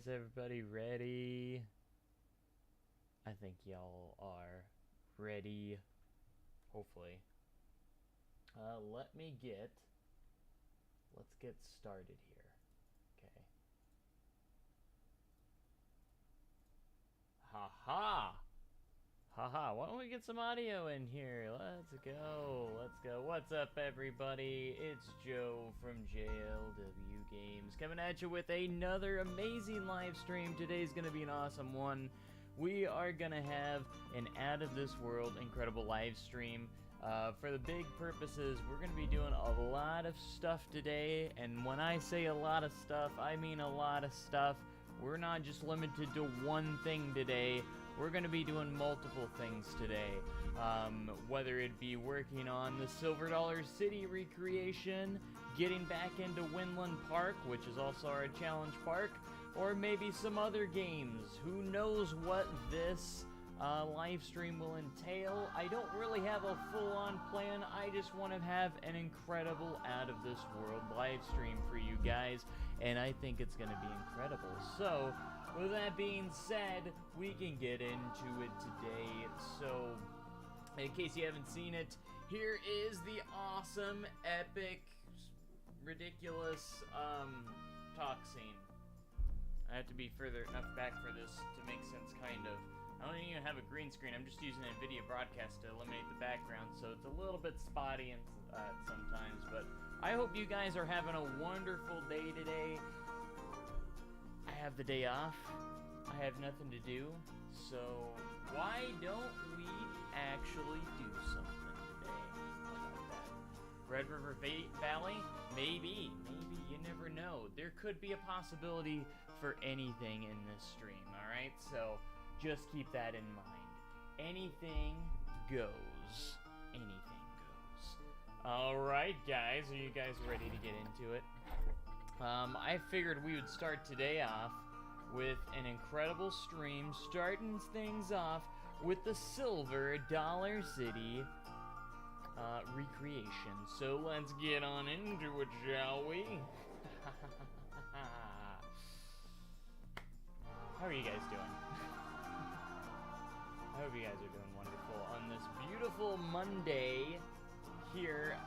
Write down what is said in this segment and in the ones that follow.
Is everybody ready? I think y'all are ready. Hopefully. Let's get started here. Okay. Haha! Haha, why don't we get some audio in here? Let's go. What's up, everybody? It's Joe from JLW Games coming at you with another amazing live stream. Today's gonna be an awesome one. We are gonna have an out-of-this-world incredible live stream. For the big purposes, we're gonna be doing a lot of stuff today, and when I say a lot of stuff, I mean a lot of stuff. We're not just limited to one thing today. We're going to be doing multiple things today, whether it be working on the Silver Dollar City recreation, getting back into Winland Park, which is also our challenge park, or maybe some other games. Who knows what this live stream will entail? I don't really have a full-on plan. I just want to have an incredible out-of-this-world live stream for you guys, and I think it's going to be incredible. So, with that being said, we can get into it today. So, in case you haven't seen it, here is the awesome, epic, ridiculous talk scene. I have to be further enough back for this to make sense, kind of. I don't even have a green screen. I'm just using a NVIDIA broadcast to eliminate the background, so it's a little bit spotty and sometimes, but I hope you guys are having a wonderful day today. I have the day off. I have nothing to do, so why don't we actually do something today? How about that? Red River Valley? Maybe, you never know. There could be a possibility for anything in this stream, alright? So, just keep that in mind. Anything goes. Anything goes. Alright, guys. Are you guys ready to get into it? I figured we would start today off with an incredible stream, starting things off with the Silver Dollar City recreation. So let's get on into it, shall we? How are you guys doing? I hope you guys are doing wonderful on this beautiful Monday here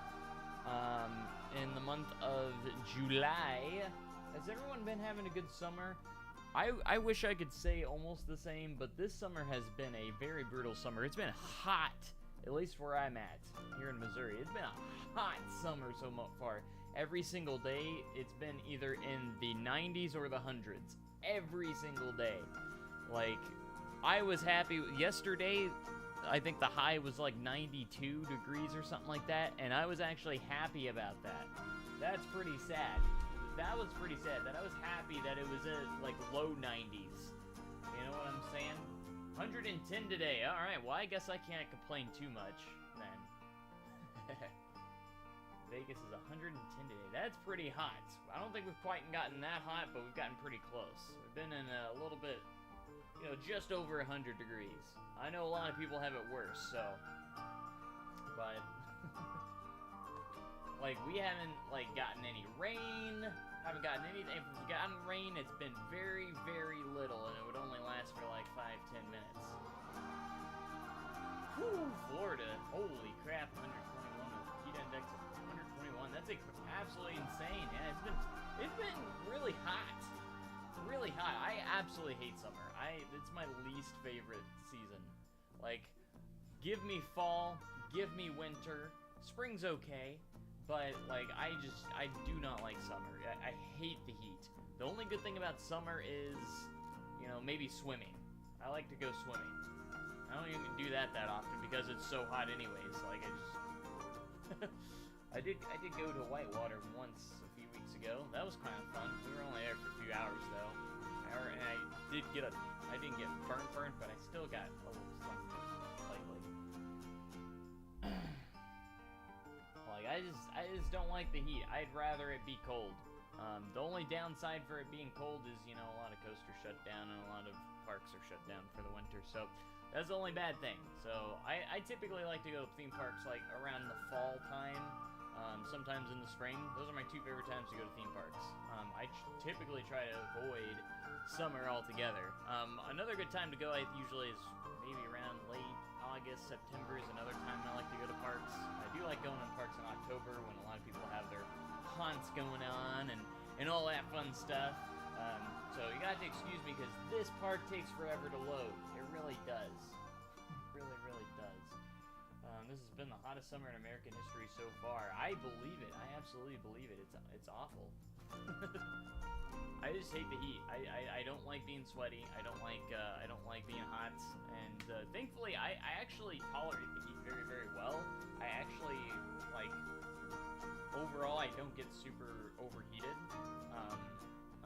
in the month of July. Has everyone been having a good summer? I wish I could say almost the same, but this summer has been a very brutal summer. It's been hot, at least where I'm at, here in Missouri. It's been a hot summer so far. Every single day, it's been either in the 90s or the hundreds. Every single day. Like, I was happy. Yesterday, I think the high was like 92 degrees or something like that, and I was actually happy about that. That's pretty sad. That was pretty sad, that I was happy that it was at like low 90s. You know what I'm saying? 110 today. Alright, well, I guess I can't complain too much then. Vegas is 110 today. That's pretty hot. I don't think we've quite gotten that hot, but we've gotten pretty close. We've been in a little bit, you know, just over 100 degrees. I know a lot of people have it worse, so. But, like, we haven't, like, gotten any rain. Haven't gotten anything. If we've gotten rain, it's been very, very little, and it would only last for, like, 5-10 minutes. Whew, Florida. Holy crap, 121. The heat index of 121. That's absolutely insane. Yeah, it's been really hot. Really hot. I absolutely hate summer. It's my least favorite season. Like, give me fall, give me winter. Spring's okay, but like I do not like summer. I hate the heat. The only good thing about summer is, you know, maybe swimming. I like to go swimming. I don't even do that often because it's so hot anyways. Like I did go to Whitewater once a few weeks ago. That was kind of fun. We were only there for a few hours though. And I didn't get burnt, but I still got a little something slightly. Like I just don't like the heat. I'd rather it be cold. The only downside for it being cold is, you know, a lot of coasters shut down and a lot of parks are shut down for the winter. So that's the only bad thing. So I typically like to go to theme parks like around the fall time. Sometimes in the spring. Those are my two favorite times to go to theme parks. I typically try to avoid summer altogether. Another good time to go, I usually is maybe around late August, September is another time I like to go to parks. I do like going to parks in October when a lot of people have their haunts going on and all that fun stuff. So you got to excuse me because this park takes forever to load. It really does. Really, really does. This has been the hottest summer in American history so far. I believe it. I absolutely believe it. It's awful. I just hate the heat. I don't like being sweaty. I don't like being hot. And thankfully, I actually tolerate the heat very, very well. I actually overall, I don't get super overheated.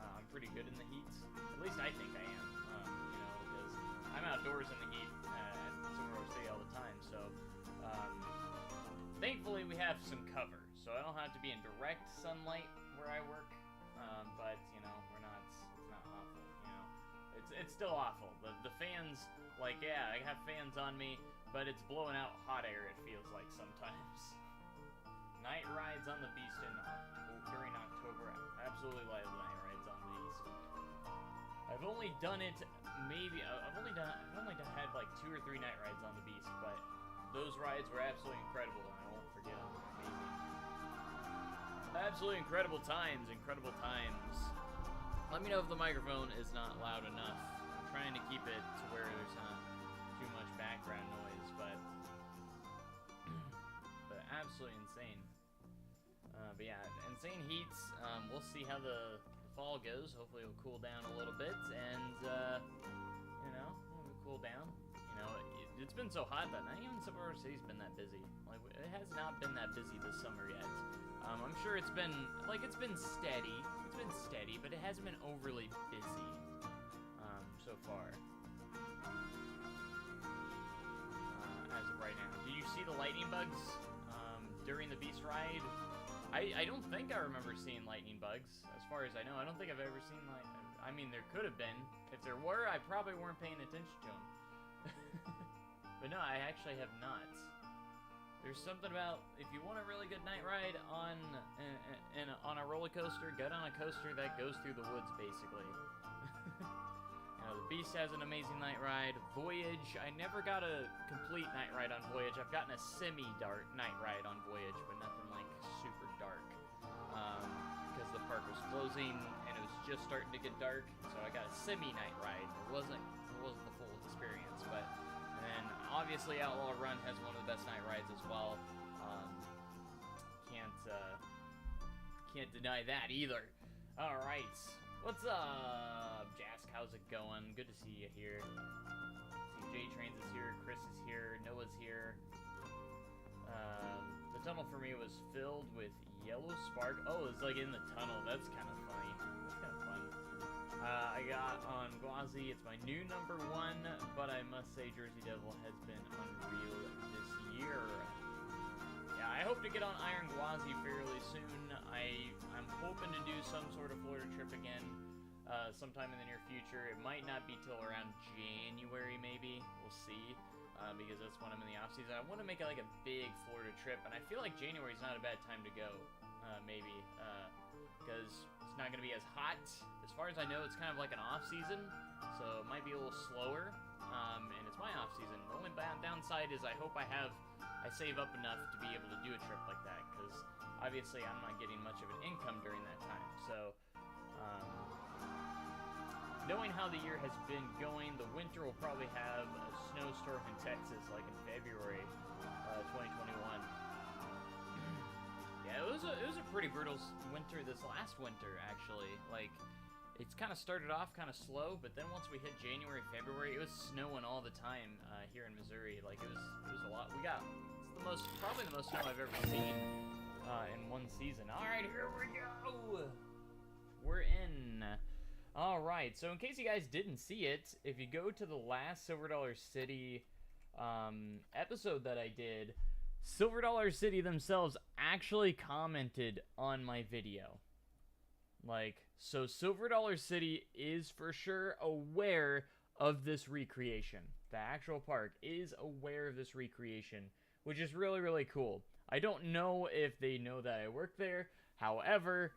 I'm pretty good in the heat. At least I think I am. Because I'm outdoors in the heat at Silver City all the time. So, thankfully, we have some cover, so I don't have to be in direct sunlight where I work. But we're not. It's not awful. It's still awful. The fans, I have fans on me, but it's blowing out hot air. It feels like sometimes. Night rides on the Beast during October. I absolutely love night rides on the Beast. I've only done it I've only had like 2 or 3 night rides on the Beast, but those rides were absolutely incredible, and I won't forget them. Amazing. Absolutely incredible times. Let me know if the microphone is not loud enough. I'm trying to keep it to where there's not too much background noise, but absolutely insane. But yeah, insane heats. We'll see how the fall goes. Hopefully it'll cool down a little bit, and it'll cool down. It's been so hot that not even Silver City's been that busy. It has not been that busy this summer yet. I'm sure it's been steady. It's been steady, but it hasn't been overly busy so far. As of right now. Did you see the lightning bugs during the Beast ride? I don't think I remember seeing lightning bugs. As far as I know, I don't think I've ever seen I mean, there could have been. If there were, I probably weren't paying attention to them. But no, I actually have not. There's something about, if you want a really good night ride on a roller coaster, get on a coaster that goes through the woods, basically. The Beast has an amazing night ride. Voyage, I never got a complete night ride on Voyage. I've gotten a semi-dark night ride on Voyage, but nothing super dark. Because the park was closing and it was just starting to get dark, so I got a semi-night ride. It wasn't the full experience, but. And then, obviously, Outlaw Run has one of the best night rides as well. Can't deny that either. All right, what's up, Jask? How's it going? Good to see you here. See, J-Trains is here, Chris is here, Noah's here. The tunnel for me was filled with yellow spark. Oh, it's in the tunnel. That's kind of funny. That's kind of fun. I got on Gwazi, it's my new #1, but I must say Jersey Devil has been unreal this year. Yeah, I hope to get on Iron Gwazi fairly soon. I'm hoping to do some sort of Florida trip again sometime in the near future. It might not be till around January, maybe. We'll see, because that's when I'm in the off-season. I want to make a big Florida trip, and I feel like January is not a bad time to go, maybe, because it's not going to be as hot. As far as I know, it's kind of like an off-season, so it might be a little slower, and it's my off-season. The only downside is I hope I save up enough to be able to do a trip like that, because obviously I'm not getting much of an income during that time. So, knowing how the year has been going, the winter will probably have a snowstorm in Texas, like in February 2021. Yeah, it was a pretty brutal winter this last winter, actually. It's kind of started off kind of slow, but then once we hit January, February, it was snowing all the time here in Missouri. It was a lot. It's probably the most snow I've ever seen in one season. All right, here we go. We're in. All right, so in case you guys didn't see it, if you go to the last Silver Dollar City episode that I did, Silver Dollar City themselves actually commented on my video. So Silver Dollar City is for sure aware of this recreation. The actual park is aware of this recreation, which is really, really cool. I don't know if they know that I work there. However,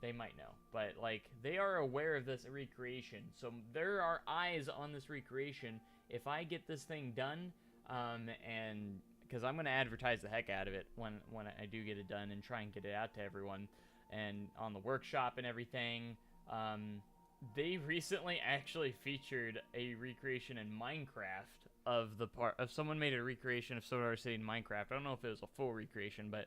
they might know, but like they are aware of this recreation, so there are eyes on this recreation. If I get this thing done, and because I'm gonna advertise the heck out of it when I do get it done and try and get it out to everyone, and on the workshop and everything. They recently actually featured a recreation in Minecraft of someone made a recreation of Solar City in Minecraft. I don't know if it was a full recreation, but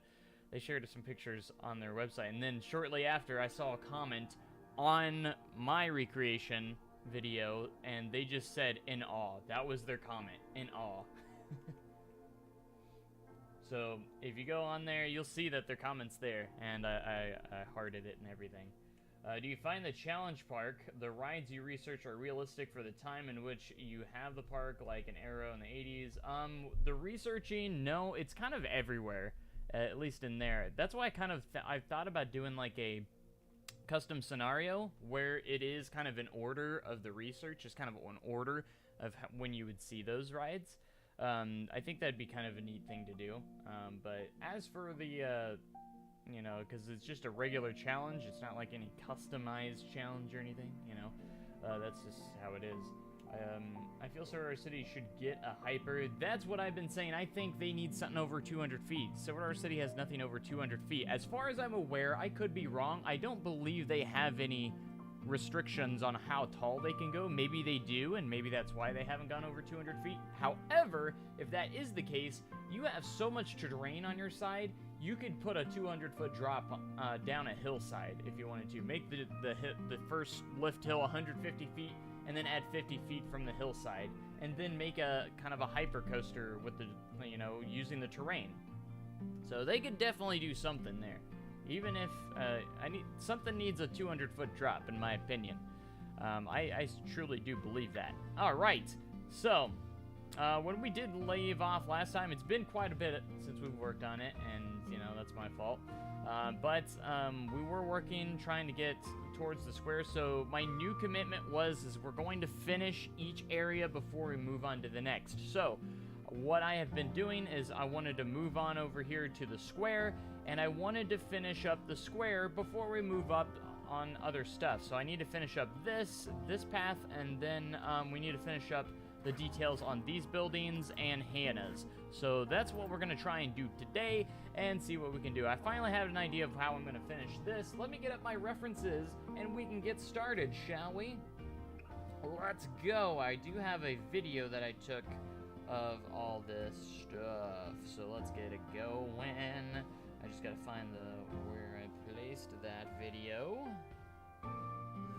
they shared some pictures on their website. And then shortly after, I saw a comment on my recreation video, and they just said, "in awe." That was their comment, "in awe." So if you go on there, you'll see that their comment's there, and I hearted it and everything. Do you find the challenge park, the rides you research, are realistic for the time in which you have the park, like an Arrow in the 80s? The researching, no, it's kind of everywhere, at least in there. That's why I've thought about doing like a custom scenario where it is kind of an order of the research, just kind of an order of when you would see those rides. I think that'd be kind of a neat thing to do. But as for the, you know, because it's just a regular challenge, it's not like any customized challenge or anything, you know. That's just how it is. I feel Solar City should get a hyper. That's what I've been saying. I think they need something over 200 feet. Solar City has nothing over 200 feet. As far as I'm aware, I could be wrong. I don't believe they have any restrictions on how tall they can go. Maybe they do, and maybe that's why they haven't gone over 200 feet. However, if that is the case, you have so much terrain on your side, you could put a 200-foot drop down a hillside if you wanted to. Make the first lift hill 150 feet, and then add 50 feet from the hillside, and then make a kind of a hyper coaster with the, you know, using the terrain. So they could definitely do something there. Even if something needs a 200-foot drop, in my opinion. I truly do believe that. All right, so when we did leave off last time, it's been quite a bit since we've worked on it, and you know that's my fault. But we were working, trying to get towards the square. So my new commitment is we're going to finish each area before we move on to the next. So what I have been doing is I wanted to move on over here to the square, and I wanted to finish up the square before we move up on other stuff. So I need to finish up this path, and then we need to finish up the details on these buildings and Hannah's. So that's what we're going to try and do today and see what we can do. I finally have an idea of how I'm going to finish this. Let me get up my references and we can get started, shall we? Let's go. I do have a video that I took of all this stuff, so let's get it going. I just gotta find where I placed that video.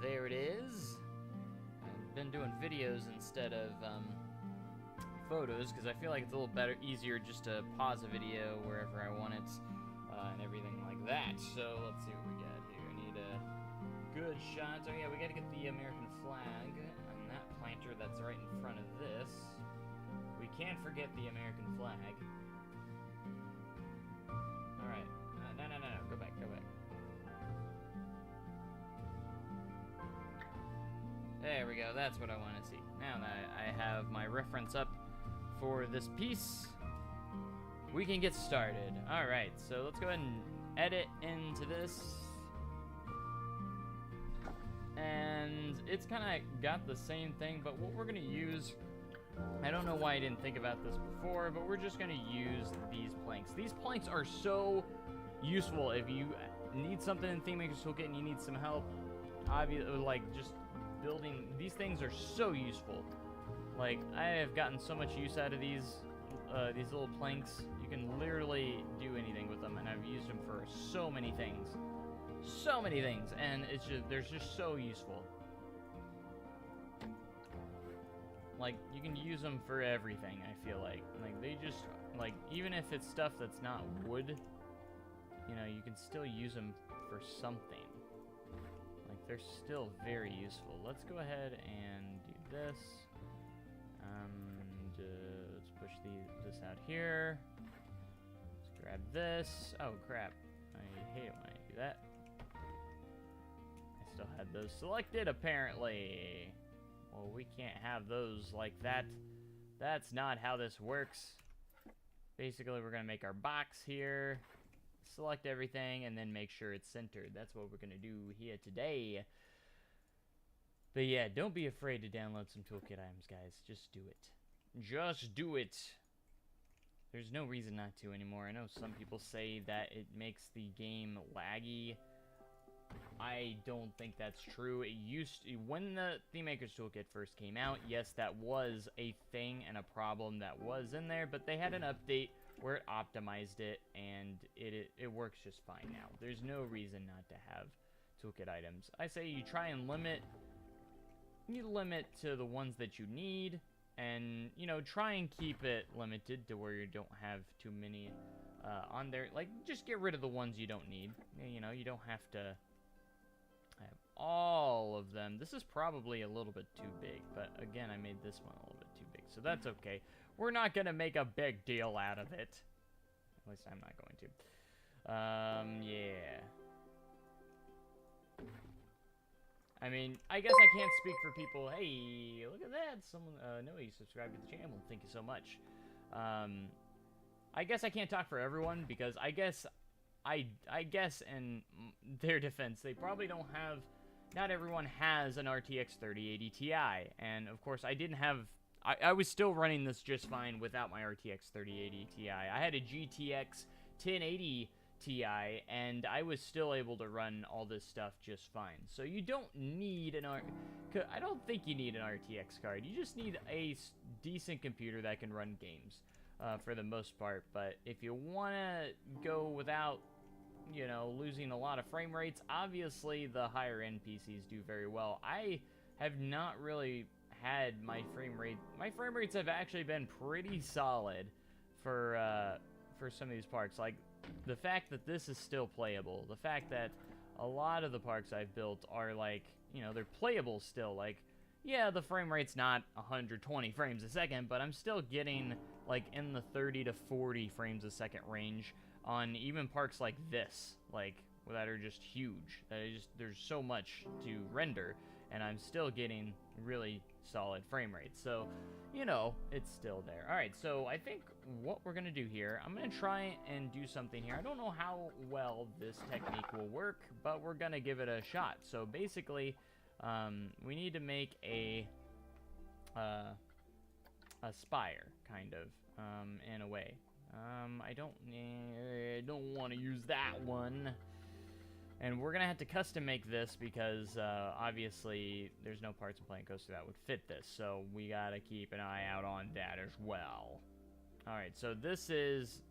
There it is. I've been doing videos instead of photos because I feel like it's a little better, easier just to pause a video wherever I want it and everything like that. So let's see what we got here. I need a good shot. Oh yeah, we gotta get the American flag on that planter that's right in front of this. We can't forget the American flag. Alright. No. Go back. There we go. That's what I want to see. Now that I have my reference up for this piece, we can get started. Alright, so let's go ahead and edit into this. And it's kind of got the same thing, but what we're going to use... I don't know why I didn't think about this before, but we're just going to use these planks. These planks are so useful if you need something in Theme Maker's Toolkit and you need some help. Obviously, like, just building... These things are so useful. Like, I have gotten so much use out of these little planks. You can literally do anything with them, and I've used them for so many things. So many things, and it's just... They're just so useful. Like, you can use them for everything, I feel like. Like, they just, like, even if it's stuff that's not wood, you know, you can still use them for something. Like, they're still very useful. Let's go ahead and do this. Let's push this out here. Let's grab this. Oh, crap. I hate it when I do that. I still had those selected, apparently. Well, we can't have those like that. That's not how this works. Basically, we're going to make our box here. select everything, and then make sure it's centered. That's what we're going to do here today. But yeah, don't be afraid to download some toolkit items, guys. Just do it. Just do it. There's no reason not to anymore. I know some people say that it makes the game laggy. I don't think that's true. It used to, when the Theme Maker's Toolkit first came out, yes, that was a thing and a problem that was in there, but they had an update where it optimized it, and it works just fine now. There's no reason not to have toolkit items. I say you try and limit to the ones that you need, and, you know, try and keep it limited to where you don't have too many on there. Like, just get rid of the ones you don't need. You know, you don't have to have all of them. This is probably a little bit too big, but again, I made this one a little bit too big, so that's okay. We're not gonna make a big deal out of it. At least I'm not going to. Yeah. I mean, I guess I can't speak for people. Hey, look at that. Someone, no, you subscribed to the channel. Thank you so much. I guess I can't talk for everyone, because I guess in their defense, they probably don't have, not everyone has an RTX 3080 Ti. And of course, I was still running this just fine without my RTX 3080 Ti. I had a GTX 1080 Ti, and I was still able to run all this stuff just fine. So you don't need I don't think you need an RTX card. You just need a decent computer that can run games, for the most part. But if you want to go without, you know, losing a lot of frame rates, obviously the higher end PCs do very well. I have not really had my frame rates have actually been pretty solid for some of these parks. Like, the fact that this is still playable, the fact that a lot of the parks I've built are, like, you know, they're playable still. Like, yeah, the frame rate's not 120 frames a second, but I'm still getting, like, in the 30 to 40 frames a second range on even parks like this, like, that are just huge. There's so much to render, and I'm still getting really solid frame rates. So, you know, it's still there. Alright, so I think what we're going to do here, I'm going to try and do something here. I don't know how well this technique will work, but we're going to give it a shot. So basically, we need to make a spire, kind of, in a way. I don't want to use that one. And we're going to have to custom make this because, obviously, there's no parts in Playing Coaster that would fit this. So we got to keep an eye out on that as well. Alright, so this is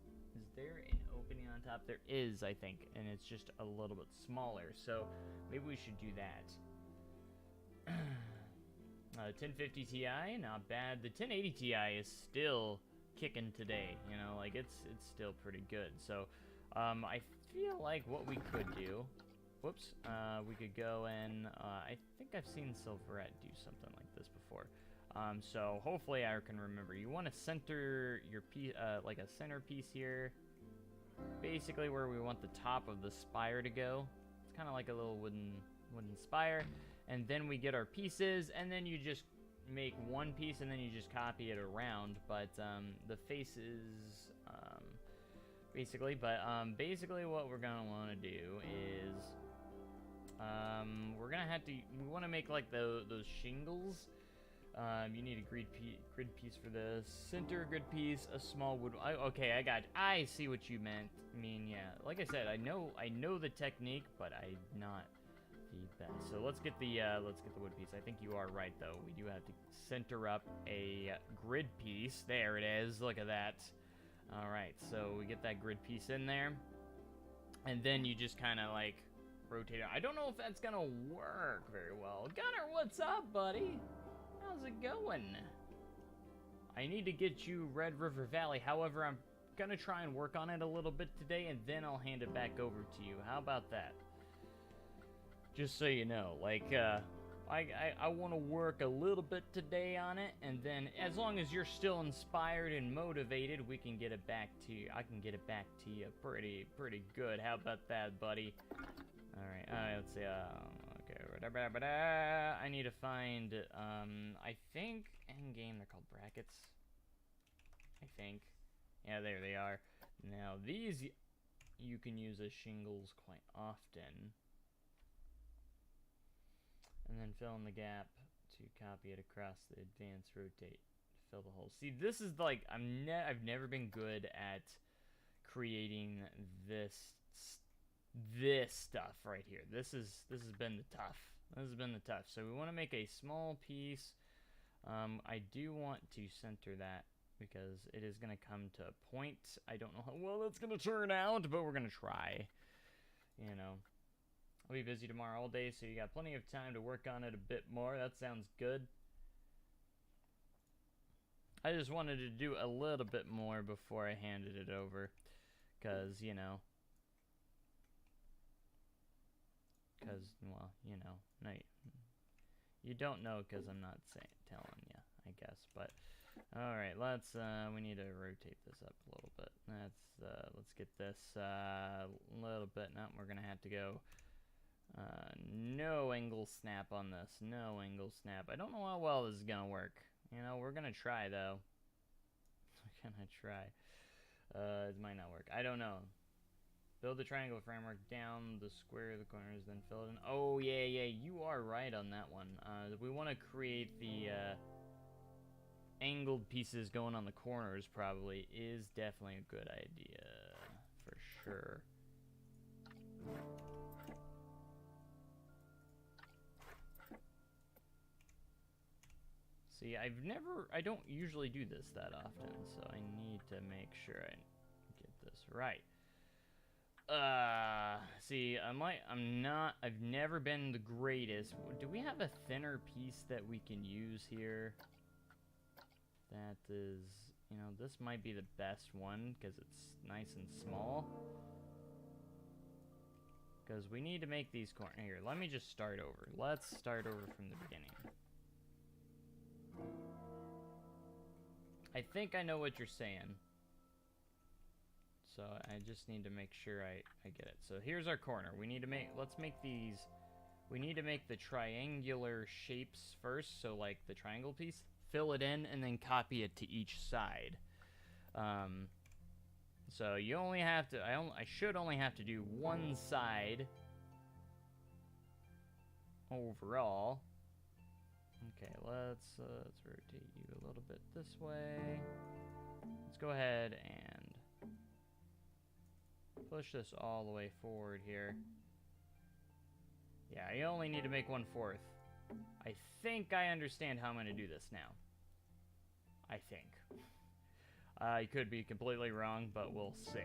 there an opening on top? There is, I think, and it's just a little bit smaller. So maybe we should do that. 1050 Ti, not bad. The 1080 Ti is still kicking today, you know, like, it's still pretty good. So, I feel like what we could do, whoops, we could go and, I think I've seen Silverette do something like this before. So hopefully I can remember. You want to center your piece, like a centerpiece here, basically where we want the top of the spire to go. It's kind of like a little wooden spire, and then we get our pieces, and then you just make one piece, and then you just copy it around. But the faces, basically what we're gonna want to do is we want to make like those shingles. You need a grid piece for this. Center grid piece, a small wood. Okay, I see what you mean, yeah. Like I said, I know the technique, but I'm not the best. So let's get the wood piece. I think you are right though. We do have to center up a grid piece. There it is. Look at that. All right, so we get that grid piece in there, and then you just kind of like rotate it. I don't know if that's gonna work very well. Gunner, what's up, buddy? How's it going? I need to get you Red River Valley. However, I'm gonna try and work on it a little bit today, and then I'll hand it back over to you. How about that? Just so you know, like, I want to work a little bit today on it, and then as long as you're still inspired and motivated, we can get it back to you. I can get it back to you pretty good. How about that, buddy? All right, let's see. Okay, I need to find, I think in game they're called brackets. I think. Yeah, there they are. Now these, you can use as shingles quite often. And then fill in the gap to copy it across the advance rotate to fill the hole. See, this is like I've never been good at creating this stuff right here. This has been the tough. This has been the tough. So we want to make a small piece. I do want to center that because it is going to come to a point. I don't know how well that's going to turn out, but we're going to try. You know, I'll be busy tomorrow all day, so you got plenty of time to work on it a bit more. That sounds good. I just wanted to do a little bit more before I handed it over, because, you know, well, you know, no, you don't know because I'm not telling you, I guess, but, alright, we need to rotate this up a little bit. Let's get this, a little bit. No, we're gonna have to go, no angle snap on this, no angle snap. I don't know how well this is gonna work. You know, we're gonna try, though. We're gonna try. It might not work. I don't know. Build the triangle framework down the square of the corners, then fill it in. Oh, yeah, you are right on that one. We want to create the angled pieces going on the corners probably is definitely a good idea, for sure. See, I don't usually do this that often, so I need to make sure I get this right. See, I've never been the greatest. Do we have a thinner piece that we can use here? That is, you know, this might be the best one because it's nice and small. Because we need to make these corners. Here, let me just start over. Let's start over from the beginning. I think I know what you're saying. So I just need to make sure I get it. So here's our corner. We need to let's make these, we need to make the triangular shapes first. So like the triangle piece, fill it in and then copy it to each side. So you only have to, I should only have to do one side overall. Okay, let's rotate you a little bit this way. Let's go ahead and push this all the way forward here. Yeah, you only need to make 1/4. I think I understand how I'm going to do this now. I think. I could be completely wrong, but we'll see.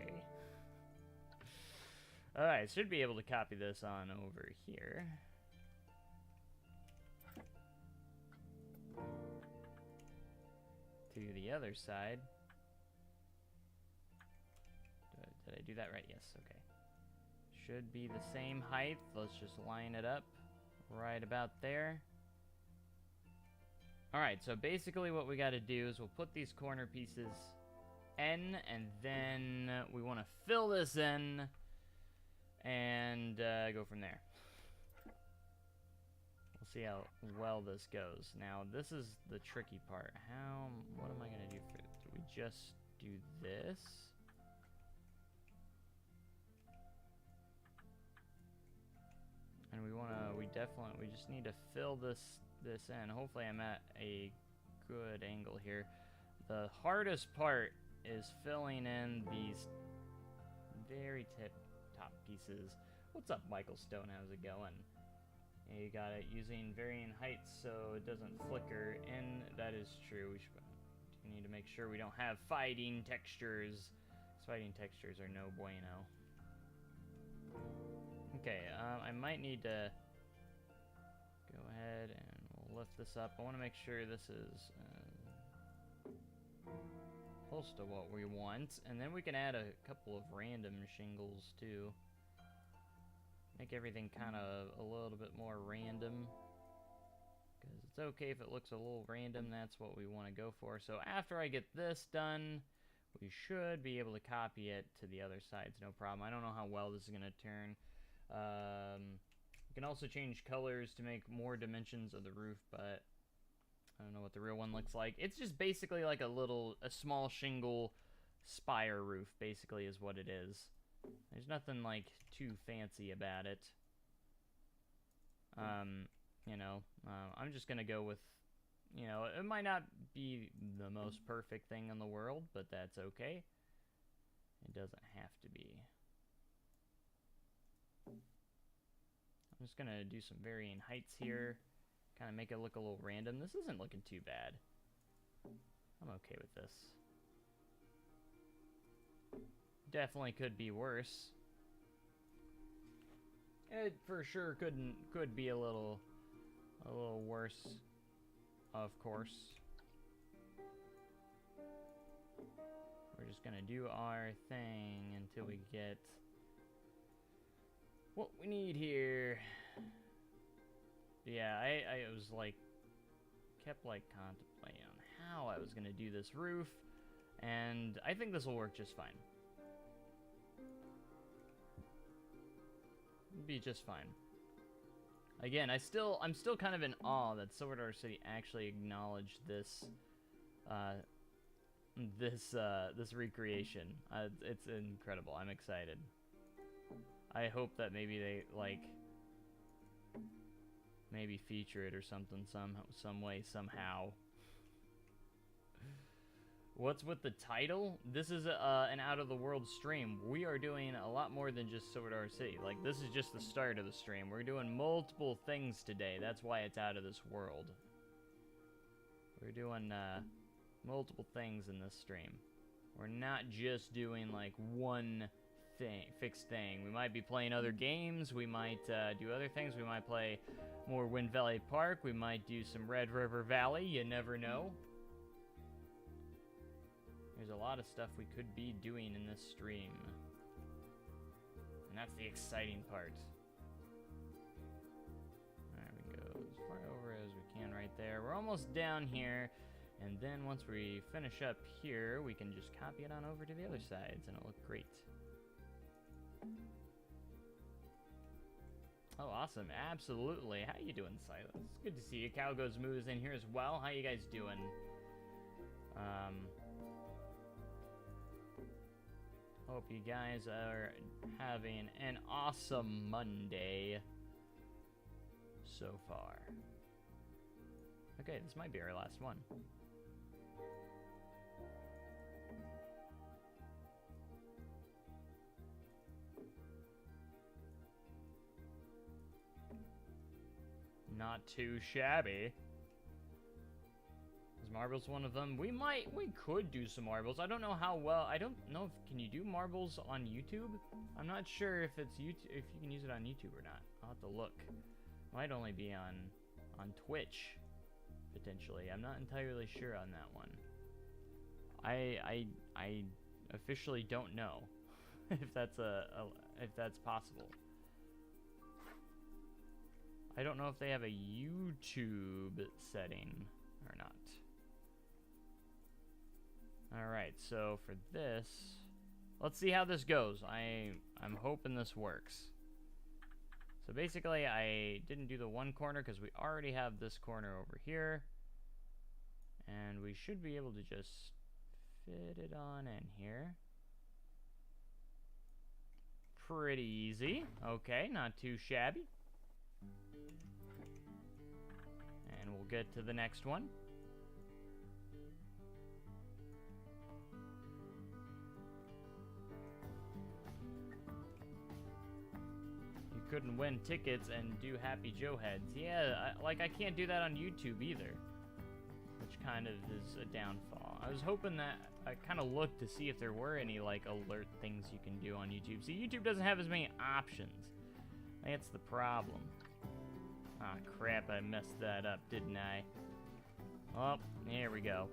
Alright, should be able to copy this on over here. To the other side. Did I do that right? Yes, okay. Should be the same height. Let's just line it up right about there. Alright, so basically what we got to do is we'll put these corner pieces in, and then we want to fill this in and go from there. We'll see how well this goes. Now, this is the tricky part. What am I going to do for do we just do this? And we just need to fill this in. Hopefully I'm at a good angle here. The hardest part is filling in these very top pieces. What's up, Michael Stone? How's it going? Yeah, you got it. Using varying heights so it doesn't flicker. And that is true. We need to make sure we don't have fighting textures. Fighting textures are no bueno. Okay, I might need to go ahead and we'll lift this up. I want to make sure this is close to what we want. And then we can add a couple of random shingles too. Make everything kind of a little bit more random. Because it's okay if it looks a little random, that's what we want to go for. So after I get this done, we should be able to copy it to the other sides, no problem. I don't know how well this is going to turn. You can also change colors to make more dimensions of the roof, but I don't know what the real one looks like. It's just basically like a small shingle spire roof, basically, is what it is. There's nothing, like, too fancy about it. You know, I'm just gonna go with, you know, it might not be the most perfect thing in the world, but that's okay. It doesn't have to be. I'm just gonna do some varying heights here, kind of make it look a little random. This isn't looking too bad. I'm okay with this. Definitely could be worse. It for sure could be a little worse, of course. We're just gonna do our thing until we get what we need here. Yeah, I was like, kept like contemplating on how I was gonna do this roof, and I think this will work just fine. Be just fine. Again, I'm still kind of in awe that Sword City actually acknowledged this this recreation. It's incredible. I'm excited. I hope that maybe they like maybe feature it or something some way somehow. What's with the title? This is an out-of-the-world stream. We are doing a lot more than just Sword Art City. Like, this is just the start of the stream. We're doing multiple things today. That's why it's out of this world. We're doing multiple things in this stream. We're not just doing, like, one thing, fixed thing. We might be playing other games. We might do other things. We might play more Wind Valley Park. We might do some Red River Valley. You never know. There's a lot of stuff we could be doing in this stream. And that's the exciting part. Alright, we go as far over as we can right there. We're almost down here. And then once we finish up here, we can just copy it on over to the other sides and it'll look great. Oh, awesome. Absolutely. How you doing, Silas? Good to see you. Cow Goes Moo is in here as well. How you guys doing? Hope you guys are having an awesome Monday so far. Okay, this might be our last one. Not too shabby. Is marbles one of them? We could do some marbles. I don't know how well. I don't know if can you do marbles on YouTube. I'm not sure if it's YouTube, if you can use it on YouTube or not. I'll have to look. Might only be on Twitch potentially. I'm not entirely sure on that one. I officially don't know if that's if that's possible. I don't know if they have a YouTube setting or not. Alright, so for this, let's see how this goes. I'm hoping this works. So basically, I didn't do the one corner because we already have this corner over here. And we should be able to just fit it on in here. Pretty easy. Okay, not too shabby. And we'll get to the next one. You couldn't win tickets and do Happy Joe heads. Yeah, I can't do that on YouTube either, which kind of is a downfall. I was hoping that I kind of looked to see if there were any like alert things you can do on YouTube. See, YouTube doesn't have as many options. That's the problem. Ah, crap, I messed that up, didn't I? Oh, here we go.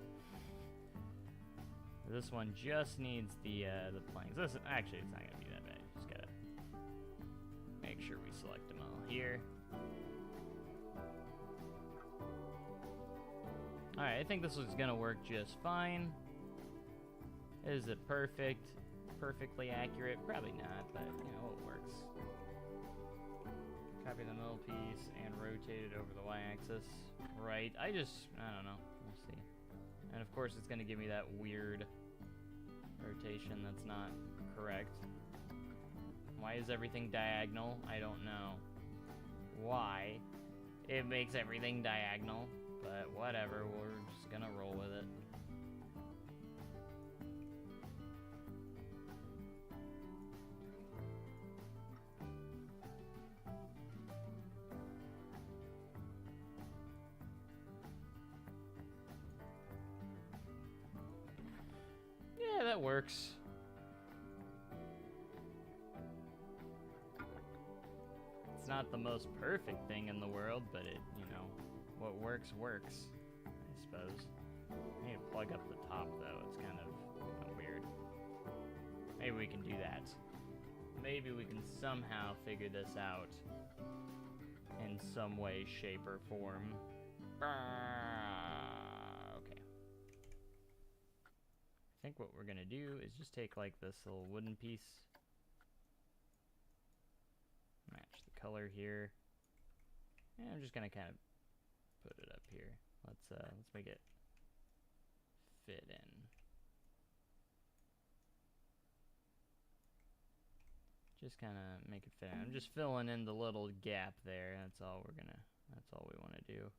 This one just needs the planes. This, actually, it's not gonna be that bad. Just gotta make sure we select them all here. Alright, I think this is gonna work just fine. Is it perfect? Perfectly accurate? Probably not, but, you know, it works. Copy the middle piece and rotate it over the y-axis. Right. I don't know. We'll see. And of course it's going to give me that weird rotation that's not correct. Why is everything diagonal? I don't know why it makes everything diagonal, but whatever, we're just gonna roll with it. Yeah, that works. It's not the most perfect thing in the world, but it, you know, what works, works, I suppose. I need to plug up the top, though. It's kind of weird. Maybe we can do that. Maybe we can somehow figure this out in some way, shape, or form. Okay. I think what we're gonna do is just take, like, this little wooden piece, match the color here, and I'm just gonna kind of put it up here. Let's make it fit in. Just kind of make it fit in. I'm just filling in the little gap there. That's all we want to do.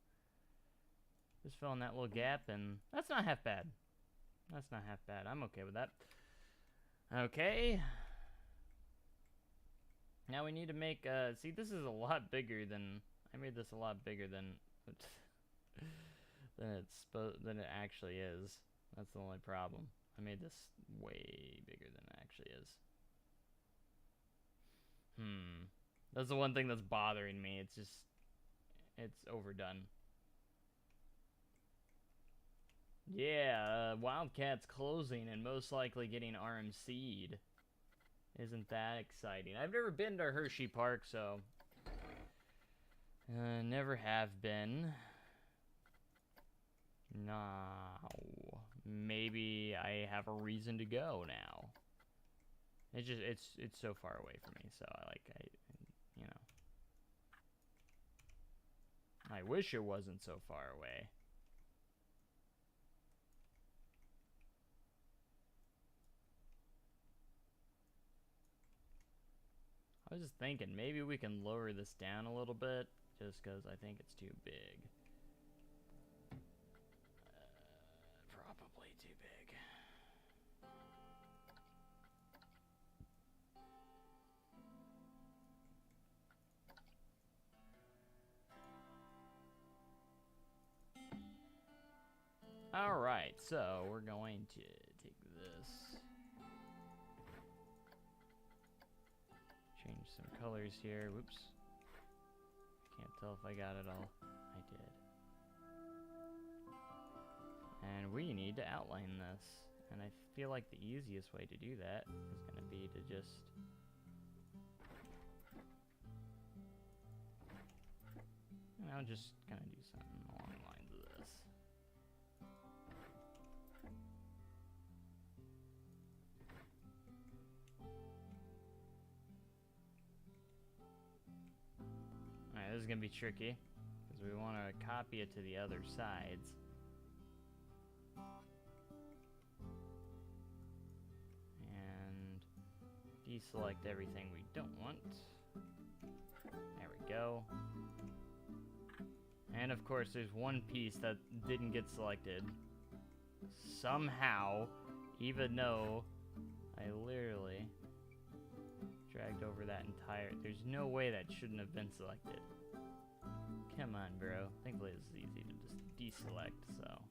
Just filling that little gap, and that's not half bad. That's not half bad. I'm okay with that. Okay. Now we need to make, see, this is a lot bigger than, I made this a lot bigger than than it actually is. That's the only problem. I made this way bigger than it actually is. That's the one thing that's bothering me. It's just, it's overdone. Yeah, Wildcat's closing and most likely getting RMC'd. Isn't that exciting? I've never been to Hershey Park, so never have been. Now, maybe I have a reason to go now. It's just it's so far away from me, so you know. I wish it wasn't so far away. I was just thinking, maybe we can lower this down a little bit, just because I think it's too big. Probably too big. Alright, so we're going to take this. Change some colors here. Whoops. Can't tell if I got it all. I did. And we need to outline this. And I feel like the easiest way to do that is going to be to just... And I'll just kind of do something along the lines of this. Alright, this is going to be tricky, because we want to copy it to the other sides. And deselect everything we don't want. There we go. And of course, there's one piece that didn't get selected. Somehow, even though I literally dragged over that entire... There's no way that shouldn't have been selected. Come on, bro. Thankfully, it's easy to just deselect, so...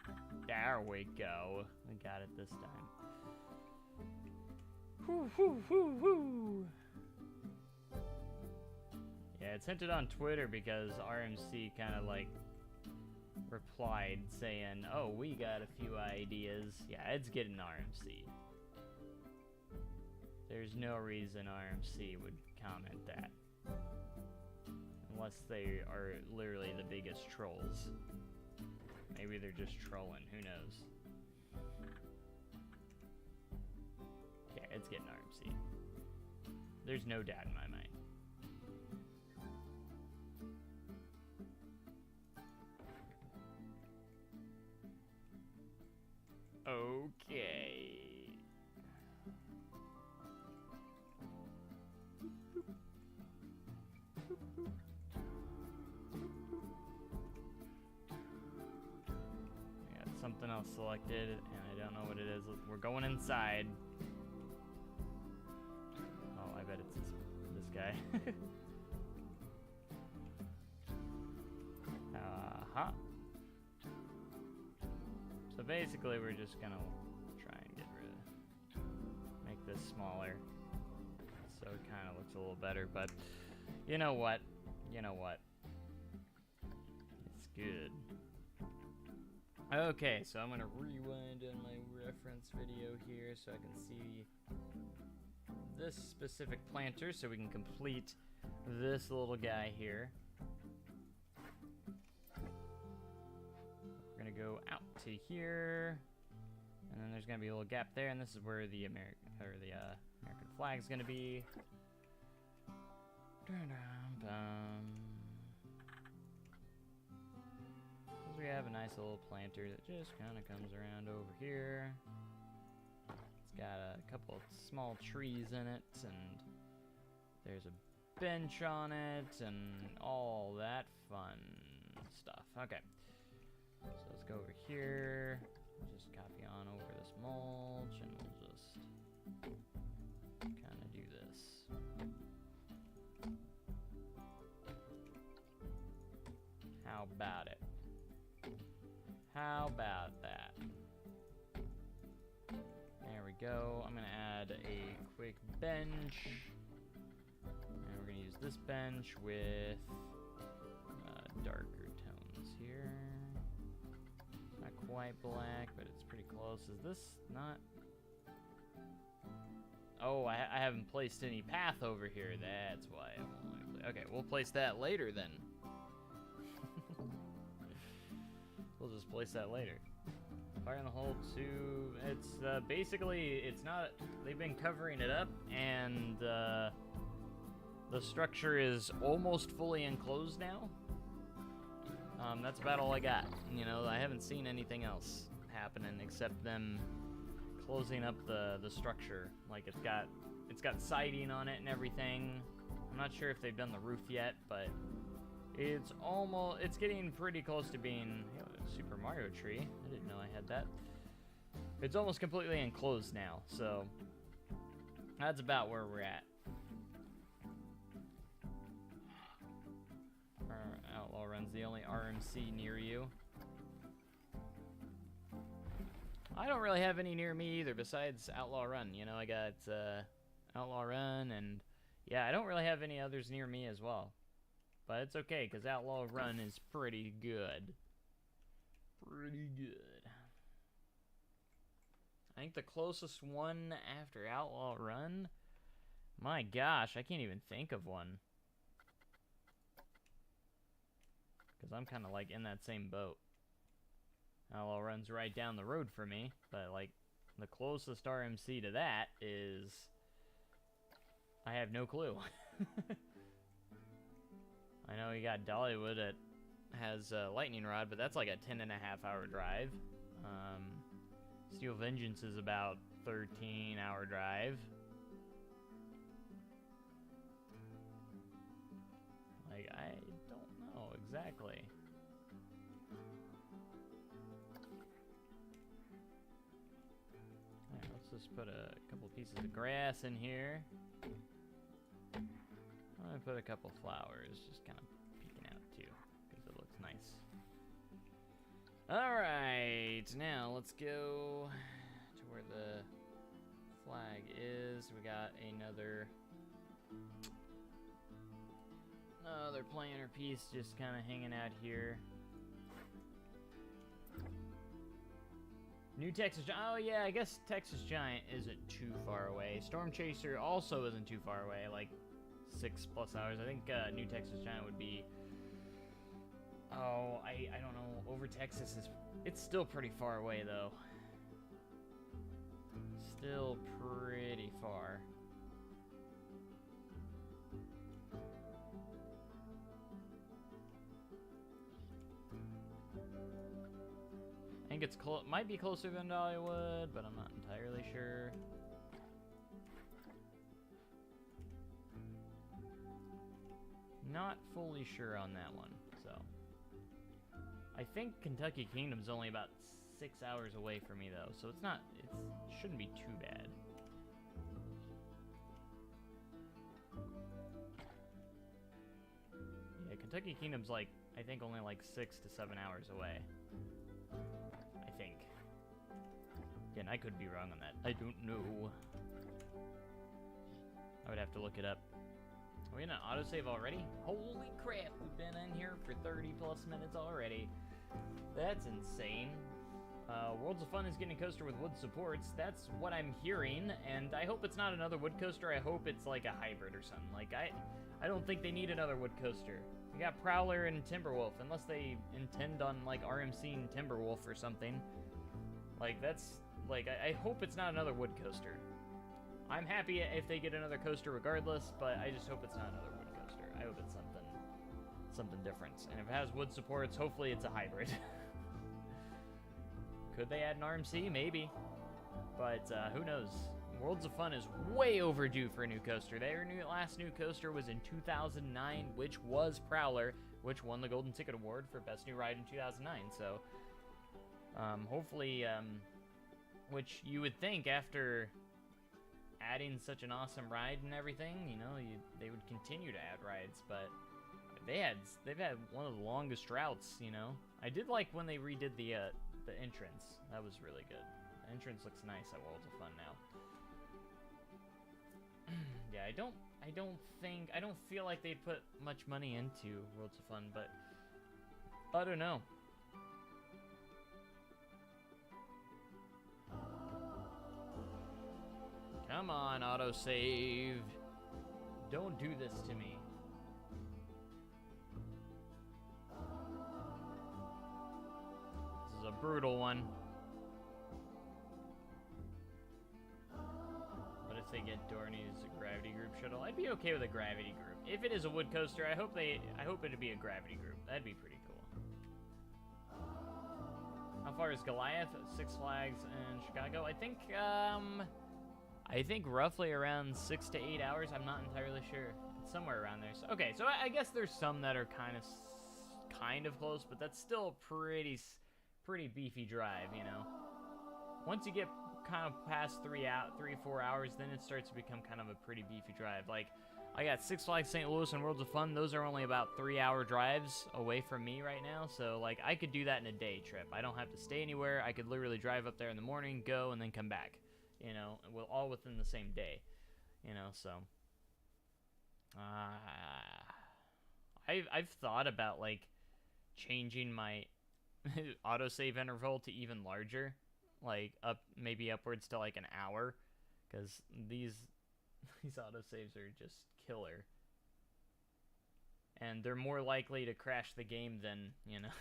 There we go. We got it this time. Whoo, whoo, whoo, whoo! Yeah, it's hinted on Twitter because RMC kind of, like, replied saying, oh, we got a few ideas. Yeah, it's getting RMC. There's no reason RMC would comment that. Unless they are literally the biggest trolls. Maybe they're just trolling, who knows. Yeah, it's getting RMC. There's no doubt in my mind. Okay. something else selected, and I don't know what it is. We're going inside. Oh, I bet it's this guy. Uh-huh. So basically, we're just gonna try and get rid of, make this smaller, so it kind of looks a little better. But you know what? You know what? It's good. Okay, so I'm gonna rewind on my reference video here so I can see this specific planter, so we can complete this little guy here. We're gonna go out to here, and then there's gonna be a little gap there, and this is where the American flag is gonna be. We have a nice little planter that just kind of comes around over here. It's got a couple of small trees in it, and there's a bench on it, and all that fun stuff. Okay, so let's go over here. Just copy on over this mulch, and we'll just kind of do this. How about it? How about that? There we go. I'm gonna add a quick bench, and we're gonna use this bench with darker tones here. It's not quite black, but it's pretty close. Is this not? Oh, I haven't placed any path over here. That's why I won't. Okay, we'll place that later then. We'll just place that later. Fire in the hole too. It's basically, it's not, they've been covering it up, and the structure is almost fully enclosed now. That's about all I got. You know, I haven't seen anything else happening except them closing up the structure. Like it's got siding on it and everything. I'm not sure if they've done the roof yet, but it's getting pretty close to being, you know, a Super Mario tree. I didn't know I had that. It's almost completely enclosed now, so that's about where we're at. Our Outlaw Run's the only RMC near you. I don't really have any near me either besides Outlaw Run. You know, I got Outlaw Run, and yeah, I don't really have any others near me as well. But it's okay, because Outlaw Run is pretty good. Pretty good. I think the closest one after Outlaw Run, my gosh, I can't even think of one. Because I'm kind of like in that same boat. Outlaw Run's right down the road for me, but like the closest RMC to that is, I have no clue. I know you got Dollywood that has Lightning Rod, but that's like a 10.5-hour drive. Steel Vengeance is about 13-hour drive. Like, I don't know exactly. Alright, let's just put a couple pieces of grass in here. I'm gonna put a couple flowers, just kind of peeking out too, because it looks nice. Alright, now let's go to where the flag is. We got another planter piece just kind of hanging out here. New Texas Giant. Oh yeah, I guess Texas Giant isn't too far away. Storm Chaser also isn't too far away, like 6+ hours. I think New Texas Giant would be, oh, I don't know, over Texas is, it's still pretty far away though. Still pretty far. I think it's might be closer than Dollywood, but I'm not entirely sure. Not fully sure on that one, so. I think Kentucky Kingdom's only about 6 hours away from me though, so it shouldn't be too bad. Yeah, Kentucky Kingdom's like, I think only like 6 to 7 hours away. I think. Again, I could be wrong on that. I don't know. I would have to look it up. Are we in an autosave already? Holy crap, we've been in here for 30 plus minutes already. That's insane. Worlds of Fun is getting a coaster with wood supports. That's what I'm hearing, and I hope it's not another wood coaster. I hope it's like a hybrid or something. Like, I don't think they need another wood coaster. We got Prowler and Timberwolf, unless they intend on, like, RMCing Timberwolf or something. Like, that's, like, I hope it's not another wood coaster. I'm happy if they get another coaster regardless, but I just hope it's not another wood coaster. I hope it's something different. And if it has wood supports, hopefully it's a hybrid. Could they add an RMC? Maybe. But who knows? Worlds of Fun is way overdue for a new coaster. Their last new coaster was in 2009, which was Prowler, which won the Golden Ticket Award for Best New Ride in 2009. So, hopefully, which you would think after adding such an awesome ride and everything, you know, they would continue to add rides, but they've had one of the longest routes, you know. I did like when they redid the entrance. That was really good. The entrance looks nice at Worlds of Fun now. Yeah, I don't feel like they'd put much money into Worlds of Fun, but I don't know. Come on, autosave. Don't do this to me. This is a brutal one. What if they get Dorney's gravity group shuttle? I'd be okay with a gravity group. If it is a wood coaster, I hope it'd be a gravity group. That'd be pretty cool. How far is Goliath? Six Flags and Chicago? I think roughly around 6 to 8 hours. I'm not entirely sure. It's somewhere around there. So, okay, so I guess there's some that are kind of close, but that's still pretty beefy drive, you know. Once you get kind of past 3-4 hours, then it starts to become kind of a pretty beefy drive. Like, I got Six Flags St. Louis and Worlds of Fun. Those are only about 3-hour drives away from me right now. So, like, I could do that in a day trip. I don't have to stay anywhere. I could literally drive up there in the morning, go, and then come back. You know, all within the same day, you know, so, I've thought about, like, changing my autosave interval to even larger, like, maybe upwards to, like, an hour, because these autosaves are just killer, and they're more likely to crash the game than, you know,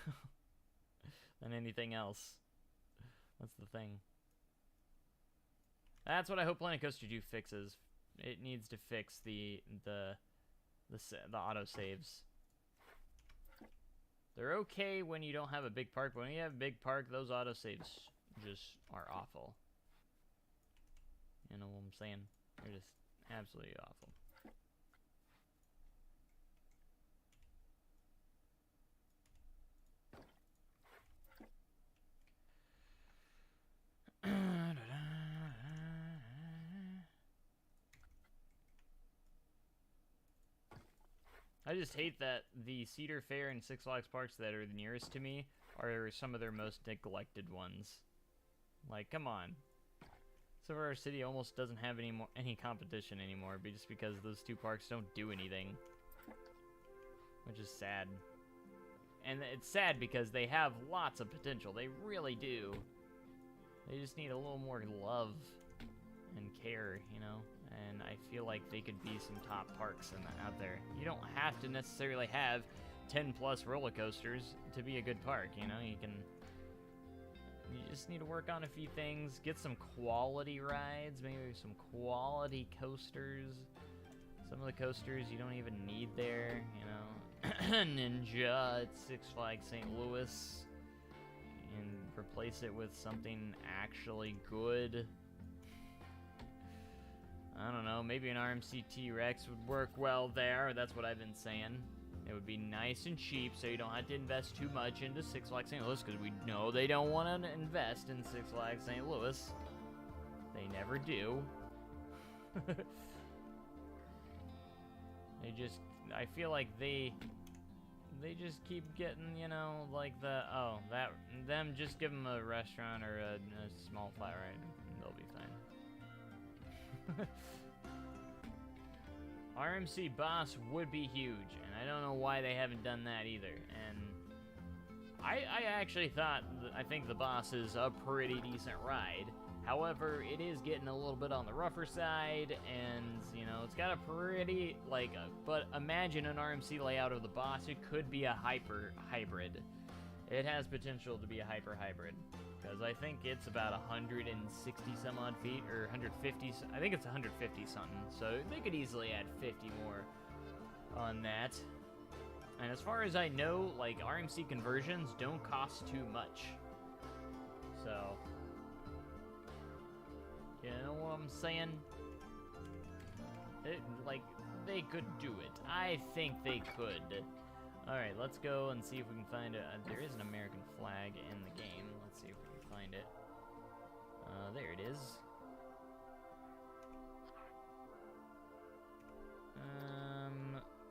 than anything else. That's the thing. That's what I hope Planet Coaster 2 fixes. It needs to fix the autosaves. They're okay when you don't have a big park, but when you have a big park, those autosaves just are awful. You know what I'm saying? They're just absolutely awful. I just hate that the Cedar Fair and Six Flags parks that are the nearest to me are some of their most neglected ones. Like, come on. Silver City almost doesn't have any competition anymore, but just because those two parks don't do anything. Which is sad. And it's sad because they have lots of potential. They really do. They just need a little more love and care, you know? And I feel like they could be some top parks out there. You don't have to necessarily have 10 plus roller coasters to be a good park, you know? You just need to work on a few things, get some quality rides, maybe some quality coasters. Some of the coasters you don't even need there, you know? Ninja at Six Flags St. Louis, and replace it with something actually good. I don't know, maybe an RMC T-Rex would work well there. That's what I've been saying. It would be nice and cheap, so you don't have to invest too much into Six Flags St. Louis, because we know they don't want to invest in Six Flags St. Louis. They never do. I feel like they just keep getting, you know, like them just give them a restaurant or a small flat ride, and they'll be fine. RMC boss would be huge, and I don't know why they haven't done that either. And I actually I think the boss is a pretty decent ride. However, it is getting a little bit on the rougher side, and, you know, it's got a pretty, but imagine an RMC layout of the boss. It could be a hyper hybrid. It has potential to be a hyper hybrid, because I think it's about 160 some odd feet, or 150, I think it's 150 something, so they could easily add 50 more on that. And as far as I know, like, RMC conversions don't cost too much, so... You know what I'm saying? They could do it. I think they could. Alright, let's go and see if we can find there is an American flag in the game. Let's see if we can find it. There it is.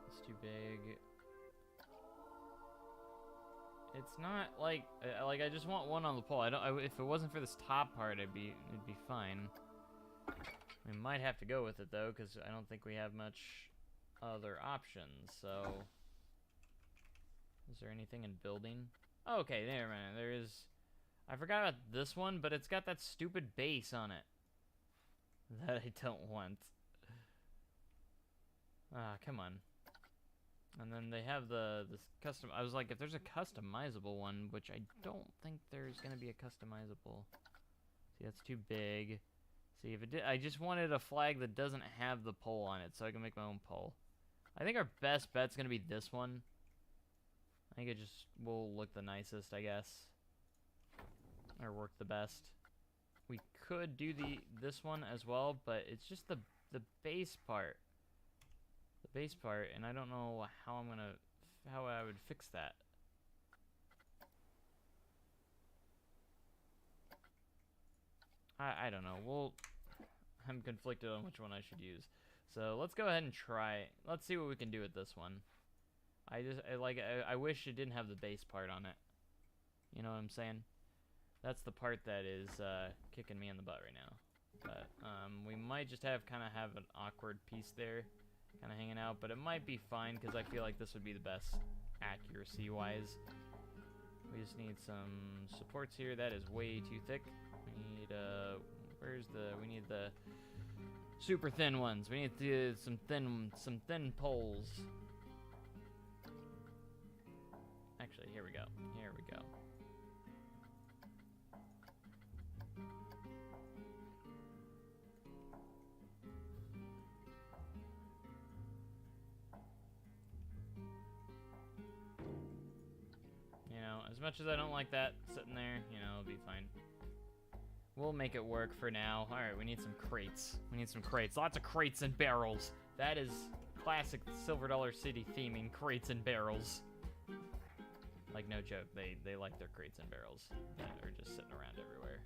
It's too big. It's not like I just want one on the pole. If it wasn't for this top part, it'd be fine. We might have to go with it though, because I don't think we have much other options. So, is there anything in building? Oh, okay, never mind. There is. I forgot about this one, but it's got that stupid base on it that I don't want. Ah, come on. And then they have this custom. I was like, if there's a customizable one, which I don't think there's gonna be a customizable. See, that's too big. See, if it did, I just wanted a flag that doesn't have the pole on it, so I can make my own pole. I think our best bet's gonna be this one. I think it just will look the nicest, I guess, or work the best. We could do this one as well, but it's just the base part. The base part, and I don't know how I would fix that. I don't know. I'm conflicted on which one I should use. So let's go ahead and try. Let's see what we can do with this one. I wish it didn't have the base part on it. You know what I'm saying? That's the part that is kicking me in the butt right now. But we might just have an awkward piece there, kind of hanging out. But it might be fine because I feel like this would be the best accuracy-wise. We just need some supports here. That is way too thick. We need we need the super thin ones. We need some thin poles. Actually, here we go. Here we go. You know, as much as I don't like that sitting there, you know, it'll be fine. We'll make it work for now. Alright, we need some crates. We need some crates. Lots of crates and barrels. That is classic Silver Dollar City theming, crates and barrels. Like, no joke, they like their crates and barrels that are just sitting around everywhere.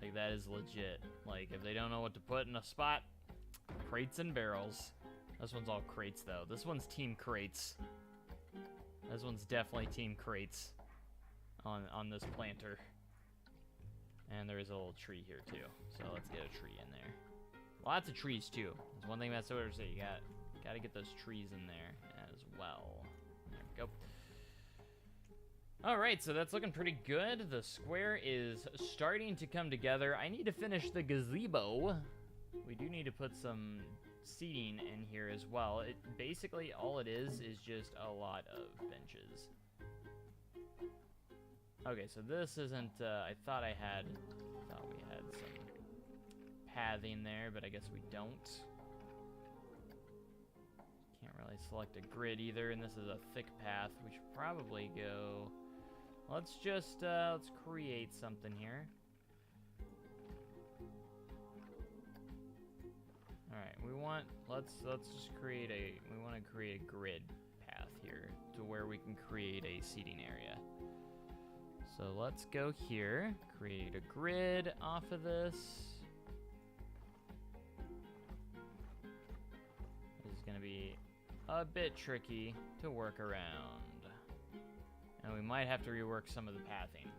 Like, that is legit. Like, if they don't know what to put in a spot, crates and barrels. This one's all crates, though. This one's team crates. This one's definitely team crates on this planter. And there is a little tree here too, so let's get a tree in there. Lots of trees too. There's one thing about Soda City, you got to get those trees in there as well. There we go. All right, so that's looking pretty good. The square is starting to come together. I need to finish the gazebo. We do need to put some seating in here as well. Basically all it is just a lot of benches. Okay, so this isn't, I thought we had some pathing there, but I guess we don't. Can't really select a grid either, and this is a thick path. We should probably go, let's create something here. Alright, let's just create we want to create a grid path here to where we can create a seating area. So let's go here, create a grid off of this. This is gonna be a bit tricky to work around. And we might have to rework some of the pathing.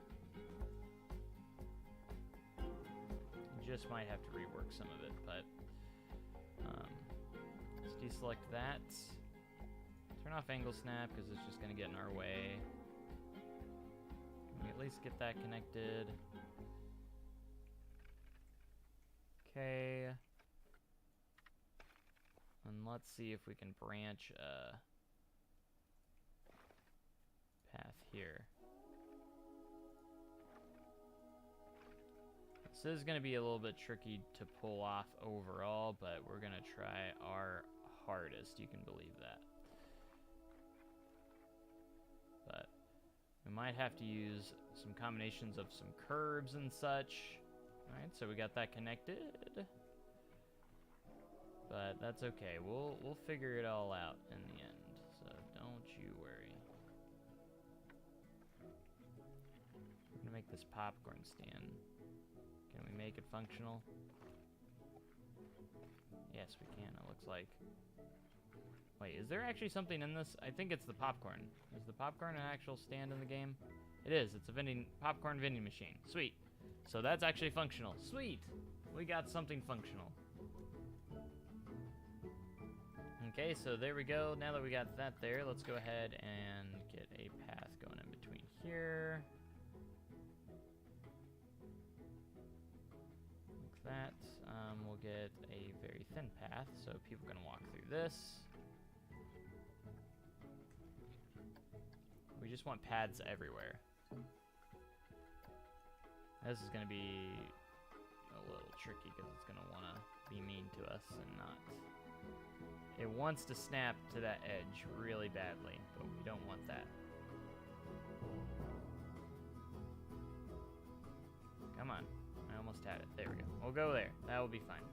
Just might have to rework some of it, but let's deselect that. Turn off angle snap because it's just gonna get in our way. Can we at least get that connected? Okay. And let's see if we can branch a path here. This is going to be a little bit tricky to pull off overall, but we're going to try our hardest. You can believe that. But we might have to use some combinations of some curbs and such. Alright, so we got that connected. But that's okay. We'll figure it all out in the end. So don't you worry. We're going to make this popcorn stand. Can we make it functional? Yes, we can, it looks like. Wait, is there actually something in this? I think it's the popcorn. Is the popcorn an actual stand in the game? It is. It's a popcorn vending machine. Sweet. So that's actually functional. Sweet! We got something functional. Okay, so there we go. Now that we got that there, let's go ahead and get a path going in between here. That. We'll get a very thin path so people can walk through this. We just want paths everywhere. This is going to be a little tricky because it's going to want to be mean to us and not. It wants to snap to that edge really badly, but we don't want that. Come on. I almost had it. There we go. We'll go there. That will be fine.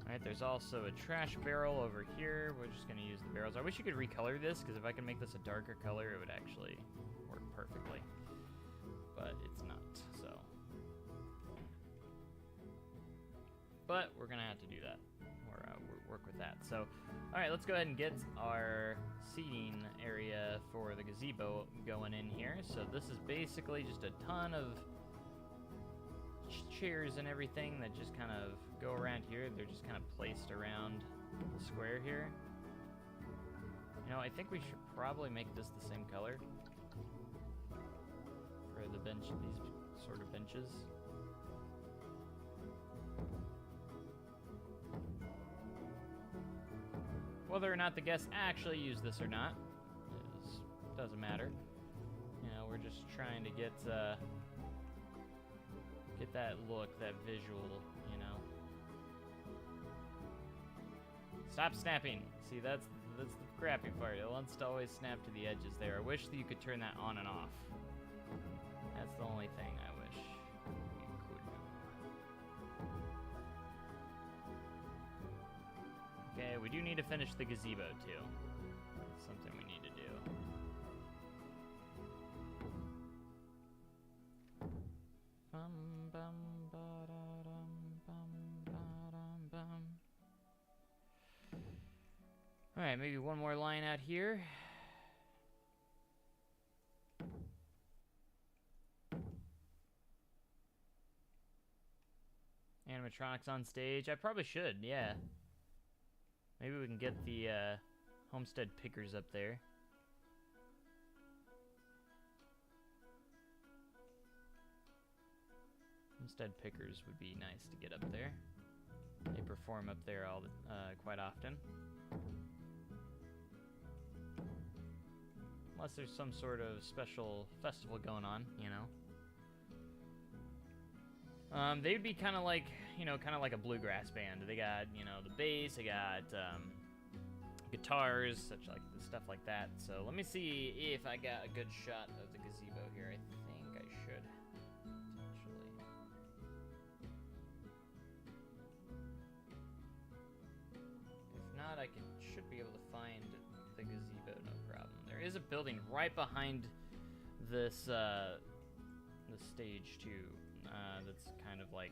Alright, there's also a trash barrel over here. We're just going to use the barrels. I wish you could recolor this, because if I can make this a darker color, it would actually work perfectly. But it's not, so. But we're going to have to do that. Or work with that. So, alright, let's go ahead and get our seating area for the gazebo going in here. So this is basically just a ton of chairs and everything that just kind of go around here. They're just kind of placed around the square here. You know, I think we should probably make this the same color for the bench, these sort of benches. Whether or not the guests actually use this or not doesn't matter. You know, we're just trying to get that look, that visual, you know. Stop snapping. See, that's the crappy part. It wants to always snap to the edges there. I wish that you could turn that on and off. That's the only thing I wish you could do. Okay, we do need to finish the gazebo too. That's something we need to do. Alright, maybe one more line out here. Animatronics on stage. I probably should, yeah. Maybe we can get the Homestead Pickers up there. Homestead Pickers would be nice to get up there. They perform up there quite often. Unless there's some sort of special festival going on, you know. They'd be kind of like, you know, kind of like a bluegrass band. They got, you know, the bass, they got guitars, such like stuff like that. So let me see if I got a good shot of the gazebo here. I think I should, potentially. should be able to find the gazebo, no problem. There is a building right behind this the stage too. That's kind of like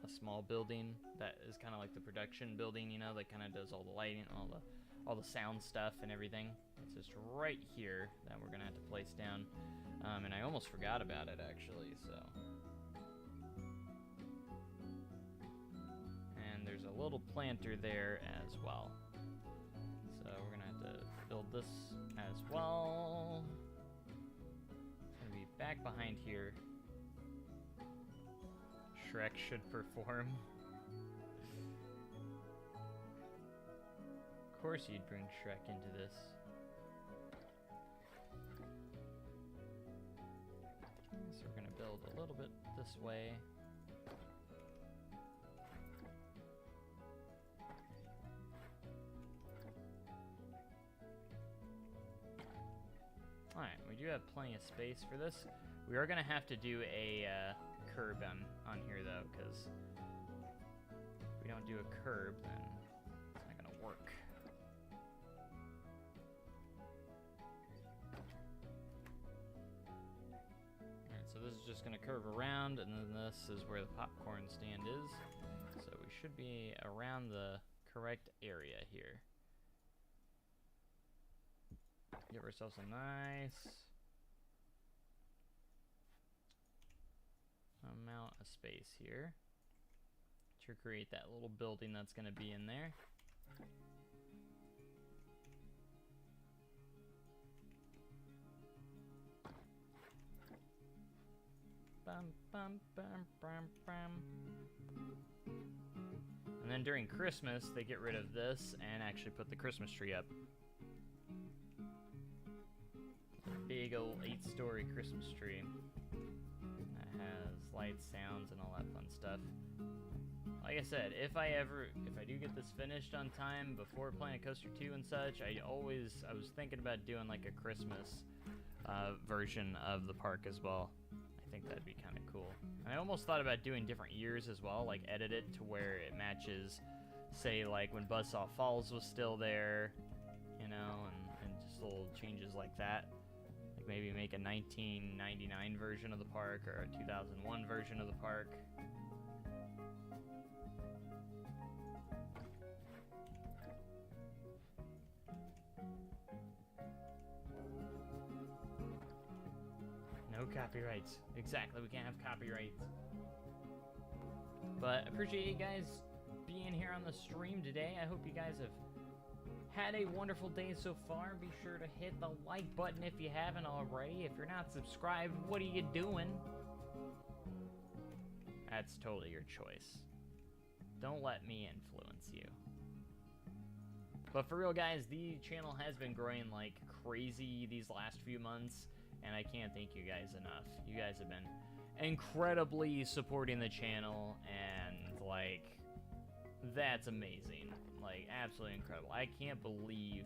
a small building that is kind of like the production building, you know, that kind of does all the lighting, all the sound stuff and everything. It's just right here that we're gonna have to place down, and I almost forgot about it actually. So, and there's a little planter there as well. So we're gonna have to build this as well. It's gonna be back behind here. Shrek should perform. Of course you'd bring Shrek into this. So we're gonna build a little bit this way. Alright, we do have plenty of space for this. We are gonna have to do a curb on here though, because if we don't do a curb, then it's not gonna work. Alright, so this is just gonna curve around, and then this is where the popcorn stand is. So we should be around the correct area here. Give ourselves a nice amount of space here to create that little building that's going to be in there. Bum, bum, bum, bum, bum. And then during Christmas, they get rid of this and actually put the Christmas tree up. A big old 8-story Christmas tree. Has lights, sounds, and all that fun stuff. Like I said, if I do get this finished on time before Planet Coaster 2 and such, I was thinking about doing like a Christmas version of the park as well. I think that'd be kind of cool. And I almost thought about doing different years as well, like edit it to where it matches, say like when Buzzsaw Falls was still there, you know, and just little changes like that. Maybe make a 1999 version of the park or a 2001 version of the park. No copyrights. Exactly, we can't have copyrights. But I appreciate you guys being here on the stream today. I hope you guys have had a wonderful day so far. Be sure to hit the like button if you haven't already. If you're not subscribed, what are you doing? That's totally your choice. Don't let me influence you. But for real, guys, the channel has been growing like crazy these last few months, and I can't thank you guys enough. You guys have been incredibly supporting the channel, and like, that's amazing. Like, absolutely incredible. I can't believe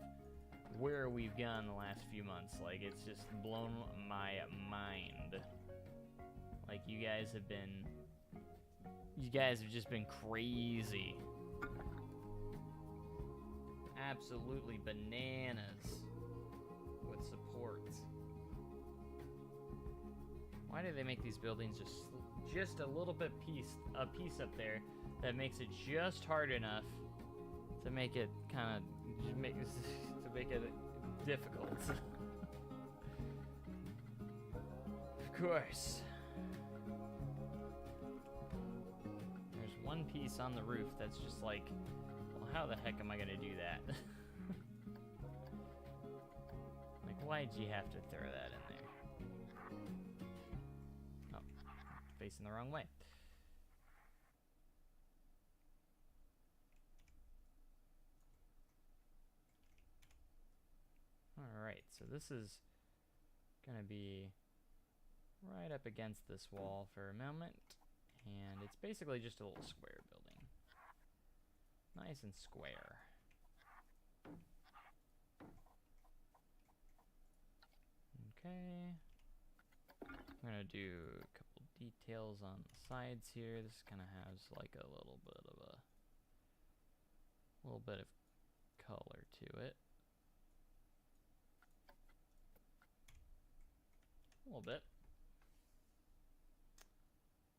where we've gone the last few months. Like, it's just blown my mind. Like, you guys have just been crazy. Absolutely bananas with support. Why do they make these buildings just a little bit a piece up there that makes it just hard enough to make it to make it difficult? Of course. There's one piece on the roof that's just like, well, how the heck am I gonna do that? Like, why'd you have to throw that in there? Oh, facing the wrong way. Alright, so this is gonna be right up against this wall for a moment, and it's basically just a little square building. Nice and square. Okay. I'm gonna do a couple details on the sides here. This kind of has like a little bit of color to it. A little bit.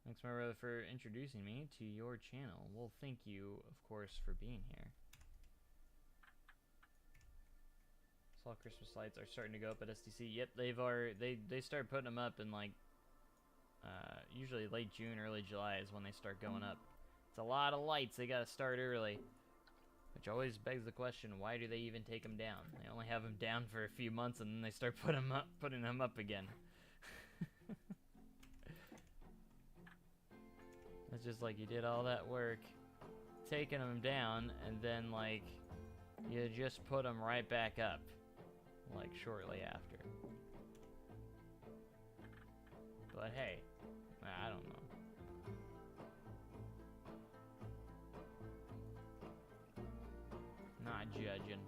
Thanks, my brother, for introducing me to your channel. Well, thank you, of course, for being here. Saw Christmas lights are starting to go up at SDC. Yep, they start putting them up in like usually late June, early July is when they start going up. It's a lot of lights. They gotta start early, which always begs the question: why do they even take them down? They only have them down for a few months, and then they start putting them up again. It's just like you did all that work taking them down, and then like you just put them right back up like shortly after. But hey, I don't know. Not judging.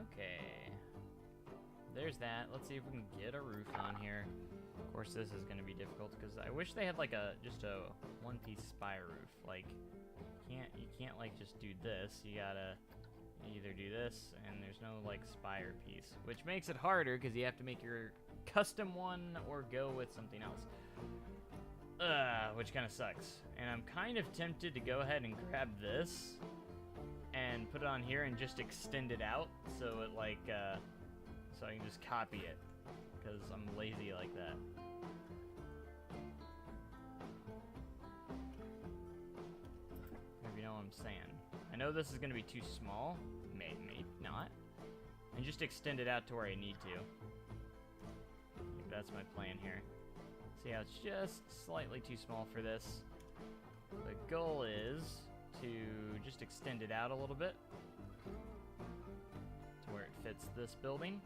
Okay. There's that. Let's see if we can get a roof on here. Of course, this is going to be difficult because I wish they had like just a one-piece spire roof. Like, you can't like just do this. You gotta either do this, and there's no like spire piece, which makes it harder because you have to make your custom one or go with something else. Which kind of sucks. And I'm kind of tempted to go ahead and grab this and put it on here and just extend it out so it like so I can just copy it, because I'm lazy like that. If you know what I'm saying. I know this is going to be too small. May not. And just extend it out to where I need to. I think that's my plan here. See how it's just slightly too small for this. The goal is to just extend it out a little bit to where it fits this building.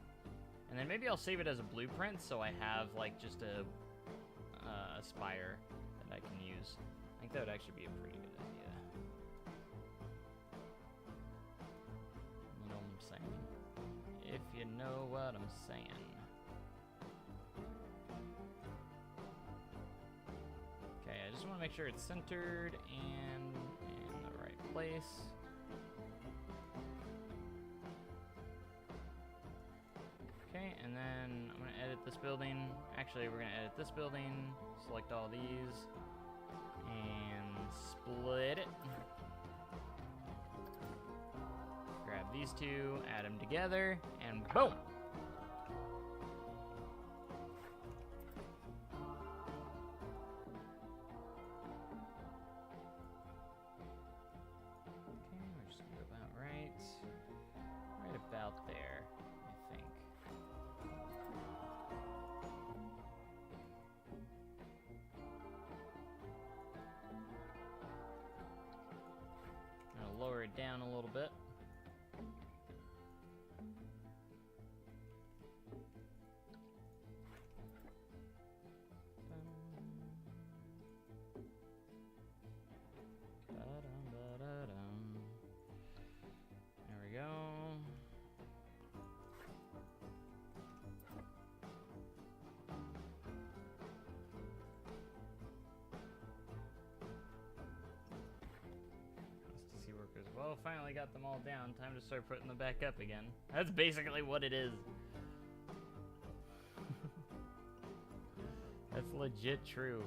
And then maybe I'll save it as a blueprint so I have like just a spire that I can use. I think that would actually be a pretty good idea. You know what I'm saying? If you know what I'm saying. Okay, I just want to make sure it's centered and in the right place. Okay, and then I'm going to edit this building. Actually, we're going to edit this building, select all these, and split it. Grab these two, add them together, and boom! Okay, we're just going to go about right about there, I think. I'm gonna lower it down a little bit. There we go. STC workers. Well, finally got them all down. Time to start putting them back up again. That's basically what it is. That's legit true.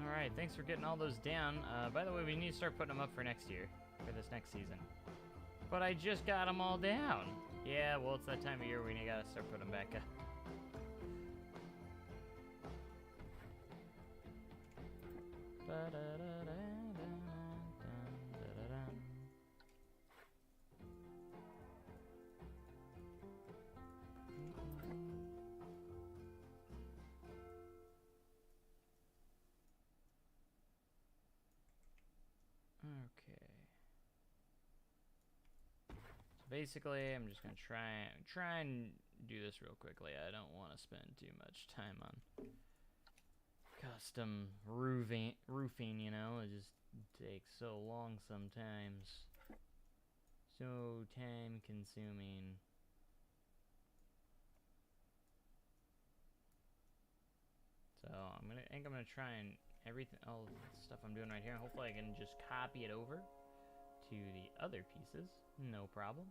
Alright, thanks for getting all those down. By the way, we need to start putting them up for next year, for this next season. But I just got them all down. Yeah, well, it's that time of year when you gotta start putting them back up. Okay. So basically, I'm just gonna try and do this real quickly. I don't want to spend too much time on custom roofing, you know. It just takes so long sometimes. So time consuming. think I'm gonna try and all the stuff I'm doing right here. Hopefully I can just copy it over to the other pieces. No problem.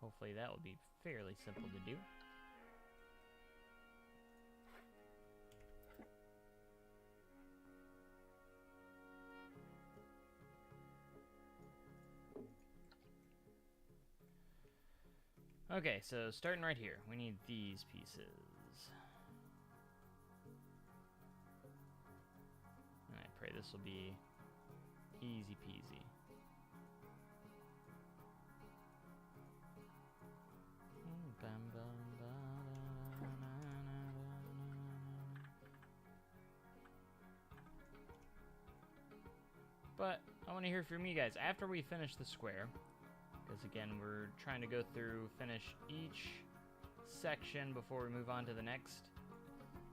Hopefully that will be fairly simple to do. Okay, so starting right here, we need these pieces. And I pray this will be easy peasy. But I want to hear from you guys after we finish the square. Because again, we're trying to go through, finish each section before we move on to the next.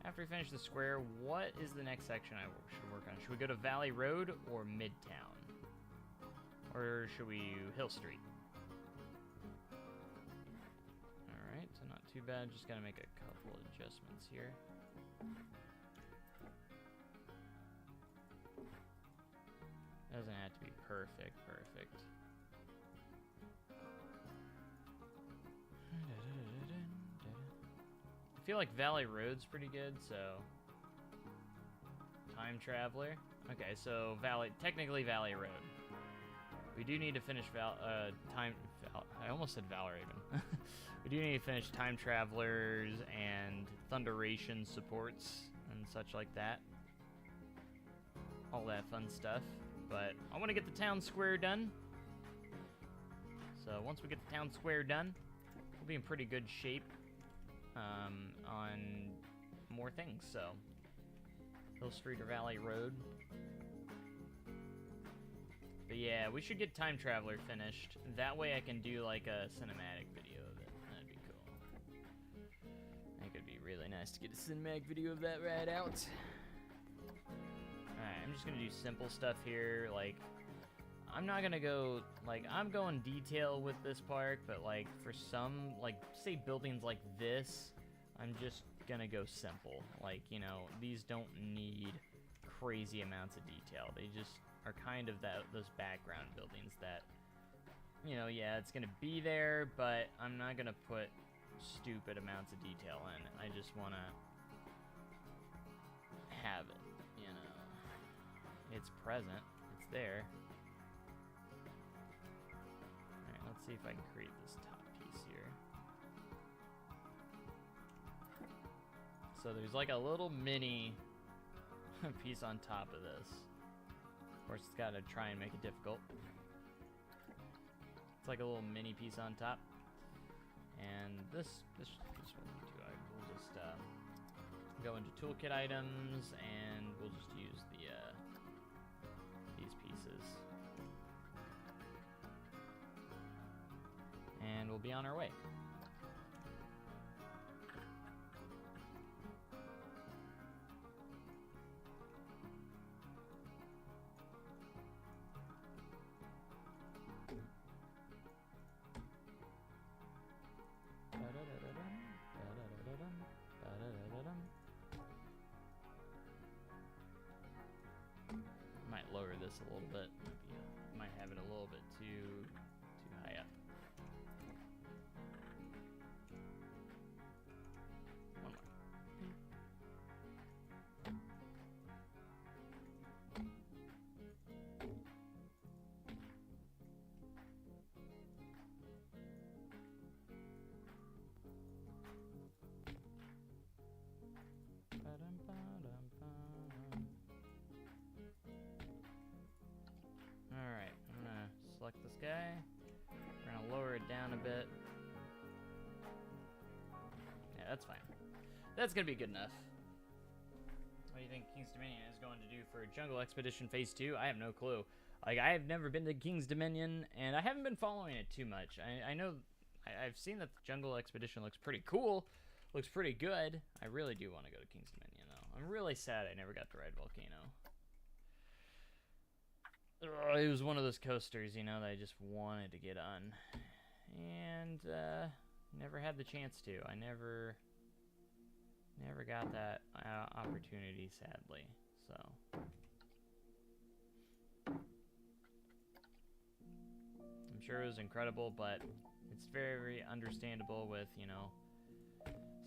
After we finish the square, what is the next section I should work on? Should we go to Valley Road or Midtown? Or should we Hill Street? Alright, so not too bad. Just gotta make a couple adjustments here. Doesn't have to be perfect. I feel like Valley Road's pretty good, so Time Traveler. Okay, so technically Valley Road. We do need to finish I almost said Valraven. We do need to finish Time Travelers and Thunderation supports and such like that. All that fun stuff. But I want to get the town square done. So once we get the town square done, we'll be in pretty good shape on more things. So Hill Street or Valley Road. But yeah, we should get Time Traveler finished. That way I can do like a cinematic video of it. That'd be cool. I think it'd be really nice to get a cinematic video of that right out. Alright, I'm just gonna do simple stuff here. Like, I'm not gonna go, like, I'm going detail with this park, but like, for some, like, say buildings like this, I'm just gonna go simple. Like, you know, these don't need crazy amounts of detail. They just are kind of those background buildings that, you know, yeah, it's gonna be there, but I'm not gonna put stupid amounts of detail in. I just wanna have it, you know. It's present, it's there. Alright, let's see if I can create this top piece here. So there's like a little mini piece on top of this. Of course, it's got to try and make it difficult. It's like a little mini piece on top. And this won't be too hard. We'll just go into toolkit items, and we'll just use these pieces. And we'll be on our way. Might lower this a little bit. Might have it a little bit too high up. One more. Alright, I'm gonna select this guy. We're gonna lower it down a bit. Yeah, that's fine. That's gonna be good enough. What do you think King's Dominion is going to do for Jungle Expedition Phase 2? I have no clue. Like, I have never been to King's Dominion, and I haven't been following it too much. I know, I've seen that the Jungle Expedition looks pretty cool. Looks pretty good. I really do want to go to King's Dominion, though. I'm really sad I never got to ride Volcano. It was one of those coasters, you know, that I just wanted to get on. And, never had the chance to. I Never got that opportunity, sadly. So. I'm sure it was incredible, but it's very, very understandable with, you know,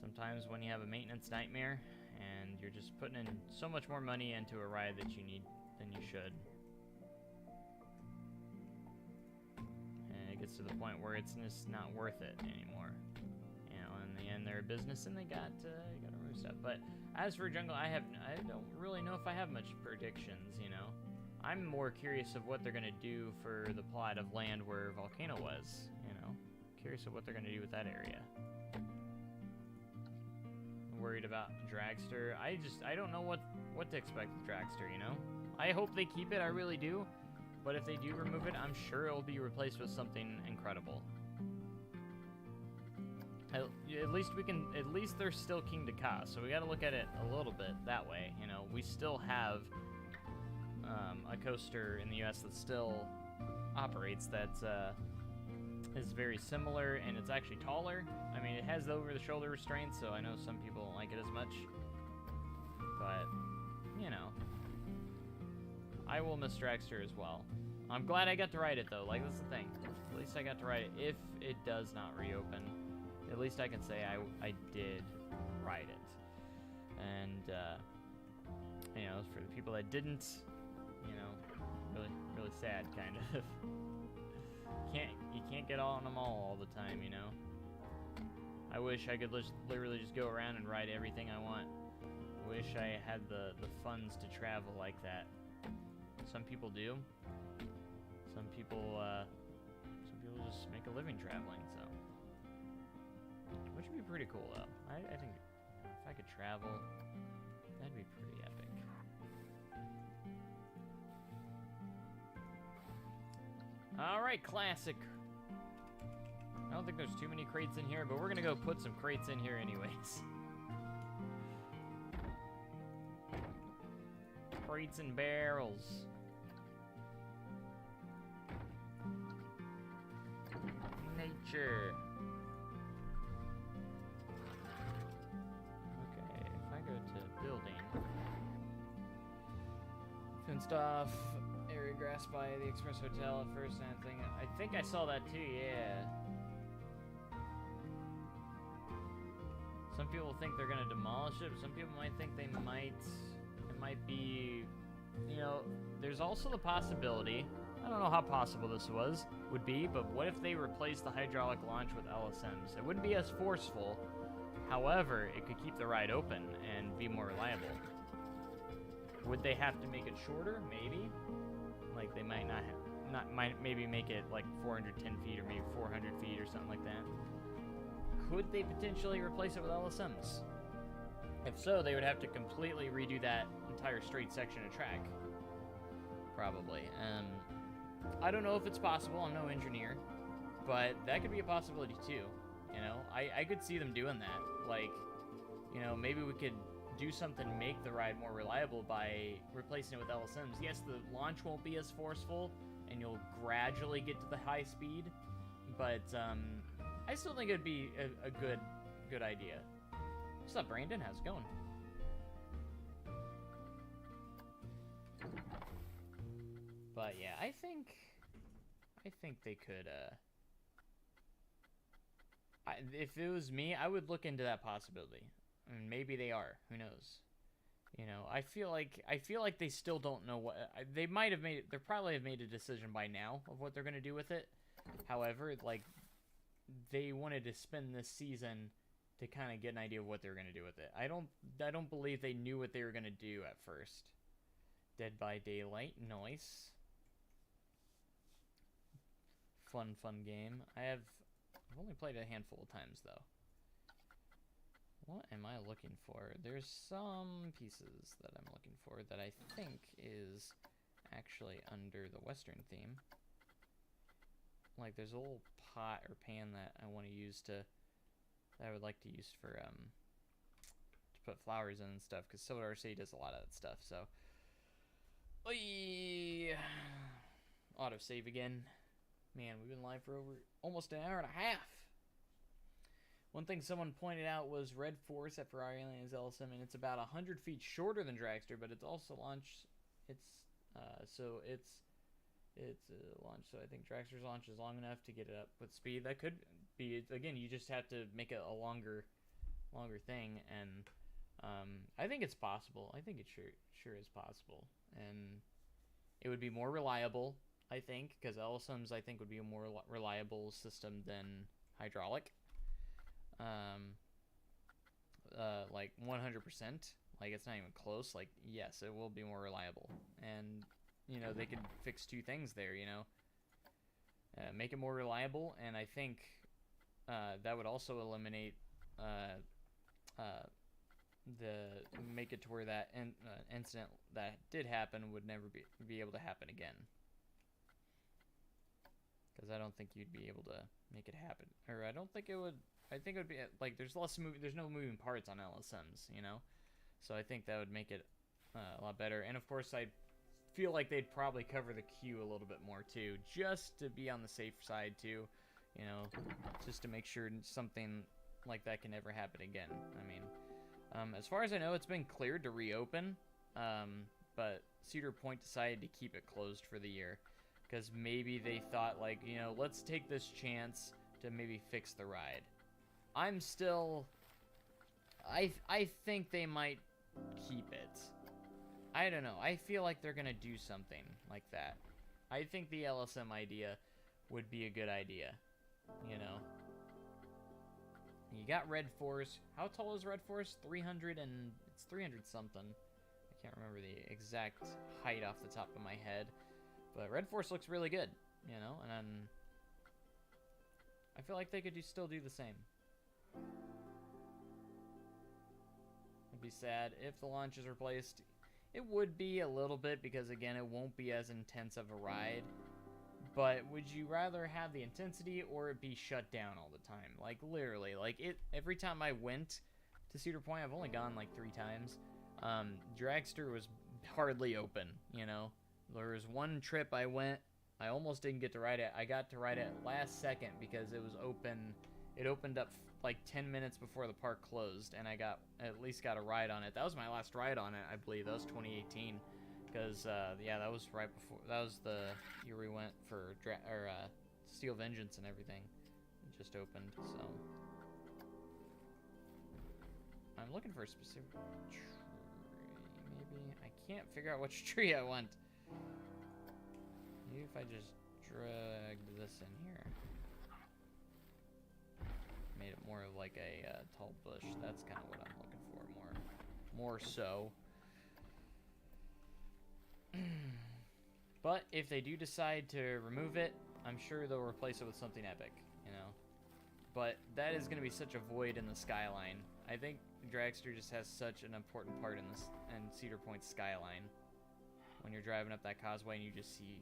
sometimes when you have a maintenance nightmare and you're just putting in so much more money into a ride that you need than you should. And it gets to the point where it's just not worth it anymore. You know, in the end, they're a business and they got to remove stuff. But as for Jungle, I don't really know if I have much predictions, you know. I'm more curious of what they're going to do for the plot of land where Volcano was, you know. Curious of what they're going to do with that area. Worried about Dragster. I don't know what to expect with Dragster, you know. I hope they keep it, I really do. But if they do remove it, I'm sure it'll be replaced with something incredible. At least they're still King Ka, so we got to look at it a little bit that way, you know. We still have a coaster in the US that still operates that is very similar, and it's actually taller. I mean, it has the over-the-shoulder restraints, so I know some people don't like it as much. But, you know, I will miss Dragster as well. I'm glad I got to ride it, though. Like, that's the thing. At least I got to ride it. If it does not reopen, at least I can say I did ride it. And, you know, for the people that didn't, you know, really sad, kind of. You can't get on them all the time, you know. I wish I could literally just go around and ride everything I want. I wish I had the funds to travel like that. Some people do. Some people just make a living traveling, so. Which would be pretty cool, though. I think if I could travel, that'd be pretty epic. Alright, classic. I don't think there's too many crates in here, but we're gonna go put some crates in here anyways. Crates and barrels. Nature. Okay, if I go to building. Fenced off. Area grasped by the Express Hotel at first, and I think I saw that too, yeah. Some people think they're gonna demolish it, but some people might think it might be, you know, there's also the possibility, I don't know how possible this would be, but what if they replace the hydraulic launch with LSMs? It wouldn't be as forceful, however, it could keep the ride open and be more reliable. Would they have to make it shorter? Maybe. Like, they might might maybe make it like 410 feet or maybe 400 feet or something like that. Could they potentially replace it with LSMs? If so, they would have to completely redo that entire straight section of track. Probably. I don't know if it's possible, I'm no engineer, but that could be a possibility too. You know, I could see them doing that. Like, you know, maybe we could do something to make the ride more reliable by replacing it with LSMs. Yes, the launch won't be as forceful, and you'll gradually get to the high speed, but I still think it'd be a good idea. What's up, Brandon? How's it going? But yeah, I think they could. If it was me, I would look into that possibility. I mean, maybe they are. Who knows? You know, I feel like they still don't know what they might have made. They probably have made a decision by now of what they're gonna do with it. However, like, they wanted to spend this season to kind of get an idea of what they were gonna do with it. I don't believe they knew what they were gonna do at first. Dead by Daylight, nice. Fun game. I've only played it a handful of times though. What am I looking for? There's some pieces that I'm looking for that I think is actually under the Western theme. Like, there's a little pot or pan that I want to use that I would like to use for to put flowers in and stuff, because Silver RC does a lot of that stuff. So, autosave again. Man, we've been live for almost an hour and a half. One thing someone pointed out was Red Force at Ferrari Island is LSM, and it's about 100 feet shorter than Dragster, but it's also launch. It's launch. So I think Dragster's launch is long enough to get it up with speed. That could be, again, you just have to make it a longer thing, and I think it's possible. I think it sure is possible, and it would be more reliable. I think because LSMs I think would be a more reliable system than hydraulic. Like 100%. Like it's not even close. Like yes, it will be more reliable, and you know they could fix two things there. You know, make it more reliable, and I think that would also eliminate make it to where that incident that did happen would never be able to happen again. Because I don't think you'd be able to make it happen, or I don't think it would. I think it would be like there's no moving parts on LSMs, you know, so I think that would make it a lot better. And of course, I feel like they'd probably cover the queue a little bit more too, just to be on the safe side too, you know, just to make sure something like that can never happen again. I mean, as far as I know, it's been cleared to reopen, but Cedar Point decided to keep it closed for the year because maybe they thought like, you know, let's take this chance to maybe fix the ride. I'm still... I think they might keep it. I don't know. I feel like they're gonna do something like that. I think the LSM idea would be a good idea. You know? You got Red Force. How tall is Red Force? 300 and... It's 300 something. I can't remember the exact height off the top of my head. But Red Force looks really good. You know? And I feel like they could still do the same. It'd be sad if the launch is replaced. It would be a little bit because again it won't be as intense of a ride, but would you rather have the intensity or it be shut down all the time? Like literally, like it every time I went to Cedar Point, I've only gone like 3 times, Dragster was hardly open, you know. There was one trip I went, I almost didn't get to ride it. I got to ride it last second because it was open. It opened up like 10 minutes before the park closed, and I at least got a ride on it. That was my last ride on it, I believe. That was 2018, because yeah, that was right before. That was the year we went for Steel Vengeance and everything. It just opened, so I'm looking for a specific tree. Maybe I can't figure out which tree I want. Maybe if I just dragged this in here. Made it more of like a tall bush. That's kind of what I'm looking for, more so. But if they do decide to remove it, I'm sure they'll replace it with something epic, you know. But that is going to be such a void in the skyline. I think Dragster just has such an important part in this and Cedar Point's skyline. When you're driving up that causeway and you just see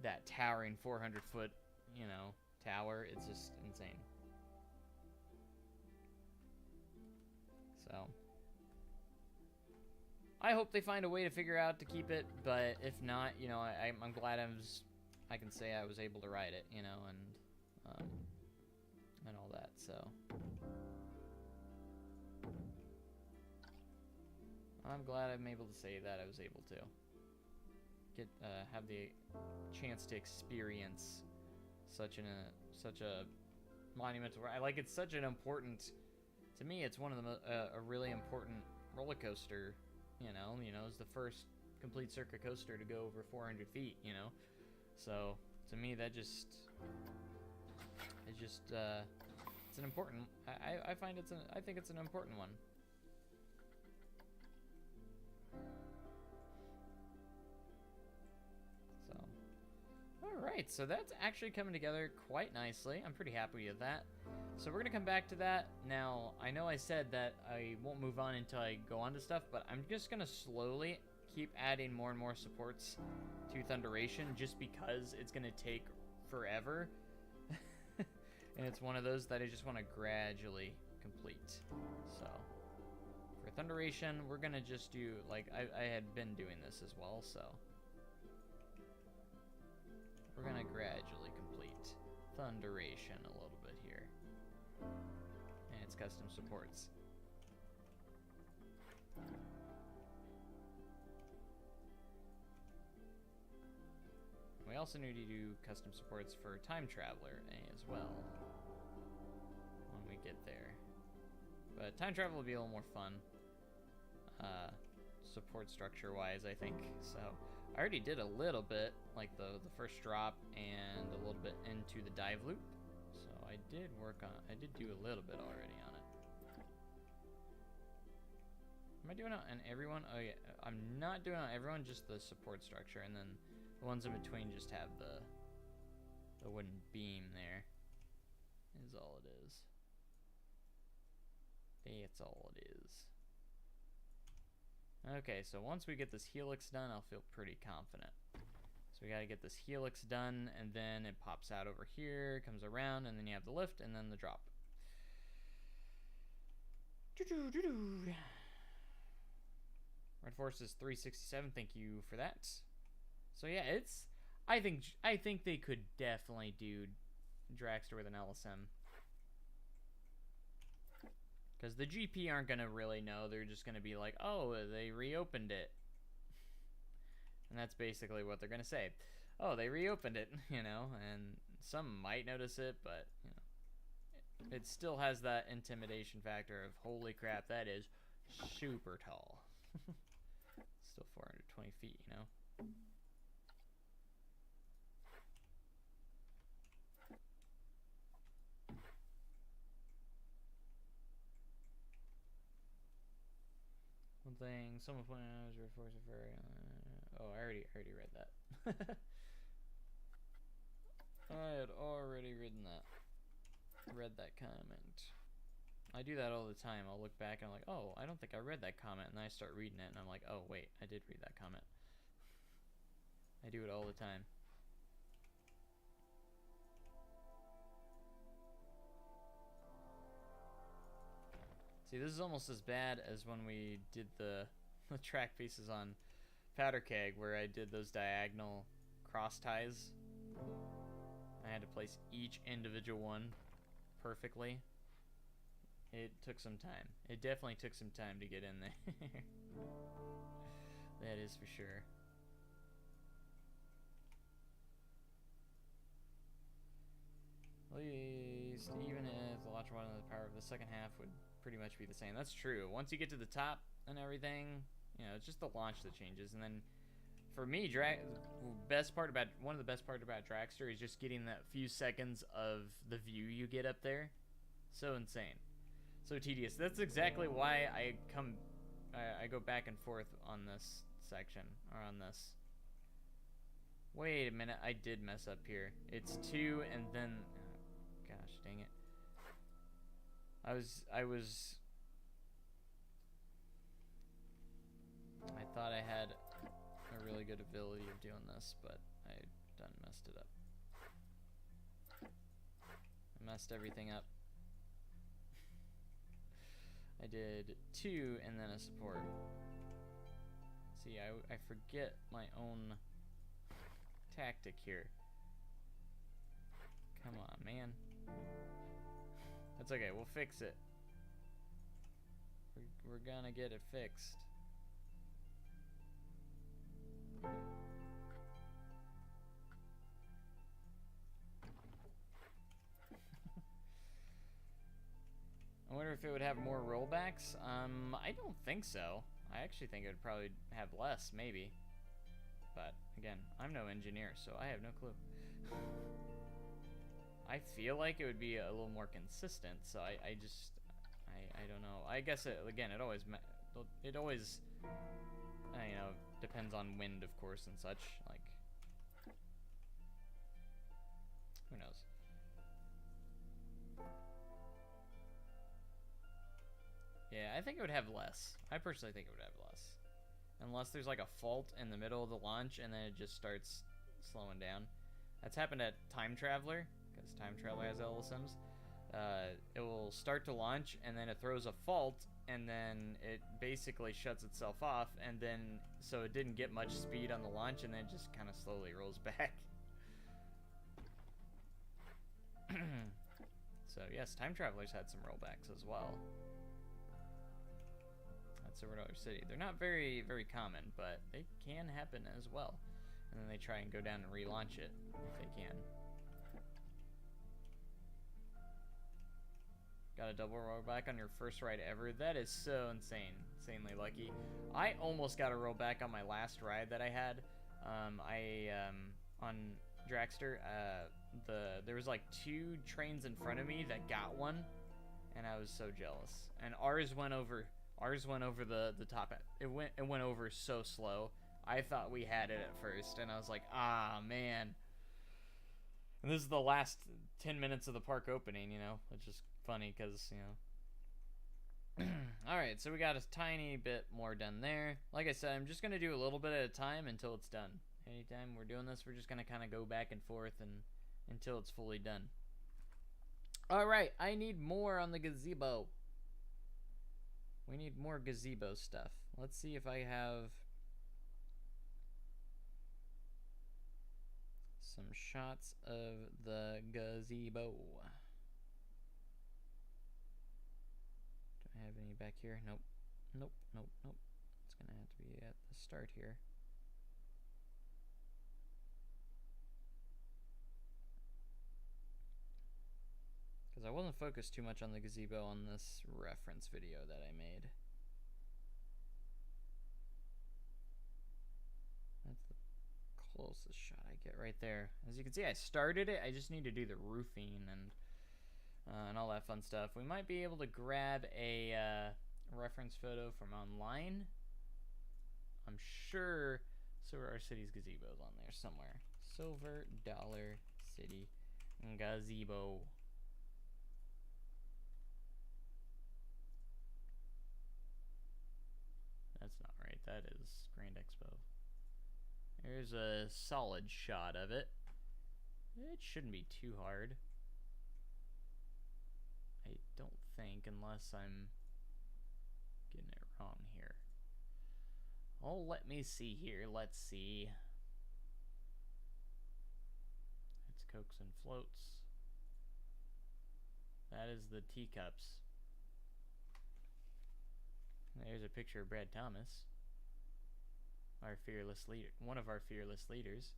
that towering 400-foot, you know, tower, it's just insane. So, I hope they find a way to figure out to keep it, but if not, you know, I'm glad I can say I was able to ride it, you know, and all that, so. I'm glad I'm able to say that I was able to have the chance to experience such a monumental ride. Like, it's such an important... To me, it's one of the a really important roller coaster. You know, it's the first complete circuit coaster to go over 400 feet. You know, so to me that it's an important. I think it's an important one. So, all right, so that's actually coming together quite nicely. I'm pretty happy with that. So we're going to come back to that. Now, I know I said that I won't move on until I go on to stuff, but I'm just going to slowly keep adding more and more supports to Thunderation just because it's going to take forever. And it's one of those that I just want to gradually complete. So, for Thunderation, we're going to just do, like, I had been doing this as well, so. We're going to gradually complete Thunderation a little bit here. And its custom supports. We also need to do custom supports for Time Traveler as well when we get there. But Time Travel will be a little more fun, support structure wise, I think. So I already did a little bit, like the first drop and a little bit into the dive loop. So I did do a little bit already on it. Am I doing it on everyone? Oh yeah, I'm not doing it on everyone, just the support structure, and then the ones in between just have the wooden beam there. Is all it is. That's all it is. Okay, so once we get this helix done, I'll feel pretty confident. So we gotta get this helix done, and then it pops out over here, comes around, and then you have the lift, and then the drop. Red Force is 367. Thank you for that. So yeah, I think they could definitely do Dragster with an LSM. Because the GP aren't going to really know. They're just going to be like, oh, they reopened it. And that's basically what they're going to say. Oh, they reopened it, you know, and some might notice it, but, you know, it still has that intimidation factor of, holy crap, that is super tall. Still 420 feet, you know. One thing, someone pointed out was reinforcing for. Oh, I already read that. I had already read that comment. I do that all the time. I'll look back and I'm like, oh, I don't think I read that comment, and then I start reading it, and I'm like, oh wait, I did read that comment. I do it all the time. See, this is almost as bad as when we did the track pieces on Powder Keg, where I did those diagonal cross ties. I had to place each individual one perfectly. It took some time. It definitely took some time to get in there. That is for sure. At least, even if the launch one of the power of the second half would pretty much be the same. That's true. Once you get to the top and everything, you know, it's just the launch that changes. And then, for me, one of the best part about Dragster is just getting that few seconds of the view you get up there. So insane. So tedious. That's exactly why I go back and forth on this section, or on this. Wait a minute, I did mess up here. It's 2 and then, oh, gosh dang it. I thought I had a really good ability of doing this, but I done messed it up. I messed everything up. I did 2 and then a support. See, I forget my own tactic here. Come on, man. That's okay, we'll fix it. We're gonna get it fixed. I wonder if it would have more rollbacks. I don't think so. I actually think it would probably have less, maybe. But, again, I'm no engineer, so I have no clue. I feel like it would be a little more consistent, so I don't know. I guess, again, it always, you know, depends on wind, of course, and such. Like, who knows? Yeah, I think it would have less. I personally think it would have less. Unless there's like a fault in the middle of the launch and then it just starts slowing down. That's happened at Time Traveler, because Time Traveler has LSMs. It will start to launch and then it throws a fault and then it basically shuts itself off, and then so it didn't get much speed on the launch and then it just kind of slowly rolls back. So So yes, Time Travelers had some rollbacks as well. That's Silver Dollar City. They're not very, very common, but they can happen as well. And then they try and go down and relaunch it if they can. Got a double rollback on your first ride ever. That is so insane. Insanely lucky. I almost got a rollback on my last ride that I had. On Dragster, there was like 2 trains in front of me that got one, and I was so jealous. And ours went over the top. It went over so slow. I thought we had it at first, and I was like, ah, man. And this is the last 10 minutes of the park opening, you know, which is funny because, you know. Alright, so we got a tiny bit more done there. Like I said, I'm just going to do a little bit at a time until it's done. Anytime we're doing this, we're just going to kind of go back and forth until it's fully done. Alright, I need more on the gazebo. We need more gazebo stuff. Let's see if I have some shots of the gazebo. Do I have any back here? Nope. Nope, nope, nope. It's going to have to be at the start here. Because I wasn't focused too much on the gazebo on this reference video that I made. That's the closest shot I get right there. As you can see, I started it. I just need to do the roofing and all that fun stuff. We might be able to grab a reference photo from online. I'm sure Silver Dollar City's gazebo is on there somewhere. Silver Dollar City gazebo. That's not right. That is Grand Expo. There's a solid shot of it. It shouldn't be too hard. I don't think, unless I'm getting it wrong here. Oh, let me see here. Let's see. It's Cokes and Floats. That is the teacups. There's a picture of Brad Thomas, our fearless leader, one of our fearless leaders.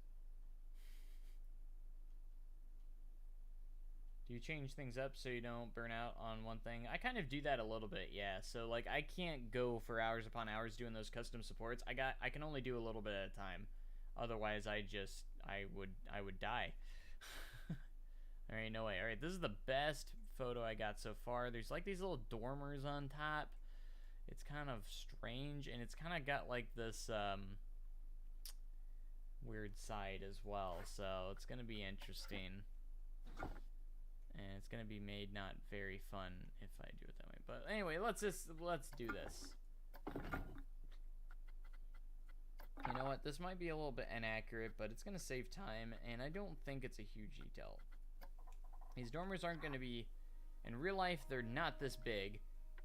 Do you change things up so you don't burn out on one thing? I kind of do that a little bit, yeah. So like I can't go for hours upon hours doing those custom supports. I can only do a little bit at a time. Otherwise I would die. There ain't no way. All right, this is the best photo I got so far. There's like these little dormers on top. It's kind of strange, and it's kind of got like this weird side as well, so it's gonna be interesting, and it's gonna be made not very fun if I do it that way. But anyway, let's do this. You know what, this might be a little bit inaccurate, but it's gonna save time, and I don't think it's a huge detail. These dormers aren't gonna be, in real life they're not this big.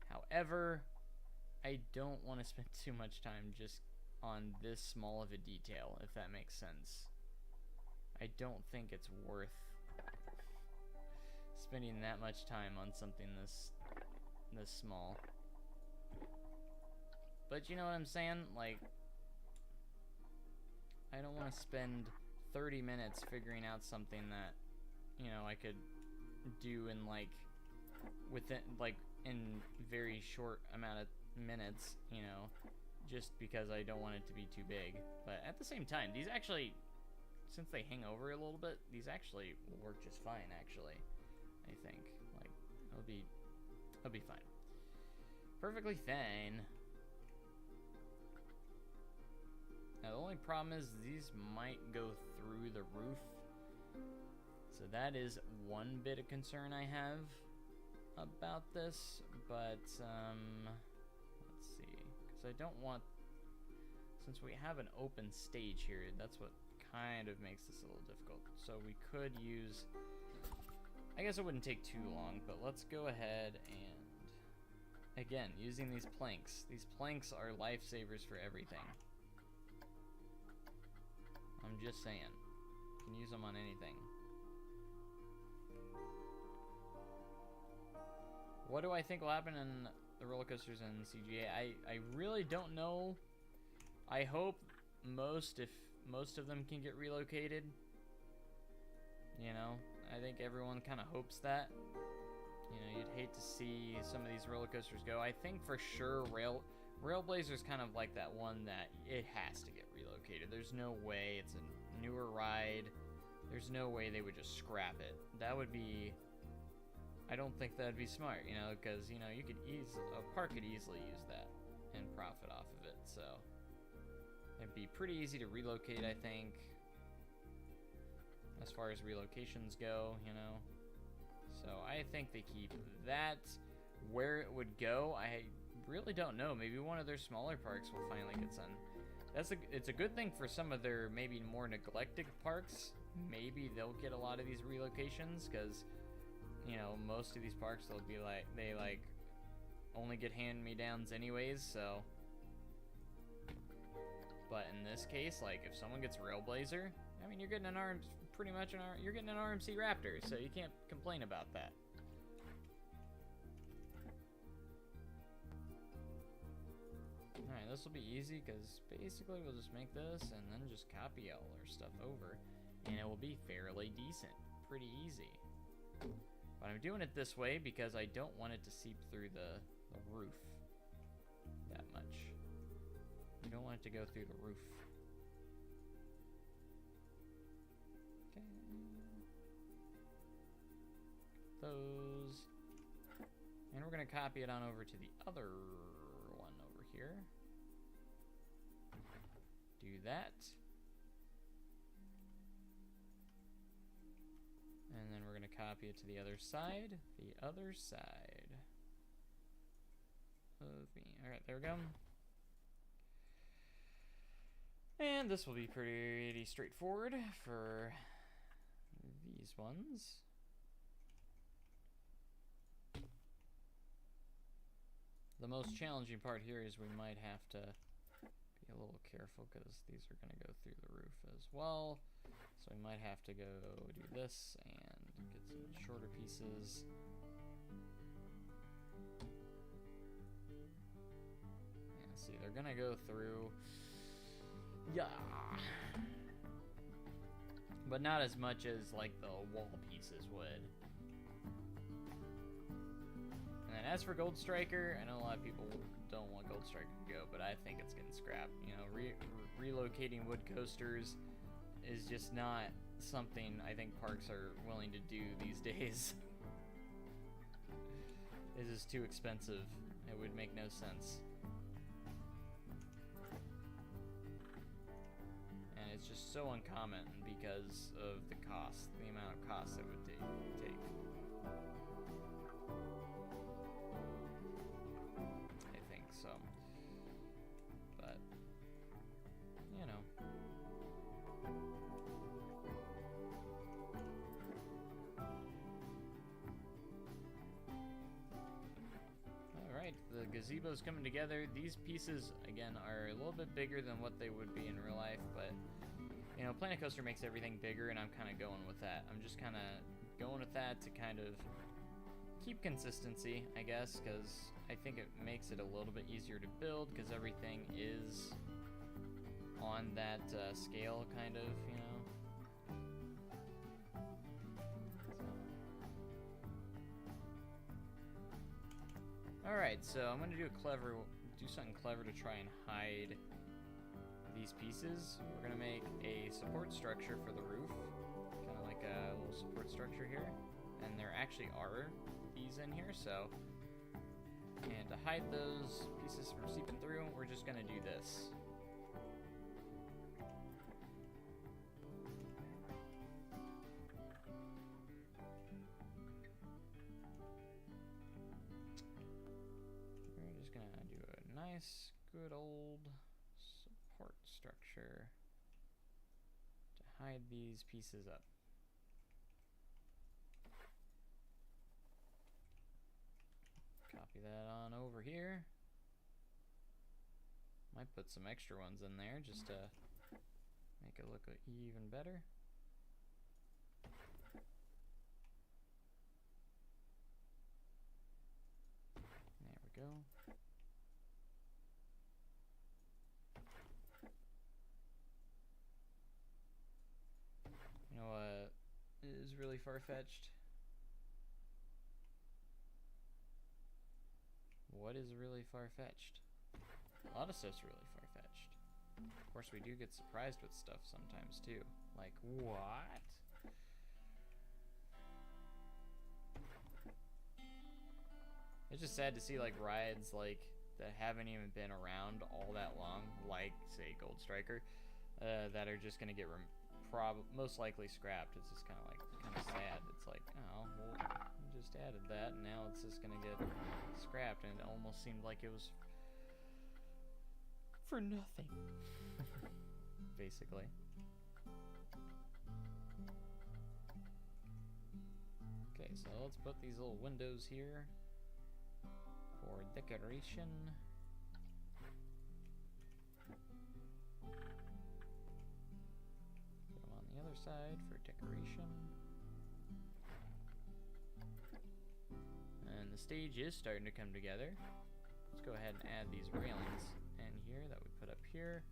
However, I don't want to spend too much time just on this small of a detail, if that makes sense. I don't think it's worth spending that much time on something this small. But you know what I'm saying? Like, I don't want to spend 30 minutes figuring out something that, you know, I could do in like in very short amount of minutes, you know, just because I don't want it to be too big. But at the same time, these actually, since they hang over a little bit, these actually will work just fine, actually. I think. Like, it'll be fine. Perfectly fine. Now, the only problem is these might go through the roof. So that is one bit of concern I have about this, but let's see, because I don't want, since we have an open stage here, that's what kind of makes this a little difficult. So we could use, I guess it wouldn't take too long, but let's go ahead and, again, using these planks. These planks are lifesavers for everything. I'm just saying, you can use them on anything. What do I think will happen in the roller coasters in CGA? I really don't know. I hope most of them can get relocated. You know, I think everyone kind of hopes that. You know, you'd hate to see some of these roller coasters go. I think for sure Railblazer's kind of like that one that it has to get relocated. There's no way. It's a newer ride. There's no way they would just scrap it. That would be... I don't think that'd be smart, you know, because, you know, a park could easily use that and profit off of it, so... It'd be pretty easy to relocate, I think, as far as relocations go, you know. So I think they keep that. Where it would go, I really don't know. Maybe one of their smaller parks will finally get some. It's a good thing for some of their maybe more neglected parks. Maybe they'll get a lot of these relocations, because, you know, most of these parks they'll be like, they like only get hand-me-downs anyways, so. But in this case, like, if someone gets Railblazer, I mean, you're getting an you're getting an RMC Raptor, so you can't complain about that. Alright, this will be easy, because basically we'll just make this and then just copy all our stuff over, and it will be fairly decent. Pretty easy. But I'm doing it this way because I don't want it to seep through the roof that much. You don't want it to go through the roof. Okay. Those. And we're going to copy it on over to the other one over here. Do that. And then we're going to copy it to the other side. The other side of me. Alright, there we go. And this will be pretty straightforward for these ones. The most challenging part here is we might have to be a little careful, because these are going to go through the roof as well. So we might have to go do this and get some shorter pieces. Yeah, see, they're going to go through. Yeah. But not as much as, like, the wall pieces would. And then as for Gold Striker, I know a lot of people don't want Gold Striker to go, but I think it's getting scrapped. You know, relocating wood coasters is just not something I think parks are willing to do these days. It is too expensive. It would make no sense. And it's just so uncommon because of the cost, the amount of cost it would take. I think so. But, you know. Alright, the gazebo's coming together. These pieces, again, are a little bit bigger than what they would be in real life, but, you know, Planet Coaster makes everything bigger, and I'm kind of going with that. I'm just kind of going with that to kind of keep consistency, I guess, because I think it makes it a little bit easier to build, because everything is on that scale, kind of, you know. Alright, so I'm going to do something clever to try and hide these pieces. We're going to make a support structure for the roof, kind of like a little support structure here. And there actually are these in here, so. And to hide those pieces from seeping through, we're just going to do this. We're just going to do a nice, good old support structure to hide these pieces up. Copy that on over here. Might put some extra ones in there just to make it look even better. really far-fetched? What is really far-fetched? A lot of stuff's really far-fetched. Of course, we do get surprised with stuff sometimes, too. Like, what? It's just sad to see, like, rides, like, that haven't even been around all that long, like, say, Gold Striker, that are just gonna get most likely scrapped. It's just kind of sad. It's like, oh, well, we just added that, and now it's just gonna get scrapped, and it almost seemed like it was for nothing, basically. Okay, so let's put these little windows here for decoration. Put them on the other side for decoration. And the stage is starting to come together. Let's go ahead and add these railings in here that we put up here.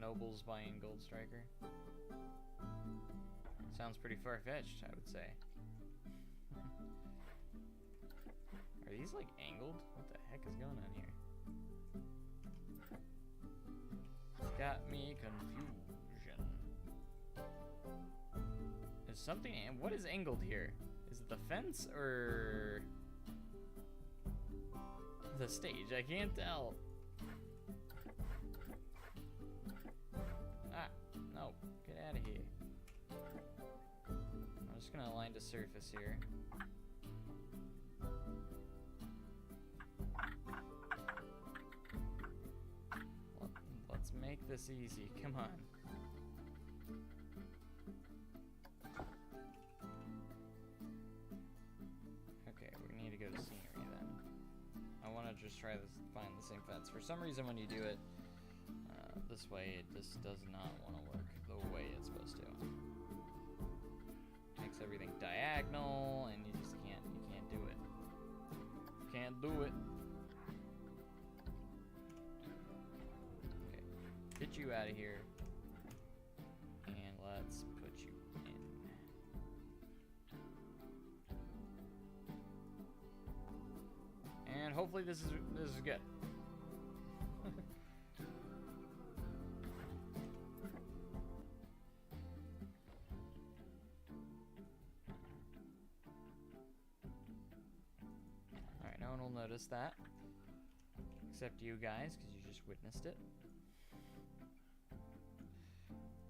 Knoble's buying Gold Striker. Sounds pretty far-fetched, I would say. Are these like angled? What the heck is going on here? It's got me confusion. Is something, what is angled here? Is it the fence or the stage? I can't tell. No, get out of here. I'm just gonna align to surface here. Let's make this easy, come on. Okay, we need to go to scenery then. I wanna just try this, find the same fence. For some reason when you do it this way, it just does not want to work the way it's supposed to. Makes everything diagonal, and you just can't do it. Can't do it. Okay, get you out of here, and let's put you in. And hopefully this is good. Notice that, except you guys, because you just witnessed it.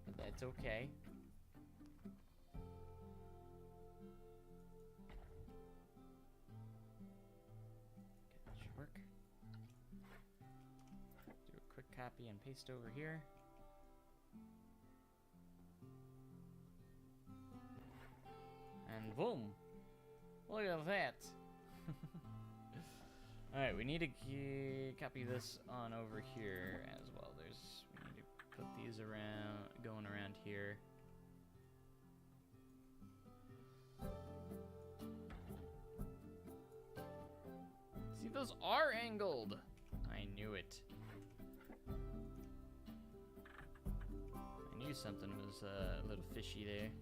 But that's okay. Okay, that should work. Do a quick copy and paste over here. And boom! Look at that! Alright, we need to copy this on over here as well. We need to put these around, going around here. See, those are angled! I knew it. I knew something was a little fishy there.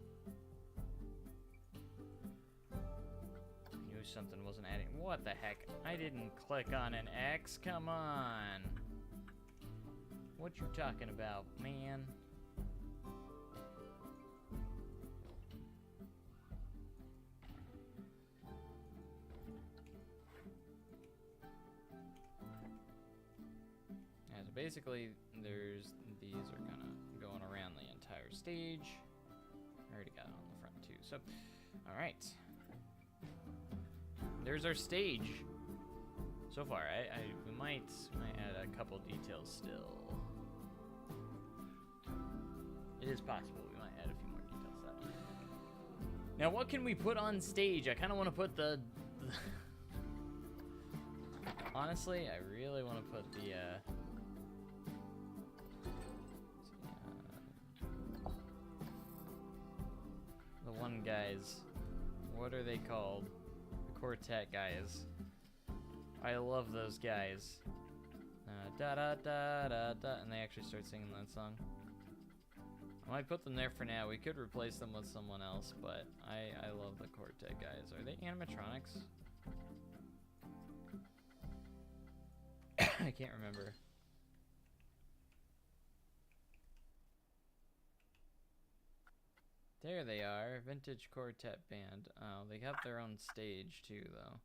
Something wasn't adding. What the heck? I didn't click on an X. Come on. What you talking about, man? Yeah, so basically, these are kind of going around the entire stage. I already got it on the front too. So, all right. There's our stage. So far, we might add a couple details still. It is possible we might add a few more details to that. Now, what can we put on stage? I kind of want to put the honestly, I really want to put the fun guys. What are they called? The quartet guys. I love those guys. Da da da da da, and they actually start singing that song. I might put them there for now. We could replace them with someone else, but I love the quartet guys. Are they animatronics? I can't remember. There they are, vintage quartet band. Oh, they have their own stage too, though.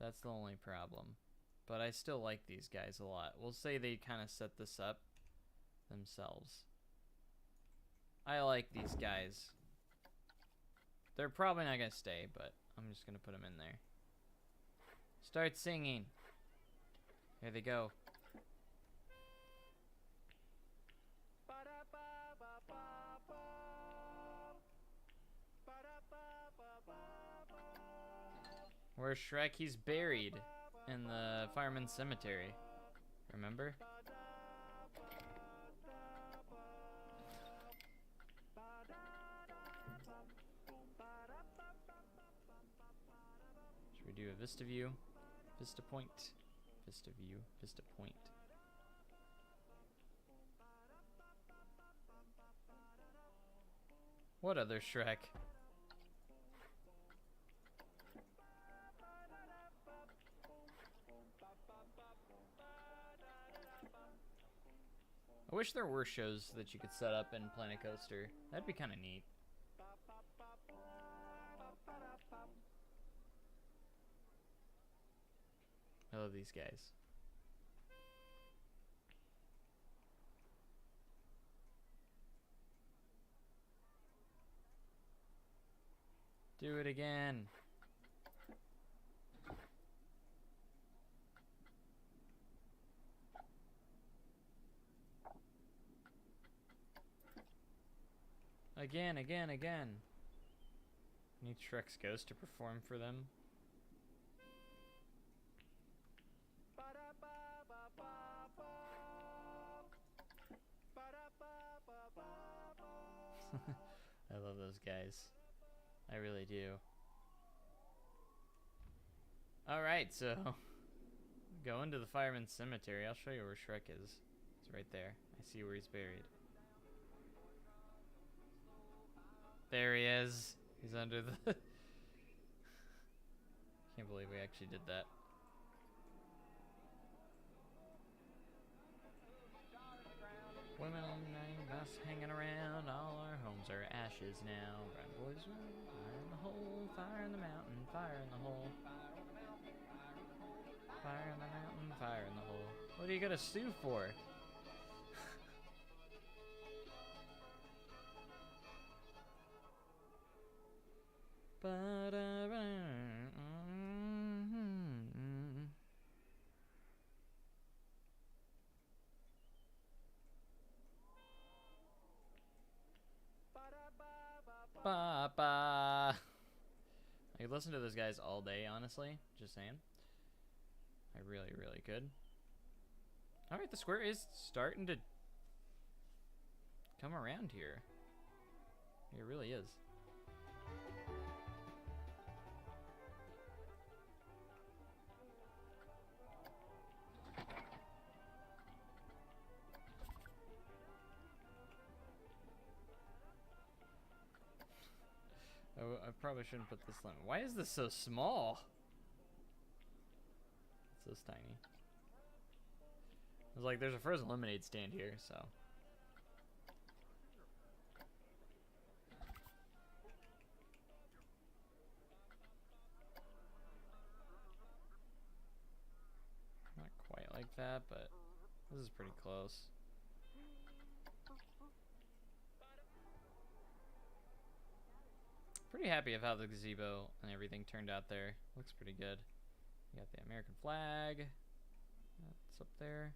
That's the only problem. But I still like these guys a lot. We'll say they kind of set this up themselves. I like these guys. They're probably not gonna stay, but I'm just gonna put them in there. Start singing. Here they go. Where's Shrek? He's buried in the fireman's cemetery. Remember? Should we do a Vista view? Vista point? Vista view? Vista point? What other Shrek? I wish there were shows that you could set up in Planet Coaster. That'd be kind of neat. I love these guys. Do it again. Again, again, again. Need Shrek's ghost to perform for them. I love those guys. I really do. Alright, so go into the fireman's cemetery. I'll show you where Shrek is. It's right there. I see where he's buried. There he is. He's under the... Can't believe we actually did that. Women named us hanging around, all our homes are ashes now. Brown boys run, fire in the hole, fire in the mountain, fire in the hole. Fire in the mountain, fire in the hole. What are you gonna sue for? Ba-ba. I could listen to those guys all day, honestly. Just saying. I really, really could. Alright, the square is starting to come around here. It really is. Oh, I probably shouldn't put this limit. Why is this so small? It's this tiny. I was like, there's a frozen lemonade stand here, so. Not quite like that, but this is pretty close. Pretty happy of how the gazebo and everything turned out there. Looks pretty good. You got the American flag. That's up there.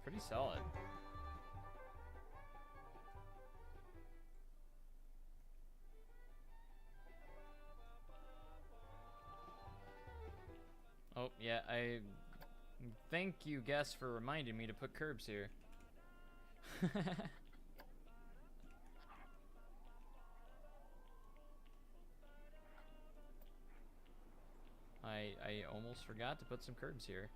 Pretty solid. Oh, yeah, I thank you, guests, for reminding me to put curbs here. I almost forgot to put some curbs here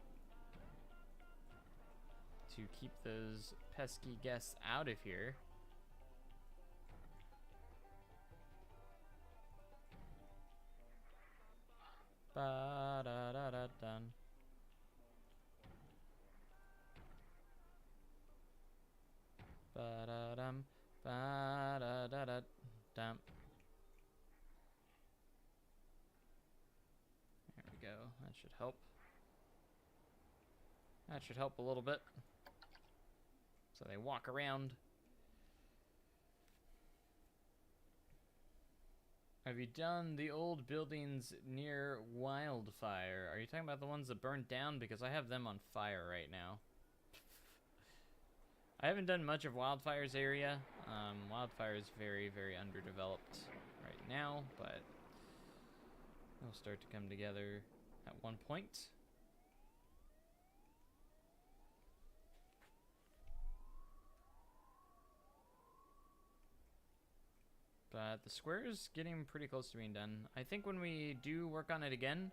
to keep those pesky guests out of here. Ba da da da dun. Ba da dum. Ba da da da dum. There we go. That should help. That should help a little bit. So they walk around. Have you done the old buildings near Wildfire? Are you talking about the ones that burned down? Because I have them on fire right now. I haven't done much of Wildfire's area. Wildfire is very, very underdeveloped right now, but it'll start to come together at one point. But the square is getting pretty close to being done. I think when we do work on it again,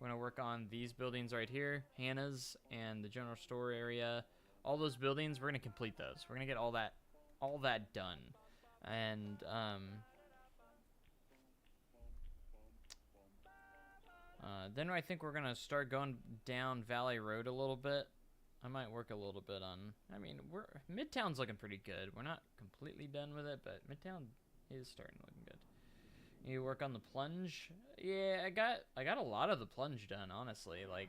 we're gonna work on these buildings right here, Hannah's and the general store area. All those buildings, we're gonna complete those. We're gonna get all that done. And then I think we're gonna start going down Valley Road a little bit. I might work a little bit on, I mean, Midtown's looking pretty good. We're not completely done with it, but Midtown is starting looking good. You work on the plunge? Yeah, I got a lot of the plunge done, honestly. Like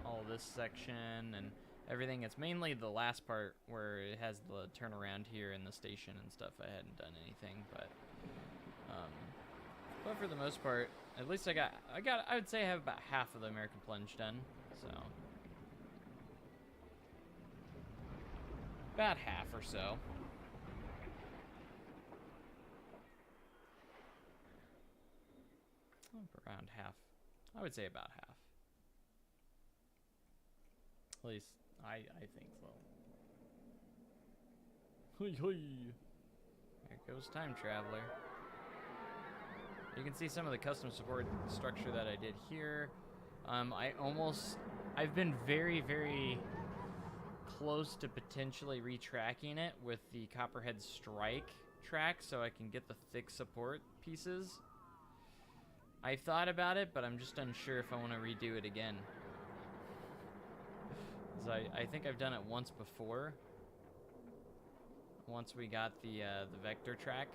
all this section and everything. It's mainly the last part where it has the turnaround here in the station and stuff. I hadn't done anything, but for the most part, at least I would say I have about half of the American plunge done. So about half or so. Around half. I would say about half. At least I think so. Hoi hoi. There goes Time Traveler. You can see some of the custom support structure that I did here. I've been very, very close to potentially retracking it with the Copperhead Strike track so I can get the thick support pieces. I thought about it, but I'm just unsure if I want to redo it again. Because I think I've done it once before. Once we got the vector track.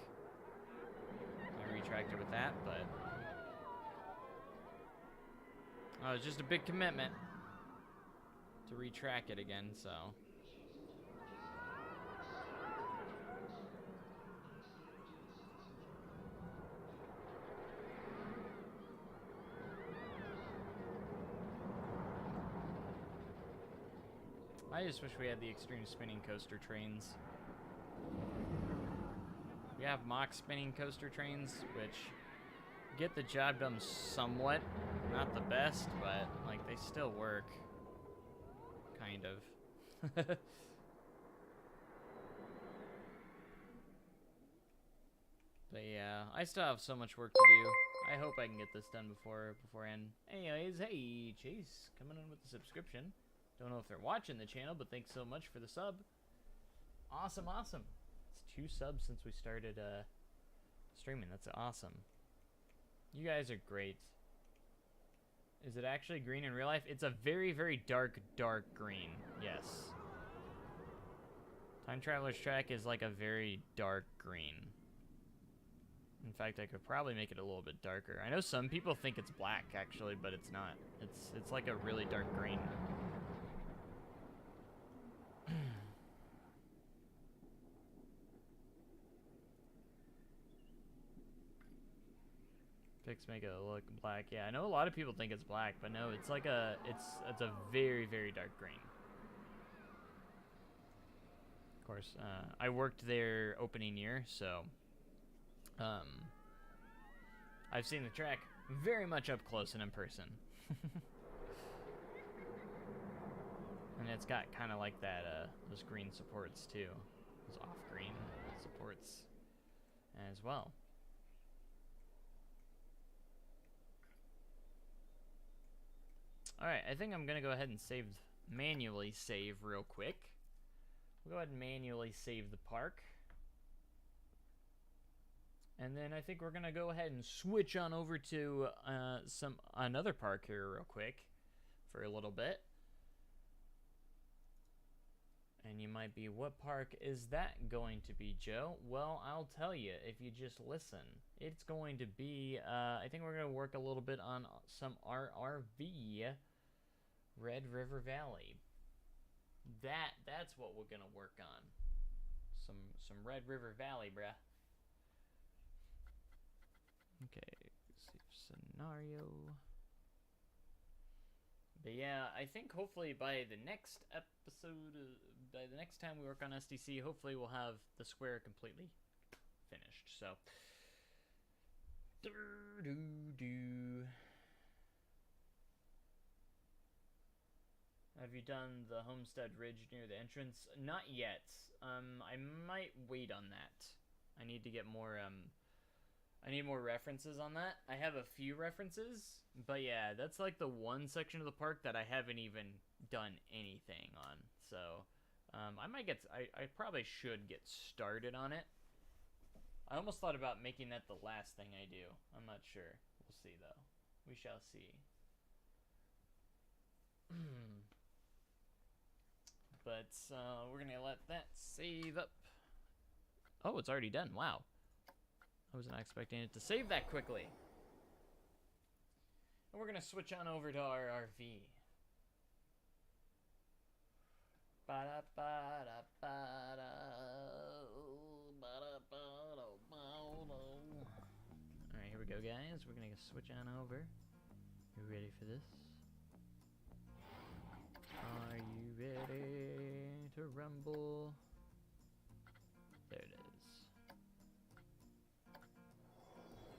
I retracted with that, but it's just a big commitment to retrack it again, so. I just wish we had the extreme spinning coaster trains. We have mock spinning coaster trains, which get the job done somewhat. Not the best, but like they still work. Kind of. But yeah, I still have so much work to do. I hope I can get this done beforehand. Anyways, hey, Chase, coming in with the subscription. Don't know if they're watching the channel, but thanks so much for the sub. Awesome, awesome. It's 2 subs since we started streaming. That's awesome. You guys are great. Is it actually green in real life? It's a very, very dark, dark green. Yes. Time Traveler's Track is like a very dark green. In fact, I could probably make it a little bit darker. I know some people think it's black, actually, but it's not. It's like a really dark green. Pics make it look black. Yeah, I know a lot of people think it's black, but no, it's like it's a very, very dark green. Of course, I worked there opening year, so I've seen the track very much up close and in person. And it's got kind of like that those green supports too. Those off-green supports as well. Alright, I think I'm going to go ahead and manually save real quick. We'll go ahead and manually save the park. And then I think we're going to go ahead and switch on over to another park here real quick for a little bit. And you might be, what park is that going to be, Joe? Well, I'll tell you if you just listen. It's going to be, I think we're going to work a little bit on some RRV, Red River Valley. That's what we're going to work on. Some Red River Valley, bruh. Okay, save scenario. But yeah, I think hopefully by the next episode, by the next time we work on SDC, hopefully we'll have the square completely finished. So, have you done the Homestead Ridge near the entrance? Not yet. I might wait on that. I need to get more, I need more references on that. I have a few references, but yeah, that's like the one section of the park that I haven't even done anything on. So, I probably should get started on it. I almost thought about making that the last thing I do. I'm not sure. We'll see, though. We shall see. But, we're gonna let that save up. Oh, it's already done. Wow. I was not expecting it to save that quickly. And we're gonna switch on over to our RV. Alright, here we go, guys. We're gonna switch on over. You ready for this? Are you ready to rumble? There it is.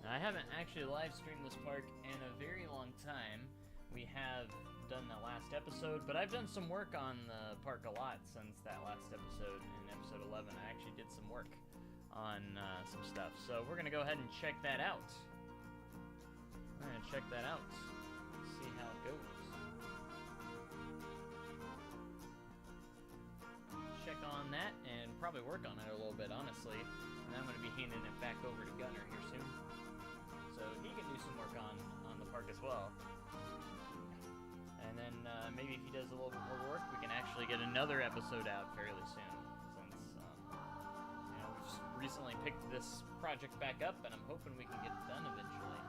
Now, I haven't actually live streamed this park in a very long time. We have done the last episode, but I've done some work on the park a lot since that last episode. In episode 11, I actually did some work on some stuff. So we're going to go ahead and check that out. We're going to check that out. See how it goes. Check on that and probably work on it a little bit, honestly. And I'm going to be handing it back over to Gunner here soon, so he can do some work on the park as well. And then maybe if he does a little bit more work, we can actually get another episode out fairly soon. Since you know, we just recently picked this project back up, and I'm hoping we can get it done eventually.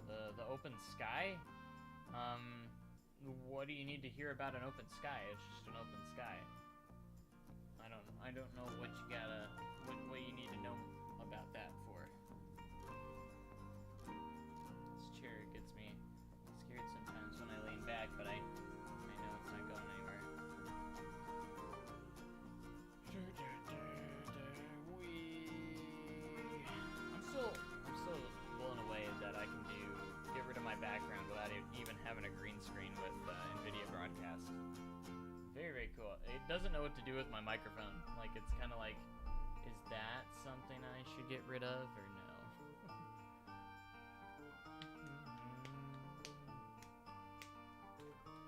So the open sky. What do you need to hear about an open sky? It's just an open sky. I don't know what you gotta, what you need to know about that for. This chair gets me scared sometimes when I lean back, but I know it's not going anywhere. I'm still blown away that I can get rid of my background without even having a green screen with NVIDIA Broadcast. Very, very cool. It doesn't know what to do with my microphone. Like, it's kind of like, is that something I should get rid of or no?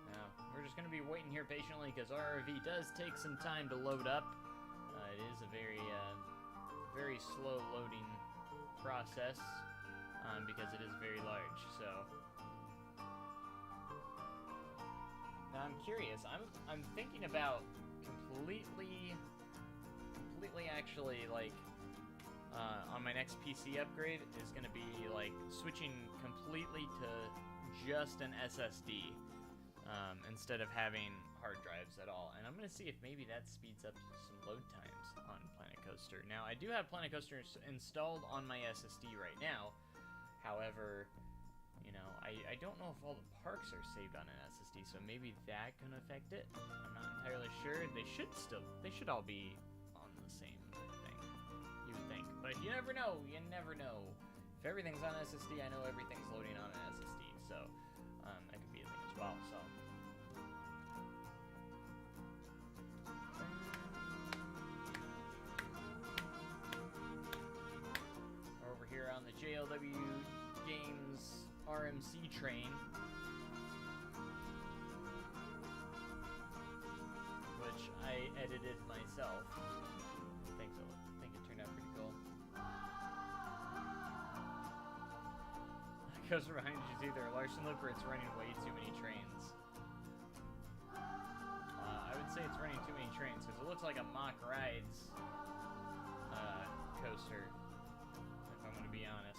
Now, we're just going to be waiting here patiently because RRV does take some time to load up. It is a very slow loading process because it is very large, so... Now I'm curious. I'm thinking about completely actually like on my next PC upgrade is going to be like switching completely to just an SSD instead of having hard drives at all. And I'm going to see if maybe that speeds up some load times on Planet Coaster. Now I do have Planet Coaster installed on my SSD right now. However, you know, I don't know if all the parks are saved on an SSD, so maybe that can affect it. I'm not entirely sure. They should all be on the same thing, you would think. But you never know, If everything's on SSD, I know everything's loading on an SSD, so that could be a thing as well. JLW Games RMC train, which I edited myself. I think it turned out pretty cool. It goes behind you either Larson look or it's running way too many trains. I would say it's running too many trains because it looks like a mock rides coaster, if I'm going to be honest.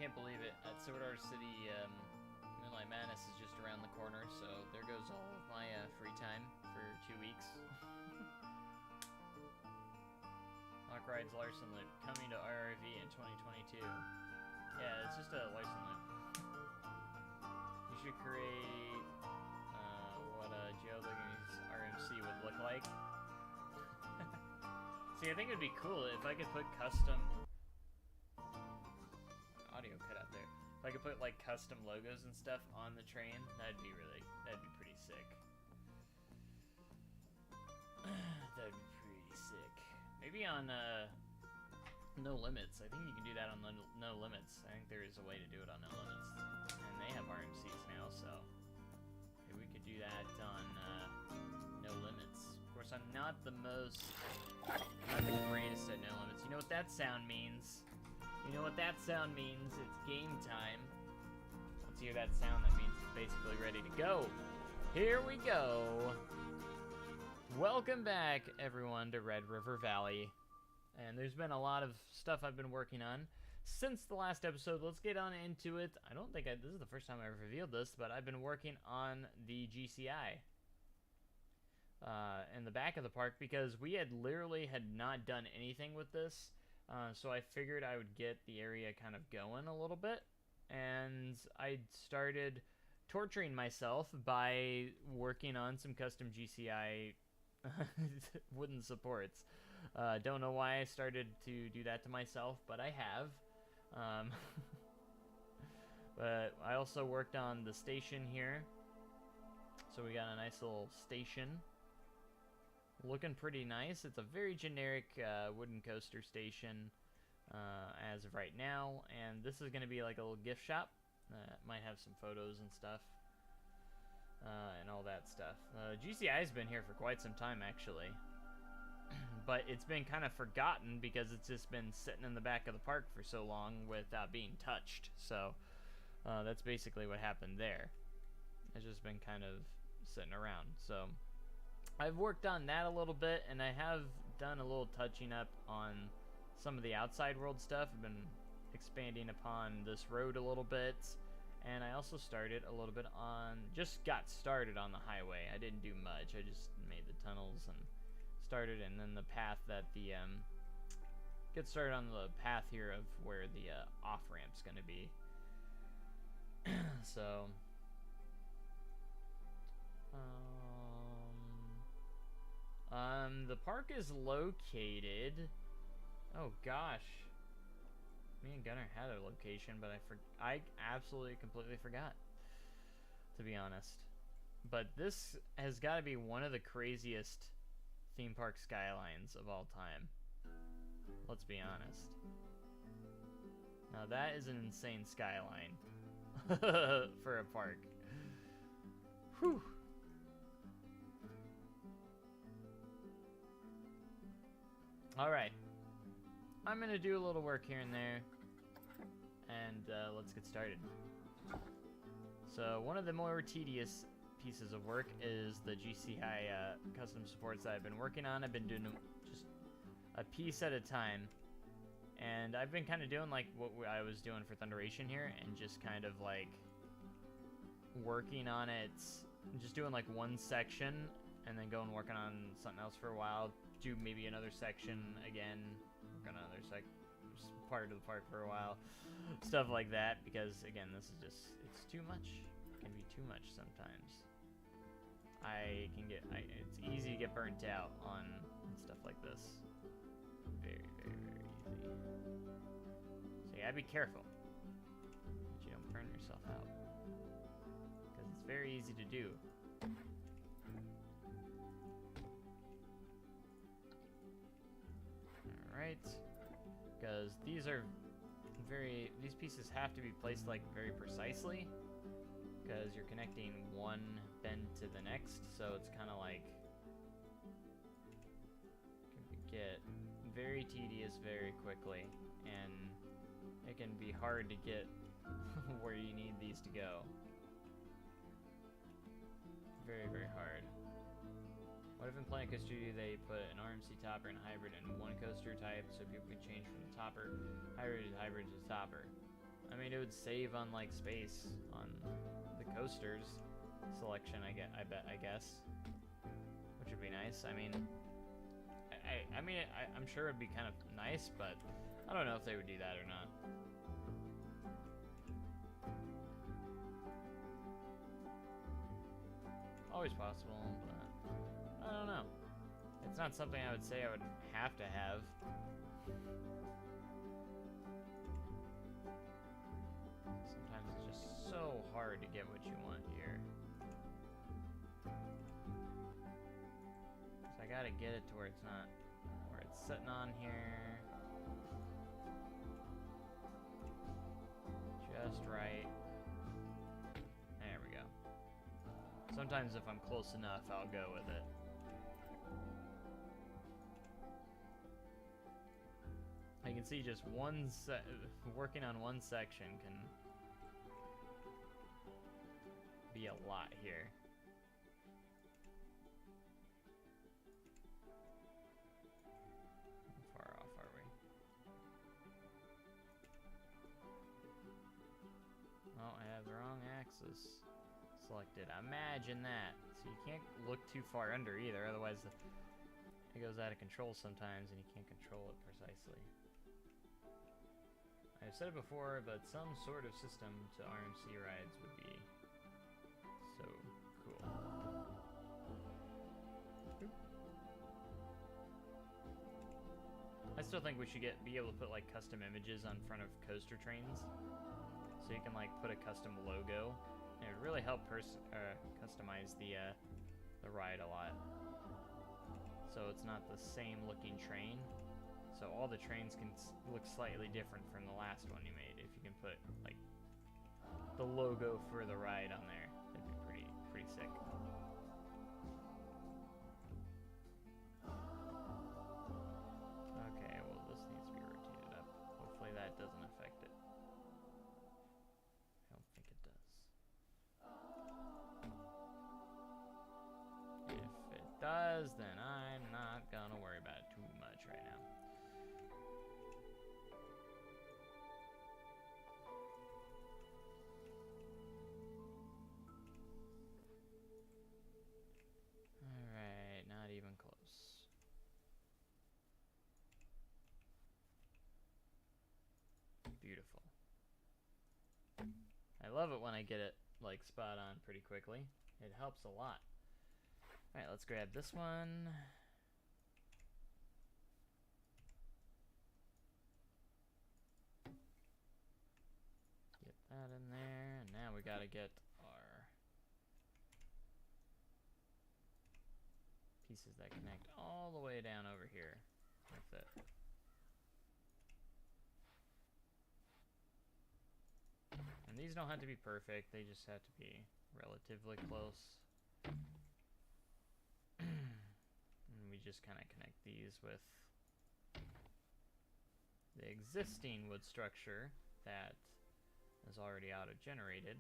Can't believe it. At Silver City, Moonlight Madness is just around the corner, so there goes all of my free time for 2 weeks. Mock Rides Larson Loop coming to RRV in 2022. Yeah, it's just a Larson Loop. You should create what a JLW's RMC would look like. See, I think it would be cool if I could put custom audio cut out there. If I could put like custom logos and stuff on the train, that'd be pretty sick. That'd be pretty sick. Maybe on No Limits. I think you can do that on No Limits. I think there is a way to do it on No Limits, and they have RMCs now, so maybe we could do that on No Limits. Of course, I'm not the greatest at No Limits. You know what that sound means? You know what that sound means? It's game time. Let's hear that sound. That means it's basically ready to go. Here we go. Welcome back, everyone, to Red River Valley. And there's been a lot of stuff I've been working on since the last episode. Let's get on into it. I don't think this is the first time I've revealed this, but I've been working on the GCI in the back of the park because we had not done anything with this. So I figured I would get the area kind of going a little bit, and I started torturing myself by working on some custom GCI wooden supports. Don't know why I started to do that to myself, but I have. But I also worked on the station here, so we got a nice little station. Looking pretty nice. It's a very generic wooden coaster station as of right now, and this is going to be like a little gift shop. Might have some photos and stuff and all that stuff. GCI's been here for quite some time, actually, but it's been kind of forgotten because it's just been sitting in the back of the park for so long without being touched. So that's basically what happened there. It's just been kind of sitting around. So I've worked on that a little bit, and I have done a little touching up on some of the outside world stuff. I've been expanding upon this road a little bit, and I also started a little bit just got started on the highway. I didn't do much. I just made the tunnels and started, and then the path that get started on the path here of where the off-ramp's going to be. So the park is located. Oh gosh, me and Gunnar had a location, but I absolutely completely forgot, to be honest. But this has got to be one of the craziest theme park skylines of all time. Let's be honest. Now that is an insane skyline for a park. Whew. Alright, I'm going to do a little work here and there, and let's get started. So one of the more tedious pieces of work is the GCI custom supports that I've been working on. I've been doing them just a piece at a time, and I've been kind of doing like what I was doing for Thunderation here, and just kind of like working on it, just doing like one section and then go and work on something else for a while. Do maybe another section again, work on another part of the park for a while, stuff like that. Because again, this is just, it's too much. It can be too much sometimes. It's easy to get burnt out on stuff like this. Very, very, very easy. So you gotta be careful that you don't burn yourself out, because it's very easy to do. Alright. Because these pieces have to be placed like very precisely, because you're connecting one bend to the next, so it's kind of like can get very tedious very quickly, and it can be hard to get where you need these to go. Very, very hard. What if in Planet Coaster they put an RMC topper and a hybrid in one coaster type, so people can change from the topper hybrid to topper? I mean, it would save on like space on the coasters selection, I guess, which would be nice. I mean, I'm sure it'd be kind of nice, but I don't know if they would do that or not. Always possible, but I don't know. It's not something I would say I would have to have. Sometimes it's just so hard to get what you want here. So I gotta get it to where it's not, where it's sitting on here. Just right. There we go. Sometimes if I'm close enough, I'll go with it. I can see just working on one section can be a lot here. How far off are we? Oh, I have the wrong axis selected. Imagine that. So you can't look too far under either, otherwise it goes out of control sometimes and you can't control it precisely. I've said it before, but some sort of system to RMC rides would be so cool. I still think we should be able to put like custom images on front of coaster trains, so you can like put a custom logo. And it would really help customize the ride a lot. So it's not the same looking train. So all the trains can look slightly different from the last one you made. If you can put like the logo for the ride on there, that'd be pretty sick. Okay, well this needs to be rotated up. Hopefully that doesn't affect it. I don't think it does. If it does, then I'm not gonna worry about it too much right now. Alright, not even close. Beautiful. I love it when I get it like spot on pretty quickly. It helps a lot. Alright, let's grab this one. Get that in there, and now we gotta get our pieces that connect all the way down over here with it. And these don't have to be perfect, they just have to be relatively close. And we just kind of connect these with the existing wood structure that is already auto-generated.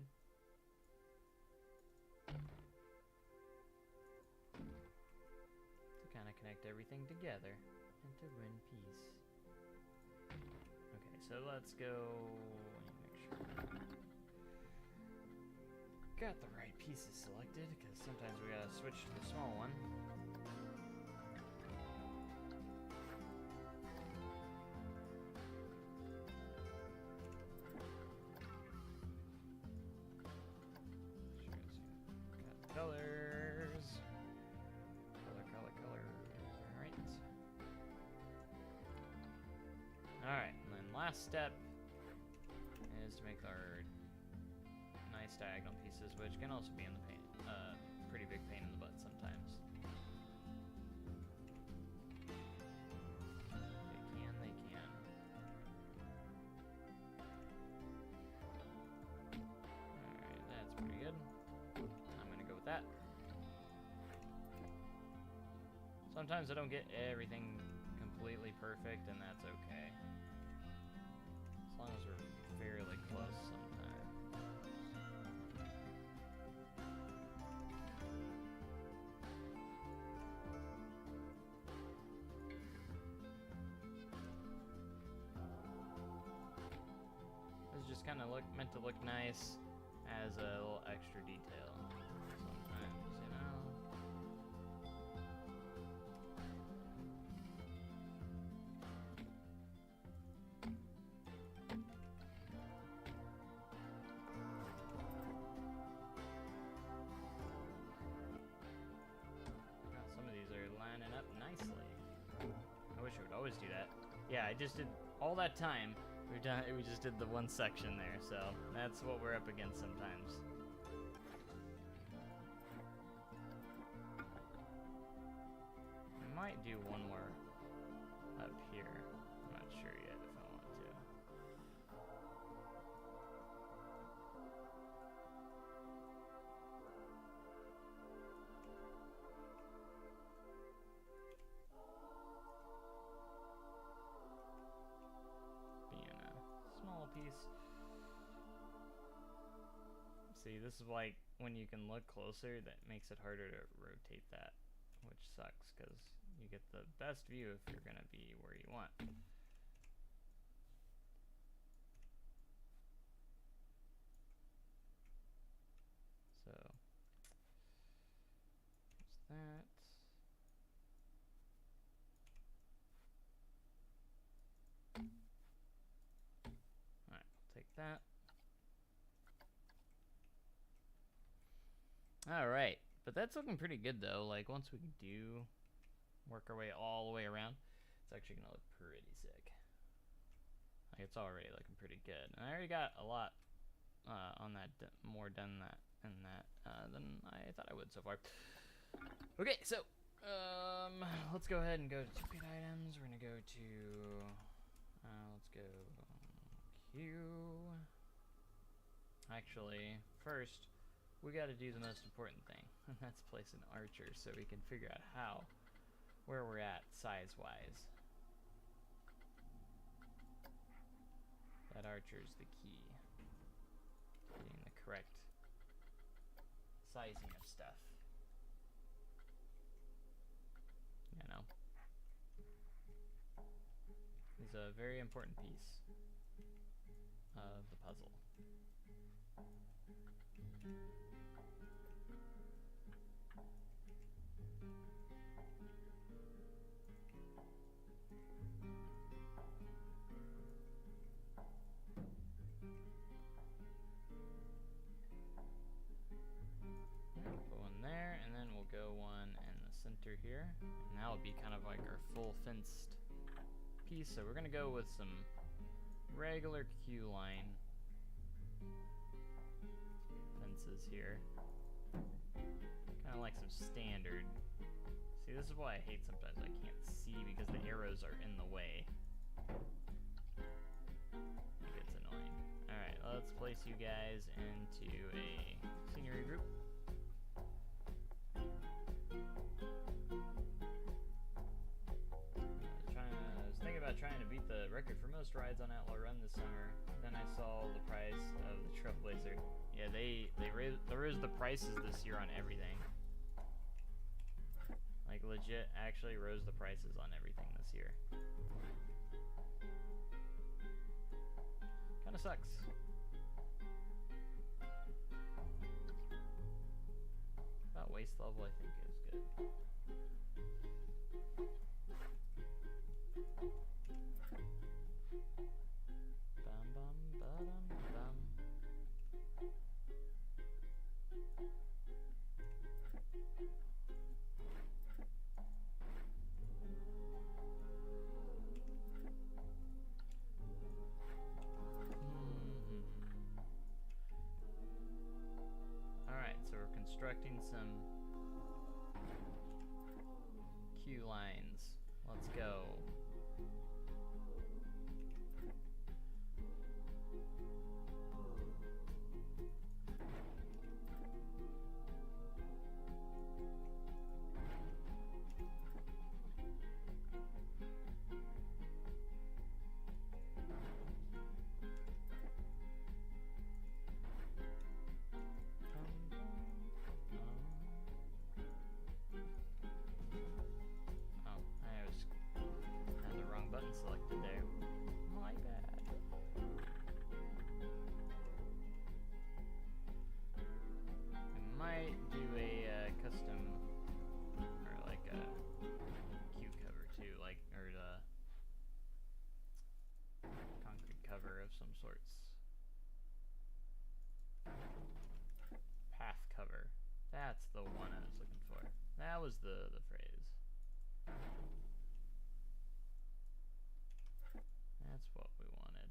To kind of connect everything together into one piece. Okay, so let's go. Make sure. got the right pieces selected, because sometimes we gotta switch to the small one. Got colors. Color. Alright. Alright, and then last step is to make our nice diagonal pieces, which can also be in the pain, pretty big pain in the butt sometimes. They can. Alright, that's pretty good. I'm gonna go with that. Sometimes I don't get everything completely perfect, and that's okay. As long as we're fairly close sometimes. It's just kind of meant to look nice as a little extra detail sometimes, you know? Some of these are lining up nicely. I wish I would always do that. Yeah, I just did all that time. We just did the one section there, so that's what we're up against sometimes. I might do one more up here. I'm not sure yet if I want to. Small piece. See, this is like when you can look closer, that makes it harder to rotate that, which sucks because you get the best view if you're gonna be where you want. So there's that. Take that. Alright, but that's looking pretty good though. Like, once we do work our way all the way around, it's actually gonna look pretty sick. Like, it's already looking pretty good. And I already got a lot on that, more done than I thought I would so far. Okay, so let's go ahead and go to duplicate items. We're gonna go to let's go Q. Actually, first, we got to do the most important thing, and that's place an archer so we can figure out where we're at size-wise. That archer's the key. Getting the correct sizing of stuff. You know. It's a very important piece of the puzzle. Put one there, and then we'll go one in the center here, and that will be kind of like our full fenced piece. So we're gonna go with some regular queue line fences here, kind of like some standard. See, this is why I hate sometimes I can't see because the arrows are in the way. It gets annoying. Alright, let's place you guys into a scenery group. Trying to beat the record for most rides on Outlaw Run this summer. Then I saw the price of the Trailblazer. Yeah, they raised the prices this year on everything. Like, legit actually rose the prices on everything this year. Kinda sucks. waist level, I think, is good. Bum bum ba-dum bum. Alright, so we're constructing some queue lines. Let's go. Selected there. My bad. I might do a custom or like a queue cover too, like or the concrete cover of some sorts. Path cover. That's the one I was looking for. That was the phrase. That's what we wanted.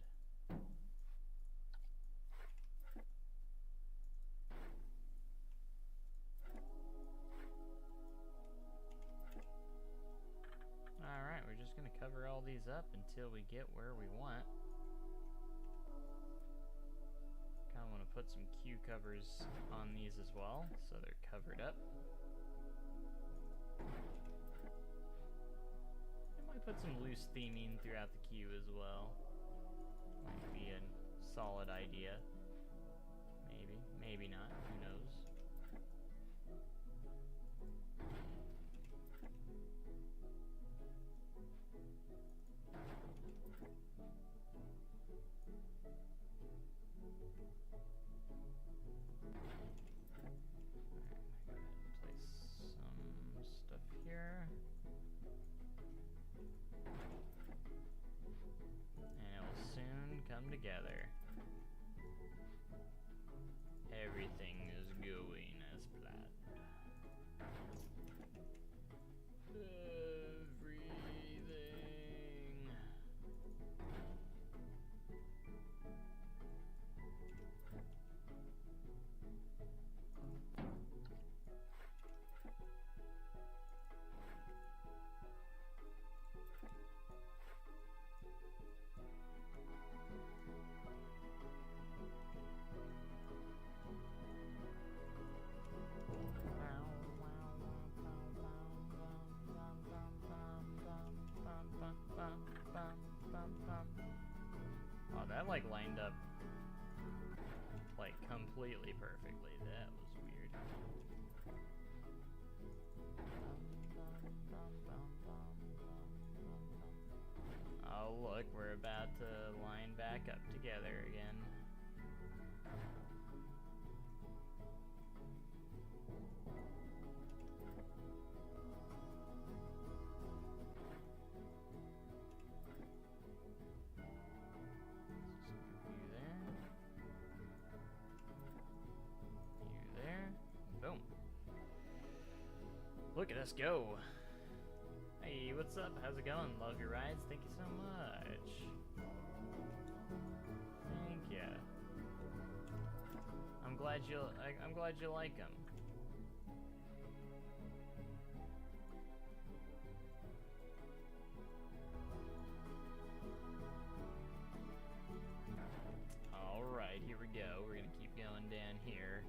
Alright, we're just gonna cover all these up until we get where we want. Kinda wanna put some queue covers on these as well, so they're covered up. Put some loose theming throughout the queue as well. Might be a solid idea. Maybe, maybe not, who knows. Together. Everything is going as planned. Everything. Oh, that like lined up like completely perfectly. That was weird. Oh look, we're about to line back up together again. Look at us go. Hey, what's up? How's it going? Love your rides. Thank you so much. Thank ya. I'm glad you like them. All right, here we go. We're gonna keep going down here.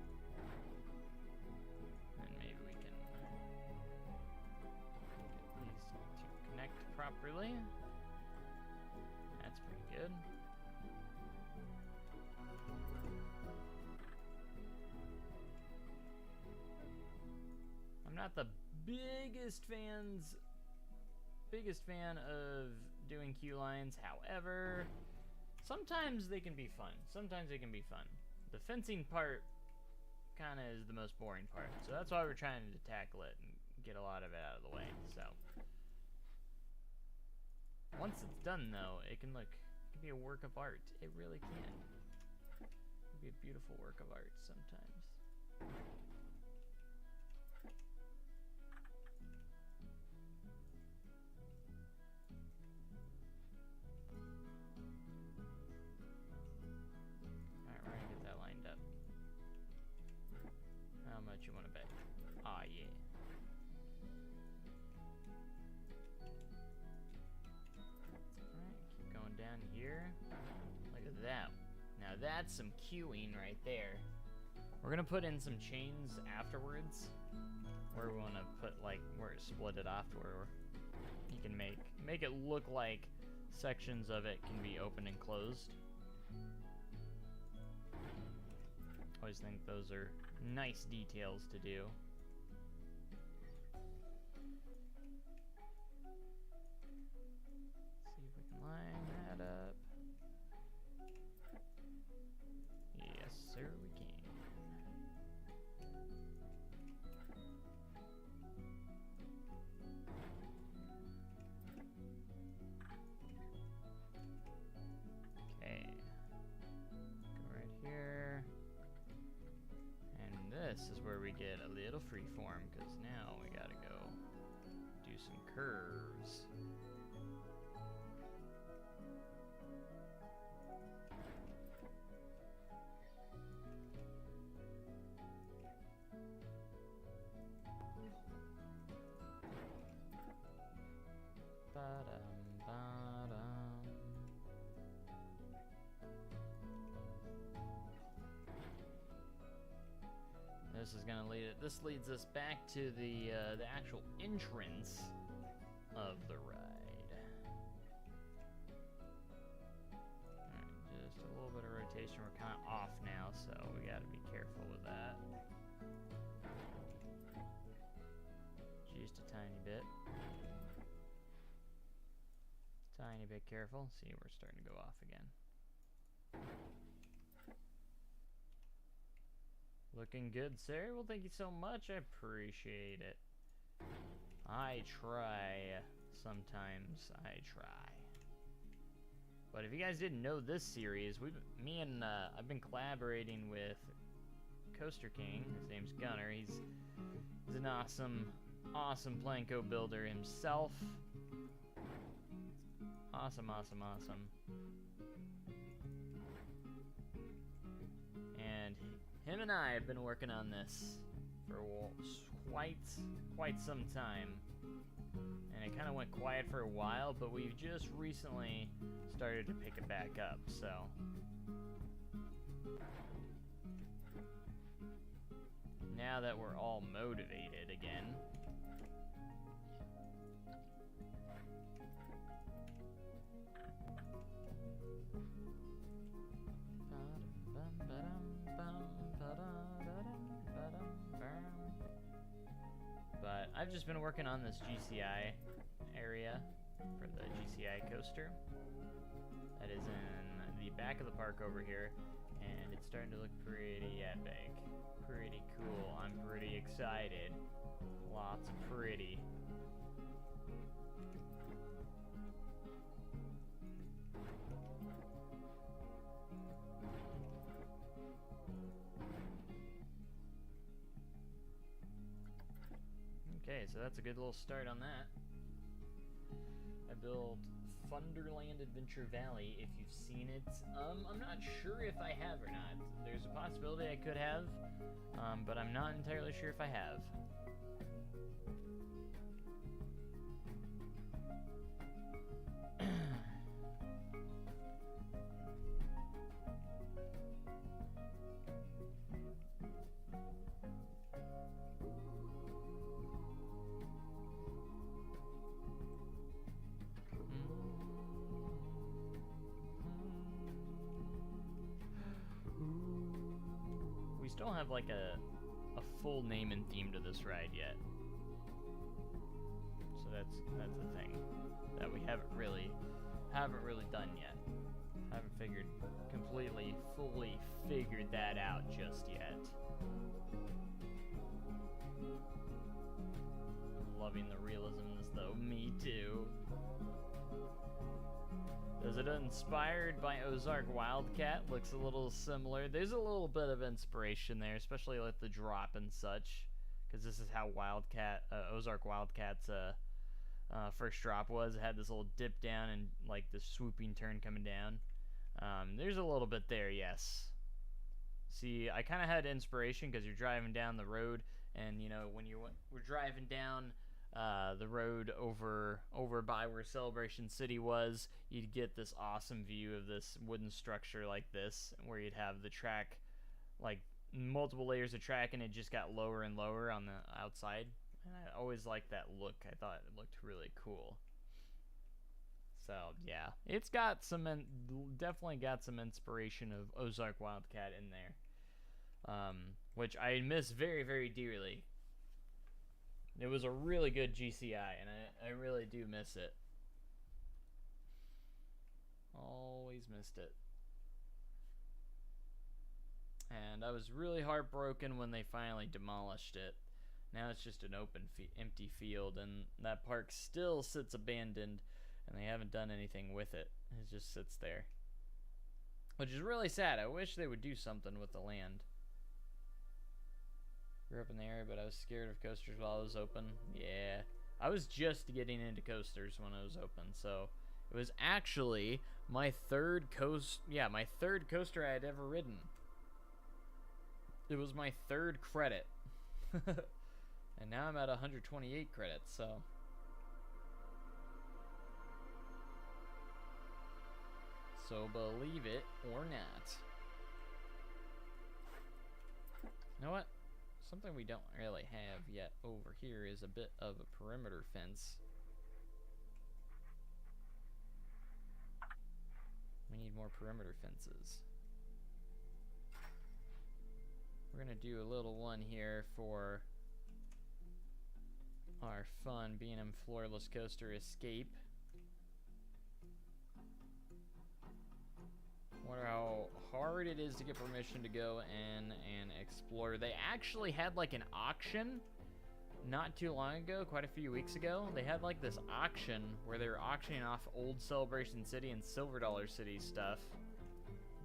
Properly. That's pretty good. I'm not the biggest fan of doing queue lines. However, sometimes they can be fun. The fencing part kind of is the most boring part. So that's why we're trying to tackle it and get a lot of it out of the way. So once it's done, though, it can be a work of art. It really can. It can be a beautiful work of art sometimes. Alright, we're gonna get that lined up. How much you want to bet? Aw, yeah. Alright, keep going down here. Look at that. Now that's some queuing right there. We're gonna put in some chains afterwards, where we want to put where it split it off, where you can make it look like sections of it can be open and closed. Always think those are nice details to do. See if we can line that up. Yes, sir, we can. Okay. Go right here. And this is where we get a little freeform, because now we gotta go do some curves. This is gonna this leads us back to the actual entrance of the ride. Alright, just a little bit of rotation. We're kind of off now, so we gotta be careful with that. Just a tiny bit. Tiny bit careful. See, we're starting to go off again. Looking good, sir. Well, thank you so much. I appreciate it. I try. Sometimes I try. But if you guys didn't know this series, I've been collaborating with Coaster King. His name's Gunner. He's an awesome Planko builder himself. Awesome. And him and I have been working on this for quite some time. And it kind of went quiet for a while, but we've just recently started to pick it back up, so. Now that we're all motivated again. But I've just been working on this GCI area for the GCI coaster. That is in the back of the park over here, and it's starting to look pretty epic. Pretty cool. I'm pretty excited. Lots of pretty. Okay, so that's a good little start on that. I built Thunderland Adventure Valley, if you've seen it. I'm not sure if I have or not. There's a possibility I could have, but I'm not entirely sure if I have. Don't have like a full name and theme to this ride yet, so that's the thing that we haven't really done yet. Haven't fully figured that out just yet. loving the realism in this, though. Me too. Is it inspired by Ozark Wildcat? Looks a little similar. There's a little bit of inspiration there, especially like the drop and such, because this is how Ozark Wildcat's first drop was. It had this little dip down and like this swooping turn coming down. There's a little bit there, yes. See, I kind of had inspiration because you're driving down the road, and you know when we're driving down the road over by where Celebration City was, you'd get this awesome view of this wooden structure like this, where you'd have the track, like multiple layers of track, and it just got lower and lower on the outside. And I always liked that look. I thought it looked really cool. So yeah, it's got some definitely got some inspiration of Ozark Wildcat in there, which I miss very, very dearly. It was a really good GCI, and I really do miss it. Always missed it. And I was really heartbroken when they finally demolished it. Now it's just an open, empty field, and that park still sits abandoned, and they haven't done anything with it. It just sits there. Which is really sad. I wish they would do something with the land. Grew up in the area, but I was scared of coasters while I was open. Yeah. I was just getting into coasters when I was open, so it was actually my third coaster I had ever ridden. It was my third credit. And now I'm at 128 credits, so. So believe it or not. You know what? Something we don't really have yet over here is a bit of a perimeter fence. We need more perimeter fences. We're gonna do a little one here for our fun B&M Floorless Coaster Escape. Wonder how hard it is to get permission to go in and explore. They actually had like an auction not too long ago, quite a few weeks ago. They had like this auction where they were auctioning off old Celebration City and Silver Dollar City stuff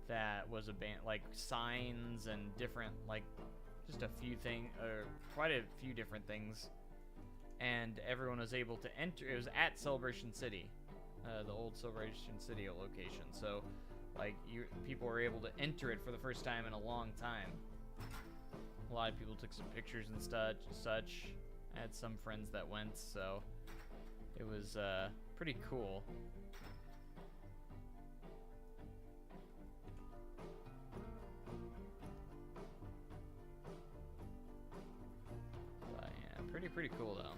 that was like signs and different, like just a few things, or quite a few different things. And everyone was able to enter. It was at Celebration City, the old Celebration City location. So, like, people were able to enter it for the first time in a long time. A lot of people took some pictures and such. I had some friends that went, so it was pretty cool. But yeah, pretty cool though.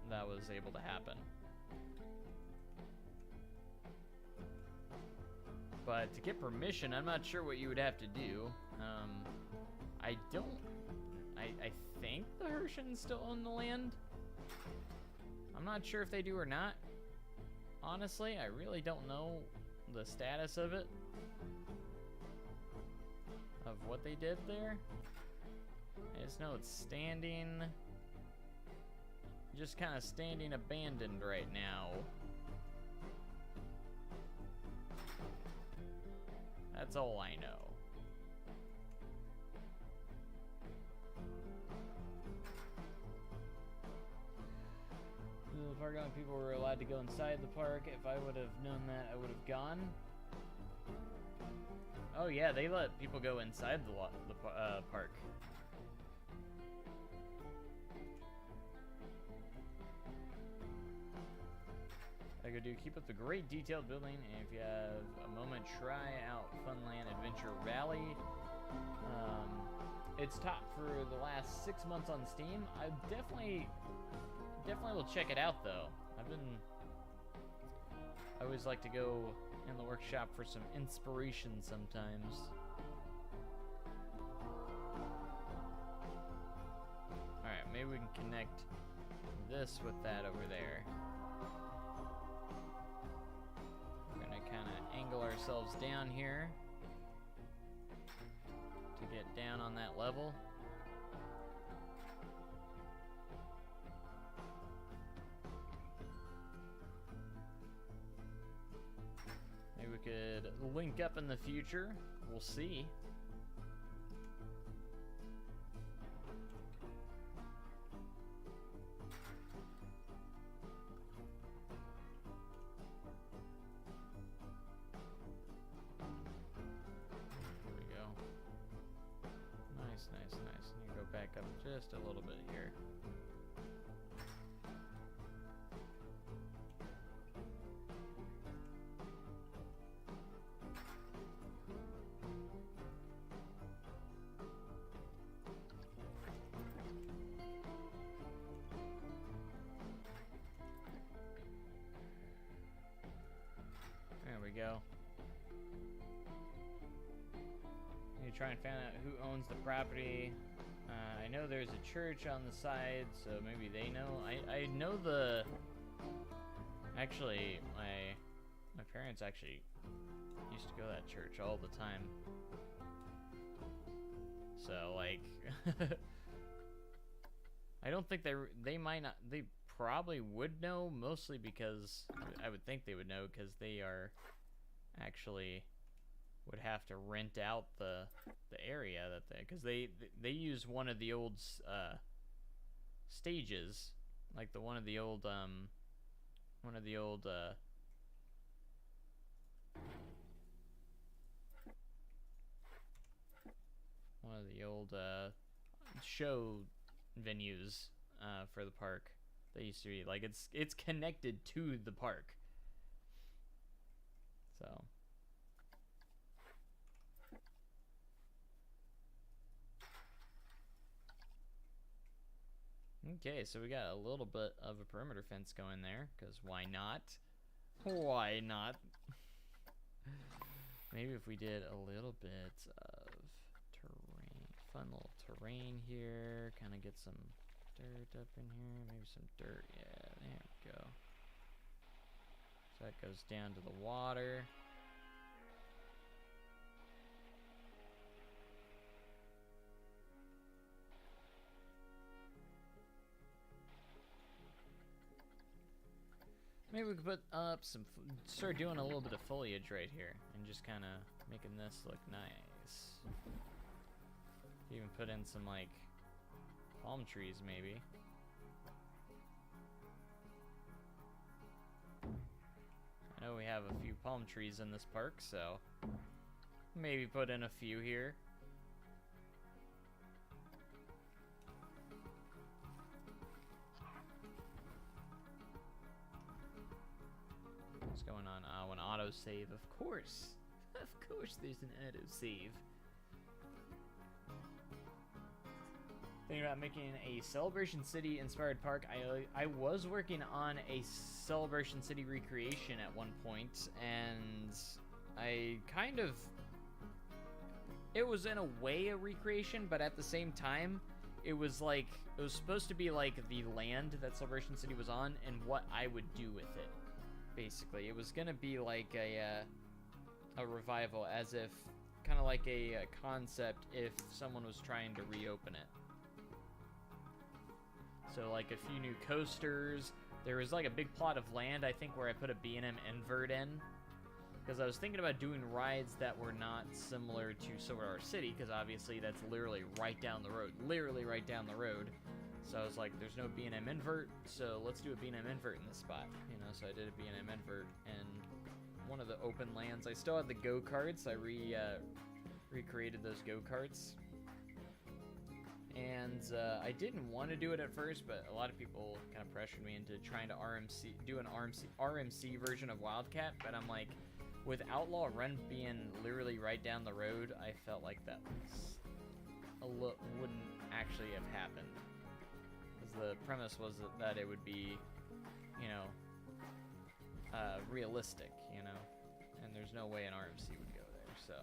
That was able to happen. But to get permission, I'm not sure what you would have to do. I think the Hershans still own the land. I'm not sure if they do or not. Honestly, I really don't know the status of it. Of what they did there. I just know it's standing. Just kind of standing abandoned right now. That's all I know. The park only people were allowed to go inside the park. If I would have known that, I would have gone. Oh yeah, they let people go inside the park. I go do keep up the great detailed building, and if you have a moment, try out Funland Adventure Valley. It's top for the last 6 months on Steam. I definitely will check it out though. I always like to go in the workshop for some inspiration sometimes. Alright, maybe we can connect this with that over there. Kind of angle ourselves down here to get down on that level. could link up in the future. We'll see. There we go. Nice, nice, nice. You go back up just a little bit here. There we go. You try and find out who owns the property. I know there's a church on the side, so maybe they know. I know the... Actually, my parents actually used to go to that church all the time. So, like... I don't think they might not... They probably would know, mostly because... I would think they would know, because they are... Actually... would have to rent out the area that because they use one of the old stages, like one of the old show venues for the park. They used to be like it's connected to the park. So okay, so we got a little bit of a perimeter fence going there, because why not? Why not? Maybe if we did a little bit of terrain, fun little terrain here, kind of get some dirt up in here, maybe some dirt, yeah, there we go. So that goes down to the water. Maybe we could put up start doing a little bit of foliage right here, and just kind of making this look nice. Even put in some, like, palm trees, maybe. I know we have a few palm trees in this park, so maybe put in a few here. What's going on? An autosave, of course. Of course there's an autosave. Thinking about making a Celebration City inspired park. I was working on a Celebration City recreation at one point, and I kind of... It was in a way a recreation, but at the same time, it was like... It was supposed to be like the land that Celebration City was on, and what I would do with it. Basically, it was gonna be like a revival, as if kind of like a concept if someone was trying to reopen it. So like a few new coasters. There was like a big plot of land, I think, where I put a B&M invert in, because I was thinking about doing rides that were not similar to Silver City, because obviously that's literally right down the road, So I was like, there's no B&M invert, so let's do a B&M invert in this spot, you know. So I did a B&M invert in one of the open lands. I still had the go-karts. I recreated those go-karts. And I didn't want to do it at first, but a lot of people kind of pressured me into trying to do an RMC version of Wildcat. But I'm like, with Outlaw Run being literally right down the road, I felt like that wouldn't actually have happened. The premise was that it would be, you know, realistic, you know, and there's no way an RMC would go there, so.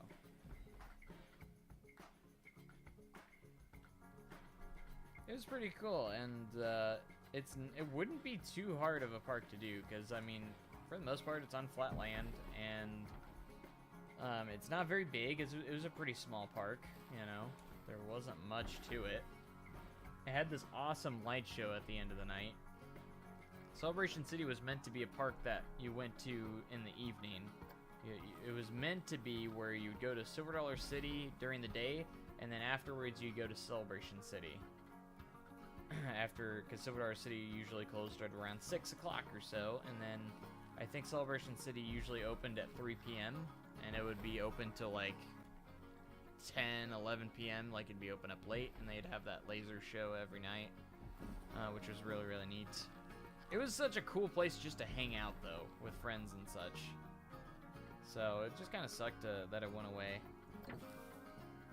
It was pretty cool, and it wouldn't be too hard of a park to do, because, I mean, for the most part, it's on flat land, and it's not very big. It was a pretty small park, you know. There wasn't much to it. It had this awesome light show at the end of the night. Celebration City was meant to be a park that you went to in the evening, It was meant to be where you'd go to Silver Dollar City during the day, and then afterwards you go to Celebration City. Because Silver Dollar City usually closed at around 6 o'clock or so, and then I think Celebration City usually opened at 3 p.m., and it would be open till like 10, 11 p.m., like it'd be open up late, and they'd have that laser show every night, which was really, really neat. It was such a cool place just to hang out, though, with friends and such. So it just kind of sucked that it went away.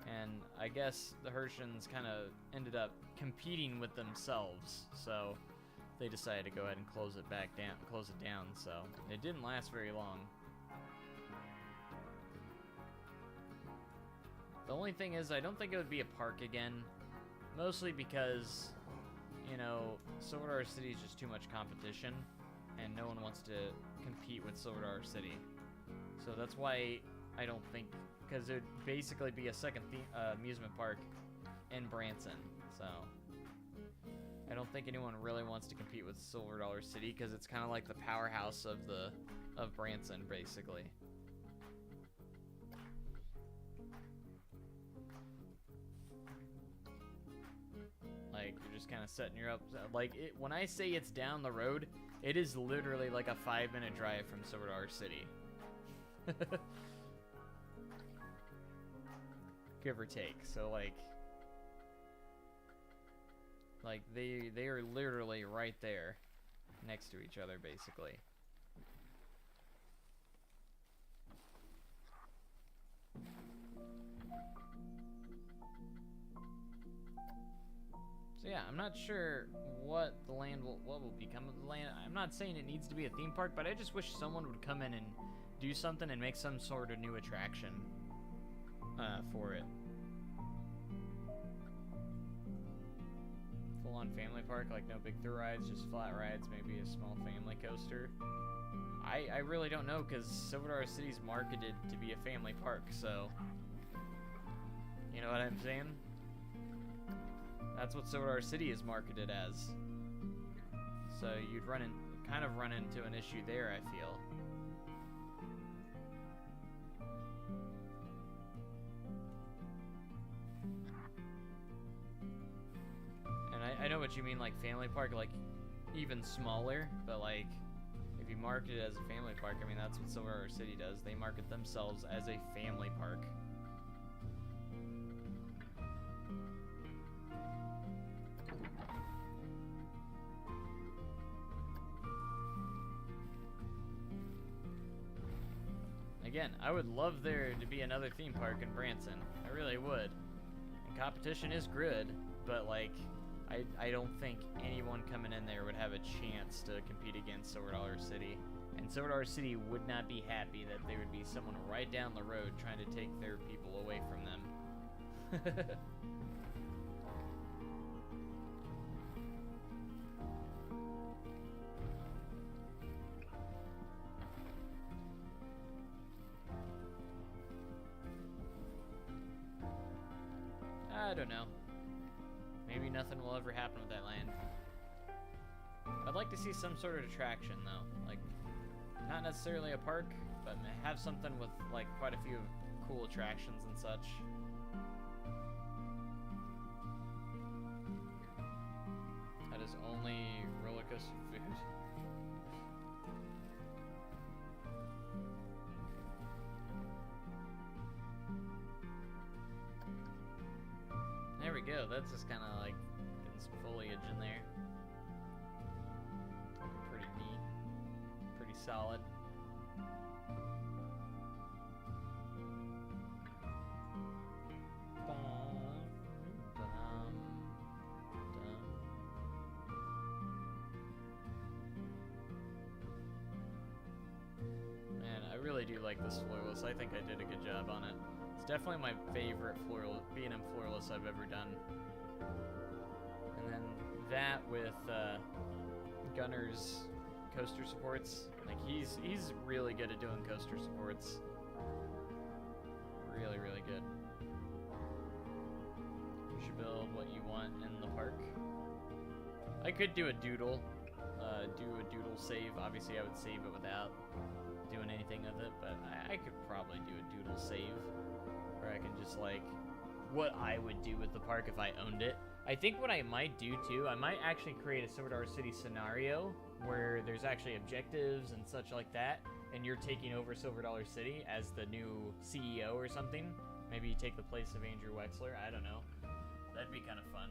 And I guess the Hershans kind of ended up competing with themselves, so they decided to go ahead and close it down, so it didn't last very long. The only thing is, I don't think it would be a park again, mostly because, you know, Silver Dollar City is just too much competition, and no one wants to compete with Silver Dollar City. So that's why I don't think, because it would basically be a second amusement park in Branson, so I don't think anyone really wants to compete with Silver Dollar City, because it's kind of like the powerhouse of Branson, basically. Like, you're just kind of setting your up. Like, when I say it's down the road, it is literally like a 5-minute drive from Silver Dollar City. Give or take. So, like they are literally right there next to each other, basically. So yeah, I'm not sure what will become of the land. I'm not saying it needs to be a theme park, but I just wish someone would come in and do something and make some sort of new attraction for it. Full-on family park, like no big thrill rides, just flat rides, maybe a small family coaster. I really don't know, because Silver Dollar City's marketed to be a family park, so you know what I'm saying? That's what Silver Dollar City is marketed as. So you'd kind of run into an issue there, I feel. And I know what you mean, like family park, like even smaller, but like if you market it as a family park, I mean that's what Silver Dollar City does. They market themselves as a family park. Again, I would love there to be another theme park in Branson. I really would. And competition is good, but like, I don't think anyone coming in there would have a chance to compete against Silver Dollar City. And Silver Dollar City would not be happy that there would be someone right down the road trying to take their people away from them. I don't know. Maybe nothing will ever happen with that land. I'd like to see some sort of attraction, though. Like, not necessarily a park, but have something with, like, quite a few cool attractions and such. That is only roller coaster food. There we go, that's just kind of like getting some foliage in there. Pretty neat. Pretty solid. Man, I really do like this floorless. I think I did a good job on it. It's definitely my favorite B&M floorless I've ever done. And then that with Gunner's coaster supports. Like he's really good at doing coaster supports. Really, really good. You should build what you want in the park. I could do a doodle. Do a doodle save. Obviously I would save it without doing anything with it, but I could probably do a doodle save, where I can just like what I would do with the park if I owned it. I think what I might do too, I might actually create a Silver Dollar City scenario where there's actually objectives and such like that, and you're taking over Silver Dollar City as the new CEO or something. Maybe you take the place of Andrew Wexler. I don't know. That'd be kind of fun.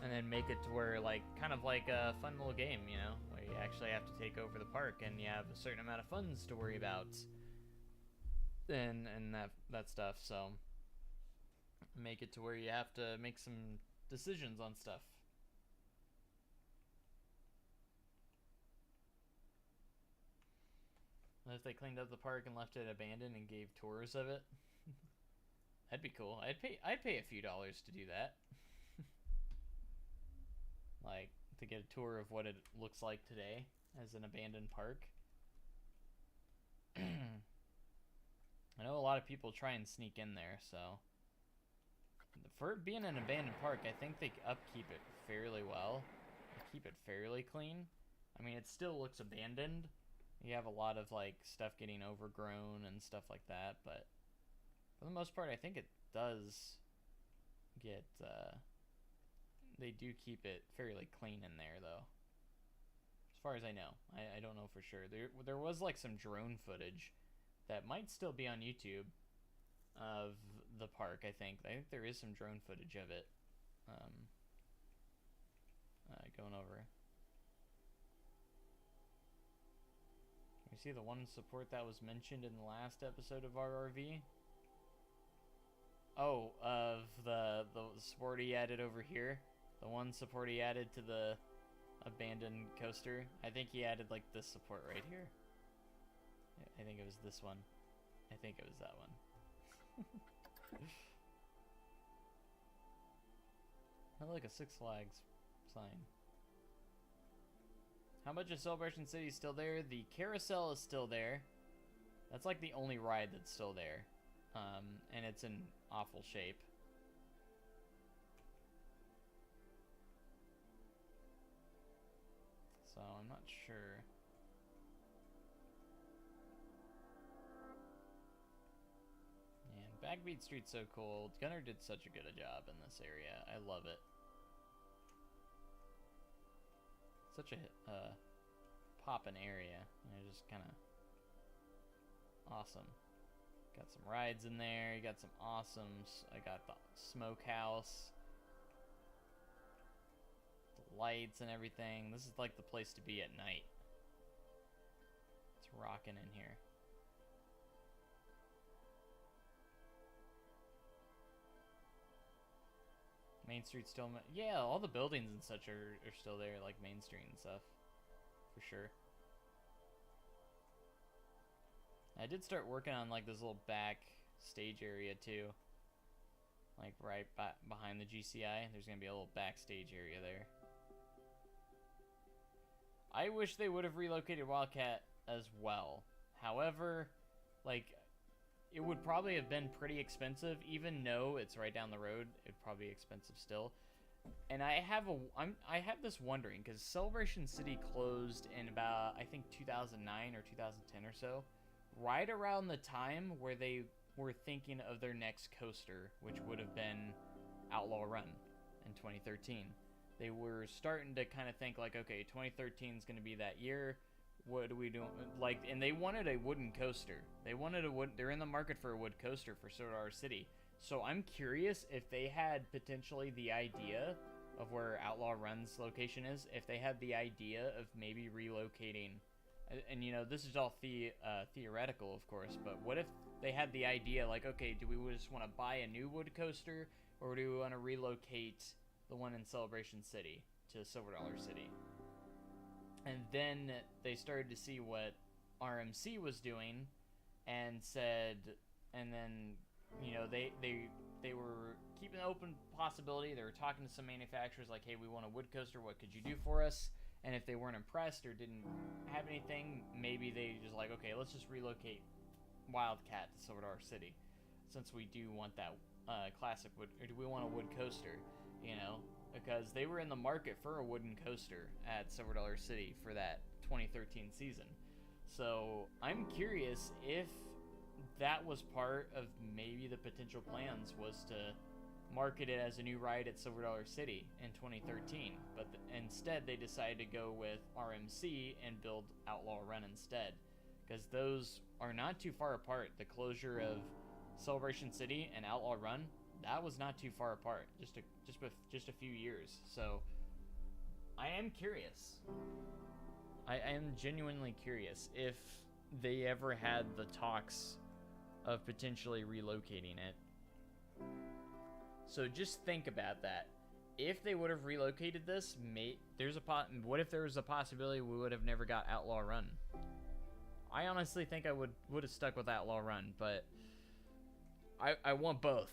And then make it to where, like, kind of like a fun little game, you know, where you actually have to take over the park and you have a certain amount of funds to worry about, and that stuff. So make it to where you have to make some decisions on stuff. What if they cleaned up the park and left it abandoned and gave tours of it? That'd be cool. I'd pay a few dollars to do that. Like, to get a tour of what it looks like today as an abandoned park. I know a lot of people try and sneak in there, so for being an abandoned park, I think they upkeep it fairly well. They keep it fairly clean. I mean, it still looks abandoned. You have a lot of, like, stuff getting overgrown and stuff like that, but for the most part, I think it does get, they do keep it fairly clean in there, though. As far as I know. I don't know for sure. There was, like, some drone footage that might still be on YouTube of the park, I think. I think there is some drone footage of it. Going over. You see the one support that was mentioned in the last episode of RRV? Oh, of the support he added over here. The one support he added to the abandoned coaster. I think he added like this support right here. I think it was this one. I think it was that one. I like a Six Flags sign. How much of Celebration City is still there? The carousel is still there. That's like the only ride that's still there. And it's in awful shape. So I'm not sure. Man, Backbeat Street's so cool. Gunner did such a good job in this area. I love it. Such a poppin' area. You know, just kind of awesome. Got some rides in there. You got some awesomes. I got the smokehouse, the lights and everything. This is like the place to be at night. It's rocking in here. Main Street still, yeah, all the buildings and such are still there, like Main Street and stuff, for sure. I did start working on like this little back stage area too, like right behind the GCI. There's gonna be a little backstage area there. I wish they would have relocated Wildcat as well. However, like, it would probably have been pretty expensive, even though it's right down the road. It'd probably be expensive still. And I have this wondering, because Celebration City closed in about, I think, 2009 or 2010 or so, right around the time where they were thinking of their next coaster, which would have been Outlaw Run in 2013. They were starting to kind of think like, okay, 2013 is going to be that year. What do we do? Like, and they wanted a wooden coaster. They're in the market for a wood coaster for Silver Dollar City. So I'm curious if they had potentially the idea of where Outlaw Run's location is, if they had the idea of maybe relocating, and you know, this is all theoretical, of course, but what if they had the idea like, okay, do we just want to buy a new wood coaster, or do we want to relocate the one in Celebration City to Silver Dollar City? And then they started to see what RMC was doing and said, and then, you know, they were keeping an open possibility. They were talking to some manufacturers like, hey, we want a wood coaster. What could you do for us? And if they weren't impressed or didn't have anything, maybe they just like, okay, let's just relocate Wildcat to Silver Dollar City, since we do want that classic wood, or do we want a wood coaster, you know? Because they were in the market for a wooden coaster at Silver Dollar City for that 2013 season. So I'm curious if that was part of maybe the potential plans was to market it as a new ride at Silver Dollar City in 2013, but instead they decided to go with RMC and build Outlaw Run instead, because those are not too far apart. The closure of Celebration City and Outlaw Run, that was not too far apart, just a few years. So I am curious. I am genuinely curious if they ever had the talks of potentially relocating it. So just think about that. If they would have relocated this, what if there was a possibility we would have never got Outlaw Run? I honestly think I would have stuck with Outlaw Run, but I want both.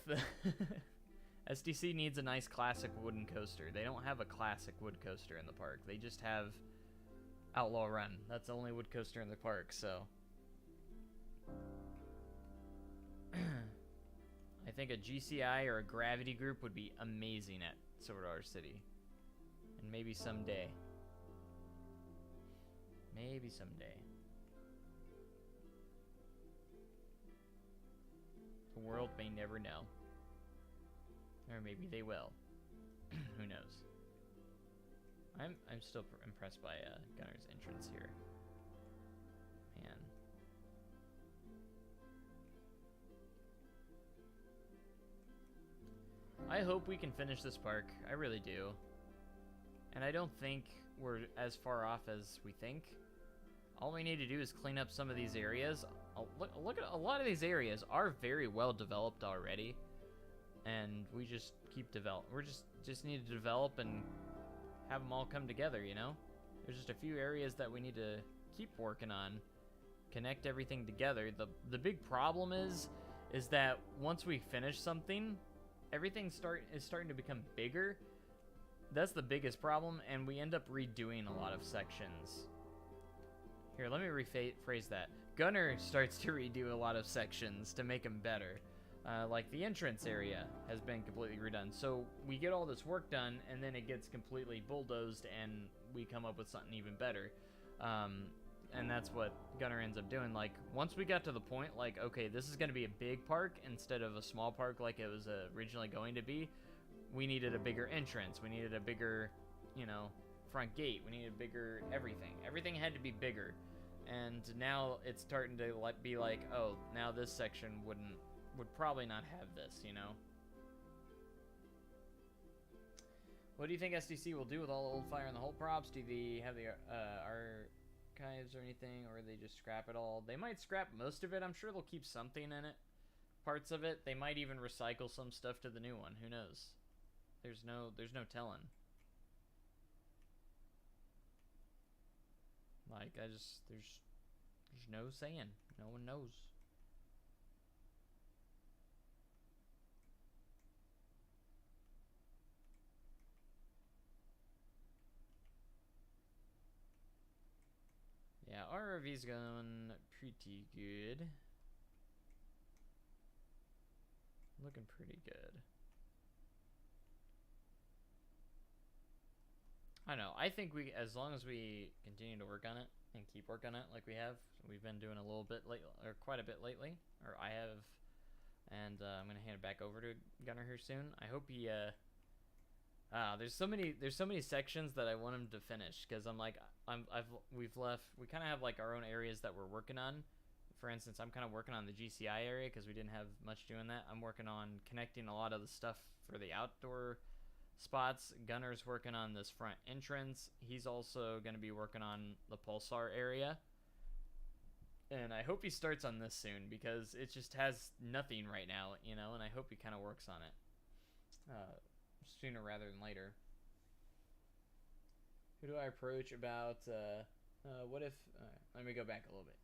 SDC needs a nice classic wooden coaster. They don't have a classic wood coaster in the park. They just have Outlaw Run. That's the only wood coaster in the park, so I think a GCI or a Gravity group would be amazing at Silver Dollar City. And maybe someday. Maybe someday. The world may never know. Or maybe they will. Who knows? I'm still impressed by Gunner's entrance here. Man. I hope we can finish this park. I really do. And I don't think we're as far off as we think. All we need to do is clean up some of these areas. Look at a lot of these areas are very well developed already. And we just keep developing. We're just need to develop and have them all come together, you know? There's just a few areas that we need to keep working on. Connect everything together. The big problem is that once we finish something, everything is starting to become bigger. That's the biggest problem, and we end up redoing a lot of sections. Here, let me rephrase that. Gunner starts to redo a lot of sections to make them better. Like the entrance area has been completely redone. So we get all this work done, and then it gets completely bulldozed, and we come up with something even better. And that's what Gunner ends up doing. Like, once we got to the point, like, okay, this is going to be a big park instead of a small park like it was originally going to be, we needed a bigger entrance. We needed a bigger, you know, front gate. We needed bigger everything. Everything had to be bigger. And now it's starting to be like, oh, now this section would probably not have this, you know? What do you think SDC will do with all the old fire and the whole props? Do they have the archives or anything, or they just scrap it all? They might scrap most of it. I'm sure they'll keep something in it. Parts of it. They might even recycle some stuff to the new one. Who knows? There's no telling. Like, there's no saying. No one knows. Yeah, our RV's going pretty good. Looking pretty good. I don't know. I think as long as we continue to work on it and keep working on it like we have, we've been doing a little bit late, or quite a bit lately, or I have, and I'm gonna hand it back over to Gunner here soon. I hope he. There's so many sections that I want him to finish, because I'm like, we kind of have like our own areas that we're working on. For instance, I'm kind of working on the GCI area because we didn't have much doing that. I'm working on connecting a lot of the stuff for the outdoor spots. Gunner's working on this front entrance. He's also going to be working on the Pulsar area. And I hope he starts on this soon, because it just has nothing right now, you know, and I hope he kind of works on it sooner rather than later. Who do I approach about, what if, let me go back a little bit.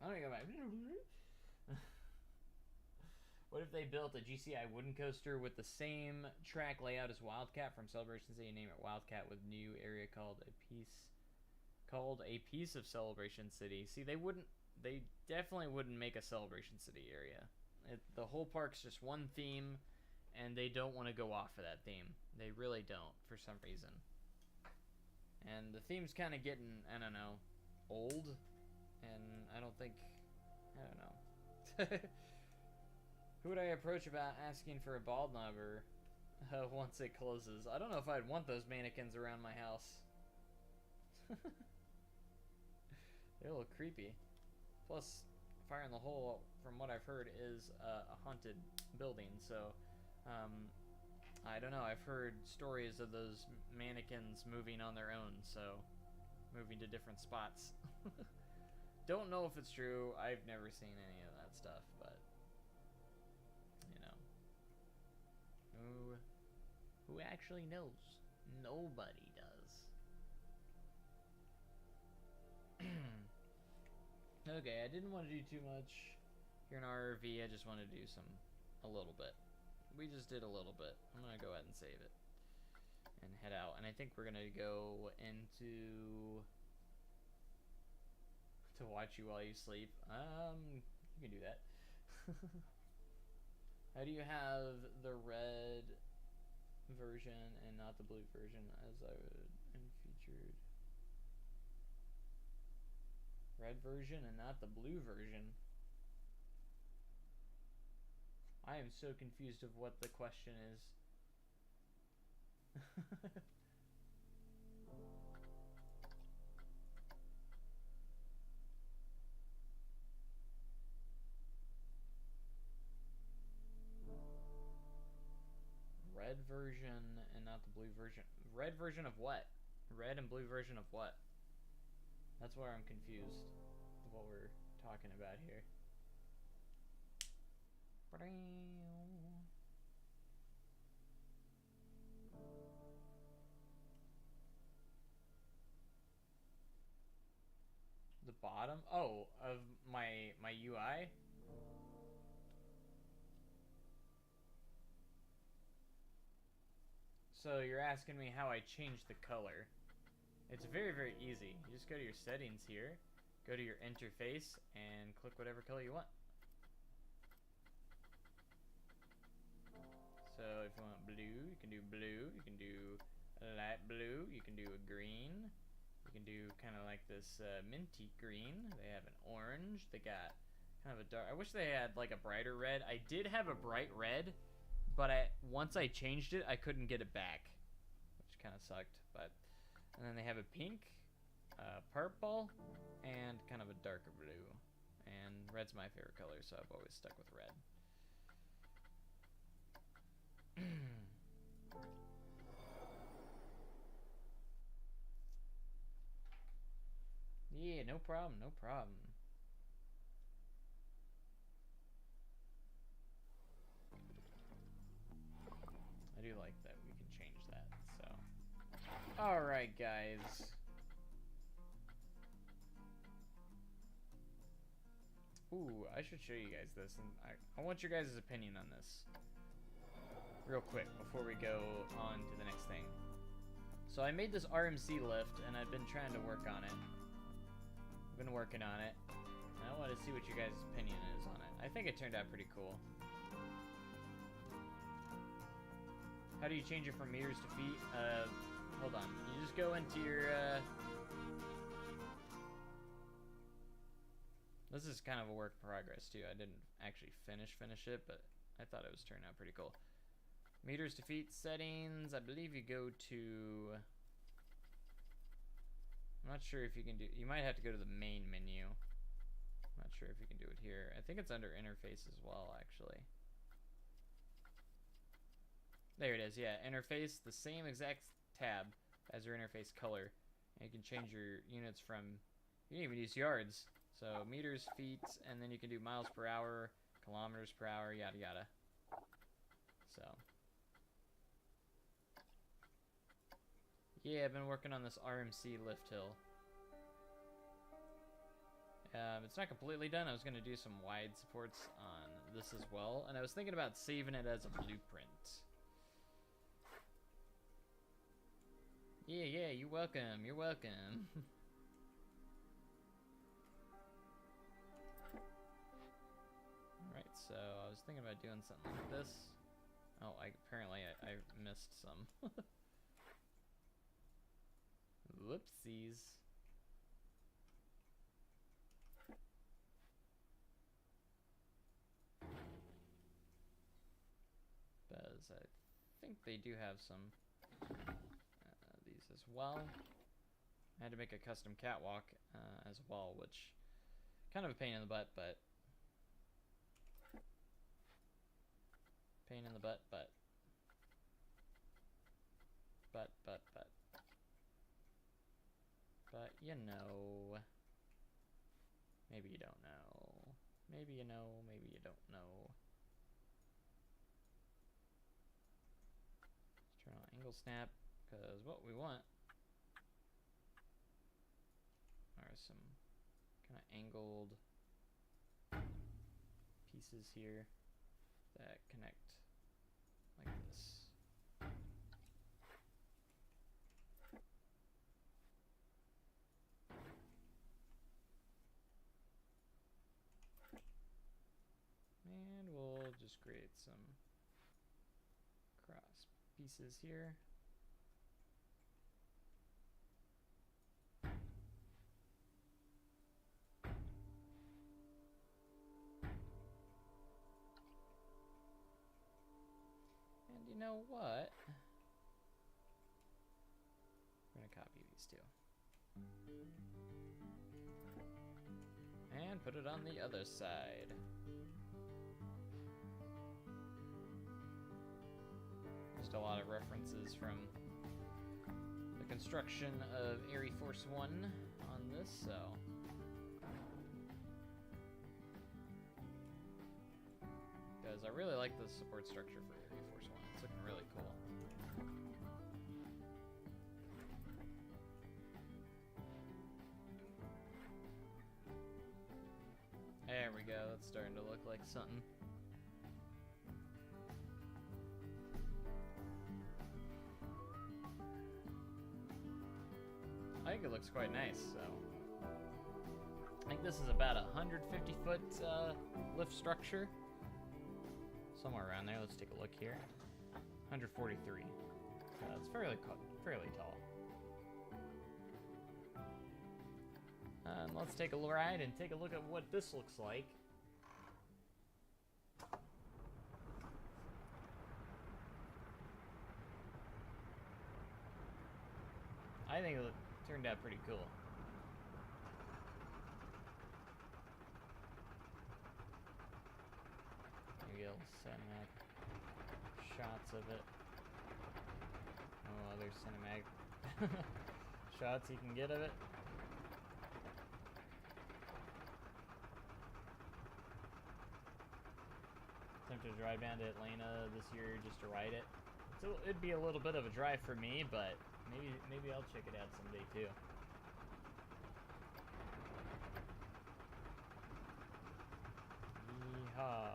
What if they built a GCI wooden coaster with the same track layout as Wildcat from Celebration City, name it Wildcat, with new area called a piece of Celebration City? See, they definitely wouldn't make a Celebration City area. The whole park's just one theme, and they don't want to go off of that theme. They really don't, for some reason. And the theme's kind of getting, I don't know, old. And I don't think, I don't know. Who would I approach about asking for a bald knobber once it closes? I don't know if I'd want those mannequins around my house. They're a little creepy. Plus, Fire in the Hole, from what I've heard, is a haunted building, so I don't know. I've heard stories of those mannequins moving on their own, so moving to different spots. Don't know if it's true. I've never seen any of that stuff, but you know, who actually knows? Nobody does. Okay, I didn't want to do too much here in our RV. I just wanted to do a little bit. We just did a little bit. I'm gonna go ahead and save it and head out. And I think we're gonna go into to watch you while you sleep. You can do that. How do you have the red version and not the blue version as I would and featured? Red version and not the blue version. I am so confused of what the question is. Red version and not the blue version. Red version of what? Red and blue version of what? That's where I'm confused of what we're talking about here. The bottom? Oh, of my UI? So you're asking me how I change the color. It's very, very easy. You just go to your settings here, go to your interface, and click whatever color you want. So if you want blue, you can do blue. You can do light blue. You can do a green. You can do kind of like this minty green. They have an orange. They got kind of a dark. I wish they had like a brighter red. I did have a bright red, but once I changed it, I couldn't get it back, which kind of sucked. But and then they have a pink, purple, and kind of a darker blue. And red's my favorite color, so I've always stuck with red. Yeah, no problem, no problem. I do like that we can change that, so. Alright, guys. Ooh, I should show you guys this, and I want your guys' opinion on this. Real quick, before we go on to the next thing. So I made this RMC lift, and I've been trying to work on it. I've been working on it. And I want to see what your guys' opinion is on it. I think it turned out pretty cool. How do you change it from meters to feet? Hold on. You just go into your, This is kind of a work in progress, too. I didn't actually finish it, but I thought it was turning out pretty cool. Meters to feet settings. I believe you go to... I'm not sure if you can do... You might have to go to the main menu. I'm not sure if you can do it here. I think it's under interface as well, actually. There it is, yeah. Interface, the same exact tab as your interface color. And you can change your units from... You can even use yards. So meters, feet, and then you can do miles per hour, kilometers per hour, yada yada. So... Yeah, I've been working on this RMC lift hill. It's not completely done. I was going to do some wide supports on this as well. And I was thinking about saving it as a blueprint. Yeah, you're welcome. You're welcome. Alright, so I was thinking about doing something like this. Oh, apparently I missed some. Whoopsies. because I think they do have some these as well. I had to make a custom catwalk as well, which kind of a pain in the butt, but but you know, maybe you don't know. Maybe you know, maybe you don't know. Let's turn on angle snap, because what we want are some kind of angled pieces here that connect like this. And we'll just create some cross pieces here. And you know what? We're gonna copy these two. And put it on the other side. Just a lot of references from the construction of Air Force One on this, so. Because I really like the support structure for Air Force One. It's looking really cool. There we go, that's starting to look like something. I think it looks quite nice, so. I think this is about a 150-foot lift structure. Somewhere around there. Let's take a look here. 143. It's fairly tall. Let's take a ride and take a look at what this looks like. I think it turned out pretty cool. Maybe I'll cinematic shots of it. Oh, other cinematic shots you can get of it. Attempted to drive down to Atlanta this year just to ride it. So it'd be a little bit of a drive for me, but maybe I'll check it out someday too. Yeehaw.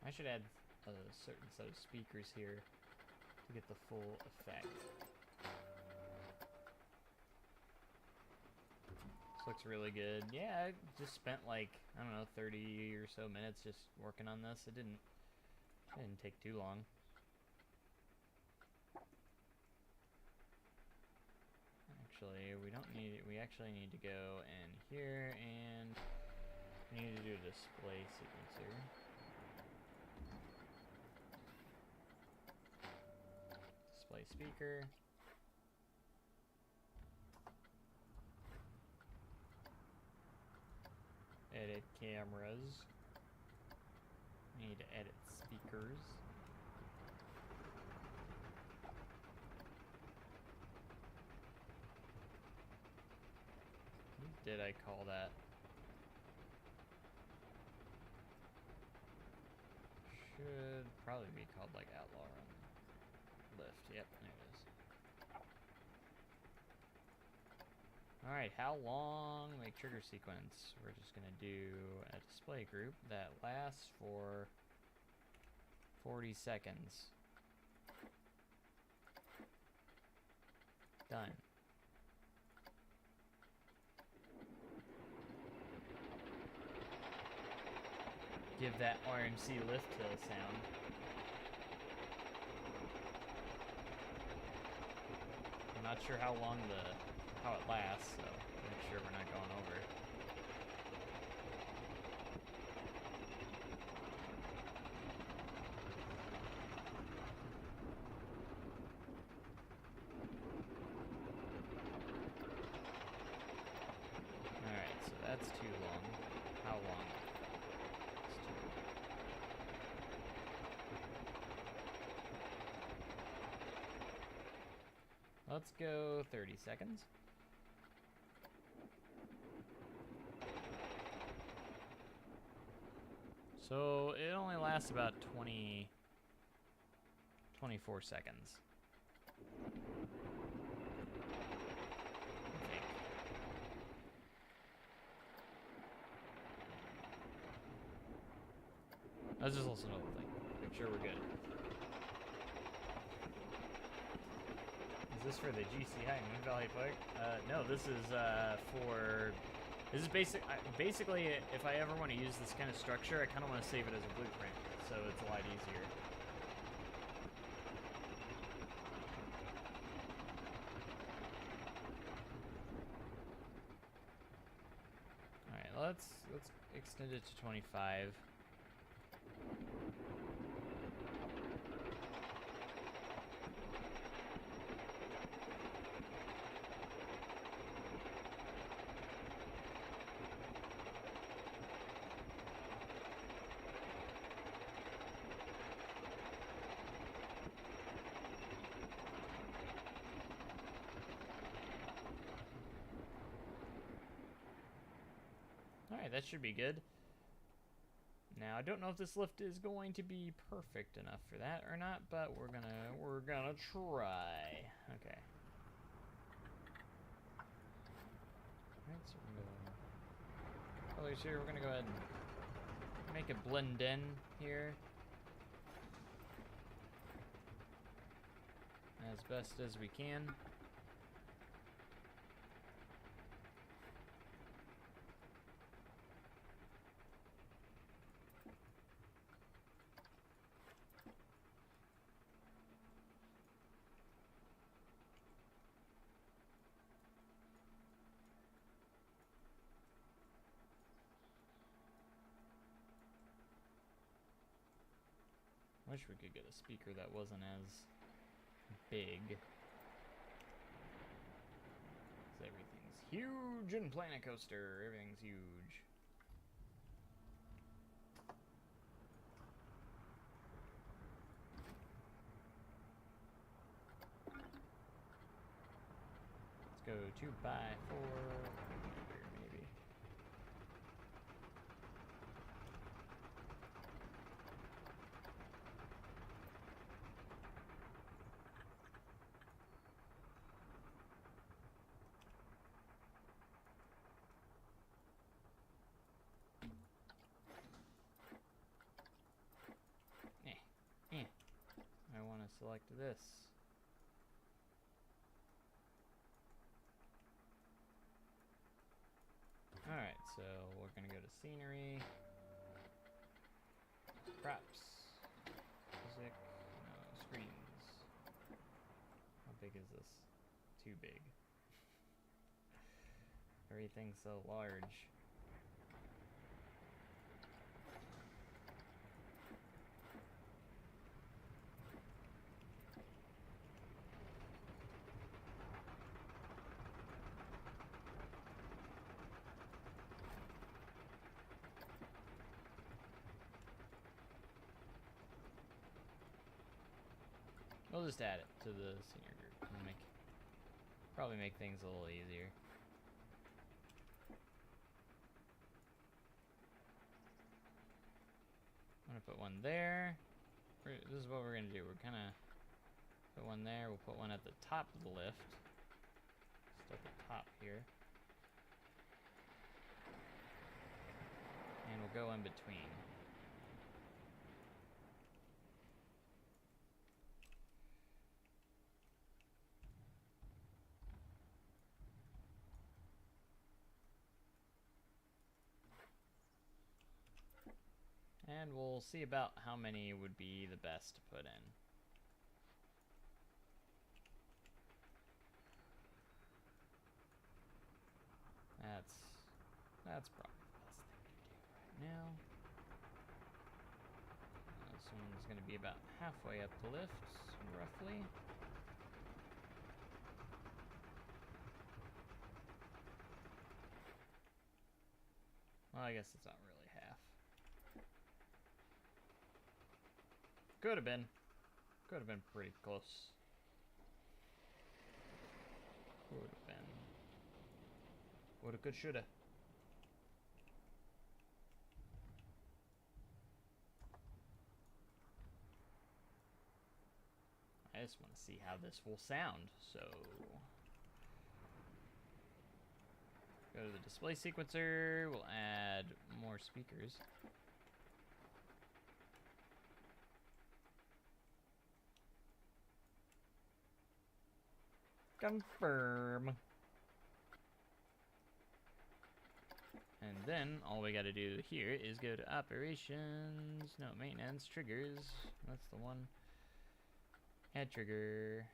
I should add a certain set of speakers here to get the full effect. This looks really good. Yeah, I just spent like, I don't know, 30 or so minutes just working on this. It didn't take too long. Actually, we actually need to go in here and we need to do a display sequencer. Display speaker. Edit cameras. Need to edit speakers. What did I call that? Should probably be called like Outlaw Run Lift. Yep, there it is. Alright, how long make trigger sequence? We're just gonna do a display group that lasts for 40 seconds. Done. Give that RMC lift sound. I'm not sure how long how it lasts, so make sure we're not going over. Alright, so that's too long. How long? It's too long. Let's go 30 seconds. So it only lasts about 24 seconds. I think. Let's just listen to the whole thing. Make sure we're good. Is this for the GC High Moon Valley Park? No, this is for... This is basically, if I ever want to use this kind of structure, I kind of want to save it as a blueprint, so it's a lot easier. Alright, let's extend it to 25. Alright, that should be good. Now, I don't know if this lift is going to be perfect enough for that or not, but we're gonna try. Okay. Alright, so we're gonna colors here. We're gonna go ahead and make it blend in here as best as we can. Wish we could get a speaker that wasn't as big. 'Cause everything's huge in Planet Coaster. Everything's huge. Let's go 2x4. Maybe. I want to select this. Alright, so we're going to go to scenery, props, music, no, screens. How big is this? Too big. Everything's so large. We'll just add it to the senior group and probably make things a little easier. I'm gonna put one there. This is what we're gonna do. We're gonna put one there. We'll put one at the top of the lift. Just at the top here. go in between. And we'll see about how many would be the best to put in. That's probably the best thing to do right now. This one's going to be about halfway up the lift, roughly. Well, I guess it's not really half. Could have been. Could have been pretty close. Could have been. Woulda, could, shoulda. I just want to see how this will sound, so go to the display sequencer, we'll add more speakers. Confirm. And then all we gotta do here is go to operations, no, maintenance, triggers, that's the one. Add trigger.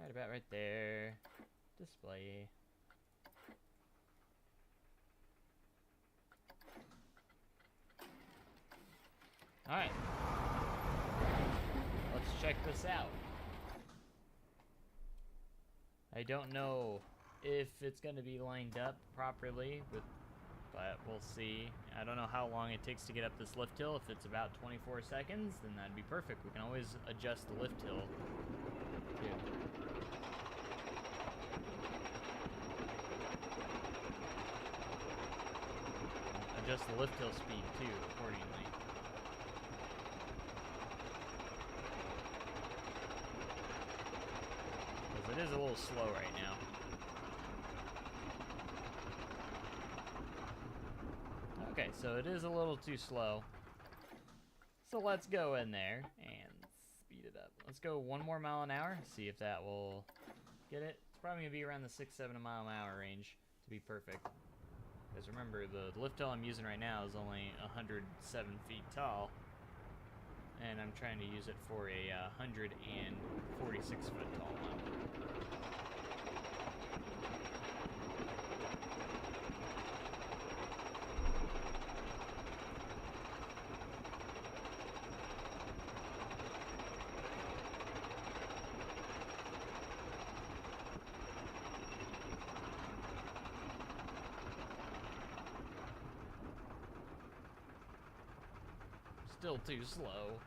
Right about right there. Display. Alright. Let's check this out. I don't know if it's going to be lined up properly, but we'll see. I don't know how long it takes to get up this lift hill. If it's about 24 seconds, then that'd be perfect. We can always adjust the lift hill, too. Adjust the lift hill speed, too, accordingly. Because it is a little slow right now. Okay, so it is a little too slow. So let's go in there and speed it up. Let's go 1 more mile an hour, see if that will get it. It's probably going to be around the 6-7 mile an hour range to be perfect. Because remember, the lift hill I'm using right now is only 107 feet tall. And I'm trying to use it for a 146 foot tall one. Still too slow.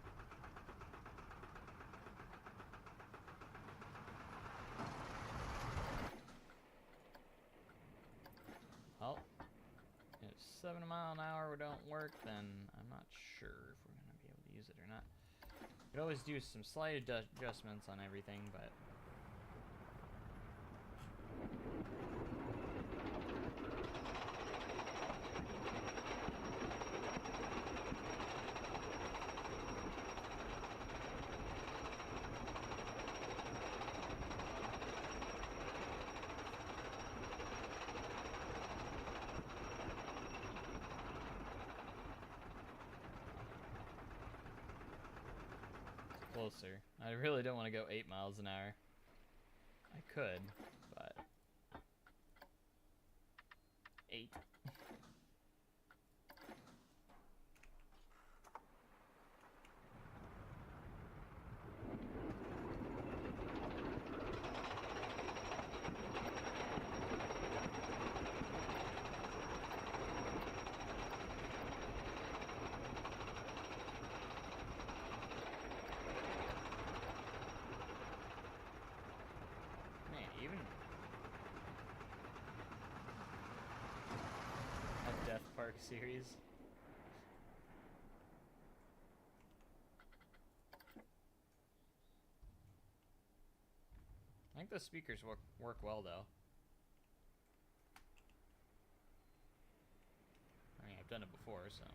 Well, if 7 mile an hour don't work, then I'm not sure if we're going to be able to use it or not. You could always do some slight adjustments on everything, but closer. I really don't want to go 8 miles an hour. I could, but 8. Park series. I think the speakers work well though. I mean, I I've done it before, so.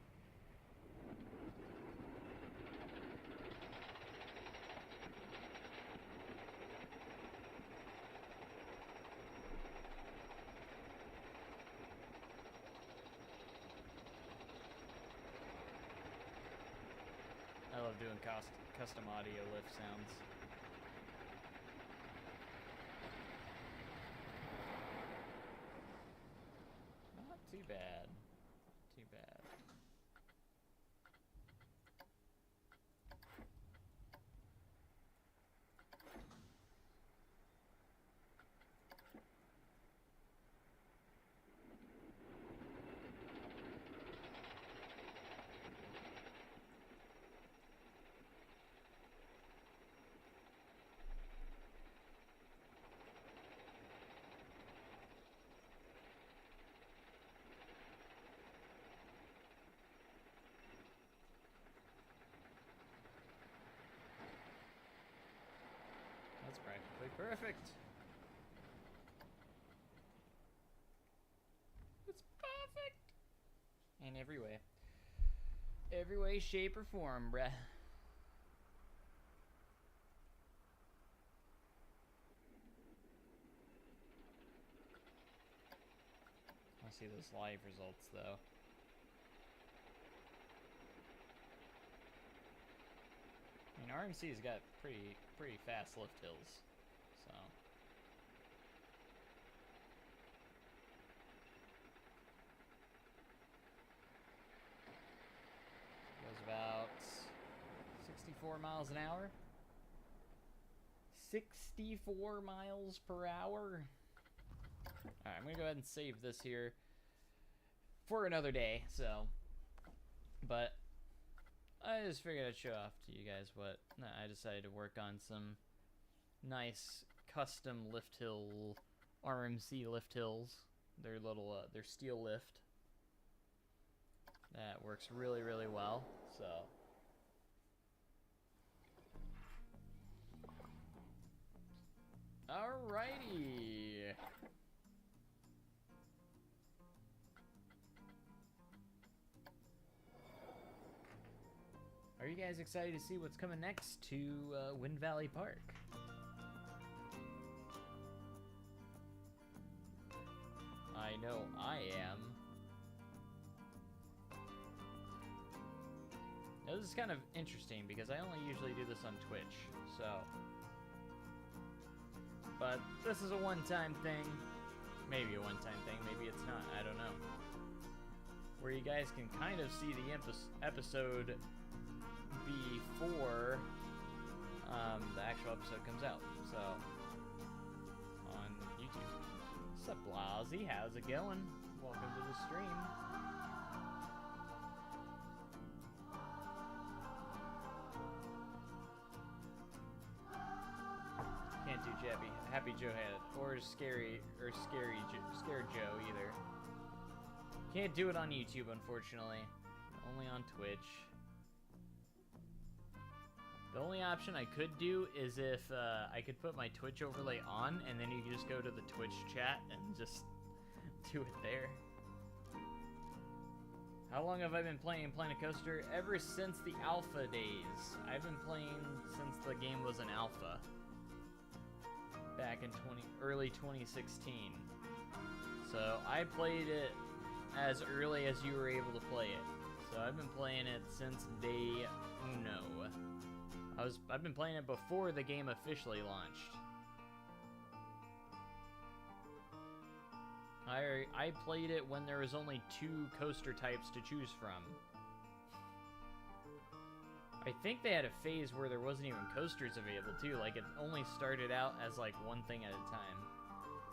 I love doing custom audio lift sounds. Not too bad. Too bad. That's practically perfect. It's perfect! In every way. Every way, shape, or form, bruh. I see those live results, though. I mean, RMC's got pretty fast lift hills, so. Goes about 64 miles an hour. 64 miles per hour. Alright, I'm gonna go ahead and save this here for another day, so. But I just figured I'd show off to you guys what I decided to work on. Some nice custom lift hill, RMC lift hills. Their little, their steel lift. That works really, really well, so. Alrighty. Are you guys excited to see what's coming next to Wind Valley Park? I know I am. Now, this is kind of interesting because I only usually do this on Twitch, so. But this is a one-time thing. Maybe a one-time thing, maybe it's not, I don't know. Where you guys can kind of see the episode before the actual episode comes out, so on YouTube. What's up, Blasi? How's it going? Welcome to the stream. Can't do Happy Joe Head or Scared Joe either. Can't do it on YouTube, unfortunately. Only on Twitch. The only option I could do is if I could put my Twitch overlay on, and then you can just go to the Twitch chat and just do it there. How long have I been playing Planet Coaster? Ever since the alpha days. I've been playing since the game was an alpha. Back in early 2016. So I played it as early as you were able to play it. So I've been playing it since day uno. I've been playing it before the game officially launched. I played it when there was only 2 coaster types to choose from. I think they had a phase where there wasn't even coasters available too. Like, it only started out as like one thing at a time.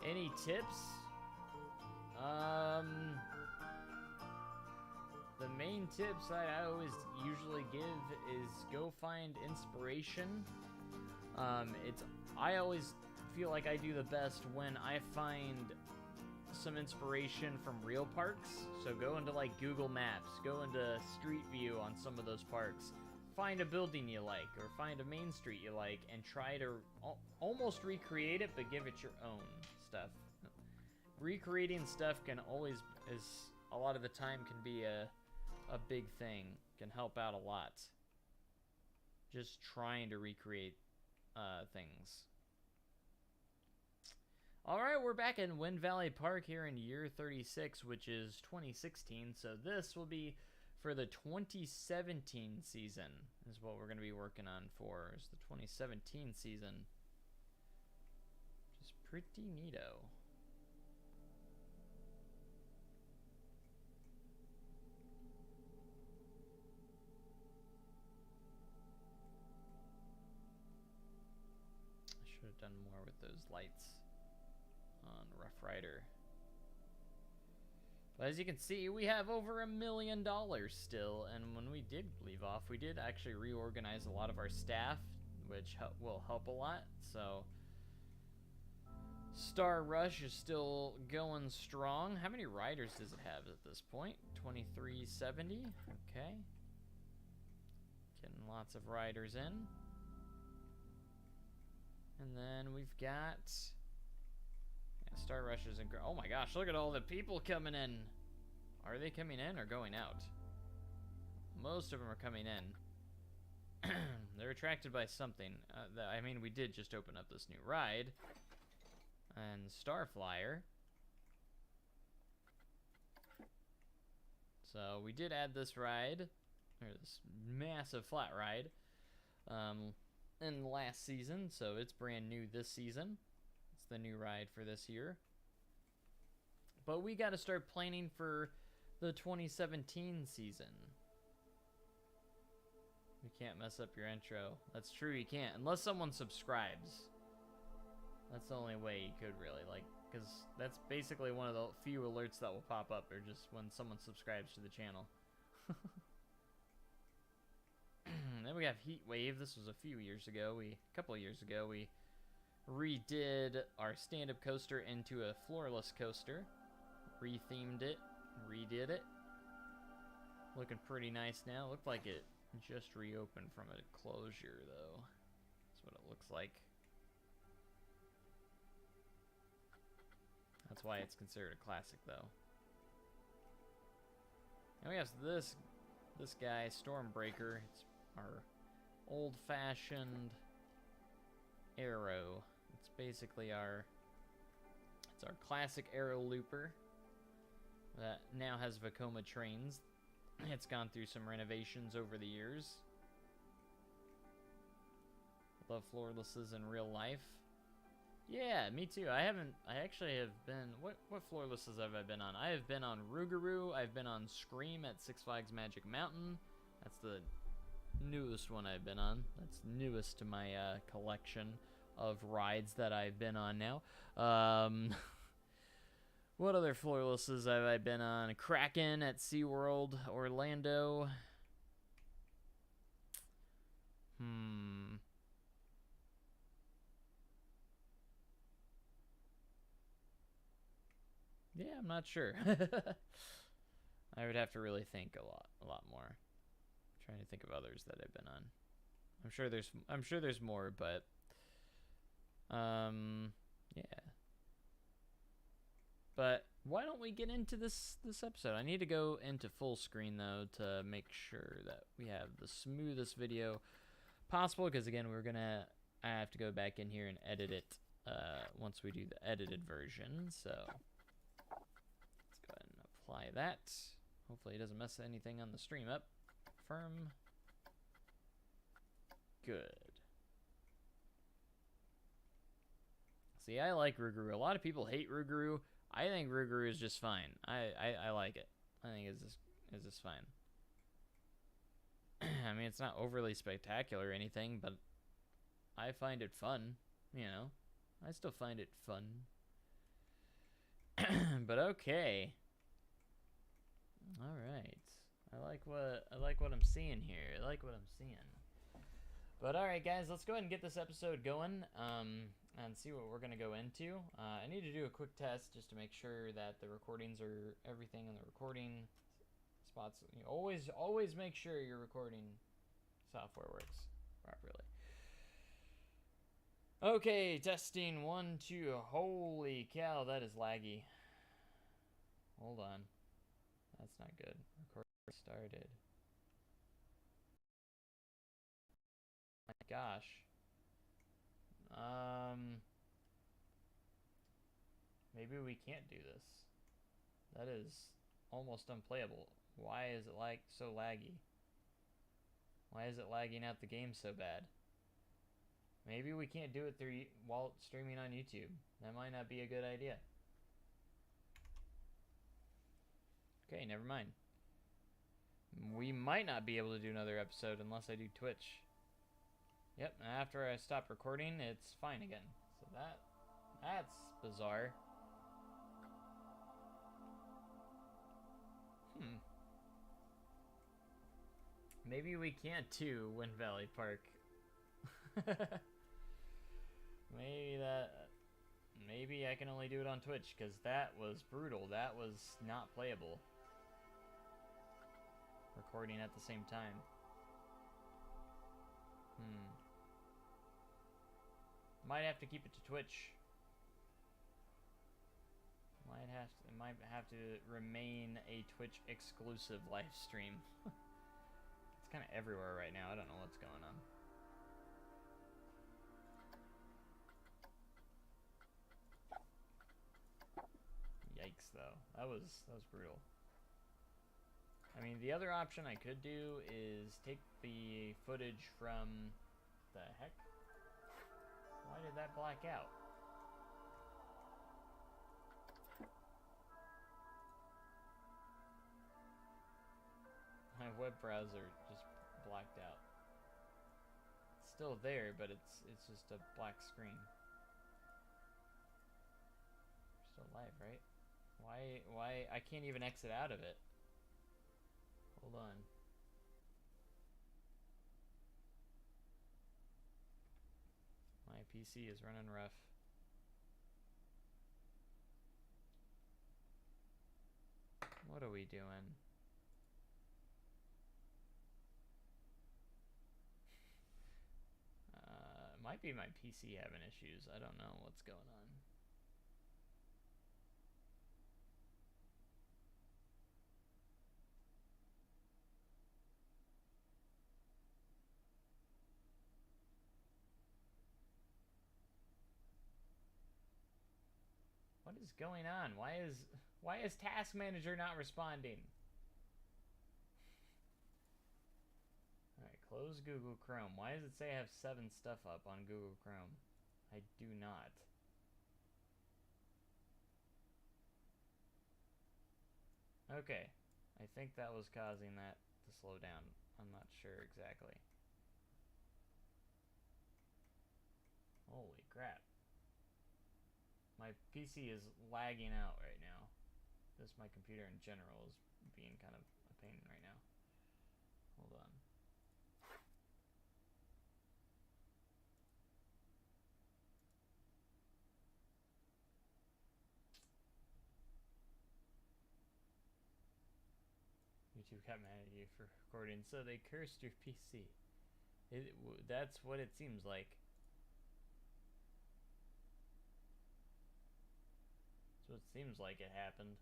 Any tips? The main tips I always usually give is go find inspiration. I always feel like I do the best when I find some inspiration from real parks. So go into like Google Maps, go into Street View on some of those parks, find a building you like or find a main street you like and try to almost recreate it, but give it your own stuff. Recreating stuff can always is a lot of the time can be a big thing, can help out a lot. Just trying to recreate things. Alright, we're back in Wind Valley Park here in year 36, which is 2016. So this will be for the 2017 season, is what we're going to be working on for, is the 2017 season. Which is pretty neato. I should have done more with those lights on Rough Rider. But as you can see, we have over $1 million still, and when we did leave off, we did actually reorganize a lot of our staff, which will help a lot. So Star Rush is still going strong. How many riders does it have at this point? 2370. Okay, getting lots of riders in. And then we've got Star Rush is oh my gosh, look at all the people coming in. Are they coming in or going out? Most of them are coming in. They're attracted by something. I mean, we did just open up this new ride. And Starflyer. So we did add this ride, or this massive flat ride, in the last season. So it's brand new this season. The new ride for this year. But we got to start planning for the 2017 season. You can't mess up your intro. That's true, you can't. Unless someone subscribes. That's the only way you could really, like, because that's basically one of the few alerts that will pop up, or just when someone subscribes to the channel. Then we have Heat Wave. This was a few years ago. A couple of years ago, we redid our stand-up coaster into a floorless coaster. Rethemed it, redid it. Looking pretty nice now. Looked like it just reopened from a closure, though. That's what it looks like. That's why it's considered a classic, though. And we have this guy, Stormbreaker. It's our old-fashioned Arrow. It's basically our classic Arrow looper that now has Vekoma trains. It's gone through some renovations over the years. Love floorlesses in real life. Yeah, me too. I actually have been, what floorlesses have I been on? I have been on Rougarou. I've been on Scream at Six Flags Magic Mountain. That's the newest one I've been on. That's newest to my collection of rides that I've been on now. What other floorlesses have I been on? Kraken at SeaWorld Orlando. Yeah, I'm not sure. I would have to really think a lot more. I'm trying to think of others that I've been on. I'm sure there's more, but yeah. But why don't we get into this episode? I need to go into full screen though to make sure that we have the smoothest video possible, because again, I have to go back in here and edit it once we do the edited version. So let's go ahead and apply that. Hopefully it doesn't mess anything on the stream up. Confirm. Good. See, I like Rougarou. A lot of people hate Rougarou. I think Rougarou is just fine. I like it. I think it's just fine. I mean, it's not overly spectacular or anything, but I find it fun. You know, I still find it fun. But okay. All right. I like what I'm seeing here. I like what I'm seeing. But all right, guys, let's go ahead and get this episode going. And see what we're going to go into. I need to do a quick test just to make sure that the recordings are everything in the recording spots. You always make sure your recording software works properly. Okay, testing 1, 2. Holy cow, that is laggy. Hold on. That's not good. Recording started. My gosh. Maybe we can't do this. That is almost unplayable. Why is it like so laggy? Why is it lagging out the game so bad? Maybe we can't do it through while streaming on YouTube. That might not be a good idea. Okay, never mind. We might not be able to do another episode unless I do Twitch. Yep, after I stop recording, it's fine again. So that's bizarre. Maybe we can't do Wind Valley Park. Maybe I can only do it on Twitch, because that was brutal. That was not playable. Recording at the same time. Might have to keep it to Twitch. Might have to remain a Twitch exclusive live stream. It's kind of everywhere right now. I don't know what's going on. Yikes, though. That was brutal. I mean, the other option I could do is take the footage from... The heck? Why did that black out? My web browser just blacked out. It's still there, but it's just a black screen. We're still live, right? Why I can't even exit out of it. Hold on. My PC is running rough. What are we doing? Might be my PC having issues. I don't know what's going on. What is going on? Why is Task Manager not responding? Alright, close Google Chrome. Why does it say I have 7 stuff up on Google Chrome? I do not. Okay. I think that was causing that to slow down. I'm not sure exactly. Holy crap. My PC is lagging out right now. Just my computer in general is being kind of a pain right now. Hold on. YouTube got mad at you for recording, so they cursed your PC. That's what it seems like. So it seems like it happened.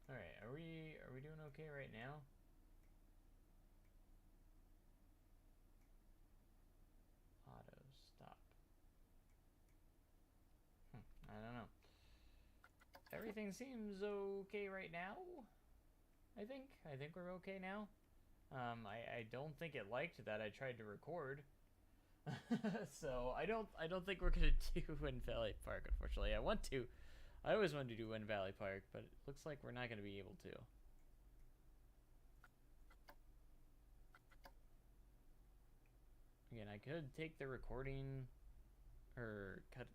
Alright, are we doing okay right now? Auto stop. I don't know. Everything seems okay right now. I think we're okay now. I don't think it liked that I tried to record. So I don't think we're gonna do Wind Valley Park, unfortunately. I always wanted to do Wind Valley Park, but it looks like we're not gonna be able to. Again, I could take the recording or cut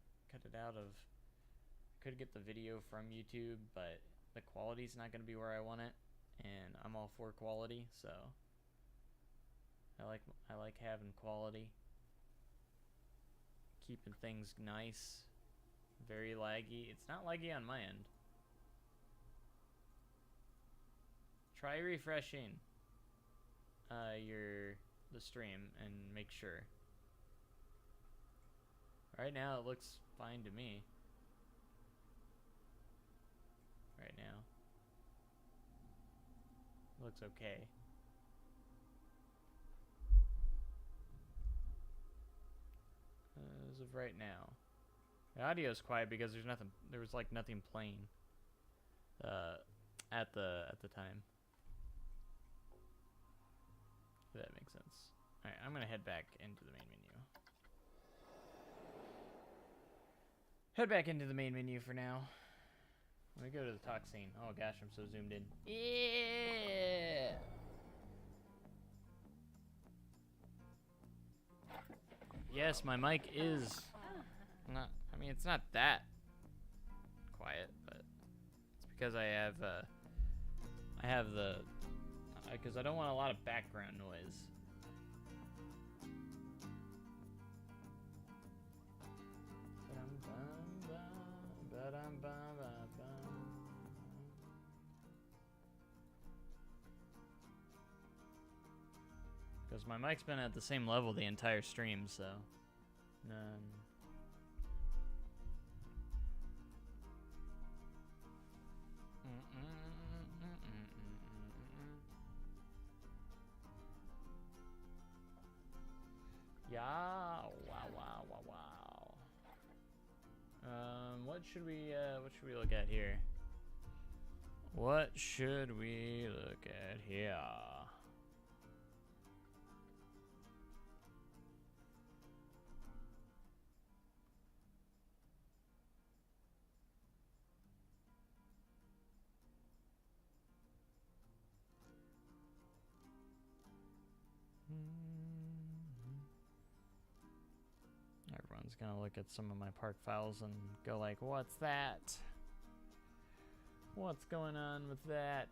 it out of, could get the video from YouTube, but the quality's not gonna be where I want it, and I'm all for quality, so I like having quality. Keeping things nice. Very laggy. It's not laggy on my end. Try refreshing the stream and make sure. Right now it looks fine to me. Alright, right now. Looks okay. As of right now. The audio's quiet because there was like nothing playing at the time. If that makes sense. Alright, I'm gonna head back into the main menu. Head back into the main menu for now. Let me go to the talk scene. Oh gosh, I'm so zoomed in. Yeah! Yes, my mic is not, I mean, it's not that quiet, but it's because I have the, because I don't want a lot of background noise. Because my mic's been at the same level the entire stream, so none. Yeah, wow, wow, wow, wow. What should we look at here? What should we look at here? Everyone's gonna look at some of my park files and go like, what's that? What's going on with that?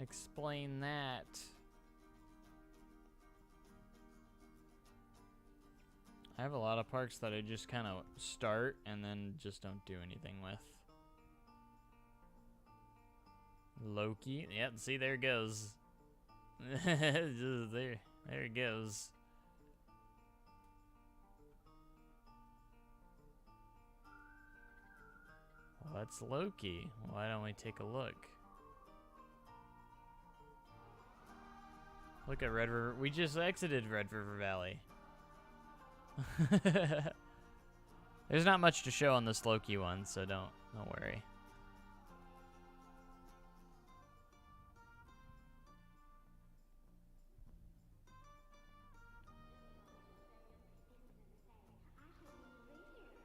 Explain that. I have a lot of parks that I just kind of start and then just don't do anything with. Loki. Yep, see, there it goes. there it goes. What's Loki? Why don't we take a look? Look at Red River. We just exited Red River Valley. There's not much to show on this Loki one, so don't worry.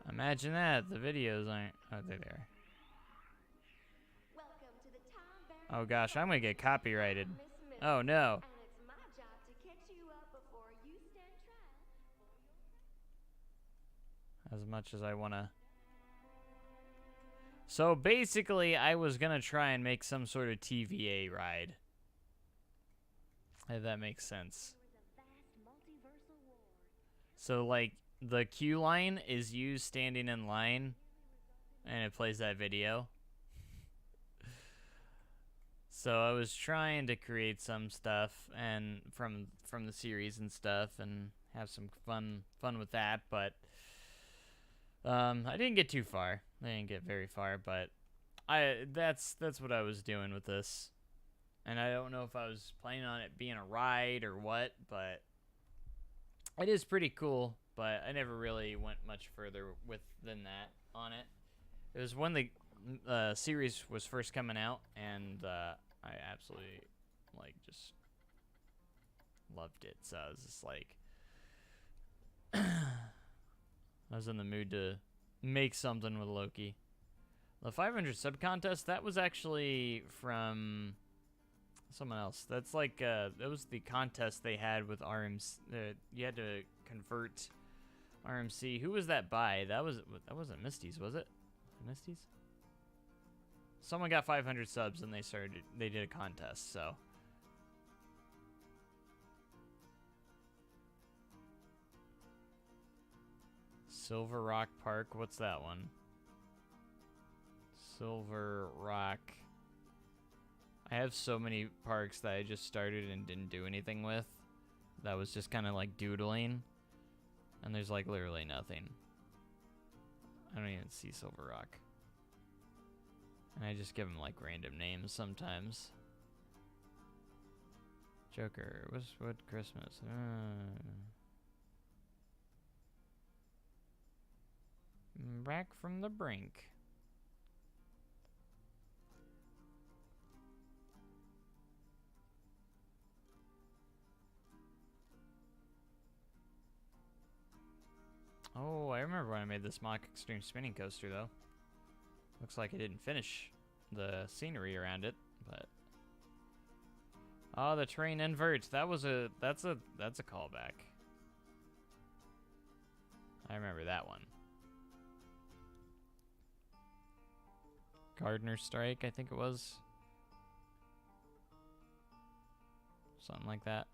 Imagine that, the videos aren't... Oh, they're there. Oh gosh, I'm gonna get copyrighted. Oh no. As much as I wanna... So basically, I was gonna try and make some sort of TVA ride. If that makes sense. So like, the queue line is you standing in line, and it plays that video. So I was trying to create some stuff and from the series and stuff, and have some fun with that, but I didn't get too far. I didn't get very far, but that's what I was doing with this. And I don't know if I was planning on it being a ride or what, but it is pretty cool. But I never really went much further than that on it. It was when the series was first coming out, and I absolutely just loved it. So I was just like, I was in the mood to make something with Loki. The 500 sub contest, that was actually from someone else. That's like that was the contest they had with RMC. You had to convert RMC. Who was that by? That wasn't Misty's, was it? Misty's? Someone got 500 subs and they did a contest, so. Silver Rock Park, what's that one? Silver Rock. I have so many parks that I just started and didn't do anything with. That was just kind of like doodling. And there's like literally nothing. I don't even see Silver Rock. And I just give them like random names sometimes. Joker, Westwood Christmas. Back from the brink. Oh, I remember when I made this mock extreme spinning coaster though. Looks like I didn't finish the scenery around it, but oh, the terrain inverts. That's a callback. I remember that one. Gardener's Strike, I think it was. Something like that.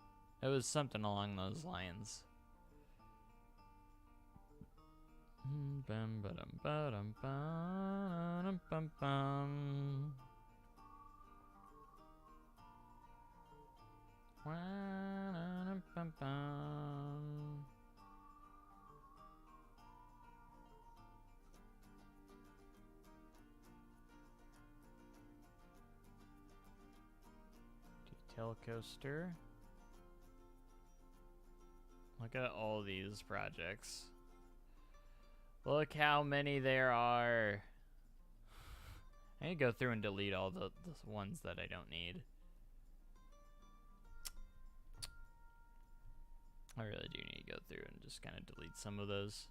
It was something along those lines. Bum ba-dum ba-dum ba-dum bum bum. Bum bum. Detail coaster. Look at all these projects. Look how many there are. I need to go through and delete all the ones that I don't need. I really do need to go through and just kind of delete some of those.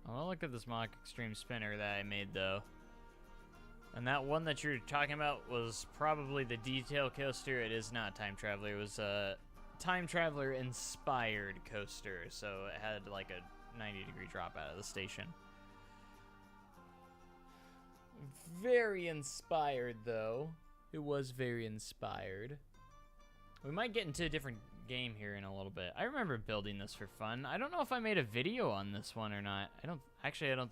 I want to look at this mock extreme spinner that I made though. And that one that you're talking about was probably the detail coaster. It is not Time Traveler. It was a Time Traveler inspired coaster. So it had like a 90-degree drop out of the station. Very inspired though. It was very inspired. We might get into a different game here in a little bit. I remember building this for fun. I don't know if I made a video on this one or not. I don't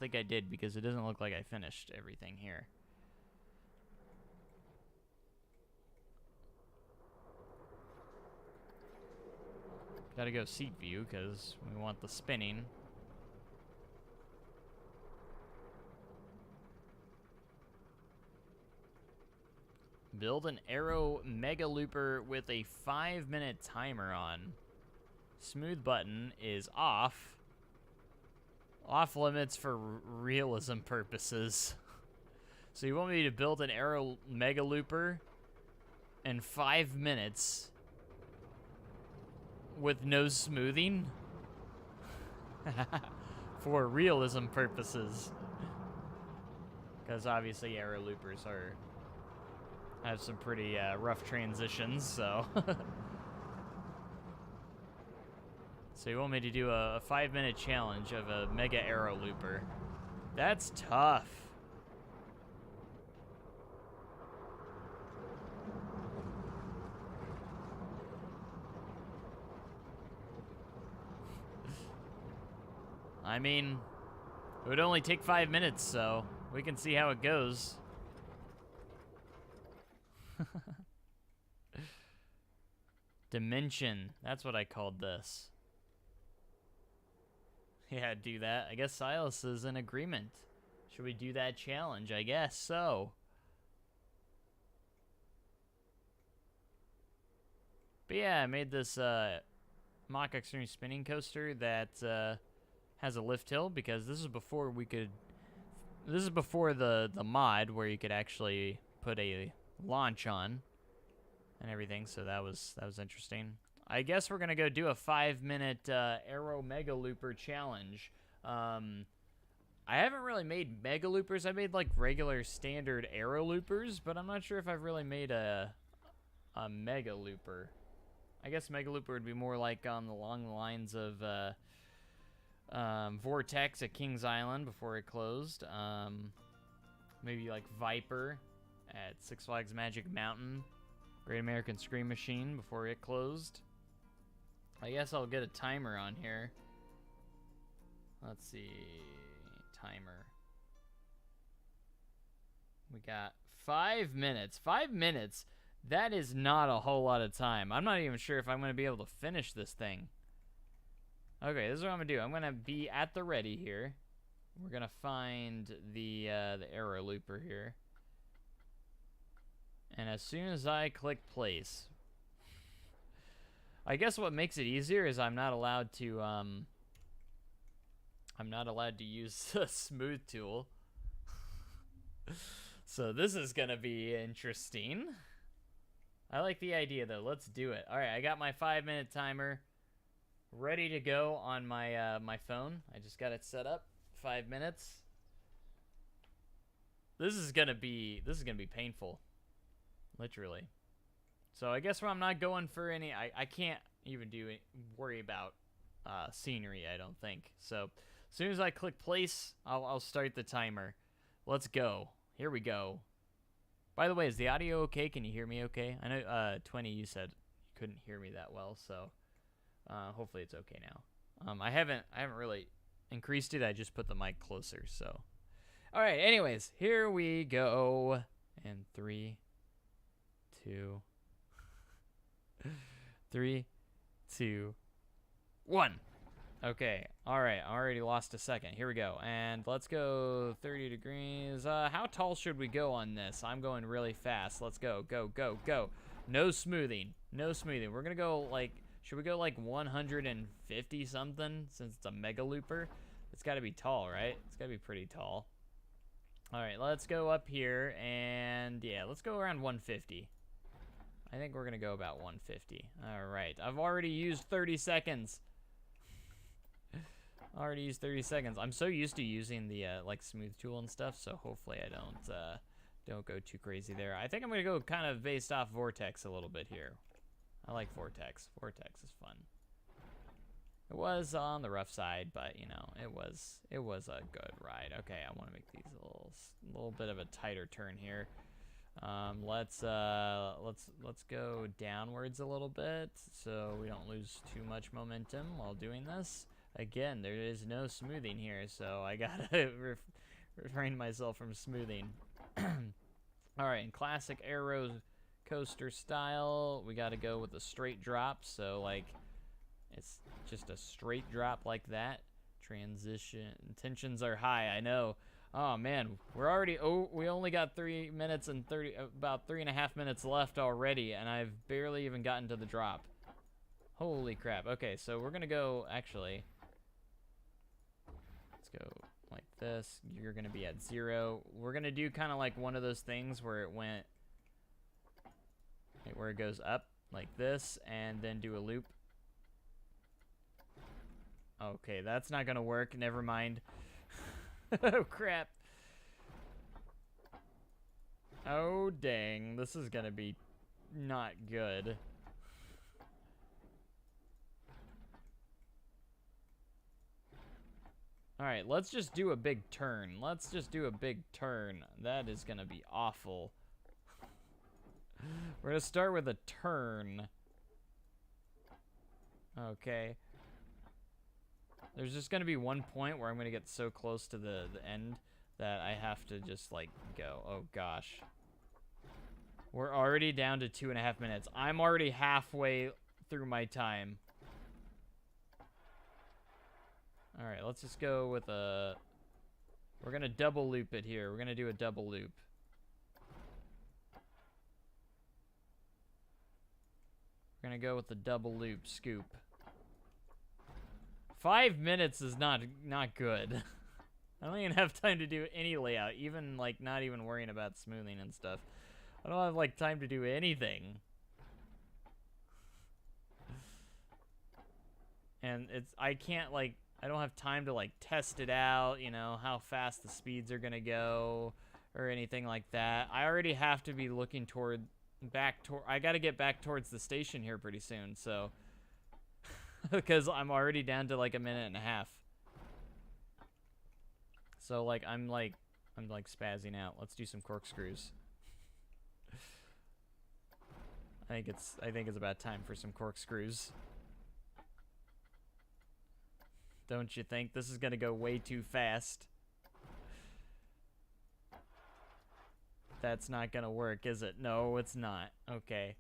think I did because it doesn't look like I finished everything here. Gotta go seat view because we want the spinning. Build an Aero Mega Looper with a 5-minute timer on. Smooth button is off. Off limits for realism purposes. So you want me to build an Aero Mega Looper in 5 minutes with no smoothing? For realism purposes. Because obviously Aero Loopers have some pretty rough transitions, so. So you want me to do a 5-minute challenge of a Mega Aero Looper. That's tough. I mean, it would only take 5 minutes, so we can see how it goes. Dimension. That's what I called this. Yeah, do that. I guess Silas is in agreement. Should we do that challenge? I guess so. But yeah, I made this mock extreme spinning coaster that has a lift hill because this is before we could. This is before the mod where you could actually put a launch on and everything, so that was interesting. I guess we're gonna go do a 5-minute Aero Mega Looper challenge. I haven't really made Mega Loopers. I made like regular standard Aero Loopers, but I'm not sure if I've really made a Mega Looper. I guess Mega Looper would be more like along the lines of Vortex at Kings Island before it closed. Maybe like Viper at Six Flags Magic Mountain, Great American Scream Machine before it closed. I guess I'll get a timer on here. Let's see. Timer. We got 5 minutes. 5 minutes? That is not a whole lot of time. I'm not even sure if I'm going to be able to finish this thing. Okay, this is what I'm going to do. I'm going to be at the ready here. We're going to find the arrow looper here. And as soon as I click place, I guess what makes it easier is I'm not allowed to use the smooth tool. So this is gonna be interesting. I like the idea though. Let's do it. All right, I got my 5-minute timer ready to go on my my phone. I just got it set up. 5 minutes. This is gonna be painful, literally. So I guess I'm not going for any. I can't even worry about scenery. I don't think so. As soon as I click place, I'll start the timer. Let's go. Here we go. By the way, is the audio okay? Can you hear me okay? I know 20 you said you couldn't hear me that well, so hopefully it's okay now. I haven't really increased it. I just put the mic closer, so. All right, anyways, here we go. And 3, 2, 3, 2, 1. Okay, all right, I already lost a second. Here we go, and let's go 30 degrees. How tall should we go on this? I'm going really fast. Let's go, go, go, go. No smoothing, no smoothing. We're gonna go like, should we go like 150 something since it's a mega looper? It's gotta be tall, right? It's gotta be pretty tall. All right, let's go up here, and yeah, let's go around 150. I think we're gonna go about 150. All right, I've already used 30 seconds. Already used 30 seconds. I'm so used to using the like smooth tool and stuff, so hopefully I don't go too crazy there. I think I'm gonna go kind of based off Vortex a little bit here. I like Vortex. Vortex is fun. It was on the rough side, but you know, it was a good ride. Okay, I want to make these a little bit of a tighter turn here. Let's go downwards a little bit so we don't lose too much momentum while doing this. Again, there is no smoothing here, so I gotta refrain myself from smoothing. All right, in classic aero coaster style, we gotta go with a straight drop, so like it's just a straight drop like that. Transition tensions are high, I know. Oh man, we only got 3 minutes and about 3.5 minutes left already, and I've barely even gotten to the drop. Holy crap. Okay, so we're gonna go, actually, let's go like this. You're gonna be at 0. We're gonna do kind of like one of those things where it went, where it goes up like this, and then do a loop. Okay, that's not gonna work, never mind. Oh crap. Oh dang, this is gonna be not good. Alright, let's just do a big turn. Let's just do a big turn. That is gonna be awful. We're gonna start with a turn. Okay. There's just gonna be one point where I'm gonna get so close to the end that I have to just like go. Oh gosh. We're already down to 2.5 minutes. I'm already halfway through my time. Alright, let's just go with a... We're gonna double loop it here. We're gonna do a double loop. We're gonna go with the double loop scoop. 5 minutes is not good. I don't even have time to do any layout, even like not even worrying about smoothing and stuff. I don't have like time to do anything. And I don't have time to like test it out, you know, how fast the speeds are gonna go or anything like that. I already have to be looking I gotta get back towards the station here pretty soon, so. Because I'm already down to like 1.5 minutes. So like I'm spazzing out. Let's do some corkscrews. I think it's about time for some corkscrews. Don't you think? This is gonna go way too fast. That's not gonna work, is it? No, it's not. Okay.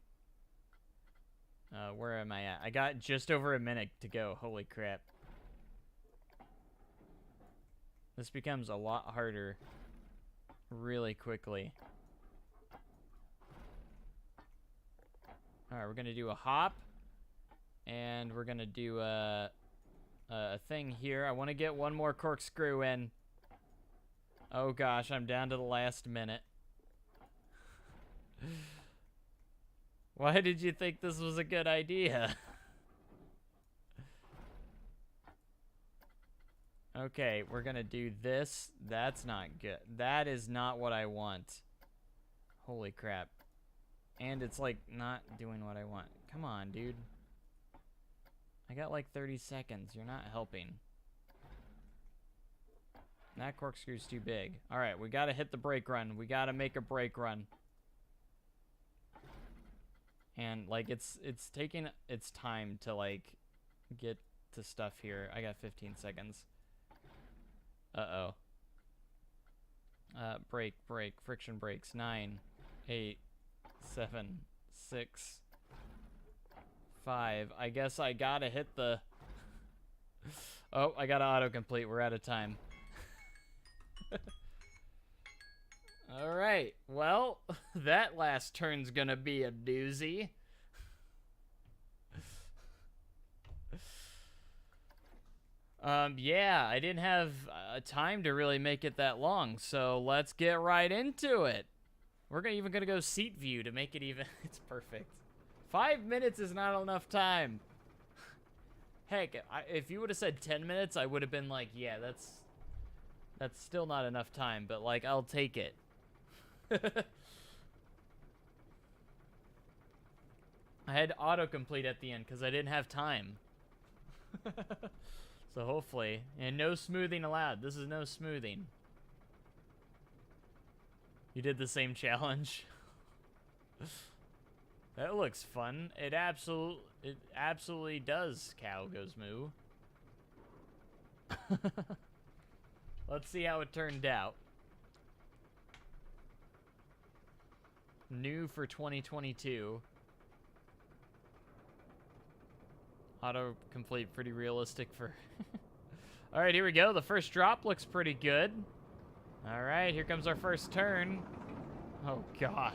Where am I at? I got just over a minute to go. Holy crap. This becomes a lot harder really quickly. Alright, we're gonna do a hop. And we're gonna do a thing here. I want to get one more corkscrew in. Oh gosh, I'm down to the last minute. Why did you think this was a good idea? Okay, we're gonna do this. That's not good. That is not what I want. Holy crap. And it's like not doing what I want. Come on, dude. I got like 30 seconds. You're not helping. That corkscrew's too big. Alright, we gotta hit the brake run. We gotta make a brake run. And like it's taking its time to like get to stuff here. I got 15 seconds. Uh-oh. Brake, friction brakes. 9, 8, 7, 6, 5. I guess I gotta hit the... Oh, I gotta autocomplete. We're out of time. Alright, well, that last turn's gonna be a doozy. Yeah, I didn't have time to really make it that long, so let's get right into it. We're even gonna go seat view to make it even. It's perfect. 5 minutes is not enough time. Heck, if you would have said 10 minutes, I would have been like, yeah, that's still not enough time, but like, I'll take it. I had autocomplete at the end because I didn't have time. So hopefully, and no smoothing allowed. This is no smoothing. You did the same challenge. That looks fun. It absolutely does. Cow goes moo. Let's see how it turned out. New for 2022. Autocomplete, pretty realistic for... Alright, here we go. The first drop looks pretty good. Alright, here comes our first turn. Oh, gosh.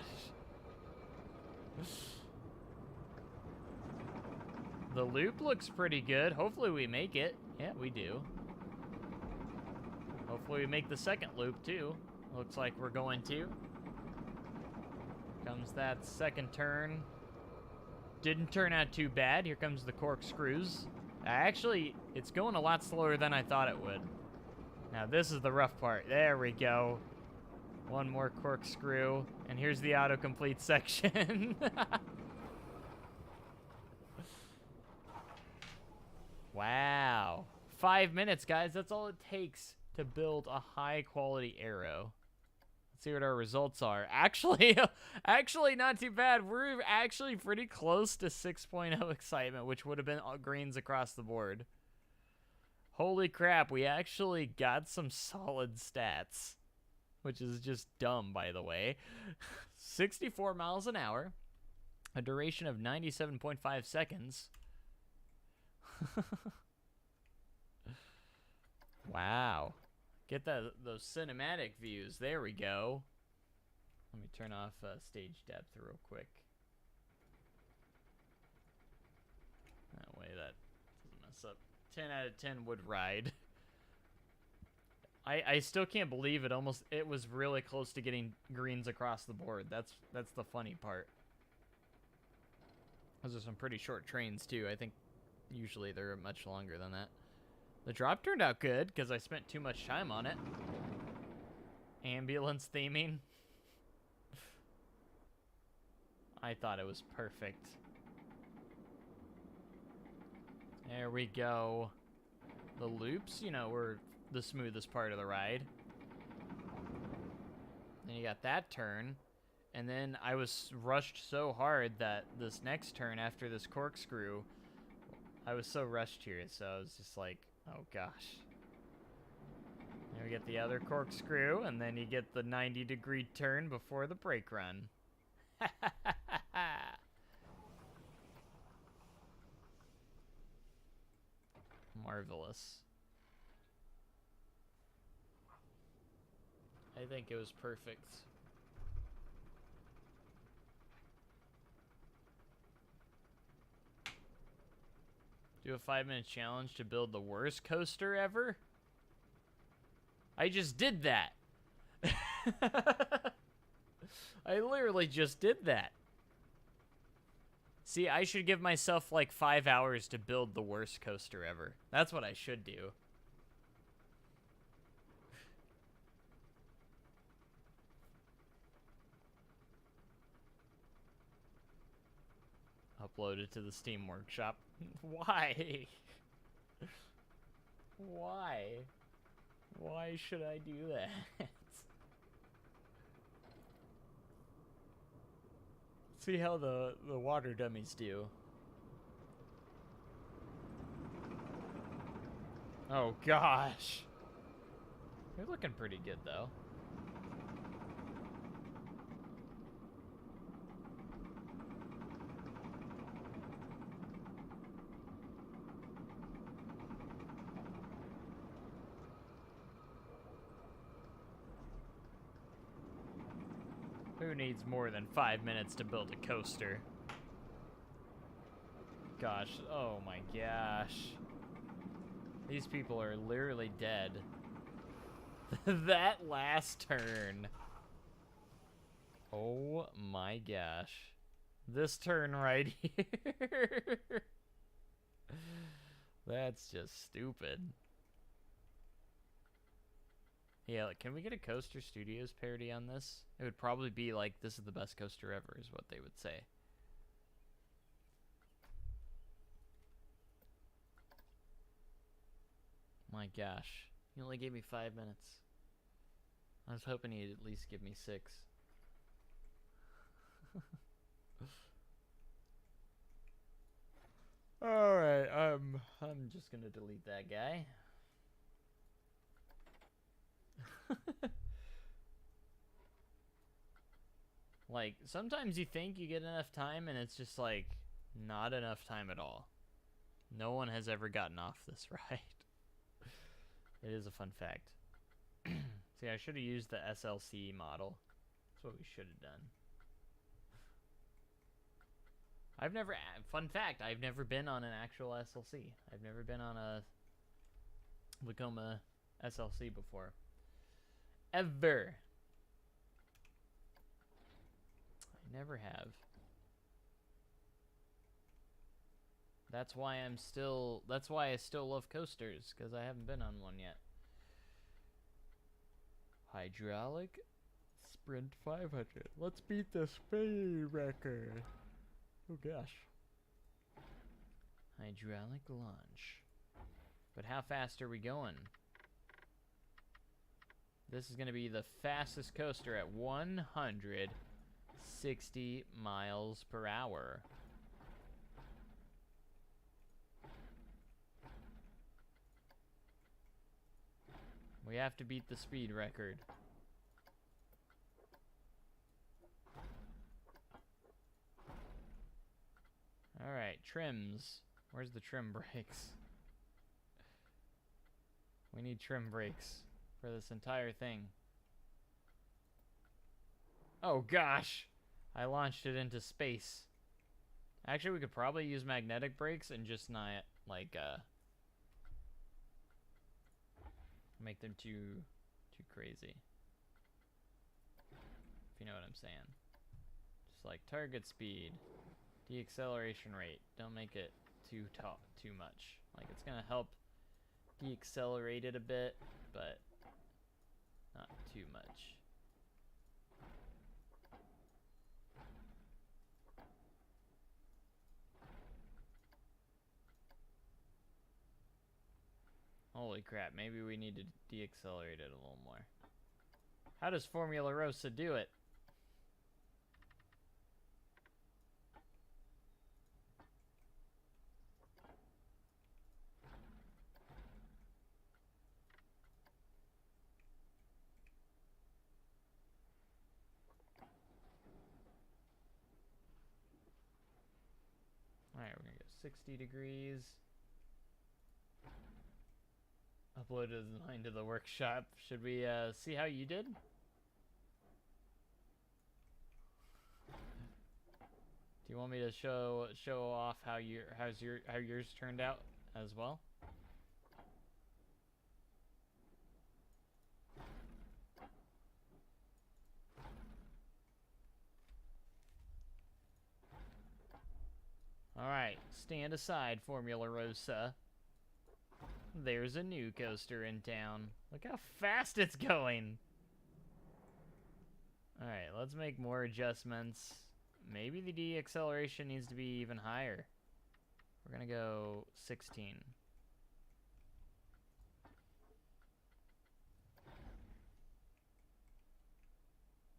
The loop looks pretty good. Hopefully we make it. Yeah, we do. Hopefully we make the second loop, too. Looks like we're going to. Comes that second turn. Didn't turn out too bad. Here comes the corkscrews. Actually, it's going a lot slower than I thought it would. Now, this is the rough part. There we go. One more corkscrew. And here's the autocomplete section. Wow. 5 minutes, guys. That's all it takes to build a high-quality arrow. Let's see what our results are. Actually not too bad. We're actually pretty close to 6.0 excitement, which would have been greens across the board. Holy crap, we actually got some solid stats, which is just dumb, by the way. 64 miles an hour, a duration of 97.5 seconds. Wow. Get those cinematic views. There we go. Let me turn off stage depth real quick. That way that doesn't mess up. 10 out of 10 would ride. I still can't believe it was really close to getting greens across the board. That's the funny part. Those are some pretty short trains too. I think usually they're much longer than that. The drop turned out good because I spent too much time on it. Ambulance theming. I thought it was perfect. There we go. The loops, you know, were the smoothest part of the ride. Then you got that turn. And then I was rushed so hard that this next turn after this corkscrew, I was so rushed here. So I was just like, Oh gosh. Then we get the other corkscrew, and then you get the 90-degree turn before the brake run. Marvelous. I think it was perfect. Do a 5-minute challenge to build the worst coaster ever? I just did that. I literally just did that. See, I should give myself like 5 hours to build the worst coaster ever. That's what I should do. Upload it to the Steam Workshop. Why? Why? Why should I do that? See how the water dummies do. Oh gosh. You're looking pretty good though. Who needs more than 5 minutes to build a coaster? Gosh, oh my gosh. These people are literally dead. That last turn. Oh my gosh. This turn right here. That's just stupid. Yeah, like, can we get a Coaster Studios parody on this? It would probably be like, this is the best coaster ever, is what they would say. My gosh. You only gave me 5 minutes. I was hoping he'd at least give me 6. Alright, I'm just gonna delete that guy. Like, sometimes you think you get enough time and it's just like not enough time at all. No one has ever gotten off this ride. It is a fun fact. See, I should have used the SLC model. That's what we should have done. I've never, fun fact, I've never been on an actual SLC. I've never been on a Vekoma SLC before. Ever. I never have. That's why I still love coasters, because I haven't been on one yet. Hydraulic sprint 500. Let's beat the speed record. Oh gosh. Hydraulic launch. But how fast are we going? This is going to be the fastest coaster at 160 miles per hour. We have to beat the speed record. Alright, trims. Where's the trim brakes? We need trim brakes for this entire thing. Oh gosh! I launched it into space. Actually, we could probably use magnetic brakes and just not, like, make them too crazy. If you know what I'm saying. Just like target speed, deacceleration rate. Don't make it too much. Like, it's gonna help deaccelerate it a bit, but not too much. Holy crap, maybe we need to deaccelerate it a little more. How does Formula Rosa do it? 60 degrees. Uploaded the design to the workshop. Should we see how you did? Do you want me to show off how yours turned out as well? Alright, stand aside, Formula Rosa. There's a new coaster in town. Look how fast it's going! Alright, let's make more adjustments. Maybe the deceleration needs to be even higher. We're gonna go 16.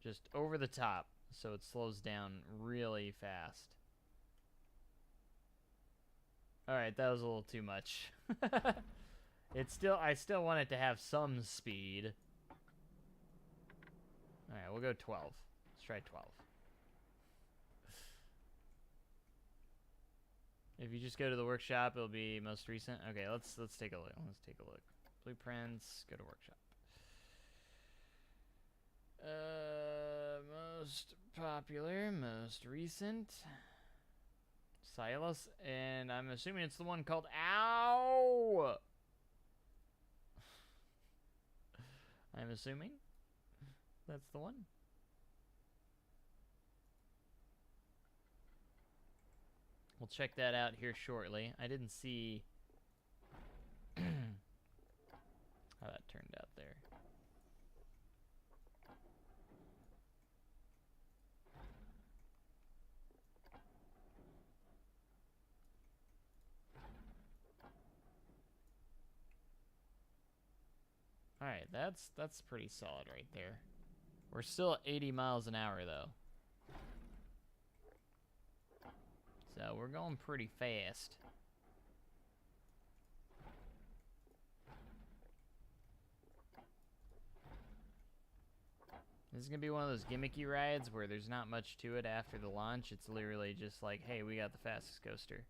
Just over the top, so it slows down really fast. Alright, that was a little too much. I still want it to have some speed. Alright, we'll go 12. Let's try 12. If you just go to the workshop, it'll be most recent. Okay, let's take a look. Let's take a look. Blueprints, go to workshop. Most popular, most recent. Silas, and I'm assuming it's the one called Ow! I'm assuming that's the one. We'll check that out here shortly. I didn't see how that turned out there. Alright, that's pretty solid right there. We're still at 80 miles an hour though. So we're going pretty fast. This is gonna be one of those gimmicky rides where there's not much to it after the launch. It's literally just like, hey, we got the fastest coaster.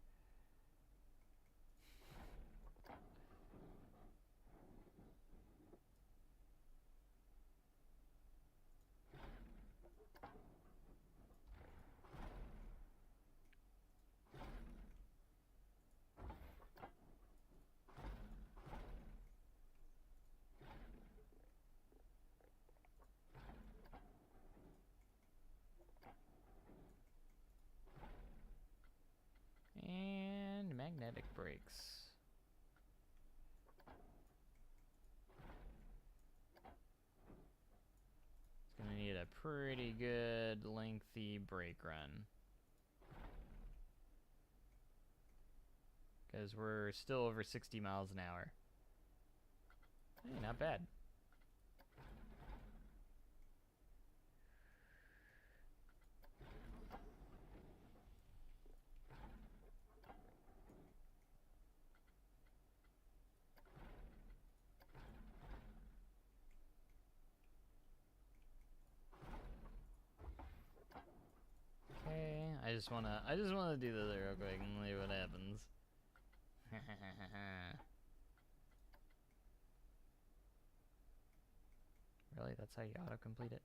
And magnetic brakes. It's gonna need a pretty good lengthy brake run. Because we're still over 60 miles an hour. Hey, not bad. Okay, I just wanna do this real quick and see what happens. Really? That's how you auto-complete it?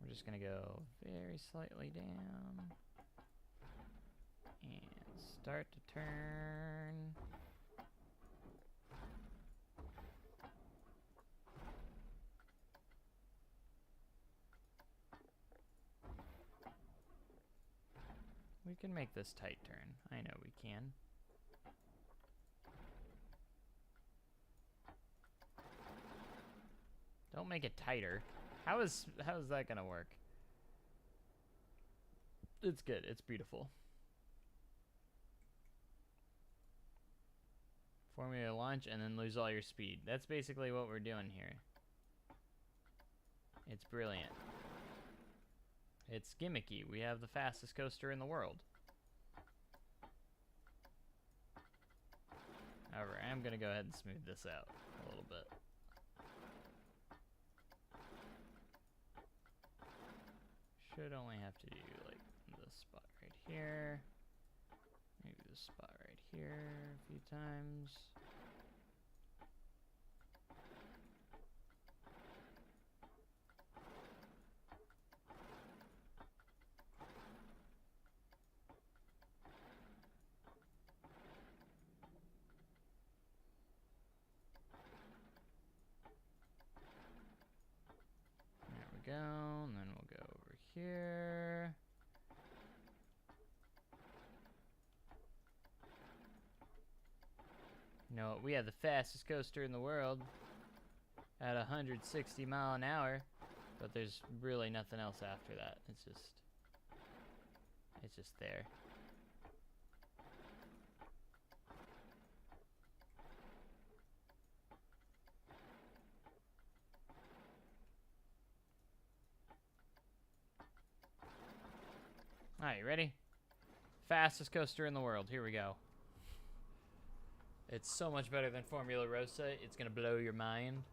We're just gonna go very slightly down. And start to turn. We can make this tight turn. I know we can. Don't make it tighter. How is that gonna work? It's good. It's beautiful. Formula launch and then lose all your speed. That's basically what we're doing here. It's brilliant. It's gimmicky. We have the fastest coaster in the world. However, I'm gonna go ahead and smooth this out a little bit. Should only have to do like this spot right here. Maybe this spot right here a few times. There we go, and then we'll go over here. You know what? We have the fastest coaster in the world at 160 mile an hour, but there's really nothing else after that. It's just there. All right, you ready? Fastest coaster in the world. Here we go. It's so much better than Formula Rossa. It's gonna blow your mind.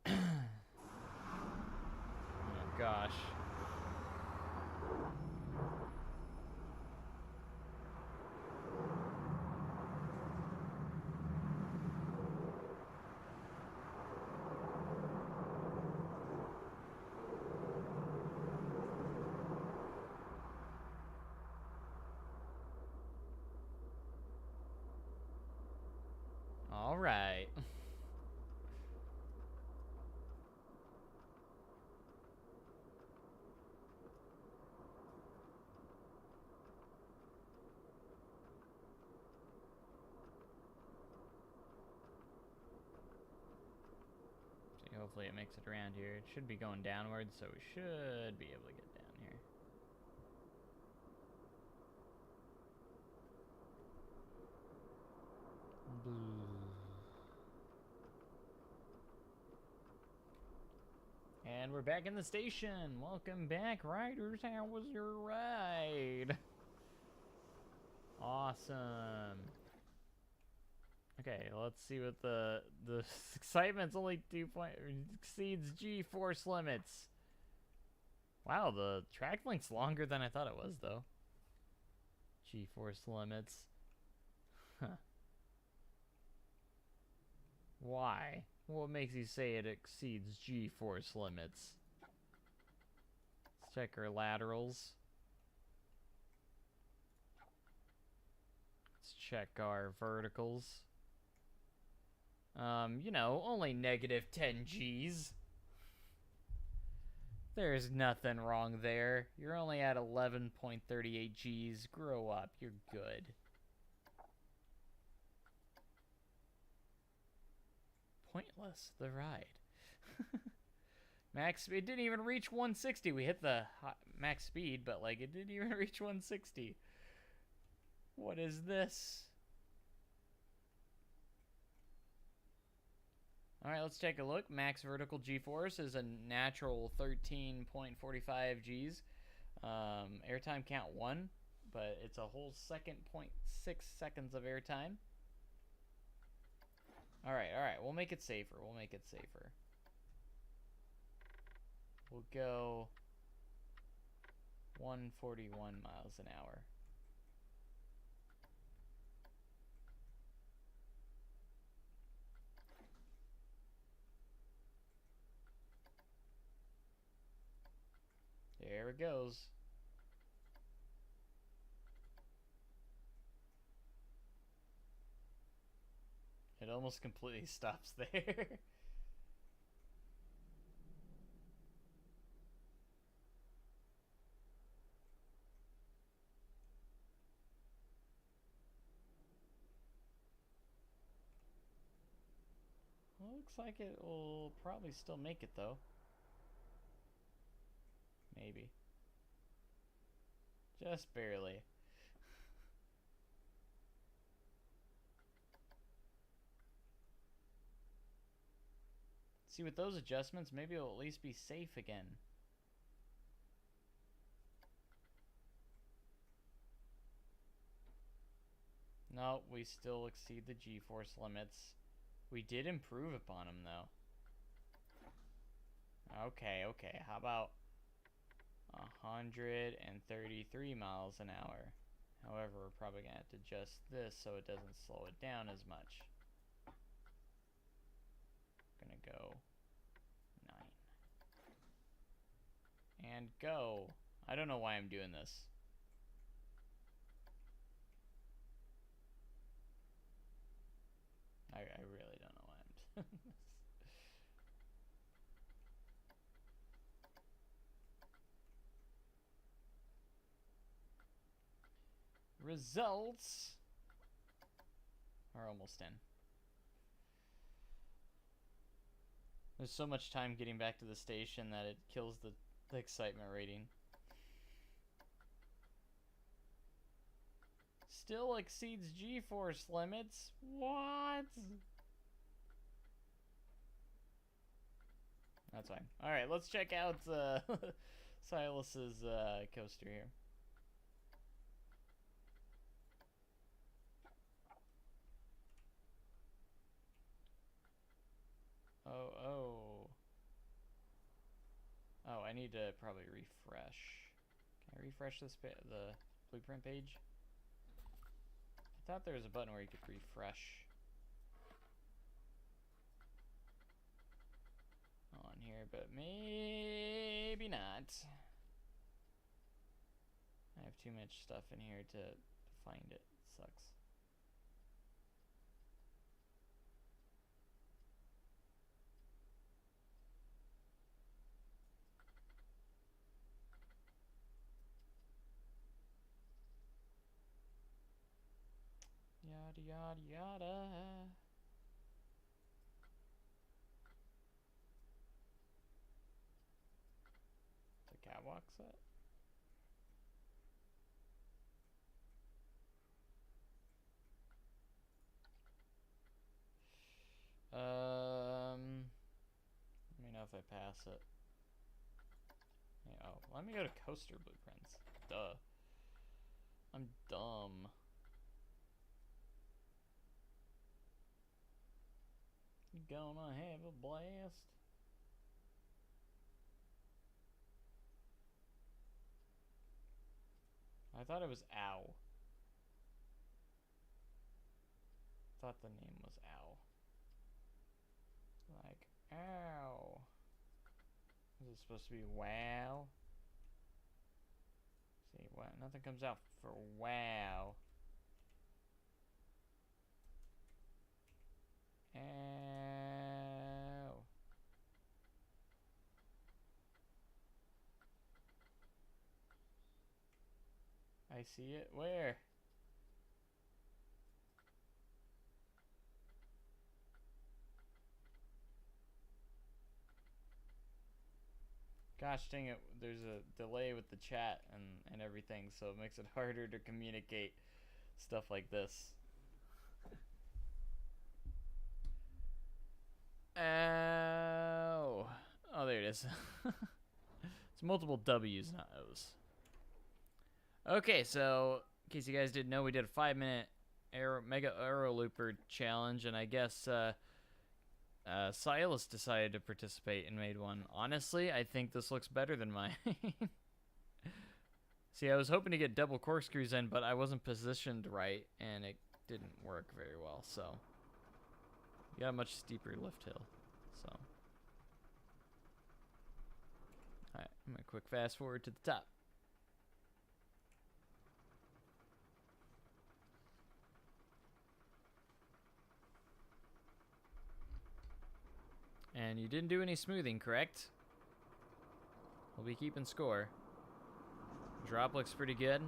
Oh gosh. All right. See, hopefully it makes it around here. It should be going downwards, so we should be able to get down here. And we're back in the station. Welcome back, riders. How was your ride? Awesome. Okay, let's see what the excitement's only 2 point exceeds G-force limits. Wow, the track length's longer than I thought it was, though. G-force limits. Huh. Why? What makes you say it exceeds G-force limits? Let's check our laterals. Let's check our verticals. You know, only negative 10 Gs. There's nothing wrong there. You're only at 11.38 Gs. Grow up. You're good. Pointless, the ride. Max, it didn't even reach 160. We hit the max speed, but like it didn't even reach 160. What is this? All right, let's take a look. Max vertical G-force is a natural 13.45 Gs. Airtime count 1, but it's a whole second 0.6 seconds of airtime. All right, we'll make it safer. We'll go 141 miles an hour. There it goes. It almost completely stops there. Well, looks like it will probably still make it though. Maybe. Just barely. See, with those adjustments, maybe it'll at least be safe again. No, we still exceed the G-force limits. We did improve upon them, though. Okay. How about 133 miles an hour. However, we're probably going to have to adjust this so it doesn't slow it down as much. I'm going to go 9. And go. I don't know why I'm doing this. I really don't know why I'm doing this. Results are almost in. There's so much time getting back to the station that it kills the excitement rating. Still exceeds G-force limits. What? That's fine. Alright, let's check out Silas's coaster here. Oh, I need to probably refresh. Can I refresh the blueprint page? I thought there was a button where you could refresh on here, but maybe not. I have too much stuff in here to find it. Sucks. Yada yada yada. It's a catwalk set. Let me know if I pass it. Yeah, oh, let me go to coaster blueprints. Duh. I'm dumb. You gonna have a blast. I thought it was Ow. I thought the name was Ow. Like, ow. Is it supposed to be wow? See, what? Nothing comes out for wow. Ow. I see it. Where? Gosh dang it, there's a delay with the chat and everything, so it makes it harder to communicate stuff like this. Ow. Oh, there it is. It's multiple W's, not O's. Okay, so in case you guys didn't know, we did a 5-minute mega arrow looper challenge, and I guess Silas decided to participate and made one. Honestly, I think this looks better than mine. See, I was hoping to get double corkscrews in, but I wasn't positioned right, and it didn't work very well, so. You got a much steeper lift hill, so. Alright, I'm gonna quick fast forward to the top. And you didn't do any smoothing, correct? We'll be keeping score. Drop looks pretty good.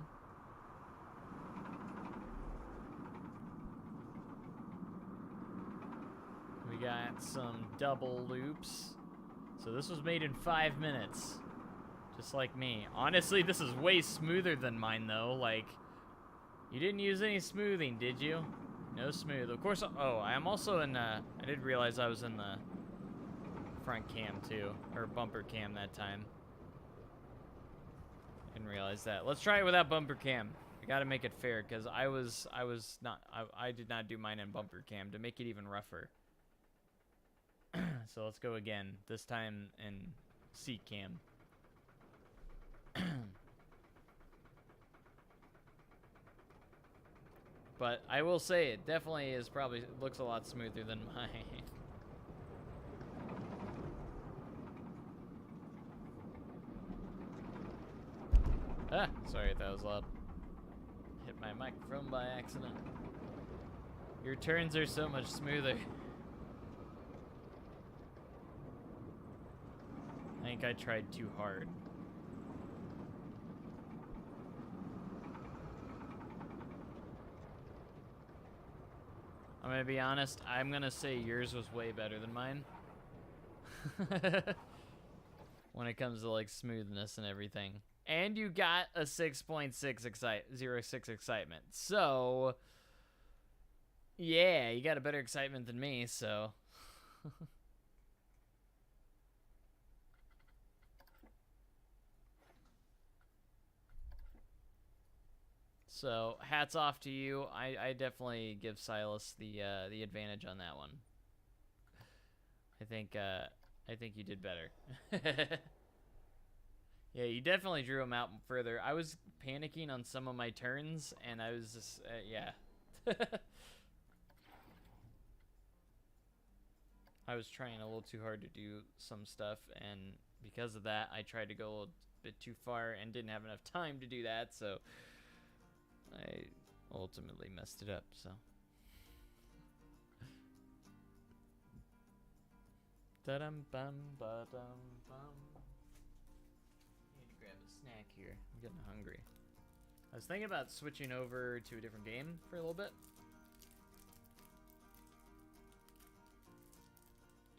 We got some double loops. So this was made in 5 minutes. Just like me. Honestly, this is way smoother than mine, though. Like, you didn't use any smoothing, did you? No smooth. Of course, oh, I am also in, I did realize I was in the front cam, too. Or bumper cam that time. Didn't realize that. Let's try it without bumper cam. I gotta make it fair, because I did not do mine in bumper cam to make it even rougher. So let's go again. This time in seat cam. But I will say it definitely is probably looks a lot smoother than mine. Ah, sorry if that was loud. Hit my microphone by accident. Your turns are so much smoother. I think I tried too hard. I'm gonna be honest, I'm gonna say yours was way better than mine. When it comes to like smoothness and everything. And you got a 6.06 excitement. So, yeah, you got a better excitement than me, so. So, hats off to you. I definitely give Silas the advantage on that one. I think you did better. Yeah, you definitely drew him out further. I was panicking on some of my turns, and I was just, yeah. I was trying a little too hard to do some stuff, and because of that, I tried to go a bit too far and didn't have enough time to do that, so I ultimately messed it up, so. Da-dum-bum-ba-dum-bum. Need to grab a snack here. I'm getting hungry. I was thinking about switching over to a different game for a little bit.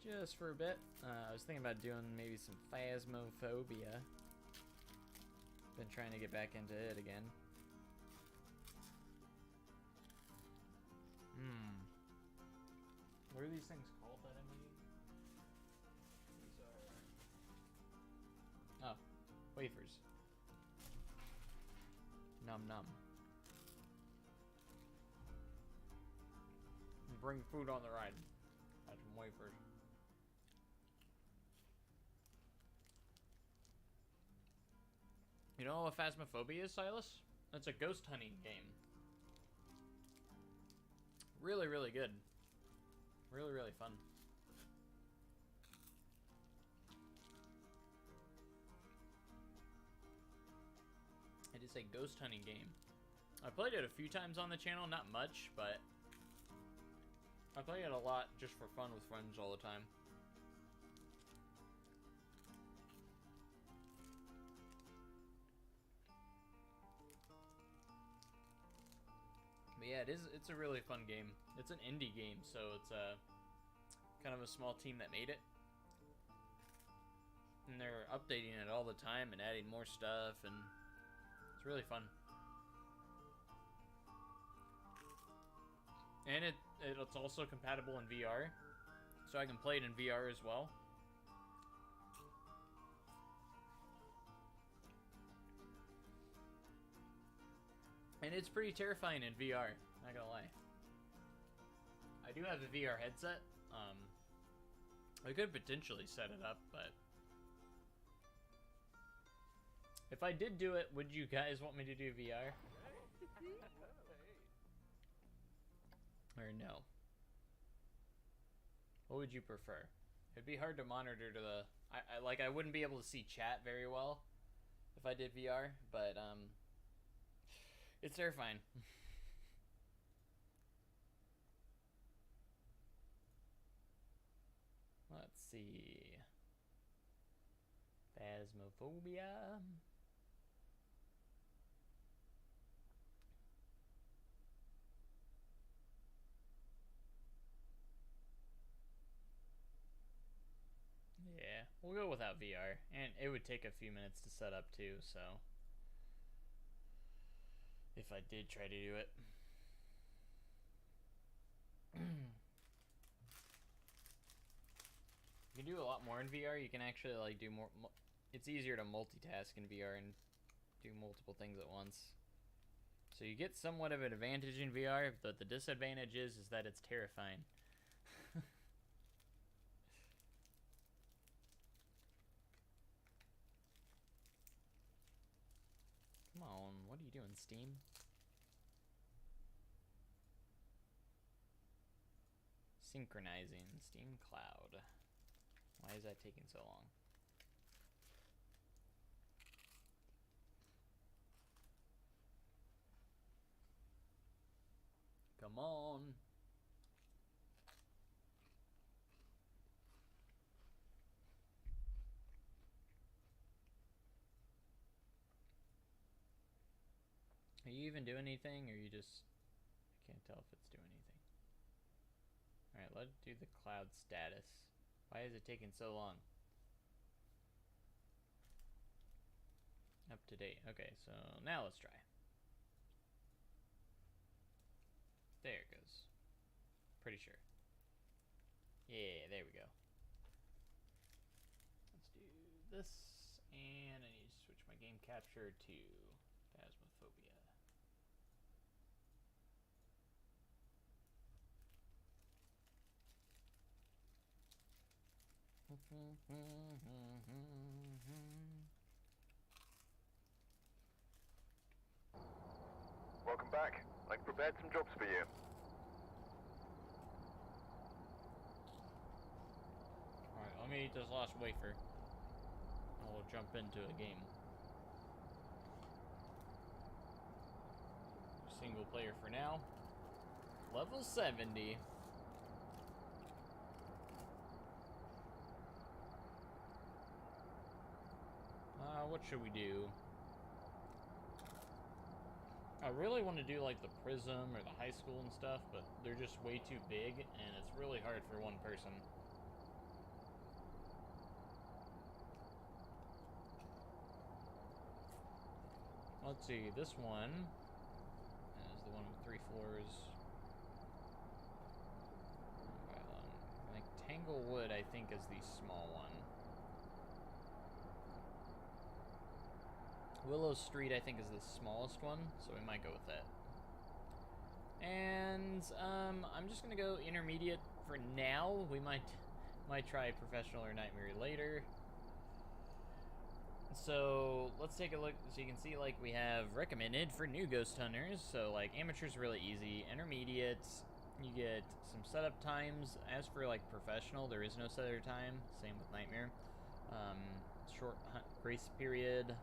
Just for a bit. I was thinking about doing maybe some Phasmophobia. Been trying to get back into it again. What are these things called that I'm eating? These are... Oh, wafers. Num num. Bring food on the ride. Had some wafers. You know what Phasmophobia is, Silas? It's a ghost hunting game. Really, really good. Really, really fun. It is a ghost hunting game. I played it a few times on the channel, not much, but I play it a lot just for fun with friends all the time. But yeah, it's a really fun game. It's an indie game, so it's kind of a small team that made it. And they're updating it all the time and adding more stuff, and it's really fun. And it's also compatible in VR, so I can play it in VR as well. And it's pretty terrifying in VR, not gonna lie. I do have a VR headset. I could potentially set it up, but if I did do it, would you guys want me to do VR? Or no? What would you prefer? It'd be hard to monitor to the... I wouldn't be able to see chat very well if I did VR, but, it's terrifying. Let's see. Phasmophobia. Yeah, we'll go without VR. And it would take a few minutes to set up too, so... if I did try to do it. You can do a lot more in VR. You can actually like do more. It's easier to multitask in VR and do multiple things at once. So you get somewhat of an advantage in VR, but the disadvantage is that it's terrifying. in Steam. Synchronizing Steam Cloud. Why is that taking so long? Come on. Are you even doing anything, or you just... I can't tell if it's doing anything. Alright, let's do the cloud status. Why is it taking so long? Up to date. Okay, so now let's try. There it goes. Pretty sure. Yeah, there we go. Let's do this, and I need to switch my game capture to Phasmophobia. Welcome back. I've prepared some jobs for you. Alright, let me eat this last wafer, and we'll jump into a game. Single player for now. Level 70. What should we do? I really want to do like the Prism or the high school and stuff, but they're just way too big, and it's really hard for one person. Let's see, this one is the one with 3 floors. Like Tanglewood, I think, is the small one. Willow Street, I think, is the smallest one, so we might go with that. And I'm just gonna go intermediate for now. We might try professional or nightmare later. So let's take a look. So you can see, like, we have recommended for new ghost hunters. So like amateur's really easy. Intermediate, you get some setup times. As for like professional, there is no setup time. Same with nightmare. Short hunt grace period.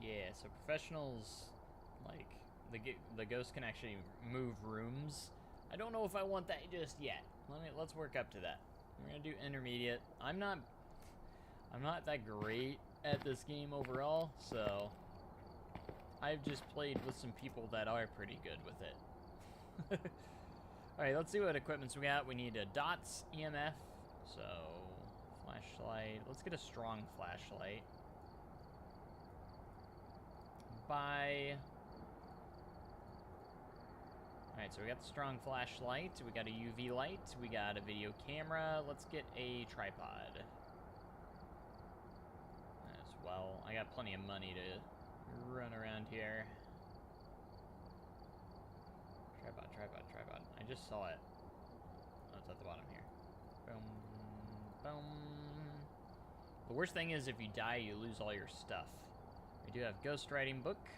Yeah, so professionals, like, the ghost can actually move rooms. I don't know if I want that just yet. Let's work up to that. We're gonna do intermediate. I'm not that great at this game overall, so I've just played with some people that are pretty good with it. Alright, let's see what equipments we got. We need a dots, EMF, so flashlight. Let's get a strong flashlight. Alright, so we got the strong flashlight, we got a UV light, we got a video camera. Let's get a tripod as well. I got plenty of money to run around here. Tripod. I just saw it. Oh, it's at the bottom here. Boom, boom. The worst thing is if you die, you lose all your stuff. We do have ghostwriting book,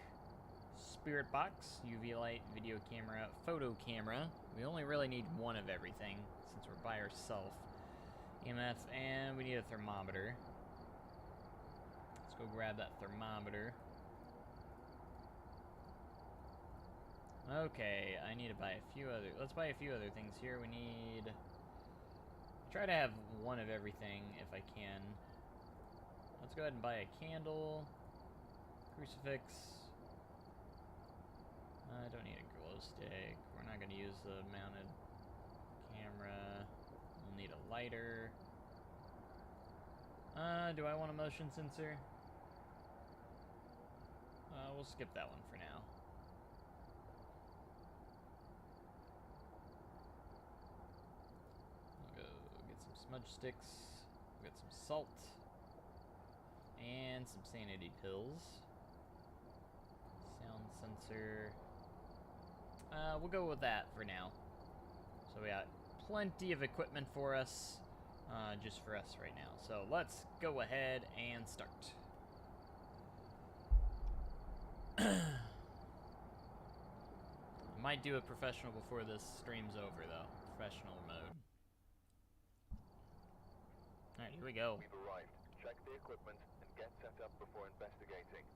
spirit box, UV light, video camera, photo camera. We only really need one of everything since we're by ourselves. EMF, and we need a thermometer. Let's go grab that thermometer. Okay, I need to buy a few other... Let's buy a few other things here. We need... Try to have one of everything if I can. Let's go ahead and buy a candle. Crucifix. I don't need a glow stick. We're not going to use the mounted camera. We'll need a lighter. Do I want a motion sensor? We'll skip that one for now. We'll go get some smudge sticks. We'll get some salt. And some sanity pills. Sound sensor. We'll go with that for now. So we got plenty of equipment for us, just for us right now. So let's go ahead and start. I might do a professional before this stream's over, though. Professional mode. Alright, here we go. We've arrived. Check the equipment and get set up before investigating.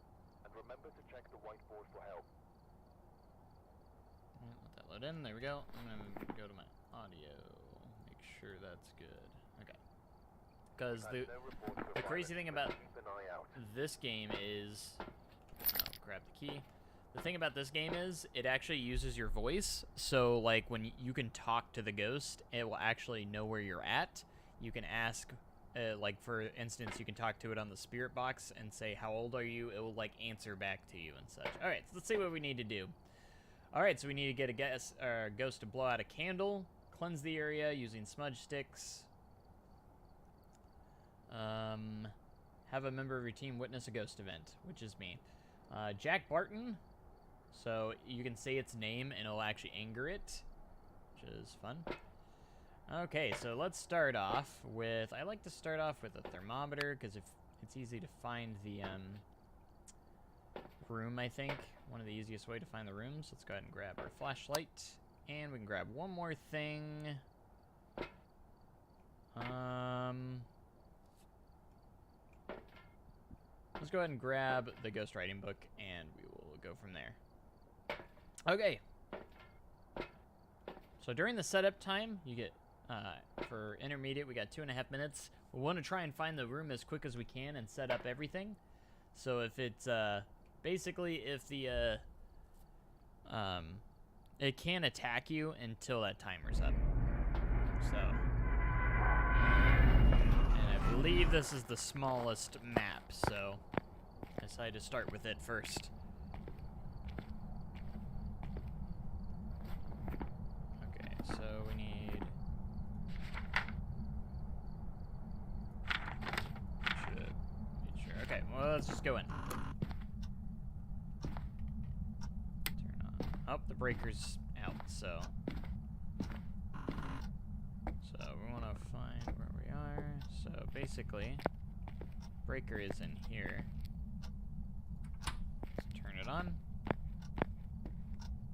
And remember to check the whiteboard for help. Let that load in. There we go. I'm going to go to my audio. Make sure that's good. Okay. Because the crazy thing about this game is... Oh, grab the key. The thing about this game is it actually uses your voice. So, like, when you can talk to the ghost, it will actually know where you're at. You can ask... like, for instance, you can talk to it on the spirit box and say, how old are you? It will, like, answer back to you and such. Alright, so let's see what we need to do. Alright, so we need to get a ghost to blow out a candle, cleanse the area using smudge sticks, have a member of your team witness a ghost event, which is me. Jack Barton, so you can say its name and it'll actually anger it, which is fun. Okay, so let's start off with, I like to start off with a thermometer, because if it's easy to find the room, I think. One of the easiest way to find the rooms. Let's go ahead and grab our flashlight, and we can grab one more thing. Let's go ahead and grab the ghost writing book, and we will go from there. Okay. So during the setup time, you get... for intermediate, we got 2.5 minutes. We want to try and find the room as quick as we can and set up everything. So if it's, basically if the, it can't attack you until that timer's up. So, and I believe this is the smallest map, so I decided to start with it first. Okay, so we need... Okay, well, let's just go in. Turn on. Oh, the breaker's out, so... So, we want to find where we are. So, basically, breaker is in here. Let's turn it on.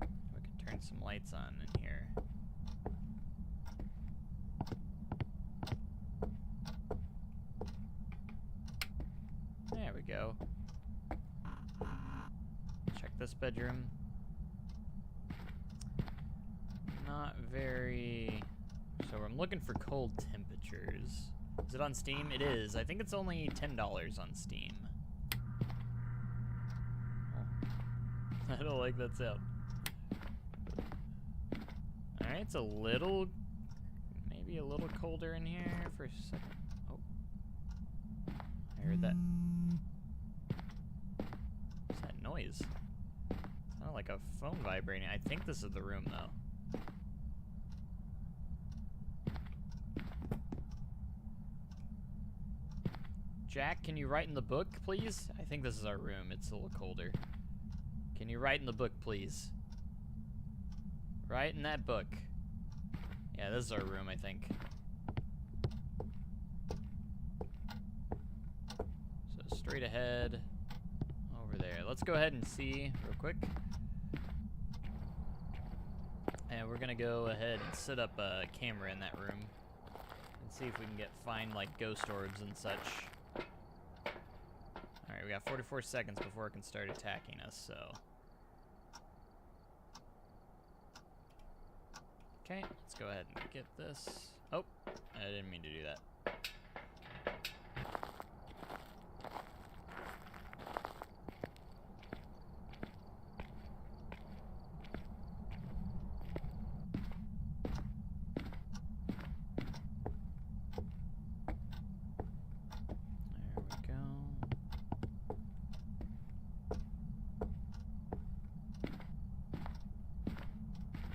We can turn some lights on in here. There we go. Check this bedroom. Not very... So I'm looking for cold temperatures. Is it on Steam? It is. I think it's only $10 on Steam. Oh. I don't like that sound. Alright, it's a little... Maybe a little colder in here for a second. Oh. I heard that. What's that noise? Sounded like a phone vibrating. I think this is the room, though. Jack, can you write in the book, please? I think this is our room. It's a little colder. Can you write in the book, please? Write in that book. Yeah, this is our room, I think. So straight ahead. Over there. Let's go ahead and see real quick. And we're gonna go ahead and set up a camera in that room. And see if we can find like ghost orbs and such. Alright, we got 44 seconds before it can start attacking us, so... Okay, let's go ahead and get this. Oh, I didn't mean to do that.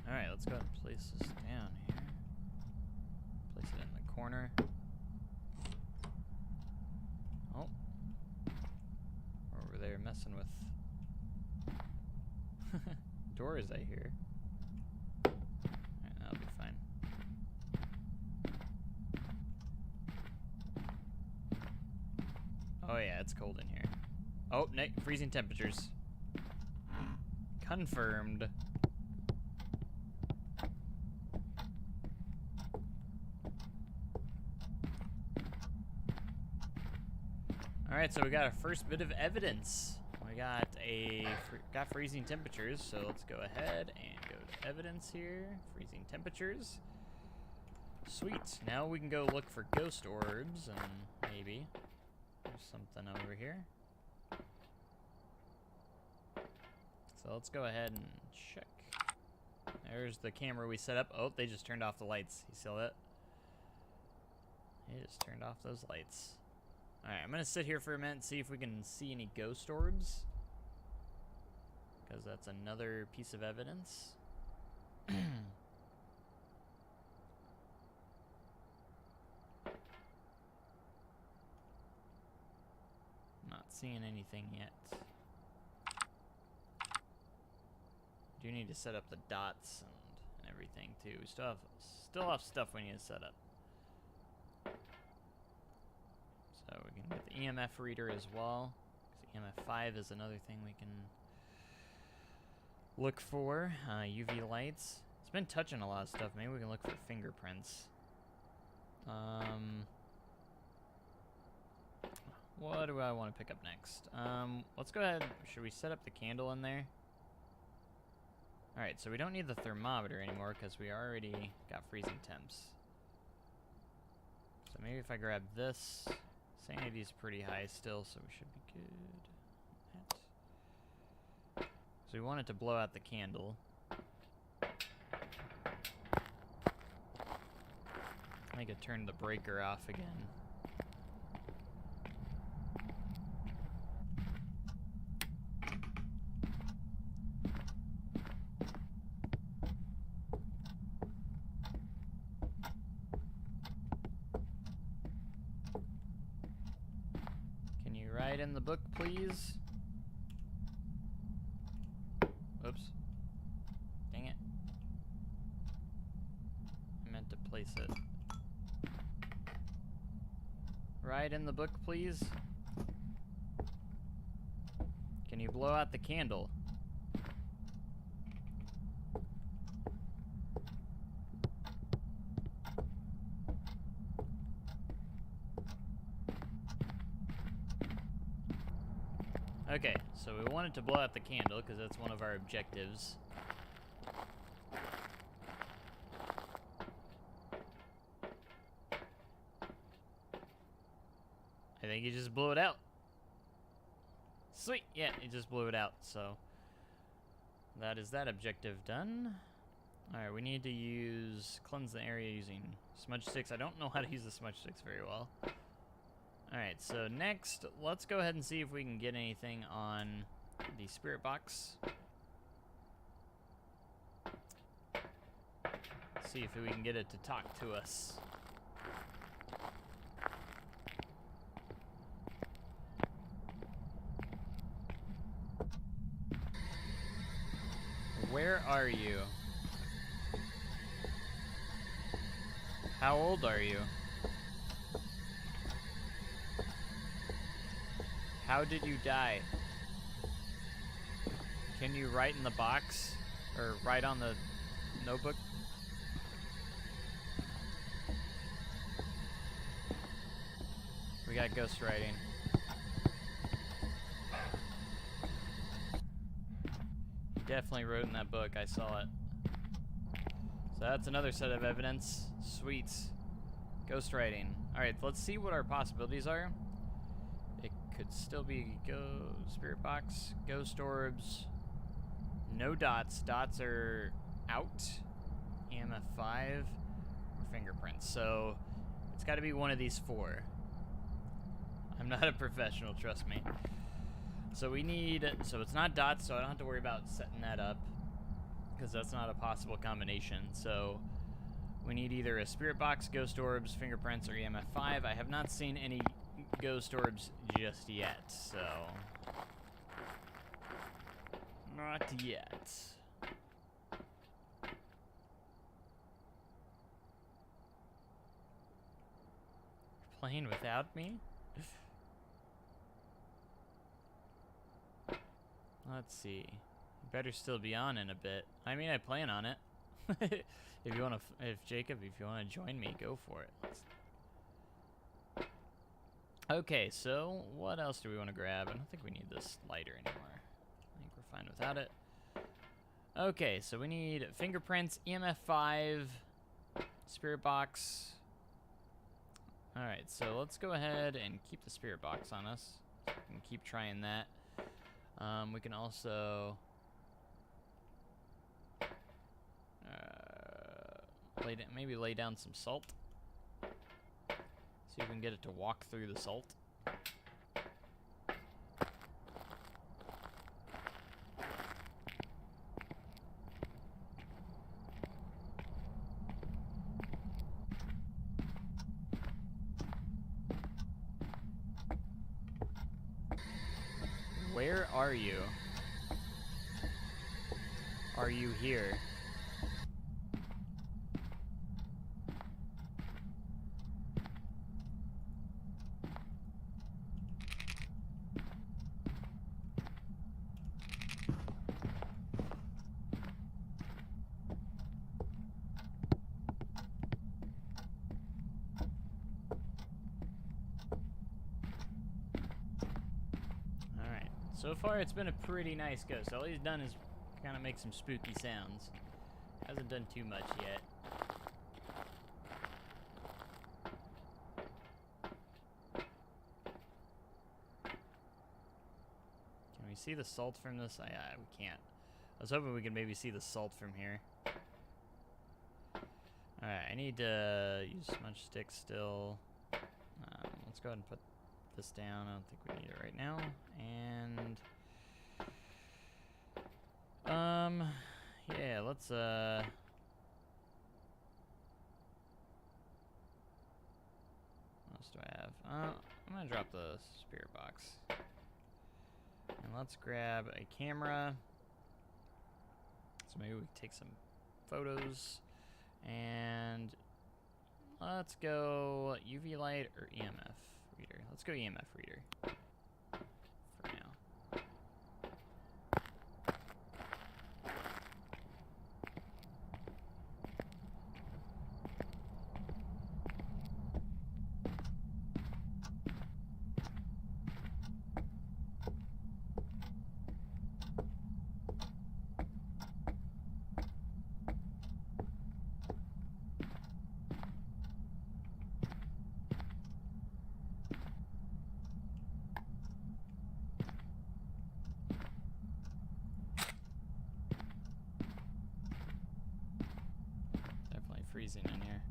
Alright, let's go ahead and place this down here. Place it in the corner. Oh. We're over there messing with doors, I hear. Alright, that'll be fine. Oh yeah, it's cold in here. Oh, freezing temperatures. Confirmed. Alright, so we got our first bit of evidence. We got freezing temperatures, so let's go ahead and go to evidence here. Freezing temperatures. Sweet. Now we can go look for ghost orbs, and maybe there's something over here. So let's go ahead and check. There's the camera we set up. Oh, they just turned off the lights. You see that? They just turned off those lights. Alright, I'm gonna sit here for a minute and see if we can see any ghost orbs. Because that's another piece of evidence. Not seeing anything yet. Do need to set up the dots and everything too. We still have stuff we need to set up. So we can get the EMF reader as well. EMF 5 is another thing we can look for. UV lights. It's been touching a lot of stuff. Maybe we can look for fingerprints. What do I want to pick up next? Let's go ahead. Should we set up the candle in there? Alright, so we don't need the thermometer anymore because we already got freezing temps. So maybe if I grab this, sanity's pretty high still, so we should be good. So we wanted to blow out the candle. I could turn the breaker off again. Write in the book, please. Oops. Dang it. I meant to place it. Write in the book, please. Can you blow out the candle? Okay, so we wanted to blow out the candle because that's one of our objectives. I think he just blew it out. Sweet, yeah, he just blew it out, so that is that objective done. Alright, we need to cleanse the area using smudge sticks. I don't know how to use the smudge sticks very well. Alright, so next, let's go ahead and see if we can get anything on the spirit box. See if we can get it to talk to us. Where are you? How old are you? How did you die? Can you write in the box? Or write on the notebook? We got ghost writing. He definitely wrote in that book. I saw it. So that's another set of evidence. Sweet. Ghost writing. Alright, let's see what our possibilities are. It could still be spirit box, ghost orbs, no dots. Dots are out. EMF 5 or fingerprints. So it's got to be one of these four. I'm not a professional, trust me. So we need, so it's not dots, so I don't have to worry about setting that up because that's not a possible combination. So we need either a spirit box, ghost orbs, fingerprints, or EMF 5. I have not seen any ghost orbs just yet, so not yet. Playing without me? Let's see. Better still be on in a bit. I mean, I plan on it. If you want to, if Jacob, if you want to join me, go for it. Okay, so what else do we want to grab? I don't think we need this lighter anymore. I think we're fine without it. Okay, so we need fingerprints, EMF 5, spirit box. Alright, so let's go ahead and keep the spirit box on us. So we can keep trying that. We can also maybe lay down some salt. See if we can get it to walk through the salt. Where are you? Are you here? So far, it's been a pretty nice ghost. All he's done is kind of make some spooky sounds. Hasn't done too much yet. Can we see the salt from this? We can't. I was hoping we could maybe see the salt from here. Alright, I need to use smudge stick still. Let's go ahead and put this down. I don't think we need it right now. And yeah, let's what else do I have? I'm gonna drop the spirit box. And let's grab a camera. So maybe we can take some photos. And let's go UV light or EMF reader. Let's go EMF reader for now. Freezing in here.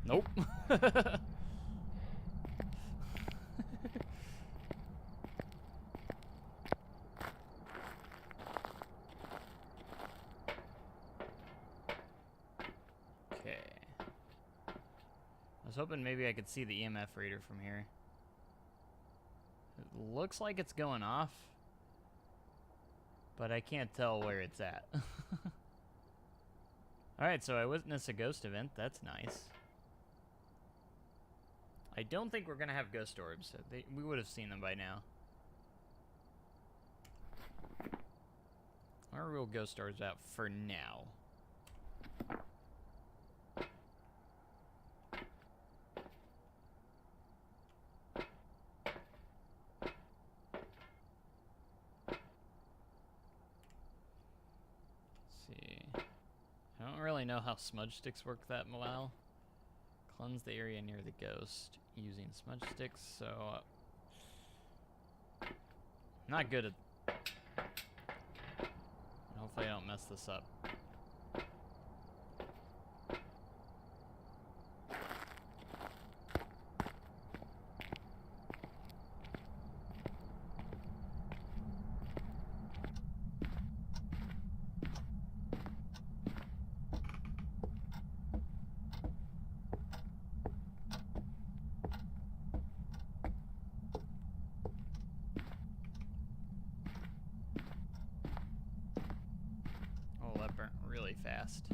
Nope. I was hoping maybe I could see the EMF reader from here. It looks like it's going off, but I can't tell where it's at. Alright, so I witnessed a ghost event. That's nice. I don't think we're going to have ghost orbs. We would have seen them by now. Our real ghost orbs out for now. Know how smudge sticks work that well. Cleanse the area near the ghost using smudge sticks, so not good at. Hopefully I don't mess this up. Fast.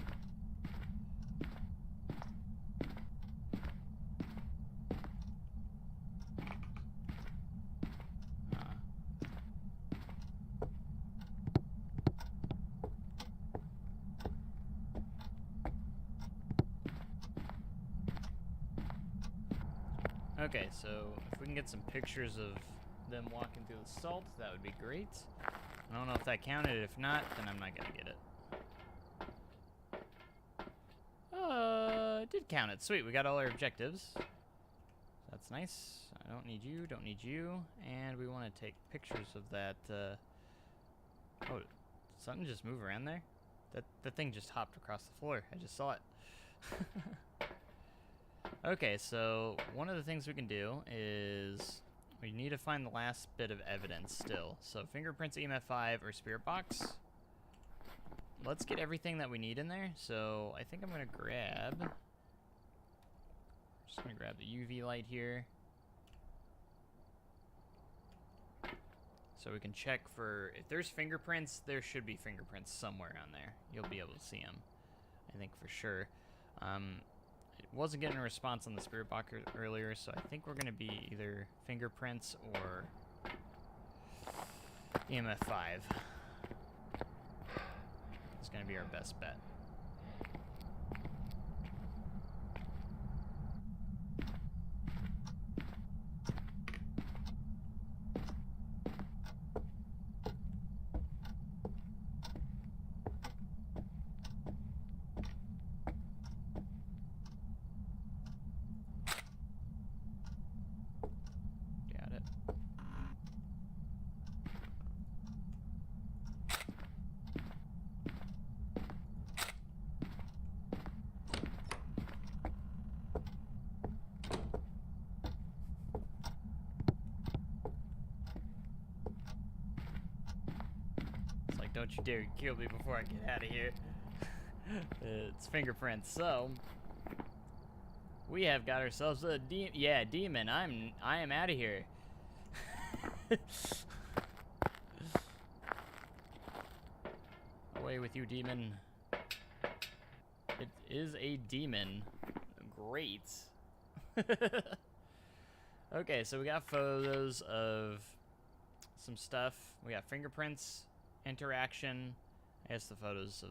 Okay, so if we can get some pictures of them walking through the salt, that would be great. I don't know if that counted. If not, then I'm not gonna get it. It did count it. Sweet, we got all our objectives. That's nice. I don't need you, don't need you. And we want to take pictures of that, oh, did something just move around there? That thing just hopped across the floor. I just saw it. Okay, so one of the things we can do is we need to find the last bit of evidence still. So fingerprints, EMF 5, or spirit box. Let's get everything that we need in there. So I think I'm gonna grab. Just gonna grab the UV light here. So we can check for, if there's fingerprints, there should be fingerprints somewhere on there. You'll be able to see them, I think for sure. It wasn't getting a response on the spirit box earlier, so I think we're gonna be either fingerprints or EMF 5. It's gonna be our best bet. Got it. It's like, don't you dare kill me before I get out of here. It's fingerprints, so we have got ourselves a demon. I am out of here. Away with you, demon. It is a demon. Great. Okay, so we got photos of some stuff. We got fingerprints, interaction. I guess the photos of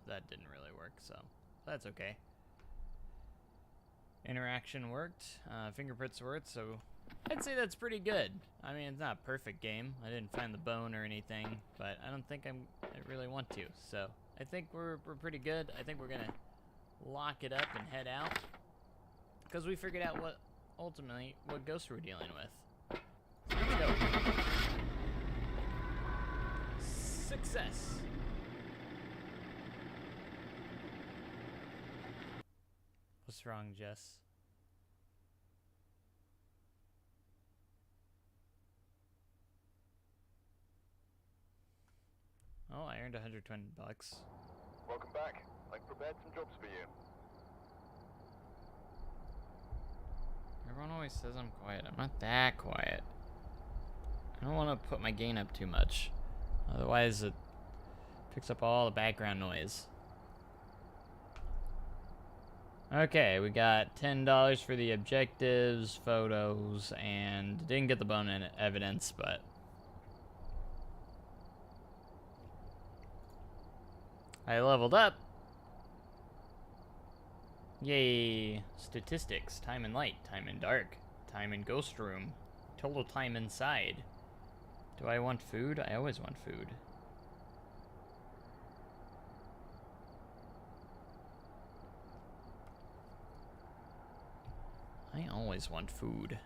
that didn't really work, so that's okay. Interaction worked, fingerprints worked, so I'd say that's pretty good. I mean, it's not a perfect game. I didn't find the bone or anything, but I don't think I really want to. So I think we're pretty good. I think we're gonna lock it up and head out because we figured out what ghost we're dealing with. So let's go. Success. What's wrong, Jess? Oh, I earned $120. Welcome back. I've prepared some jobs for you. Everyone always says I'm quiet. I'm not that quiet. I don't want to put my gain up too much. Otherwise, it picks up all the background noise. Okay, we got $10 for the objectives, photos, and didn't get the bone in evidence, but I leveled up. Yay. Statistics, time in light, time in dark, time in ghost room, total time inside. Do I want food? I always want food. I always want food.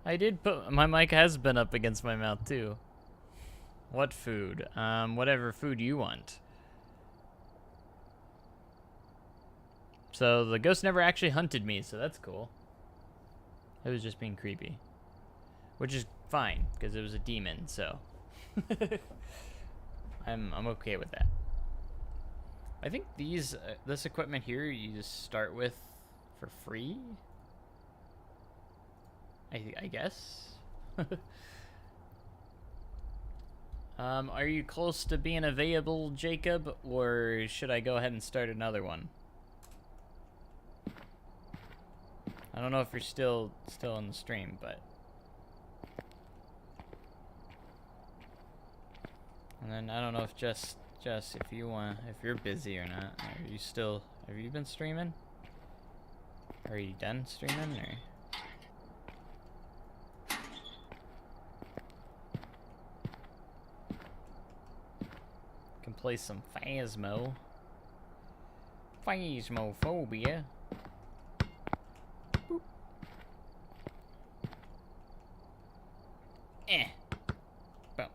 I did put, my mic has been up against my mouth too. What food? Whatever food you want. So the ghost never actually hunted me, so that's cool. It was just being creepy. Which is fine, because it was a demon, so. I'm okay with that. I think this equipment here you just start with for free. I guess. Are you close to being available, Jacob, or should I go ahead and start another one? I don't know if you're still on the stream, but. And then I don't know if Jess, if you're busy or not. Have you been streaming? Are you done streaming, or? Can play some Phasmophobia. Boop. Boom.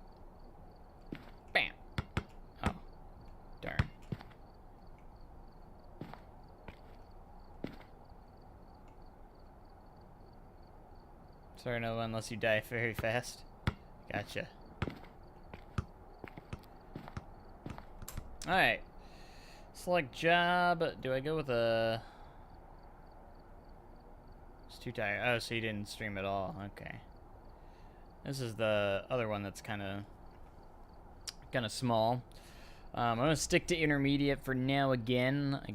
Bam. Oh. Darn. Sorry, no, unless you die very fast. Gotcha. Alright. Select job. Do I go with a... It's too tired. Oh, so you didn't stream at all. Okay. This is the other one that's kind of small. I'm gonna stick to intermediate for now. Again, I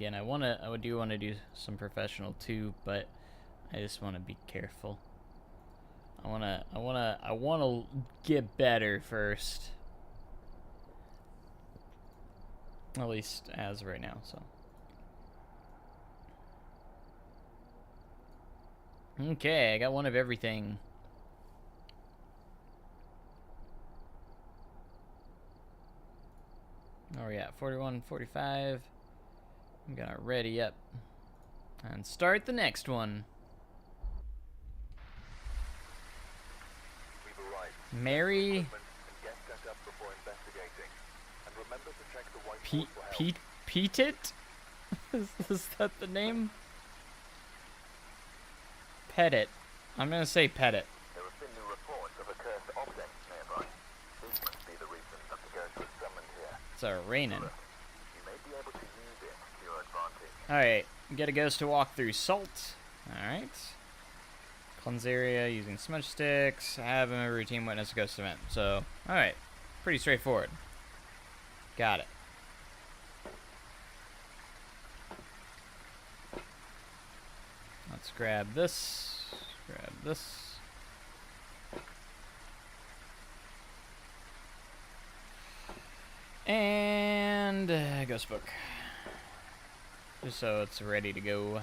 do want to do some professional too, but I just want to be careful. I wanna get better first. At least as of right now, so. Okay, I got one of everything. Oh yeah, 41, 45. I'm gonna ready up and start the next one. We've arrived. Mary. And get set up before investigating. And remember to check the whiteboard for help. Petit? Is that the name? Petit. I'm gonna say Petit. There have been new reports of a cursed object nearby. This must be the reason that the ghost was summoned here. It's raining. You may be able to use it to your advantage. Alright, get a ghost to walk through salt. Alright. Cleanse area using smudge sticks. Have a routine witness a ghost event. So, alright. Pretty straightforward. Got it. Let's grab this. Grab this. And ghost book. Just so it's ready to go.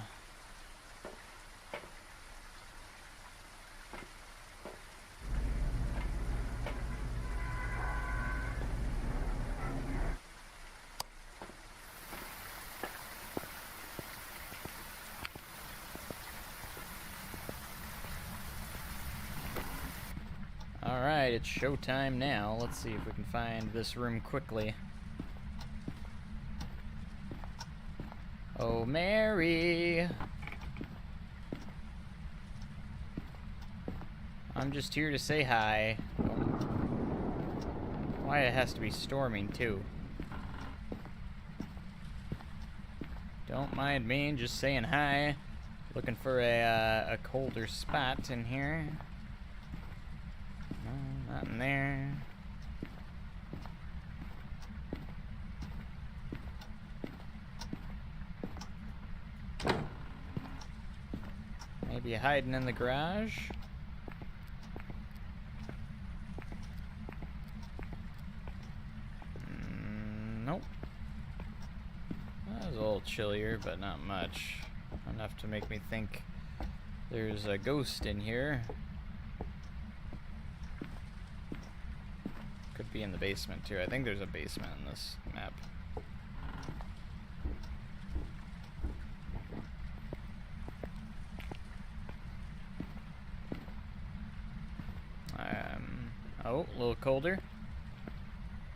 Alright, it's showtime now. Let's see if we can find this room quickly. Oh, Mary! I'm just here to say hi. Why it has to be storming, too. Don't mind me, just saying hi. Looking for a colder spot in here. No, not in there. Maybe hiding in the garage. Nope. That was a little chillier, but not much. Enough to make me think there's a ghost in here. Could be in the basement too. I think there's a basement in this map. Oh, a little colder.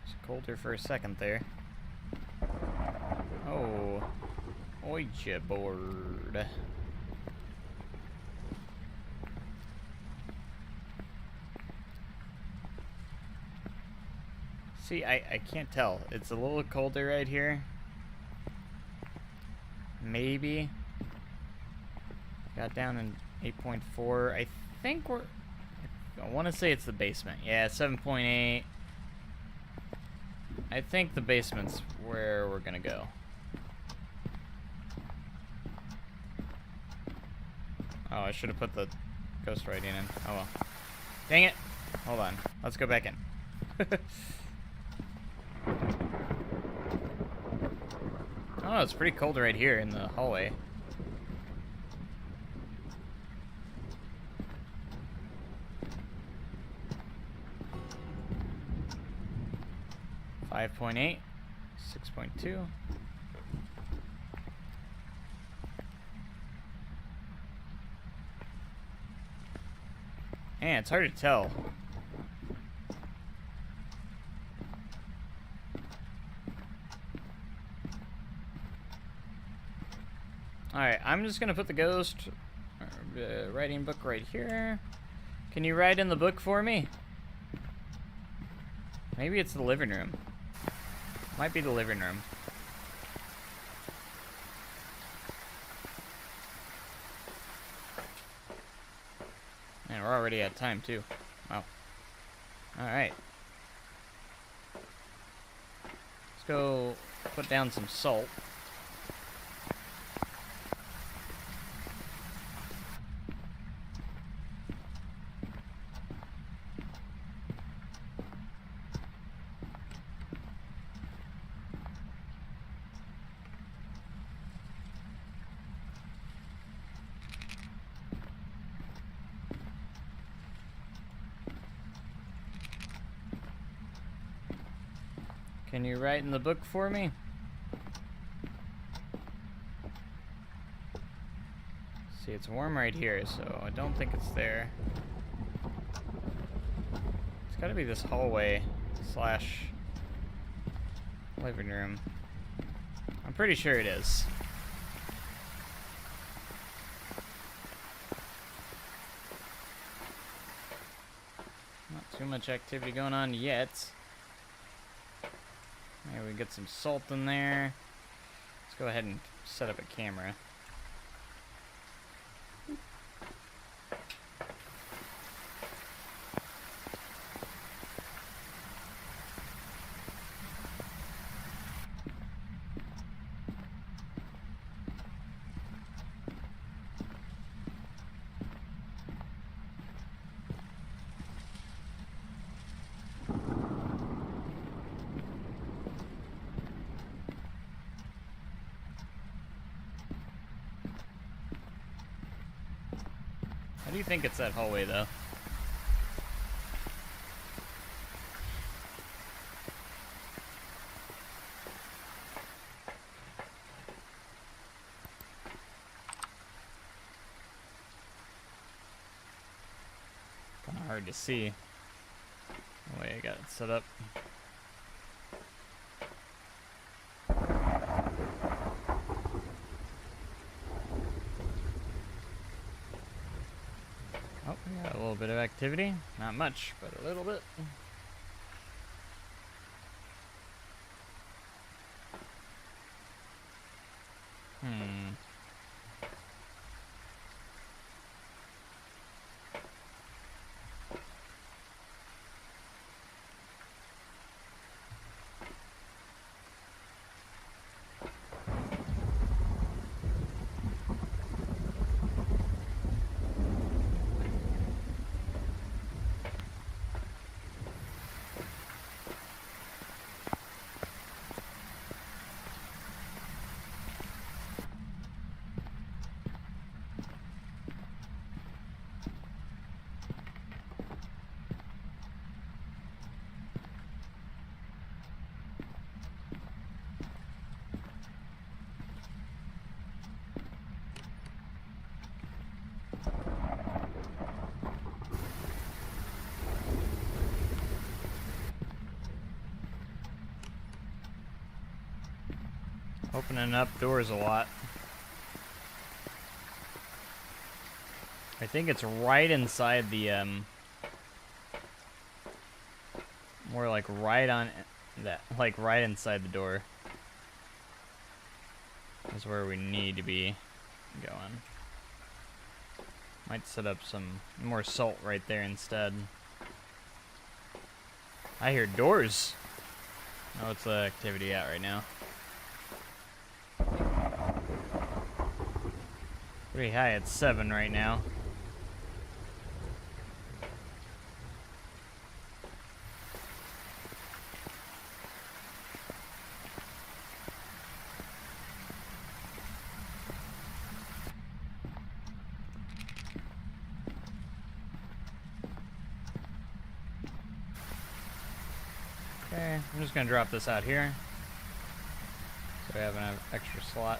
It's colder for a second there. Oh, oija board. See, I can't tell. It's a little colder right here. Maybe. Got down in 8.4. I think we're... I want to say it's the basement. Yeah, 7.8. I think the basement's where we're gonna go. Oh, I should have put the ghost writing in. Oh well. Dang it! Hold on. Let's go back in. Oh, it's pretty cold right here in the hallway. 5.8, 6.2. Man, it's hard to tell. Alright, I'm just gonna put the ghost writing book right here. Can you write in the book for me? Maybe it's the living room. Might be the living room. Man, we're already at time too. Wow. Alright. Let's go put down some salt. Can you write in the book for me? See, it's warm right here, so I don't think it's there. It's gotta be this hallway slash living room. I'm pretty sure it is. Not too much activity going on yet. Maybe we get some salt in there. Let's go ahead and set up a camera. How do you think it's that hallway, though? Kind of hard to see the way I got it set up. Oh, we got a little bit of activity. Not much, but a little bit. Opening up doors a lot. I think it's right inside the, more like right on that, like right inside the door. Is where we need to be going. Might set up some more salt right there instead. I hear doors. Oh, what's the activity at right now? Pretty high at 7 right now. Okay, I'm just gonna drop this out here, so we have an extra slot.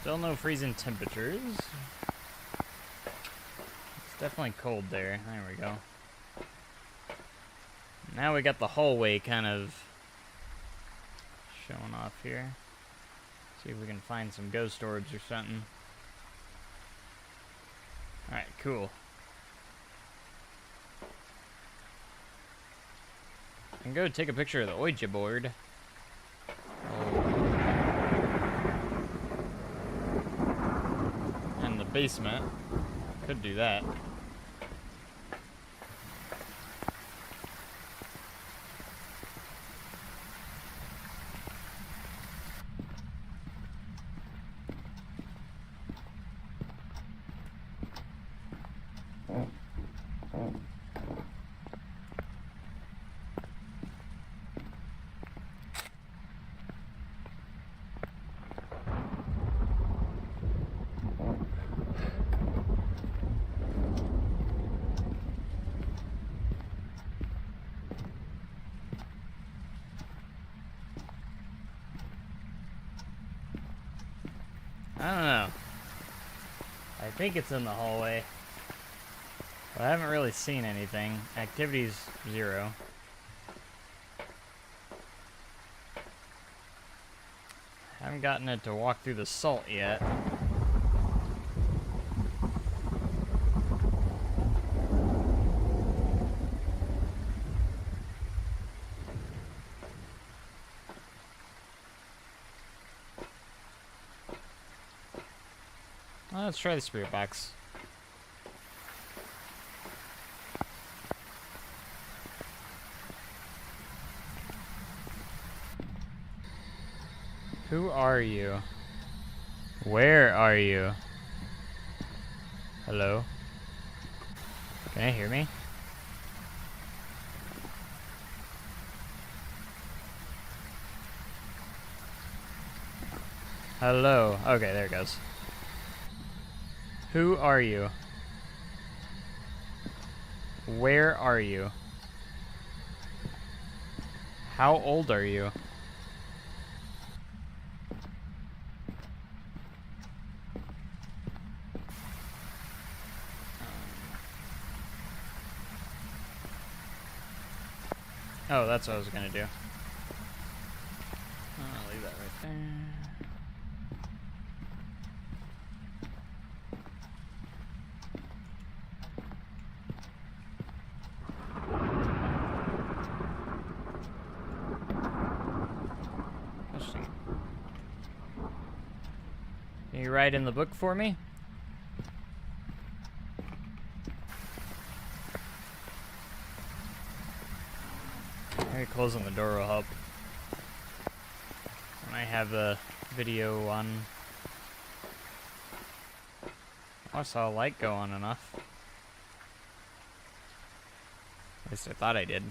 Still no freezing temperatures. It's definitely cold there. There we go. Now we got the hallway kind of showing off here. See if we can find some ghost orbs or something. Alright, cool. I can go take a picture of the Ouija board. Basement. Could do that. I don't know. I think it's in the hallway. But I haven't really seen anything. Activity's 0. Haven't gotten it to walk through the salt yet. Let's try the spirit box. Who are you? Where are you? Hello? Can you hear me? Hello. Okay, there it goes. Who are you? Where are you? How old are you? Oh, that's what I was gonna do. I'll leave that right there. Can you write in the book for me? Maybe closing the door will help. And I have the video on. I saw a light go on enough. At least I thought I did.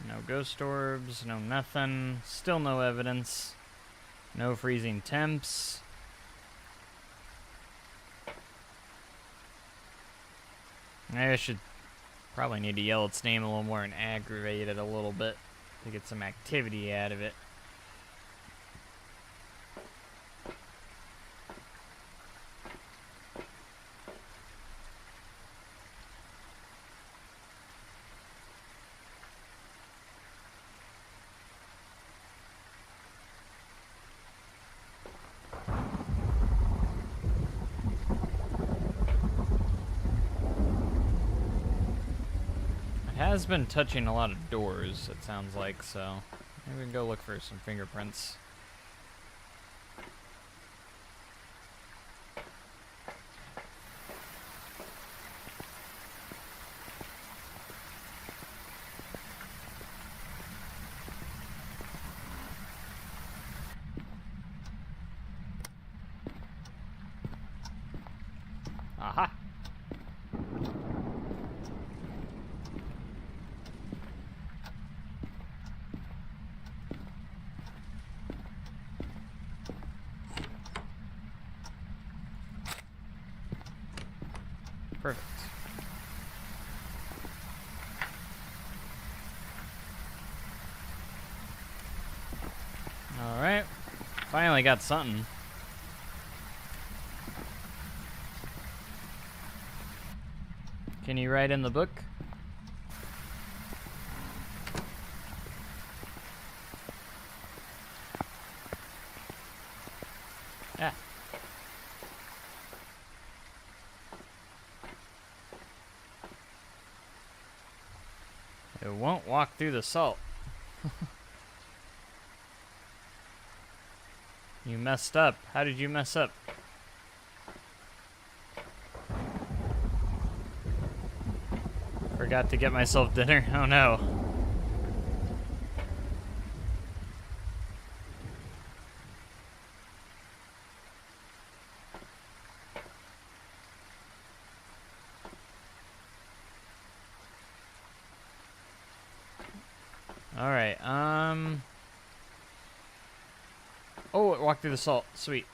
No ghost orbs, no nothing. Still no evidence. No freezing temps. Maybe I should probably need to yell its name a little more and aggravate it a little bit to get some activity out of it. Has been touching a lot of doors, it sounds like, so maybe we can go look for some fingerprints. Perfect. Alright. Finally got something. Can you write in the book? Yeah. It won't walk through the salt. You messed up. How did you mess up? Forgot to get myself dinner. Oh no. Alright, oh, it walked through the salt. Sweet.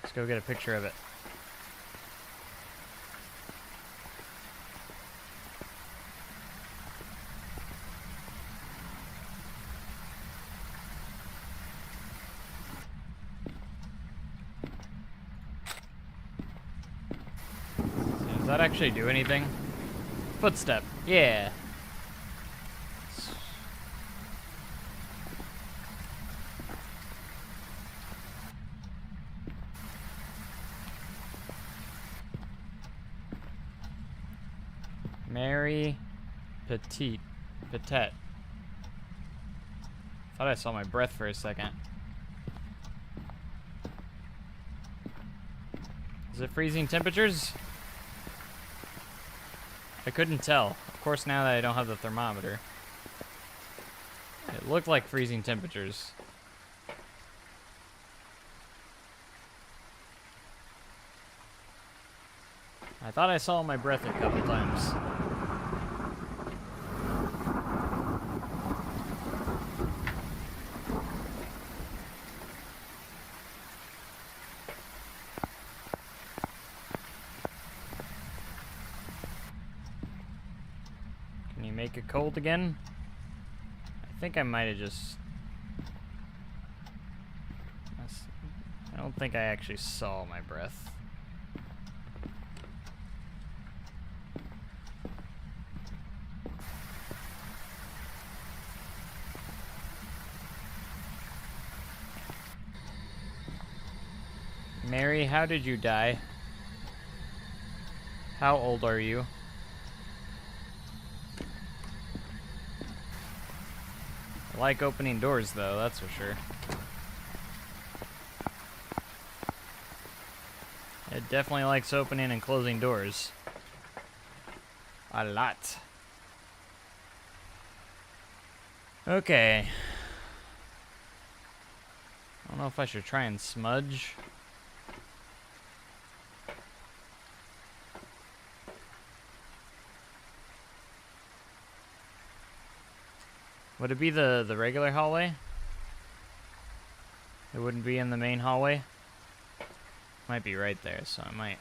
Let's go get a picture of it. Does that actually do anything? Footstep. Yeah. Mary Petite. Petite. Thought I saw my breath for a second. Is it freezing temperatures? I couldn't tell. Of course, now that I don't have the thermometer. It looked like freezing temperatures. I thought I saw my breath a couple times. Can you make it cold again? I think I might have just... I don't think I actually saw my breath. Mary, how did you die? How old are you? I like opening doors, though, that's for sure. It definitely likes opening and closing doors. A lot. Okay. I don't know if I should try and smudge. Would it be the regular hallway? It wouldn't be in the main hallway? Might be right there, so I might,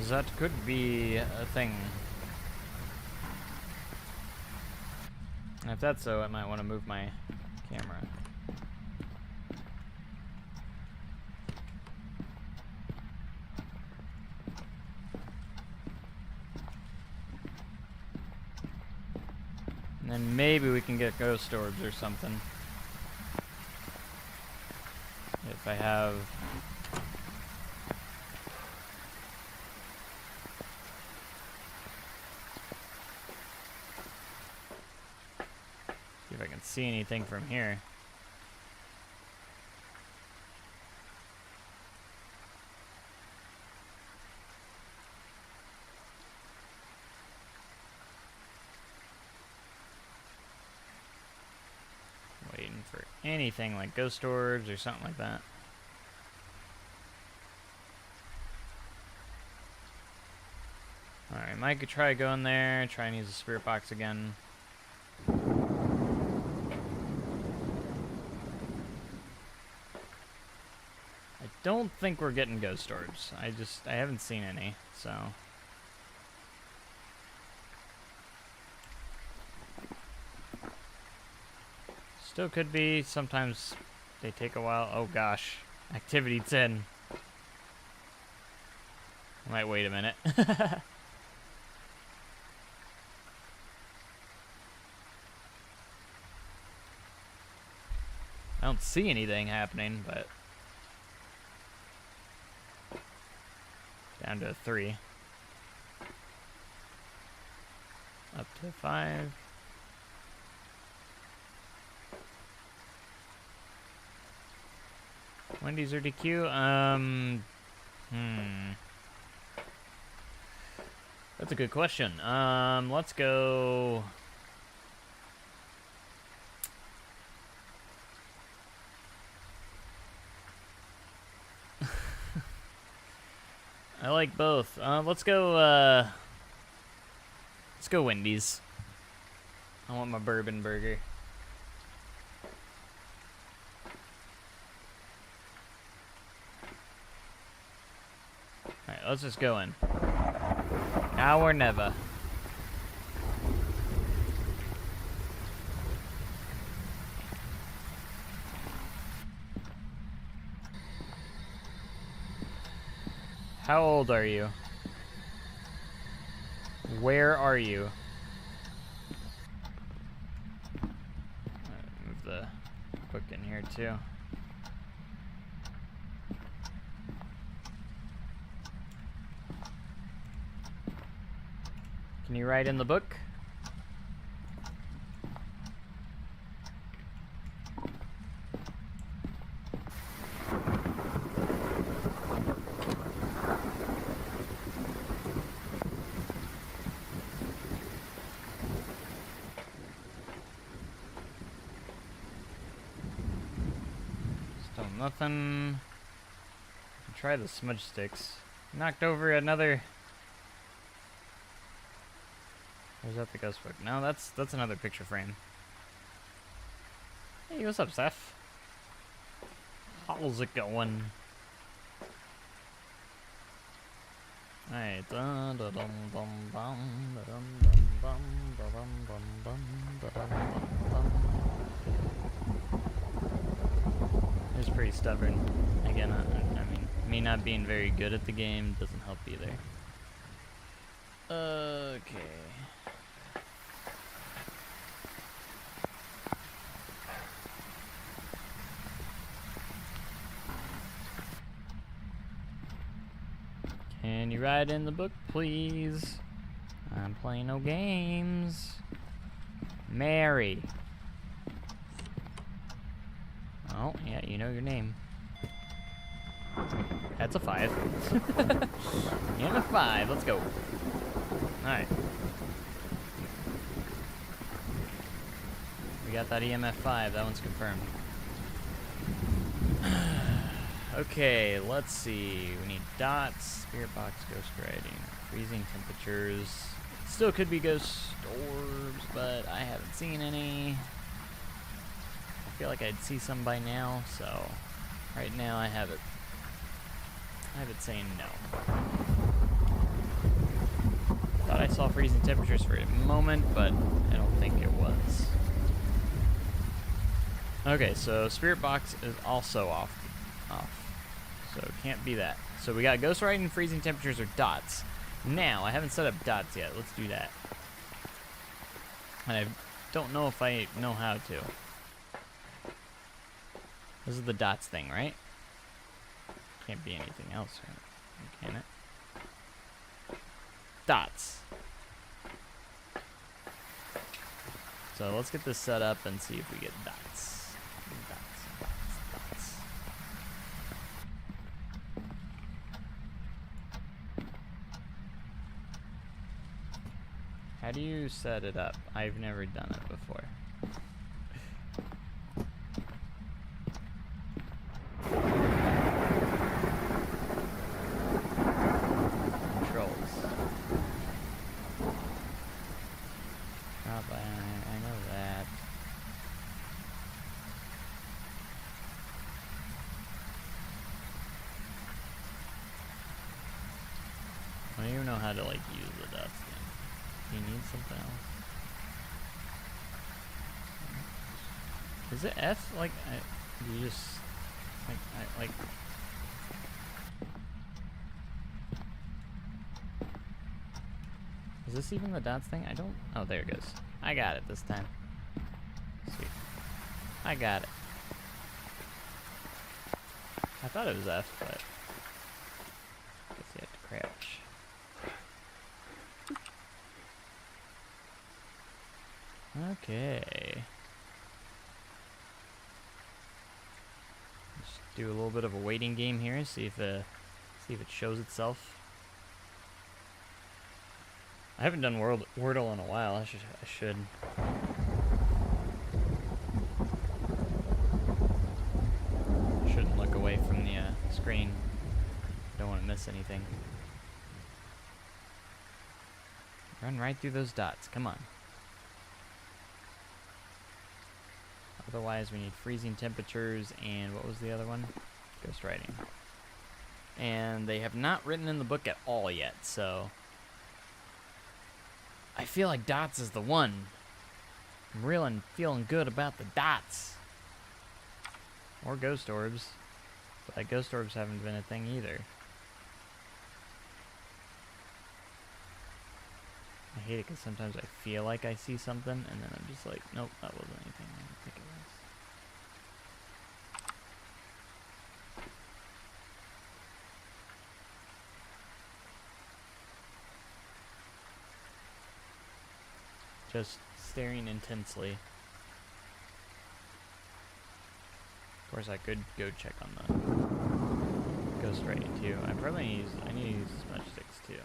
that could be a thing. And if that's so, I might want to move my camera. And then maybe we can get ghost orbs or something. If I have... See if I can see anything from here. Waiting for anything like ghost orbs or something like that. Alright, Mike could try going there, try and use the spirit box again. I don't think we're getting ghost orbs. I haven't seen any, so. Still could be. Sometimes they take a while. Oh gosh. Activity 10. I might wait a minute. I don't see anything happening, but down to 3. Up to 5. Wendy's or DQ? That's a good question. Let's go. I like both. Let's go Wendy's. I want my bourbon burger. Alright, let's just go in. Now or never. How old are you? Where are you? Move the book in here too. Can you write in the book? Still nothing. Try the smudge sticks. Knocked over another. Or is that the ghost book? No, that's another picture frame. Hey, what's up, Seth? How's it going? Alright. It's pretty stubborn. Again, I mean, me not being very good at the game doesn't help either. Okay. Can you write in the book, please? I'm playing no games. Mary. Oh, yeah, you know your name. That's a 5. And a 5, let's go. Alright. We got that EMF 5, that one's confirmed. Okay, let's see. We need dots, spirit box, ghost writing, freezing temperatures. Still could be ghost orbs, but I haven't seen any. I feel like I'd see some by now, so right now I have it saying no. Thought I saw freezing temperatures for a moment, but I don't think it was. Okay, so spirit box is also off. So it can't be that. So we got ghost writing, freezing temperatures, or dots. Now, I haven't set up dots yet. Let's do that. And I don't know if I know how to. This is the dots thing, right? Can't be anything else, right? Can it? Dots. So let's get this set up and see if we get dots. Dots. How do you set it up? I've never done it before. Controls. I don't even know how to like use the dots thing. Do you need something else? Is it F? Like, you just like. Is this even the dots thing? I don't. Oh, there it goes. I got it this time. Sweet. I got it. I thought it was F, but I guess you have to crouch. Okay. Just do a little bit of a waiting game here. See if it shows itself. I haven't done Wordle in a while. I should. Shouldn't look away from the screen. Don't want to miss anything. Run right through those dots. Come on. Otherwise, we need freezing temperatures and what was the other one? Ghost writing. And they have not written in the book at all yet, so I feel like dots is the one. I'm really feeling good about the dots. Or ghost orbs. But like ghost orbs haven't been a thing either. I hate it because sometimes I feel like I see something and then I'm just like, nope, that wasn't anything I didn't think it was. Just staring intensely. Of course, I could go check on the ghost writing too. I need to use smudge sticks too.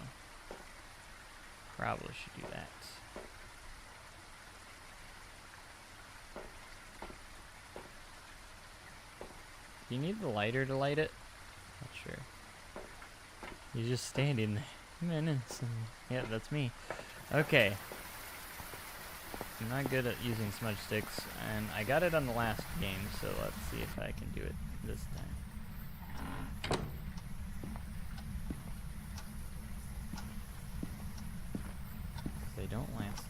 Probably should do that. Do you need the lighter to light it? Not sure. You're just standing there. Menacing. Yeah, that's me. Okay. I'm not good at using smudge sticks, and I got it on the last game, so let's see if I can do it this time. They don't last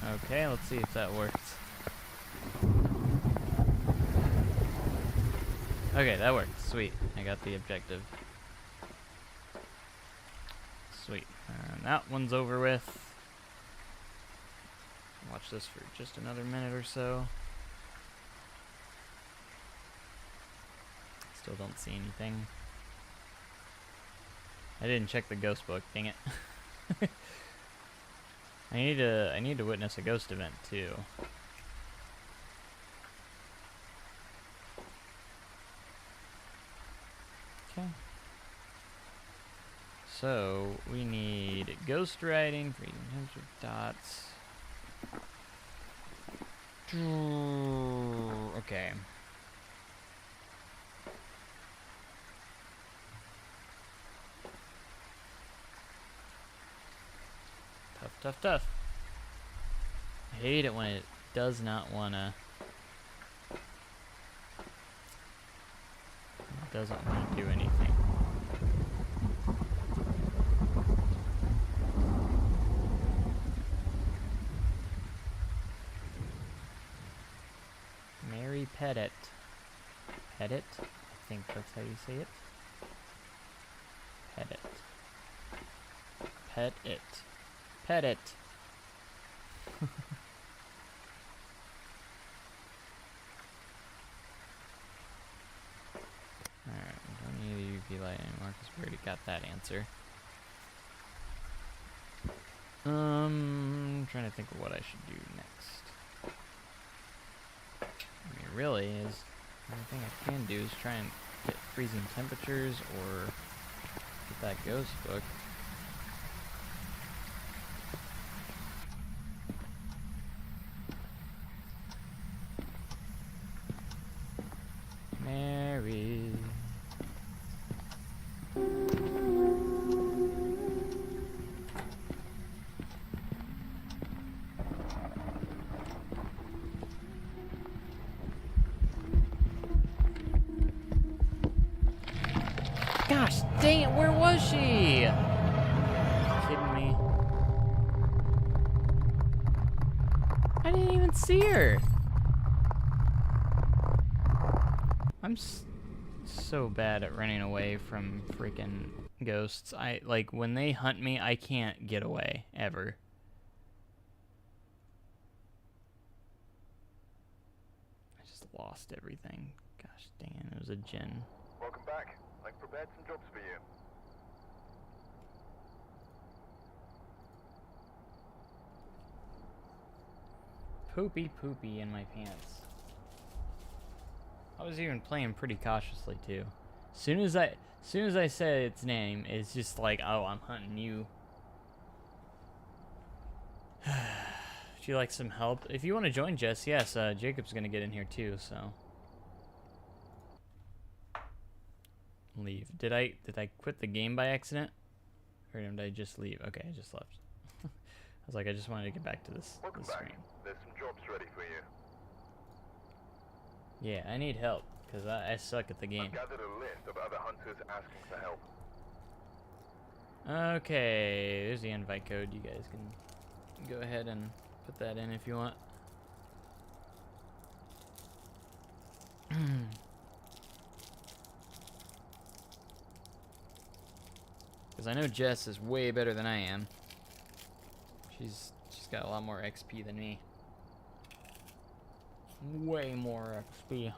long. Okay, let's see if that works. Okay, that worked. Sweet. I got the objective. Sweet. And that one's over with. Watch this for just another minute or so. Still don't see anything. I didn't check the ghost book, dang it. I need to witness a ghost event too. Okay. So we need ghost writing, freezing temperature dots. Okay. Tough. I hate it when it does not wanna. It doesn't want to do anything. Mary Pettit. Pettit? I think that's how you say it. Pettit. Pet it. Pet it. Alright, we don't need a UV light anymore because we already got that answer. I'm trying to think of what I should do next. I mean, really, the only thing I can do is try and get freezing temperatures or get that ghost book. Mary. Gosh dang it, where was she? Kidding me? I didn't even see her. I'm so bad at running away from freaking ghosts. Like, when they hunt me, I can't get away, ever. I just lost everything. Gosh dang, it was a gin. Welcome back. I've prepared some jobs for you. Poopy in my pants. I was even playing pretty cautiously too. Soon as I said its name, it's just like, oh, I'm hunting you. Would you like some help? If you want to join, Jess, yes, Jacob's gonna get in here too, so. Leave. Did I quit the game by accident? Or did I just leave? Okay, I just left. I was like, I just wanted to get back to this screen. There's some jobs ready for you. Yeah, I need help, because I suck at the game. I've gathered a list of other hunters asking for help. Okay, there's the invite code. You guys can go ahead and put that in if you want. Because I know Jess is way better than I am. She's got a lot more XP than me. Way more XP.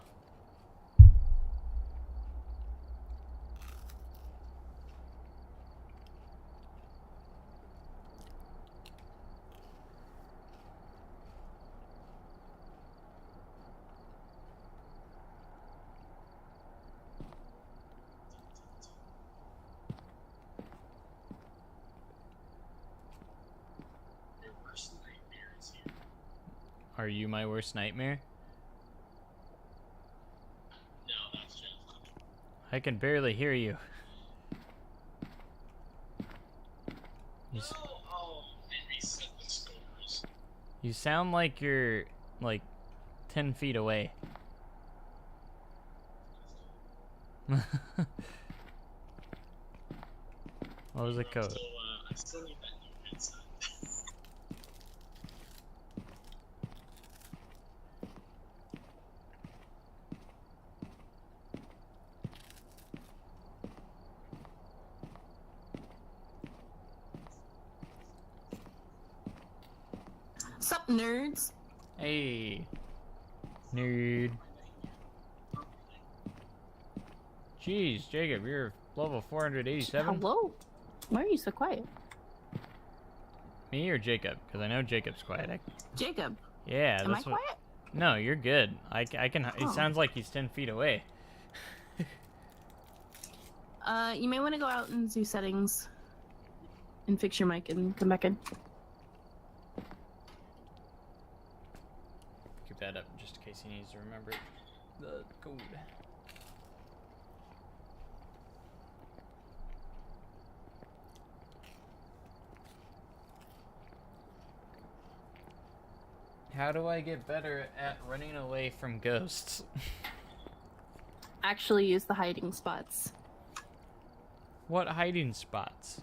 Are you my worst nightmare? No, that's Jeff. I can barely hear you. Reset the scores. You sound like you're like 10 feet away. What was the code? I still need that new headset. Sup, nerds? Hey, nerd. Jeez, Jacob, you're level 487? Hello? Why are you so quiet? Me or Jacob? Because I know Jacob's quiet. Jacob, Yeah, am I that's what. quiet? No, you're good. I can. It Oh. sounds like he's 10 feet away. You may want to go out and do settings and fix your mic and come back in. Keep that up just in case he needs to remember the code. How do I get better at running away from ghosts? Actually use the hiding spots. What hiding spots?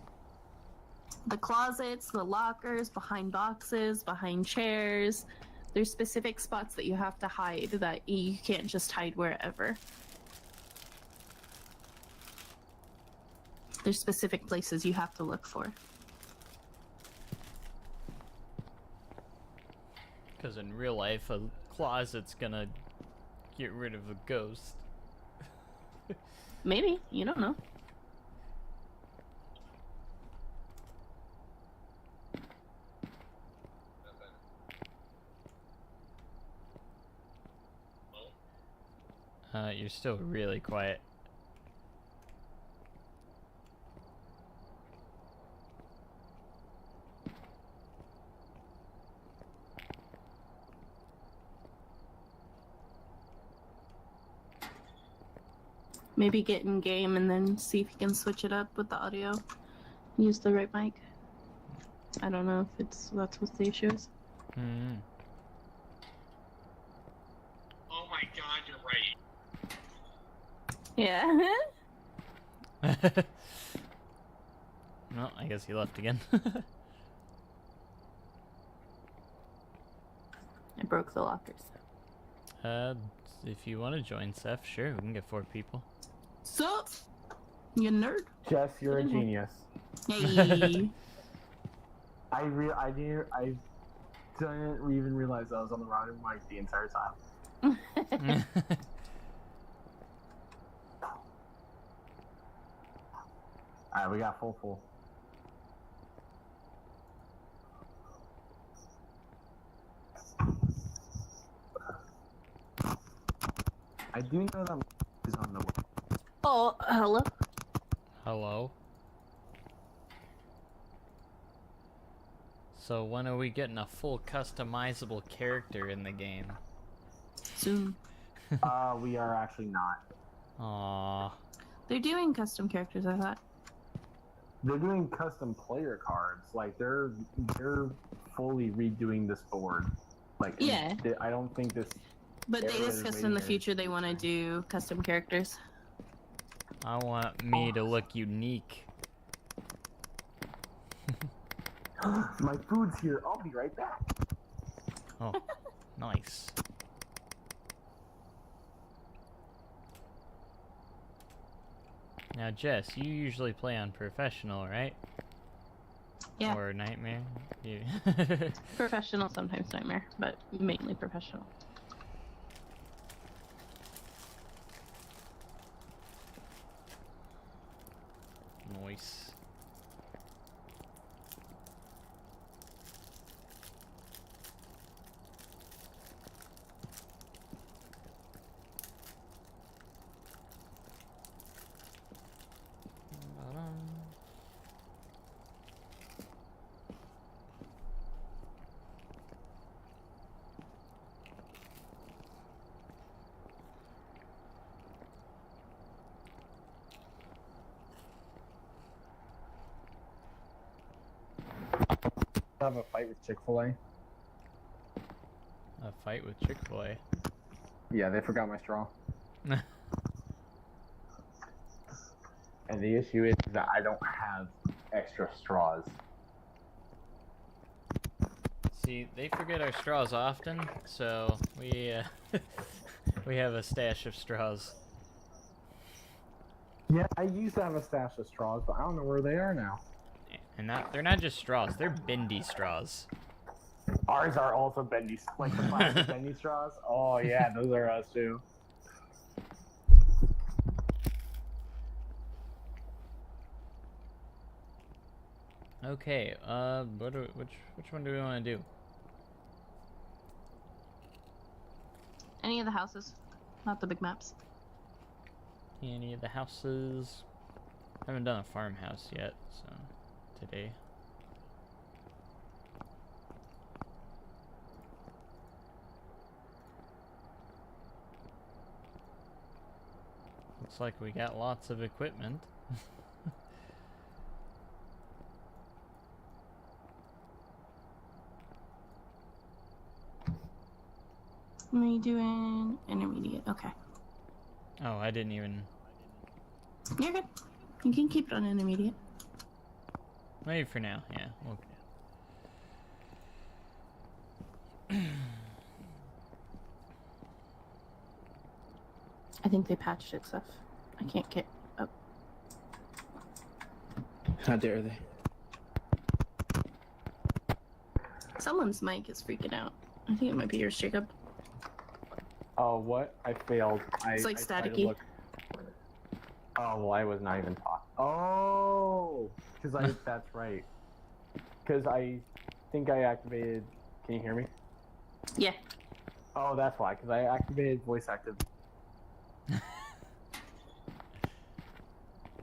The closets, the lockers, behind boxes, behind chairs. There's specific spots that you have to hide that you can't just hide wherever. There's specific places you have to look for. Because in real life, a closet's gonna get rid of a ghost. Maybe, you don't know. You're still really quiet. Maybe get in game and then see if you can switch it up with the audio. Use the right mic. I don't know if that's what the issue is. Hmm. Oh my god, you're right. Yeah. Well, I guess he left again. I broke the lockers. If you want to join Seth, sure, we can get 4 people. Sup? You nerd. Jess, you're a Get in genius. Hey. I didn't even realize I was on the wrong mic the entire time. Alright, we got full. I do know that is on the way. Oh, hello. Hello. So when are we getting a full customizable character in the game? Soon. We are actually not. Aww. They're doing custom characters, I thought. They're doing custom player cards. Like they're fully redoing this board. Like Yeah. I don't think this. But they Everybody's discussed in the waiting future they want to do custom characters. I want me to look unique. My food's here. I'll be right back. Oh, nice. Now, Jess, you usually play on professional, right? Yeah. Or nightmare? You... Professional, sometimes nightmare, but mainly professional. Nice. Have a fight with Chick-fil-A. A fight with Chick-fil-A. Yeah, they forgot my straw. And the issue is that I don't have extra straws. See, they forget our straws often, so we we have a stash of straws. Yeah, I used to have a stash of straws, but I don't know where they are now. And they're not just straws, they're bendy straws. Ours are also bendy, like the plastic bendy straws. Oh yeah, those are us too. Okay, which one do we want to do? Any of the houses, not the big maps. Any of the houses? I haven't done a farmhouse yet, so today. Looks like we got lots of equipment. Am I doing intermediate? Okay. Oh, I didn't even... You're good. You can keep it on intermediate. Maybe for now, yeah. Okay. I think they patched it, Seth. I can't get up. How dare they? Someone's mic is freaking out. I think it might be yours, Jacob. Oh, what? I failed. It's like I tried to staticky. look- Oh, well, I was not even talking. Oh, because that's right. Because I think I activated. Can you hear me? Yeah. Oh, that's why. Because I activated voice active.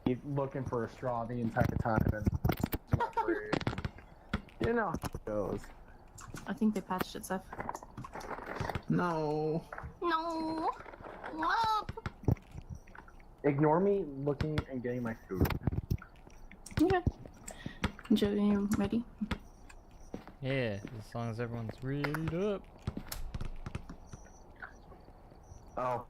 He's looking for a straw the entire time, and you know how it goes. I think they patched it, Seth. No. No. What? Ignore me looking and getting my food. Okay. Joe, you ready? Yeah, as long as everyone's read up. Oh.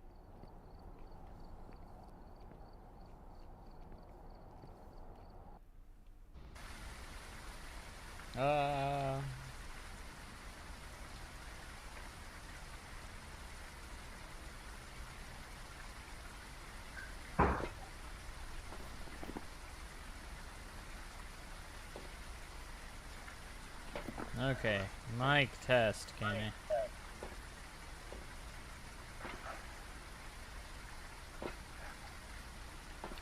Uh. Okay, mic test, Kenny.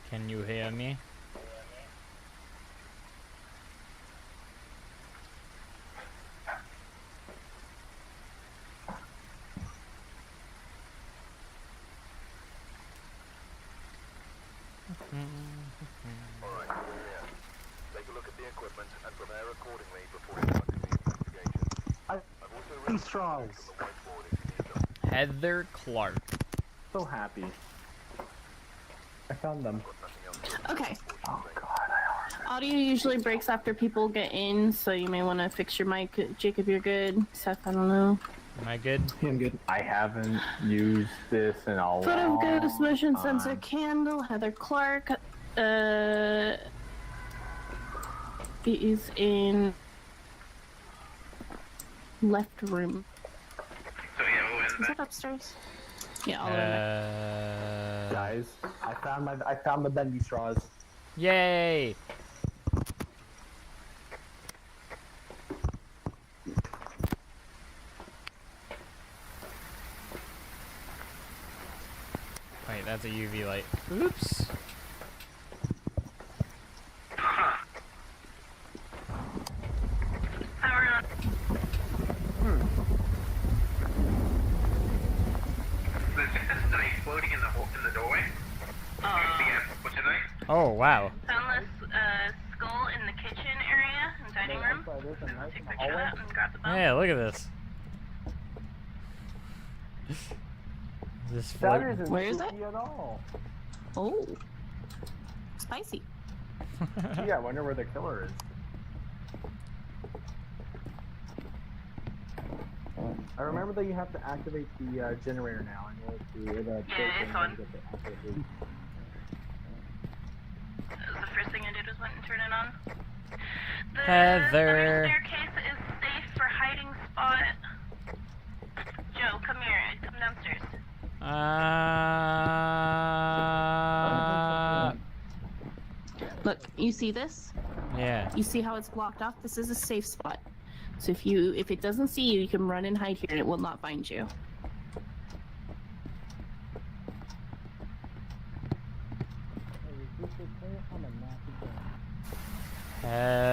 Can you hear me? Alright, yeah. Take a look at the equipment and prepare accordingly before conducting the investigation. I've also written straws. from the whiteboard if you need them. Heather Clark. So happy. I found them. Got nothing else to Okay. Oh god, Audio usually breaks after people get in, so you may want to fix your mic. Jake, if you're good. Seth, I don't know. Am I good? I'm good. I haven't used this in a Foot of long Ghost, motion sensor time. candle, Heather Clark. Is in left room. So yeah, we'll end Is that. that upstairs? Yeah, all in there. Guys, I found the bendy straws. Yay! Wait, that's a UV light. Oops. Power on. There's just a knife floating in the doorway. What's your knife? Oh, wow. Found this skull in the kitchen area and dining room. Take a picture of that and grab the bone. Yeah, look at this. This That float. isn't Where is spooky at all. Oh, spicy. Gee, I wonder where the killer is. I remember that you have to activate the generator now in order to the it's on. That was the first thing I did was went and turn it on. The Heather. staircase is safe for hiding spot. Joe, come here. Come downstairs. Look, you see this? Yeah. You see how it's blocked off? This is a safe spot. So if it doesn't see you, you can run and hide here and it will not find you.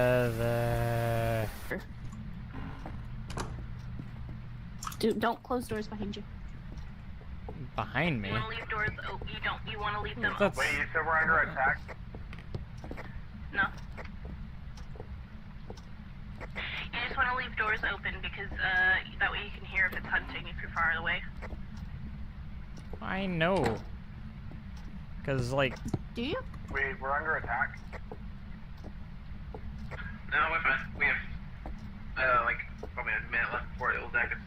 Heather. Don't close doors behind you. Behind me? You want to leave doors open. You want to leave them That's... Wait, you said we're under attack? No. You just want to leave doors open because that way you can hear if it's hunting if you're far away. I know. Cause like... Do you? Wait, we're under attack? No, we're fine. We have, like, probably a minute left before it will attack us.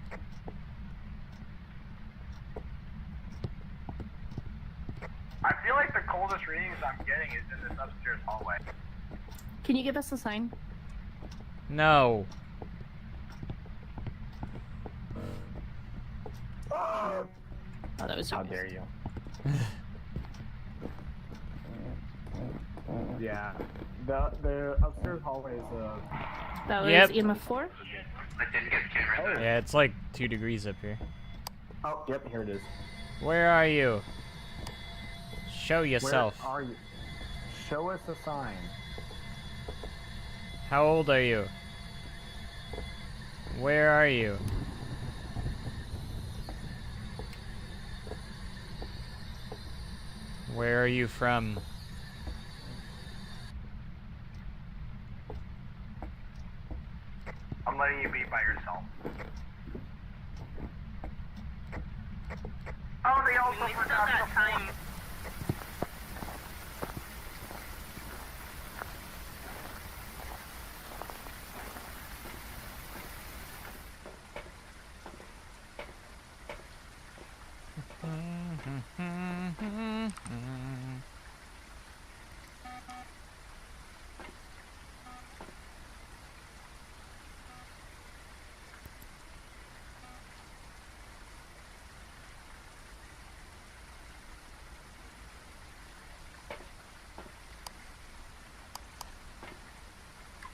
I feel like the coldest readings I'm getting is in this upstairs hallway. Can you give us a sign? No. Oh, that was How yours. dare you? Yeah. The upstairs hallway is That was Yep. EMF 4? I didn't get the camera. Yeah, it's like 2 degrees up here. oh yep, here it is. Where are you? Show yourself. Where are you? Show us a sign. How old are you? Where are you? Where are you from? I'm letting you be by yourself. Oh, they also We still forgot got the time.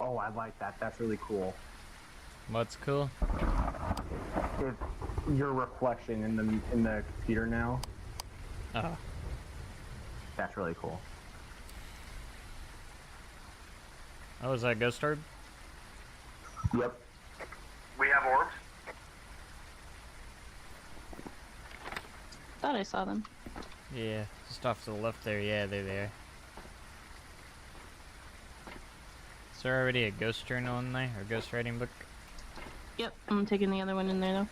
Oh, I like that. That's really cool. What's cool? It's your reflection in the computer now. Oh. That's really cool. Oh, is that ghost orb? Yep. We have orbs. Thought I saw them. Yeah, just off to the left there. Yeah, they're there. Is there already a ghost journal in there, or ghost writing book? Yep, I'm taking the other one in there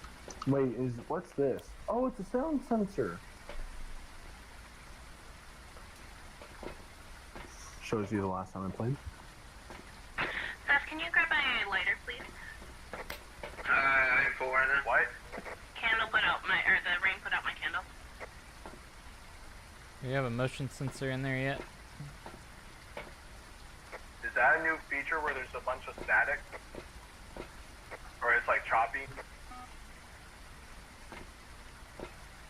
though. Wait, what's this? Oh, it's a sound sensor. Shows you the last time I played. Seth, can you grab a lighter, please? I'm full right now. What? Candle put out my, or the rain put out my candle. Do you have a motion sensor in there yet? Is that a new feature where there's a bunch of static? Or it's like choppy?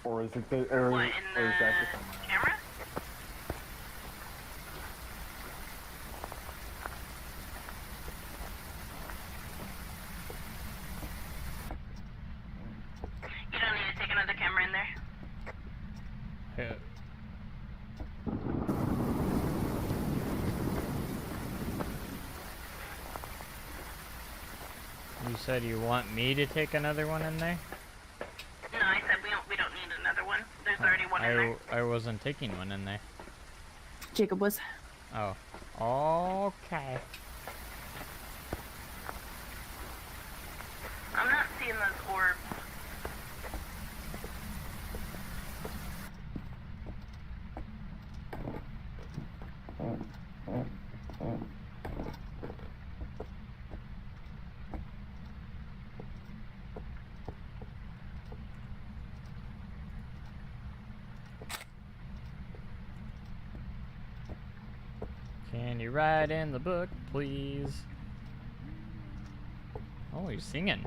Or is it What, in or the is that just camera? You don't need to take another camera in there. Yeah. You said you want me to take another one in there? No, I said we don't need another one. There's already one in there. I wasn't taking one in there. Jacob was. Oh. Okay. I'm not seeing those orbs. Can you write in the book, please? Oh, you're singing.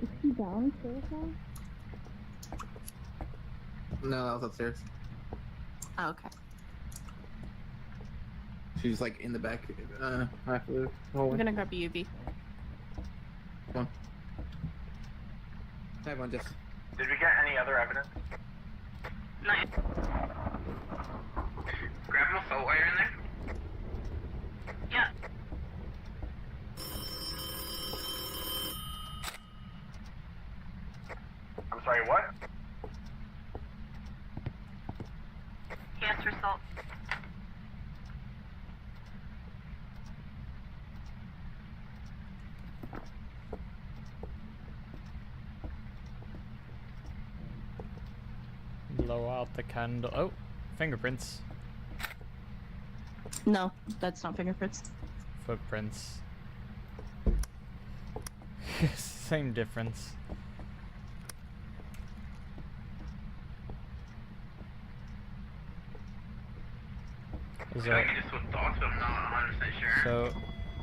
Is she downstairs now? No, that was upstairs. Oh, okay. She's like in the back, half of the I'm hallway. gonna grab a UV. Come on. I have one, Jess. Did we get any other evidence? Nice. Grab him a photo wire in there. Yeah. I'm sorry, what? He asked for salt. Blow out the candle. Oh, fingerprints. No, that's not fingerprints. Footprints. Same difference. Is I feel like that I just with thoughts, but I'm not 100% sure. so?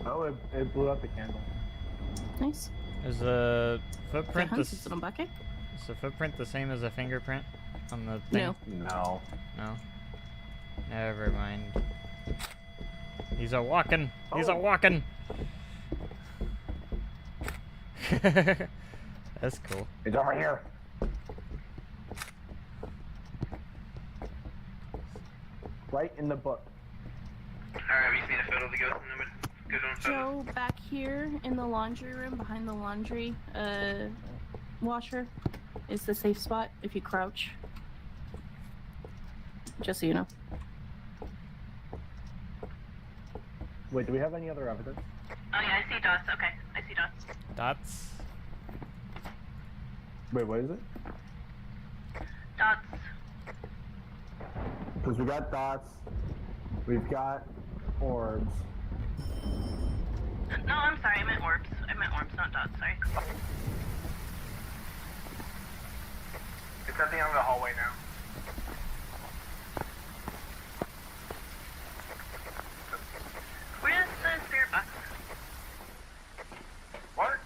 Oh, it blew up the candle. Nice. Is the The footprint Hunt's the little bucket? is the footprint the same as a fingerprint on the thing? No. No. No. Never mind. He's a walking. He's a Oh. walking. That's cool. It's over here. Right in the book. Alright, have you seen a photo of the ghost in the good one? Joe, back here in the laundry room, behind the laundry washer, is the safe spot if you crouch. Just so you know. Wait, do we have any other evidence? Oh yeah, I see dots. Okay, I see dots. Dots. Wait, what is it? Dots. Because we got dots. We've got orbs. No, I'm sorry. I meant orbs. I meant orbs, not dots. Sorry. It's at the end of the hallway now. Where's the spirit box? What?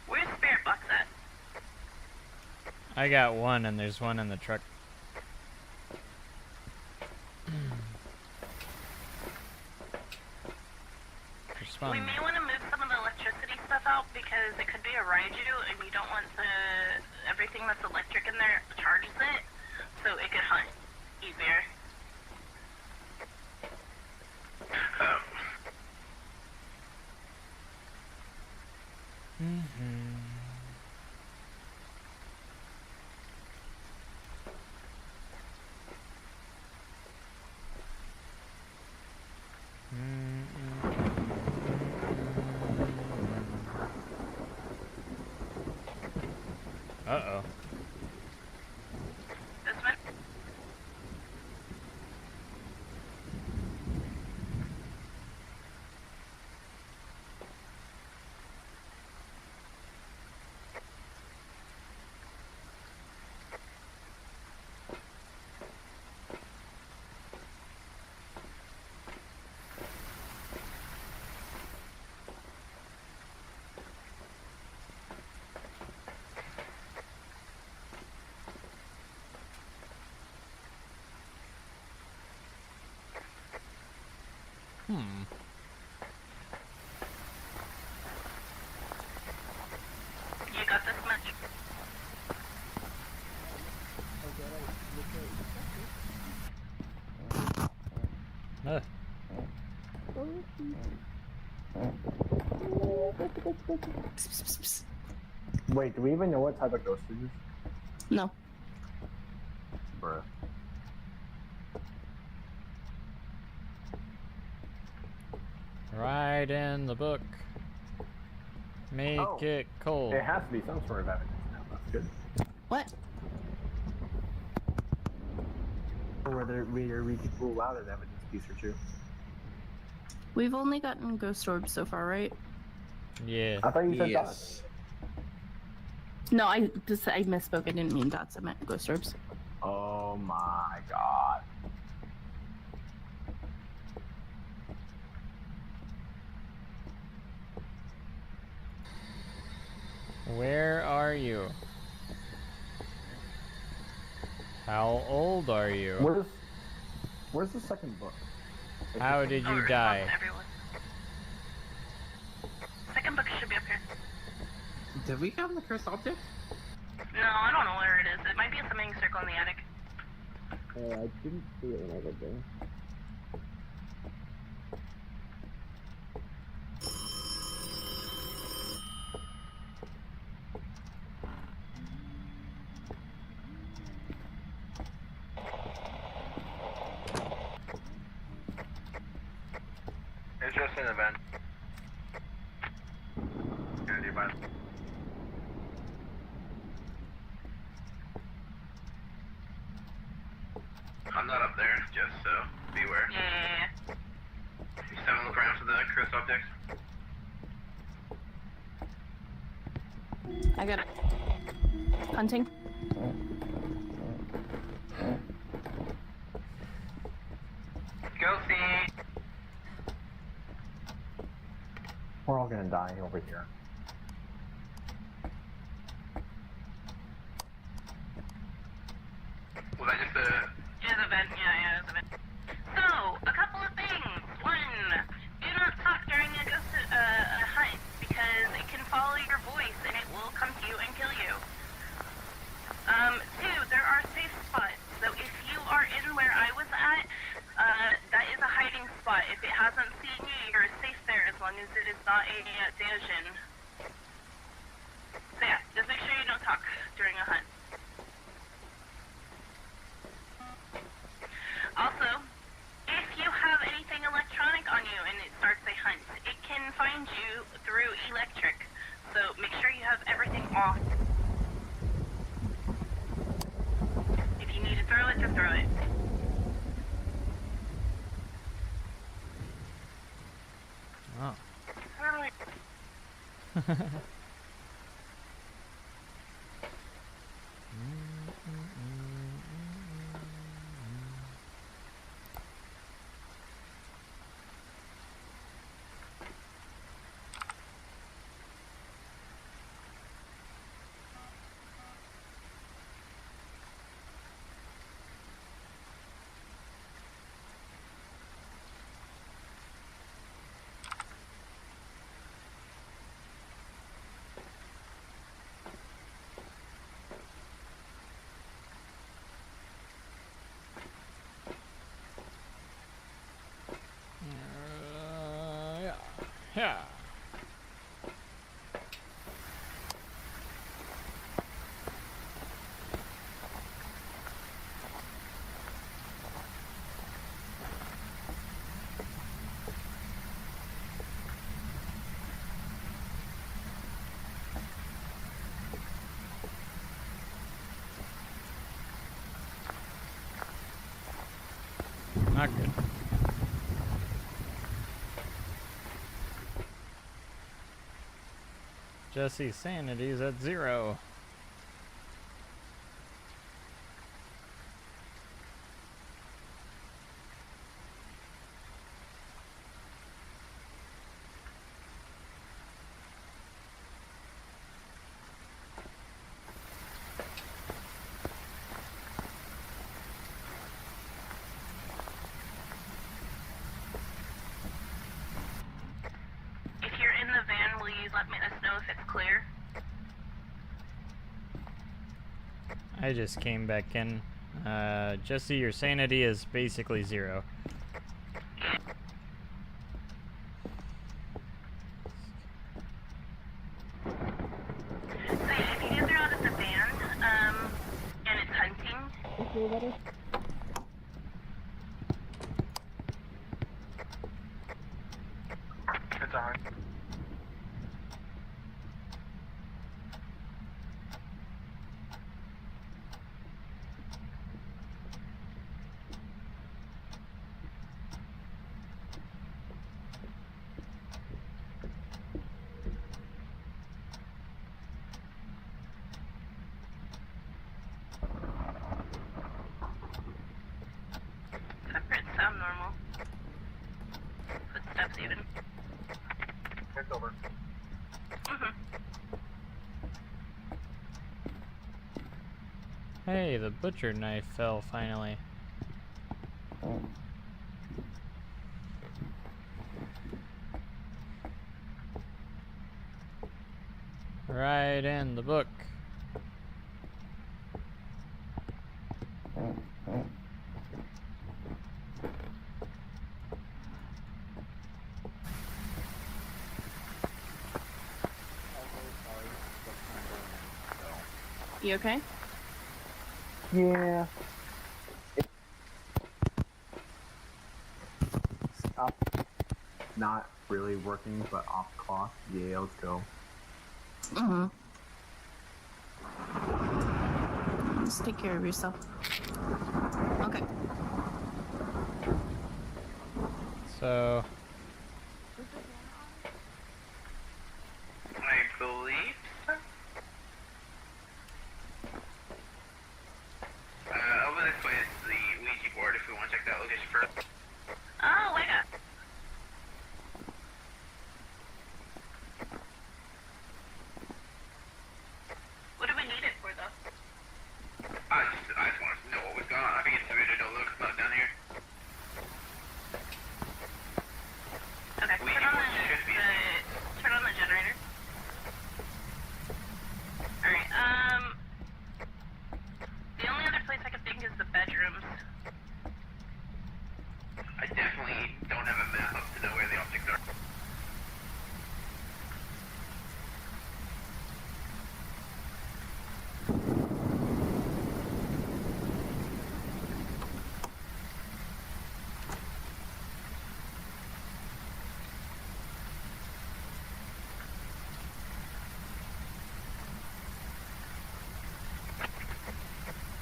Where's the spirit box at? I got one, and there's one in the truck. We may want to move some of the electricity stuff out because it could be a raiju, and you don't want everything that's electric in there charges it, so it could hunt easier. Uh-oh. This one? You got this much? Wait, do we even know what type of ghost it is? No. Bruh. Right in the book. Make it cold. It has to be some sort of evidence now. That's good. What? Or whether we could rule out an evidence piece or two. We've only gotten ghost orbs so far, right? Yeah. I thought you said Yes. No, I misspoke. I didn't mean dots. I meant ghost orbs. Oh my god. Where are you? How old are you? Where's the second book? How did you die? Everyone. Second book should be up here. Did we have the cursed object? No, I don't know where it is. It might be a summoning circle in the attic. I didn't see it when I was there. It's just an event. Yeah, do you mind? I'm not up there, just so beware. Yeah. You still haven't looked around for the cursed objects? I got it. Hunting. Go see. We're all gonna die over here. Was that just a... It is a vent. Yeah, it is a vent. So, a couple of things. One, do not talk during a hunt because it can follow your voice and it will come to you and kill you. Two, there are safe spots. So if you are in where I was at, that is a hiding spot. If it hasn't seen you, you're safe there as long as it is not a Daijin. So yeah, just make sure you don't talk during a hunt. Also, if you have anything electronic on you and it starts a hunt, it can find you through electric. So make sure you have everything off. If you need to throw it, just throw it. Oh. Yeah. Yeah. Not good. Jesse's sanity's at 0. If you're in the van, will you let us know if it's clear? I just came back in. Jesse, your sanity is basically 0. So yeah, if you guys are out of the van, and it's hunting, It's alright. footprints sound normal. Footsteps even. It's over. Mm-hmm. Hey, the butcher knife fell finally. Right in the book. You okay? Yeah. Stop. Not really working, but off clock. Yeah, let's go. Mm-hmm. Just take care of yourself. Okay. So, I believe so. Over this way is the Ouija board if we want to check that location first. Oh, wait up. What do we need it for, though? I just wanted to know what was going on. I think it's weird to don't look about down here. Okay, Ouija board should be. turn on the generator. Alright, the only other place I can think is the bedrooms. I definitely don't have a map up to know where the objects are.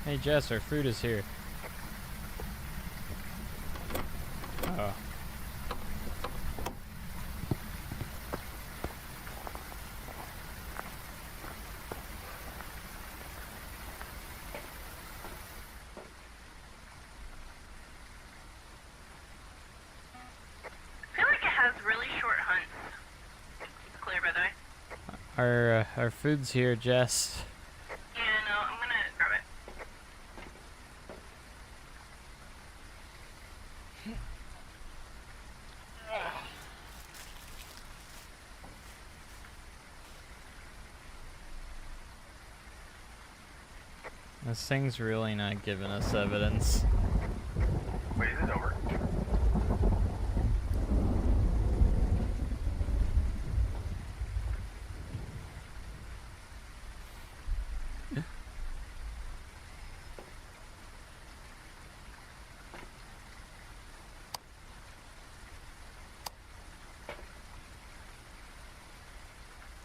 hey Jess, our food is here. Oh. I feel like it has really short hunts. It's clear, by the way. Our food's here, Jess. Yeah, no, I'm gonna grab it. This thing's really not giving us evidence. Wait, is it over?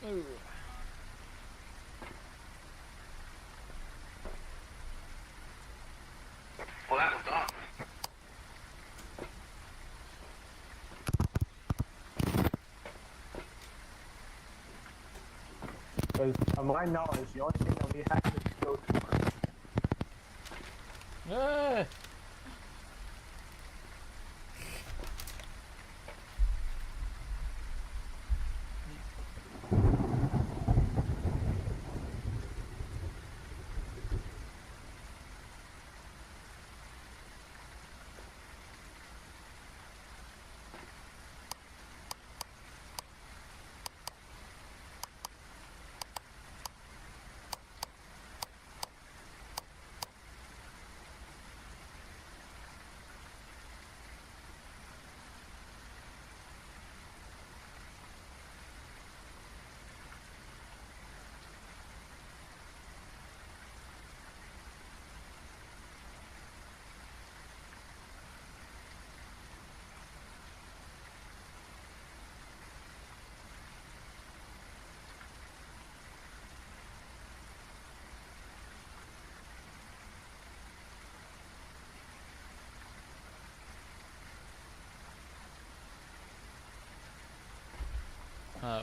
Ooh. Well, that was off. Because, of my knowledge, the only thing that we have to go to. Ah!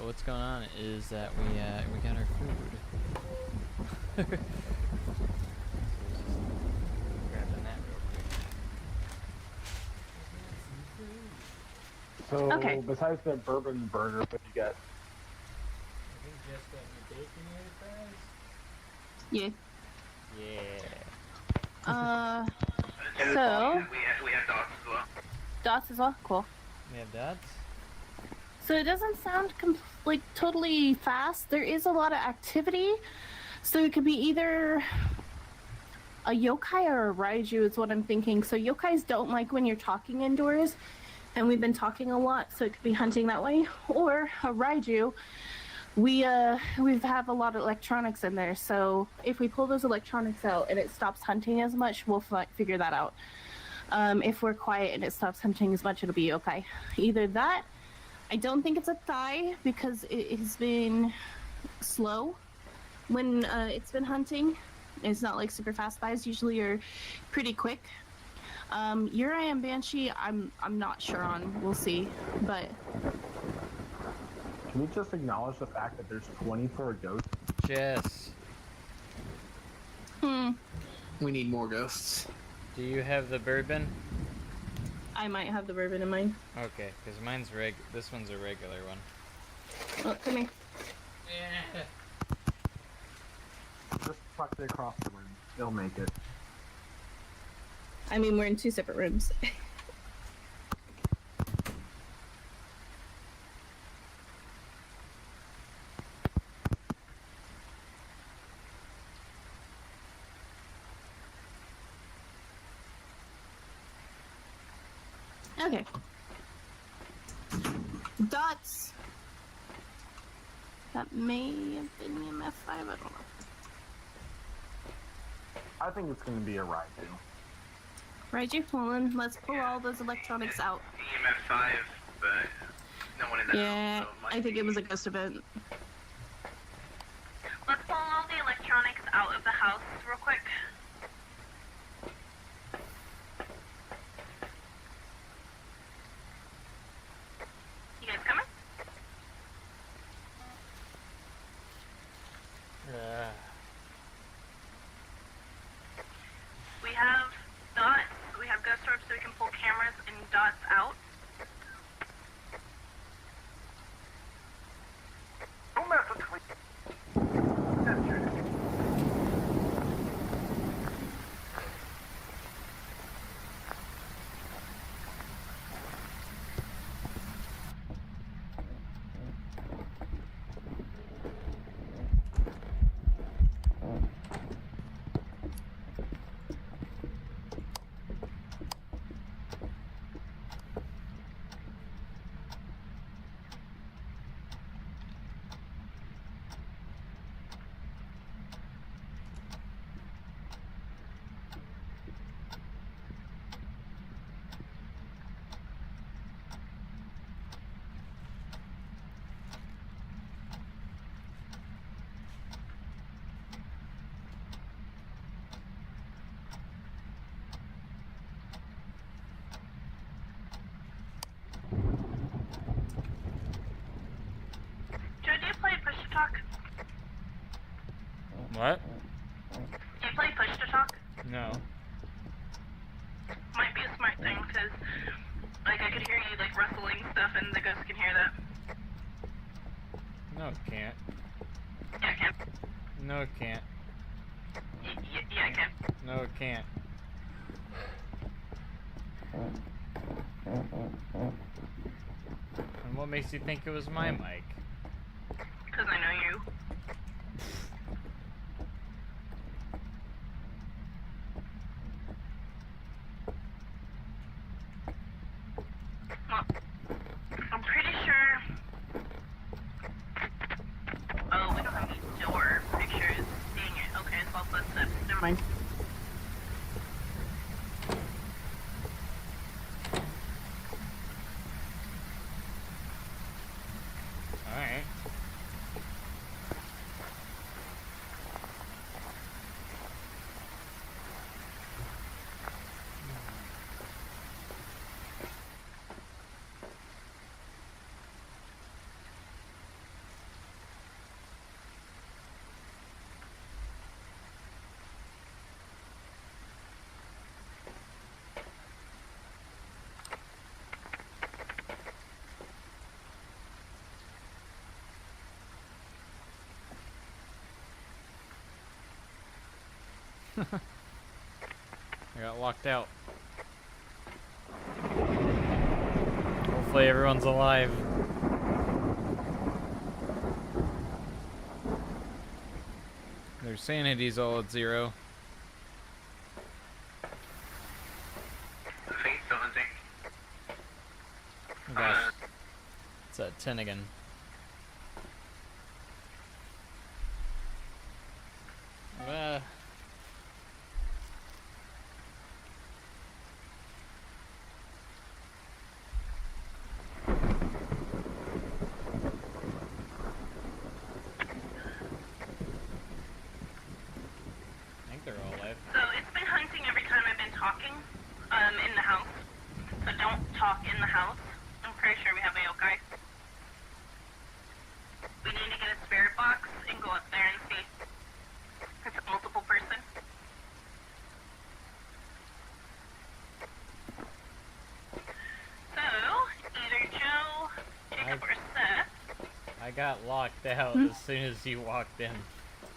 What's going on is that we got our food. Grabbing that real quick. So, Okay. besides the bourbon burger, what you got? I think just got your bacon here, fries. Yeah. And So- we have dogs as well. Dots as well? Cool. We have dots. So it doesn't sound like totally fast. There is a lot of activity. So it could be either a yokai or a raiju is what I'm thinking. So yokais don't like when you're talking indoors. And we've been talking a lot, so it could be hunting that way. Or a raiju. We have a lot of electronics in there. So if we pull those electronics out and it stops hunting as much, we'll figure that out. If we're quiet and it stops hunting as much, it'll be yokai. Either that. I don't think it's a thigh because it has been slow when it's been hunting. It's not like super fast thighs. Usually are pretty quick. Uri and Banshee, I'm not sure on. We'll see. But Can we just acknowledge the fact that there's 20 for a ghost? Jess, We need more ghosts. do you have the bourbon? I might have the bourbon in mine. Okay, because mine's this one's a regular one. Oh, come here. Just tuck it across the room. They'll make it. I mean, we're in two separate rooms. Okay. Dots. That may have been EMF 5, I don't know. I think it's going to be a ride, too. Raiju, hold on. Let's pull all those electronics out. EMF 5, but no one in the Yeah, house. So it might I think be- it was a ghost event. Let's pull all the electronics out of the house real quick. You guys coming? We have dots. We have ghost orbs so we can pull cameras and dots out. Don't mess with me. That's true. What? Do you play push to talk? No. Might be a smart thing, because, like, I could hear you, like, rustling stuff, and the ghost can hear that. No, it can't. Yeah, it can. No, it can't. Yeah, it can. No, it can't. And what makes you think it was my mic? Because I know you. Well, I'm pretty sure... Oh, we don't have any door pictures. Dang it. Okay, it's all footsteps. Never mind. Alright. I got locked out. Hopefully everyone's alive. Their sanity's all at 0. The fate's daunting. Oh gosh. It's at 10 again. I think they're all alive. So it's been hunting every time I've been talking, in the house. So don't talk in the house. I'm pretty sure we have a yokai. We need to get a spirit box and go up there and see. It's a multiple person. So, either Joe, Jacob, or Seth. I got locked out as soon as you walked in.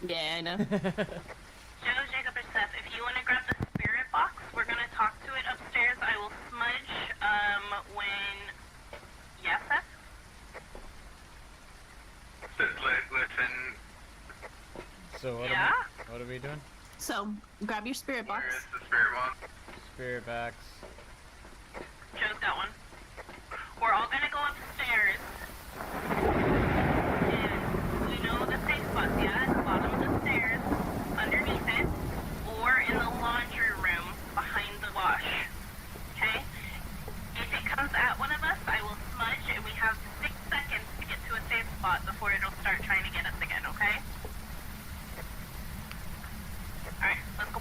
Yeah, I know. Joe, Jacob, or Seth, if you want to grab the spirit box, we're going to talk to it upstairs. I will smudge, when... Yeah, Seth? Listen, So what, Yeah? what are we doing? So, grab your spirit box. where is the spirit box? Spirit box. Joe's got one. We're all going to go upstairs. And we know the safe spots, yeah? At the bottom of the stairs, underneath it, or in the laundry room behind the wash. Okay? If it comes at one of us, I will smudge, and we have 6 seconds to get to a safe spot before it'll start trying to get us again, okay? Alright, let's go.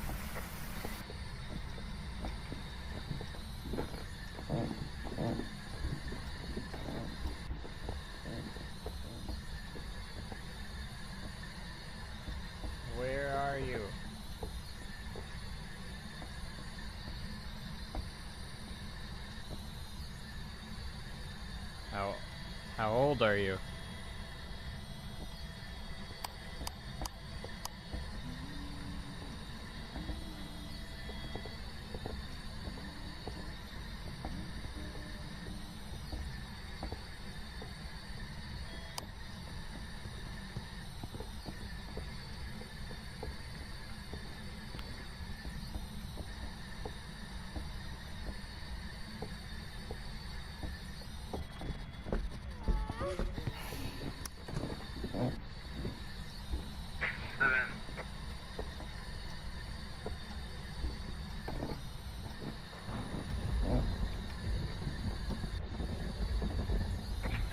Where are you? How old are you?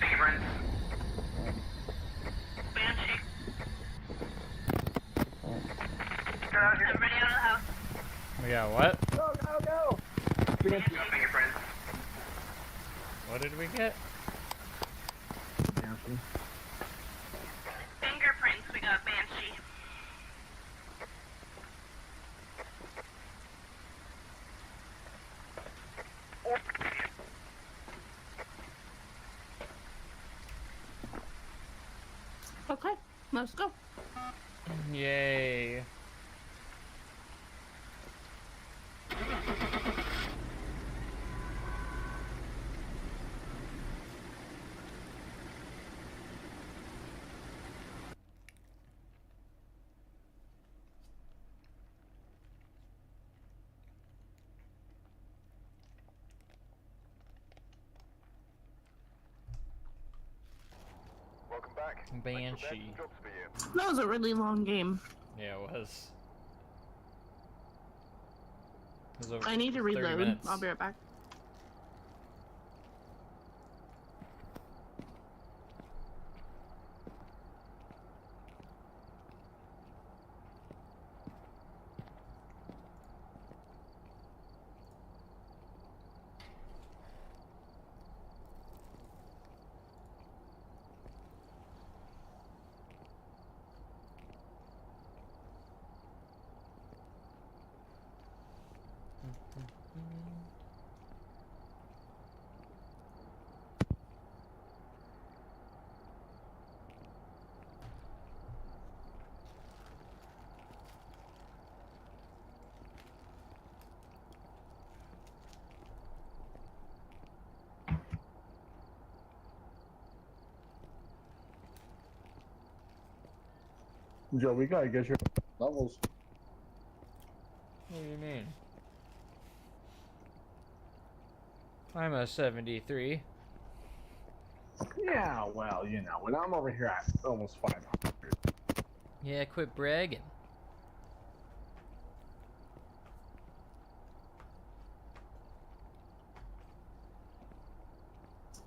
Fingerprints? Banshee. Get out here. Everybody out of the house. We got what? Go, go, go! You got fingerprints. What did we get? Fingerprints, we got Banshee. Let's go. Yay. Welcome back. Banshee. Jobs for you. That was a really long game. Yeah, it was. It was over I need to 30 reload. minutes. I'll be right back. Joe, we gotta get your levels. What do you mean? I'm a 73. Yeah, well, you know, when I'm over here at almost 500. Yeah, quit bragging.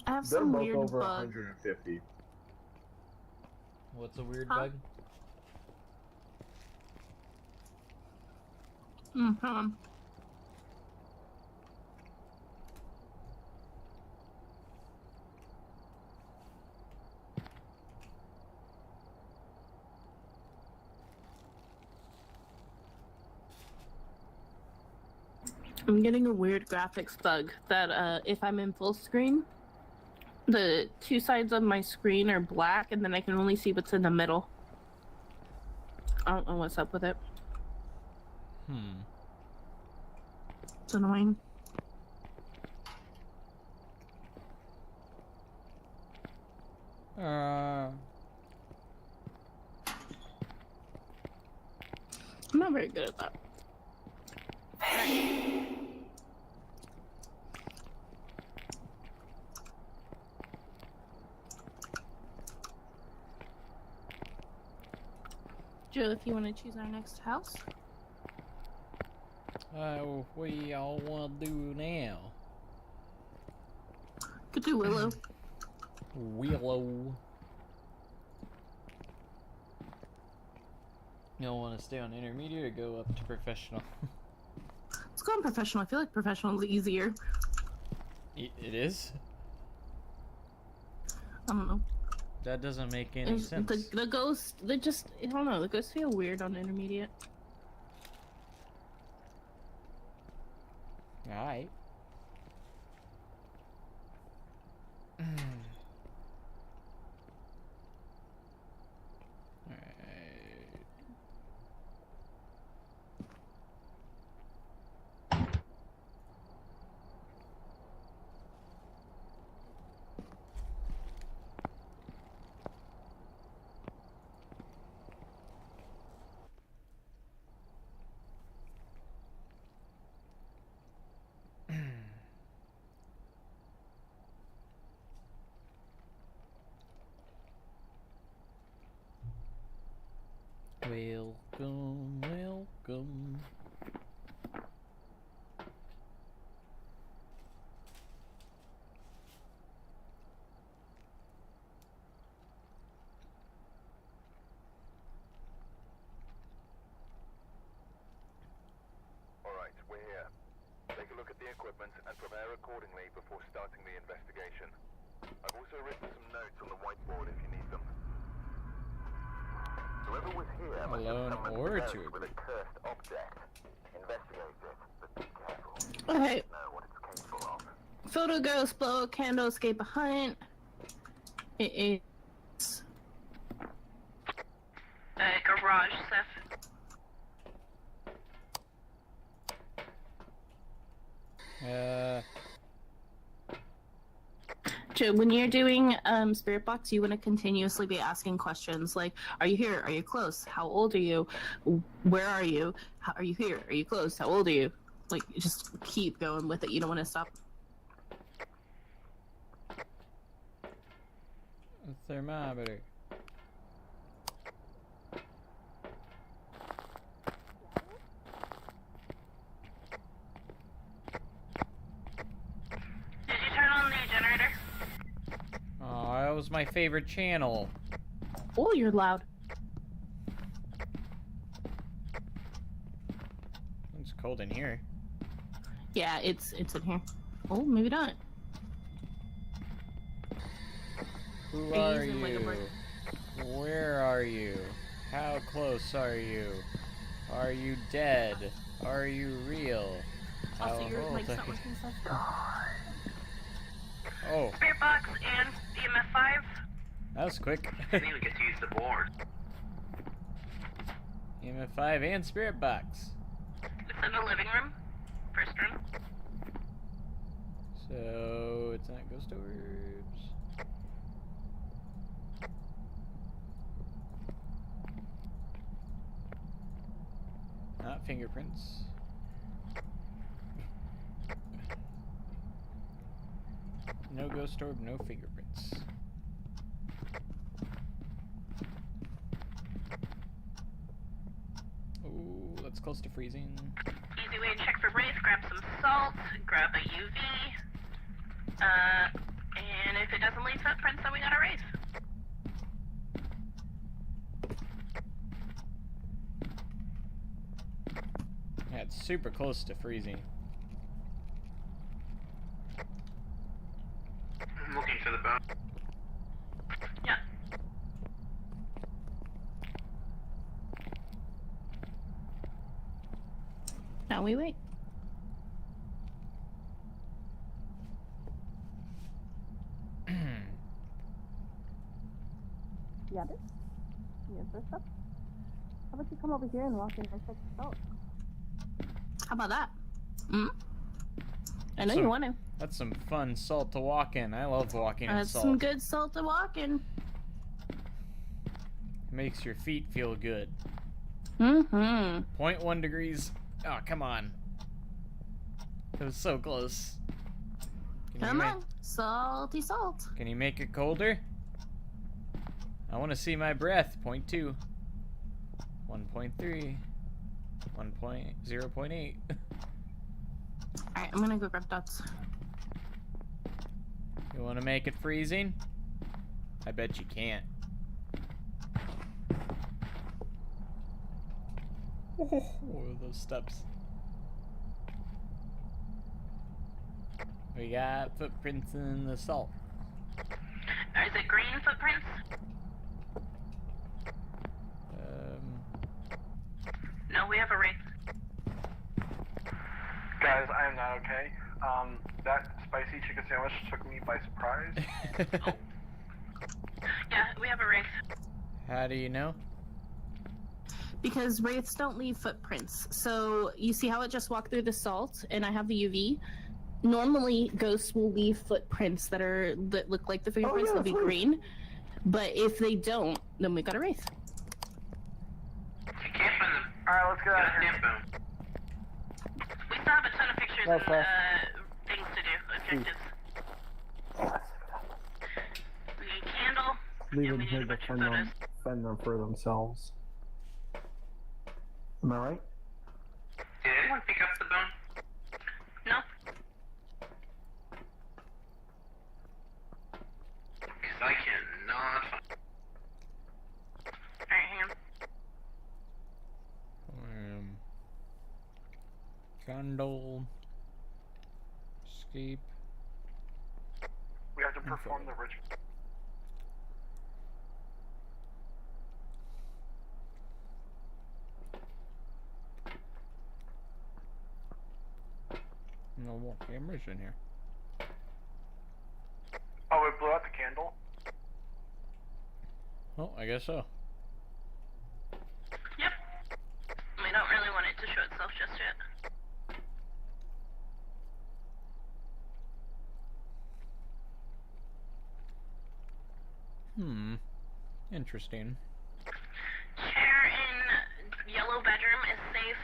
I have They're some both weird over bug. 150. What's a weird Huh? bug? Hold on. I'm getting a weird graphics bug that if I'm in full screen, the two sides of my screen are black and then I can only see what's in the middle. I don't know what's up with it. It's annoying. I'm not very good at that. Joe, if you want to choose our next house. We all want to do now. Could do Willow. Willow. You don't want to stay on intermediate or go up to professional? Let's go on professional. I feel like professional is easier. It is? I don't know. That doesn't make any sense. The ghosts, they just, I don't know, the ghosts feel weird on intermediate. Alright. Welcome, welcome. Alright, we're here. Take a look at the equipment and prepare accordingly before starting the investigation. I've also written some notes on the whiteboard if you need them. Whoever was here must have Alone summoned or the to ghost a with a group. cursed object. Investigate it, but be careful. Okay, You know what it's capable of. photo ghost, blow a candle, escape a hunt. It is garage, Seth. Joe, when you're doing spirit box, you want to continuously be asking questions like, "Are you here? Are you close? How old are you? Where are you? How, are you here? Are you close? How old are you?" Like, just keep going with it. You don't want to stop. A thermometer. Did you turn on the generator? Oh, that was my favorite channel. Oh, you're loud. It's cold in here. Yeah, it's in here. Oh, maybe not. Who Are you are using, like, a you? brick? Where are you? How close are you? Are you dead? Are you real? Also, How your old mic's are not you? working, Seth. Oh, Spirit box and EMF 5. that was quick. I didn't even get to use the board. EMF 5 and Spirit Box. It's in the living room. First room. So, it's not ghost orbs. Not fingerprints. No ghost orb, no fingerprints. Oh, that's close to freezing. Easy way to check for wraith. Grab some salt. Grab a UV. And if it doesn't leave footprints, then we got a wraith. Yeah, it's super close to freezing. I'm looking for the bone. Yeah. Now we wait. You got it? You got this stuff? How about you come over here and walk in and check this out? How about that? Mm? I know you want to. That's some fun salt to walk in. I love walking in That's salt. some good salt to walk in. Makes your feet feel good. Mm-hmm. 0.1 degrees. Oh, come on. It was so close. Come on. Salty salt. Can you make it colder? I want to see my breath. 0.2. 1.3. 0.8. Alright, I'm gonna go grab dots. You want to make it freezing? I bet you can't. Oh, those steps. We got footprints in the salt. Is it green footprints? No, we have a wraith. Guys, I am not okay. That spicy chicken sandwich took me by surprise. Yeah, we have a wraith. How do you know? Because wraiths don't leave footprints. So you see how it just walked through the salt, and I have the UV. Normally, ghosts will leave footprints that look like the fingerprints. yeah, They'll be that's right. green. But if they don't, then we got a wraith. You can't find the Alright, let's get out of here. goddamn bone. We still have a ton of pictures Well, and Seth. things to do, objectives. We need a candle. Leave and them we here need a to bunch of photos. fend them for themselves. Am I right? Did anyone pick up the bone? No? Because I cannot find Alright, hang on. Candle. Escape. We have to perform the ritual. No more cameras in here. Oh, it blew out the candle? Oh, I guess so. Interesting. Chair in yellow bedroom is safe.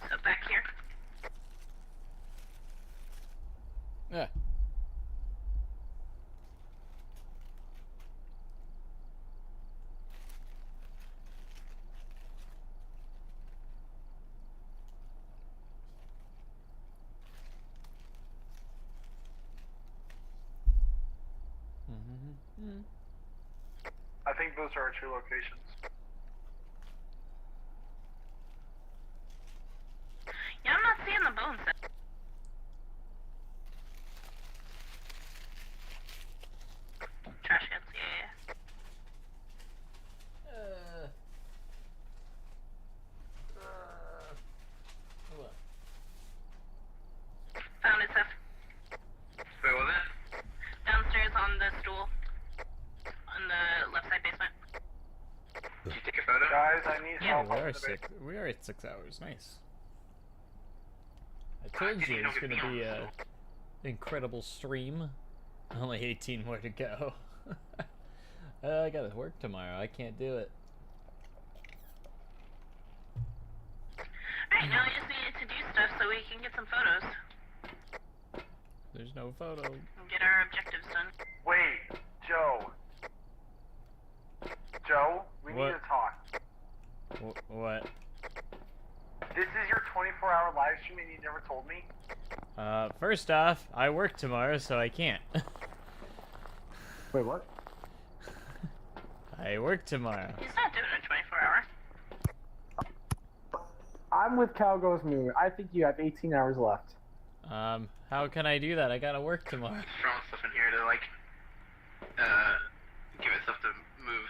So back here. Yeah. I think those are our two locations. Yeah, I'm not seeing the bones. Trash cans, yeah. Hold up. Found it, Seth. Wait, was it? Downstairs on the stool. On the left side basement. Did you take a photo? Guys, I need Yeah, help. we up are in the six. basement. We are at 6 hours. Nice. I told you it's gonna be a incredible stream. Only 18 more to go. I gotta work tomorrow. I can't do it. Alright, now we just need to do stuff so we can get some photos. There's no photo. And get our objectives done. Wait, Joe. Joe, we need What? to talk. What? This is your 24-hour live stream and you never told me? First off, I work tomorrow, so I can't. Wait, what? I work tomorrow. He's not doing a 24-hour. I'm with Calgo's Moon. I think you have 18 hours left. How can I do that? I gotta work tomorrow. Throwing stuff in here to, like, give it stuff to move.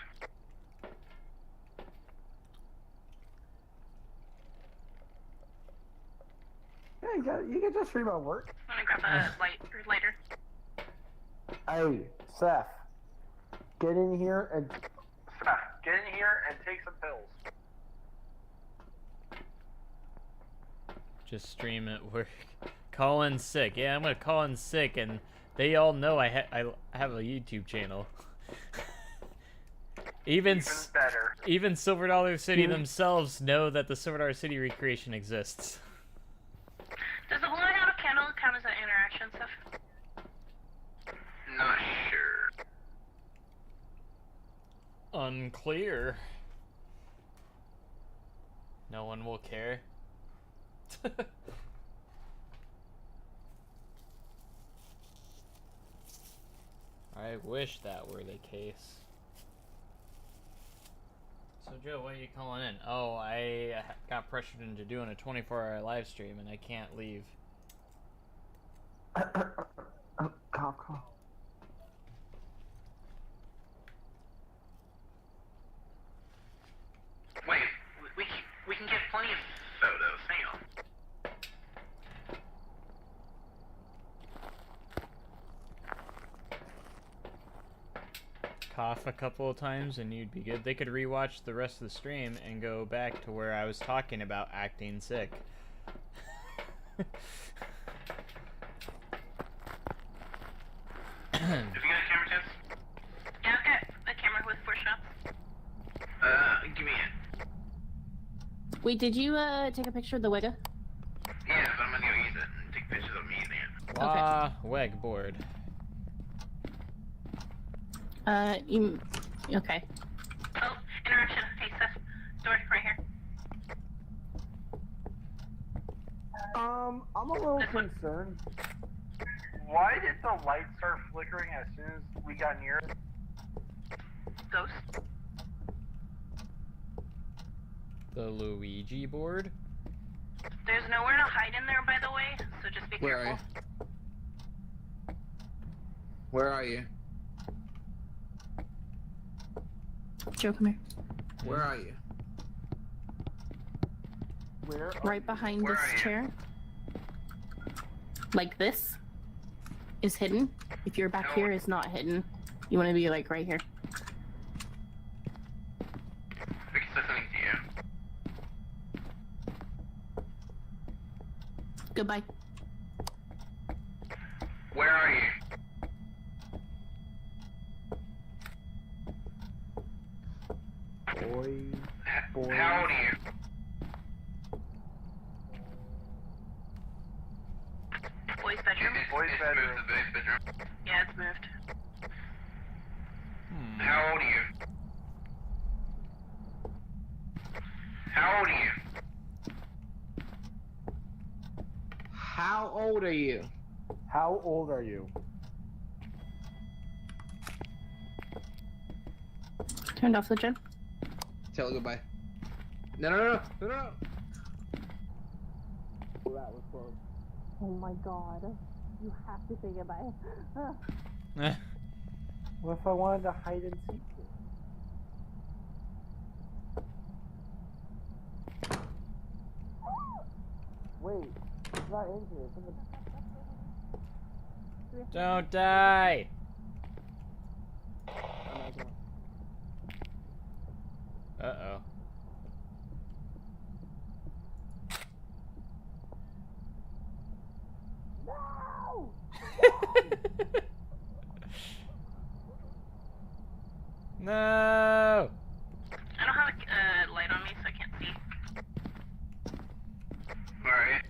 Yeah, you can just stream at work. I'm gonna grab a lighter. Hey, Seth. Get in here and... Seth, get in here and take some pills. Just stream at work. Call in sick. Yeah, I'm gonna call in sick, and they all know I have a YouTube channel. Even better. even Silver Dollar City themselves know that the Silver Dollar City recreation exists. Does the blowing out a candle count as an interaction stuff? Not sure. Unclear. No one will care. I wish that were the case. So Joe, what are you calling in? Oh, I got pressured into doing a 24-hour live stream and I can't leave. Cough. Wait, we can get plenty of photos. Hang on. Cough a couple of times and you'd be good. They could rewatch the rest of the stream and go back to where I was talking about acting sick. Have you got a camera test? Yeah, I've got a camera with 4 shots. Give me it. Wait, did you take a picture of the Wigga? Yeah, but I'm gonna go use it and take pictures of me using it. Wah, weg board. Okay. Oh, interaction. Hey, Seth. Door right here. I'm a little concerned. Why did the light start flickering as soon as we got near it? Ghost. The Luigi board? There's nowhere to hide in there, by the way, so just be Where are careful. you? Where are you? Joe, come here. Where are you? Where? Right behind Where this are you? chair. Like this is hidden. If you're back No. here, it's not hidden. You want to be like right here. Fix listening to you. Goodbye. Where are you? boys. How old are you? Boys' bedroom? Boys' bedroom. Moved to the boys' bedroom. Yeah, it's moved. How old are you? How old are you? How old are you? How old are you? Turned off the gen. Tell her goodbye. No, no, no, no, no, no. That was close. Oh my god. You have to say goodbye. What if I wanted to hide and seek it? Wait, it's not in here. It's in the... Don't die! Uh-oh. No! No! I don't have a light on me, so I can't see. Alright.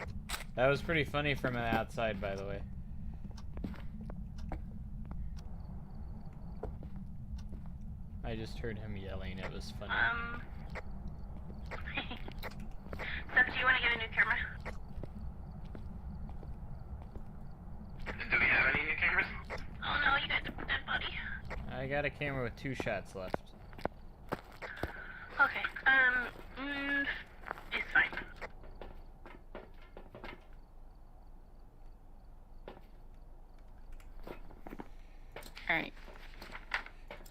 That was pretty funny from the outside, by the way. I just heard him yelling. It was funny. Seth, do you want to get a new camera? Do we have any new cameras? Oh no, you got the dead body. I got a camera with 2 shots left. Okay, it's fine. Alright.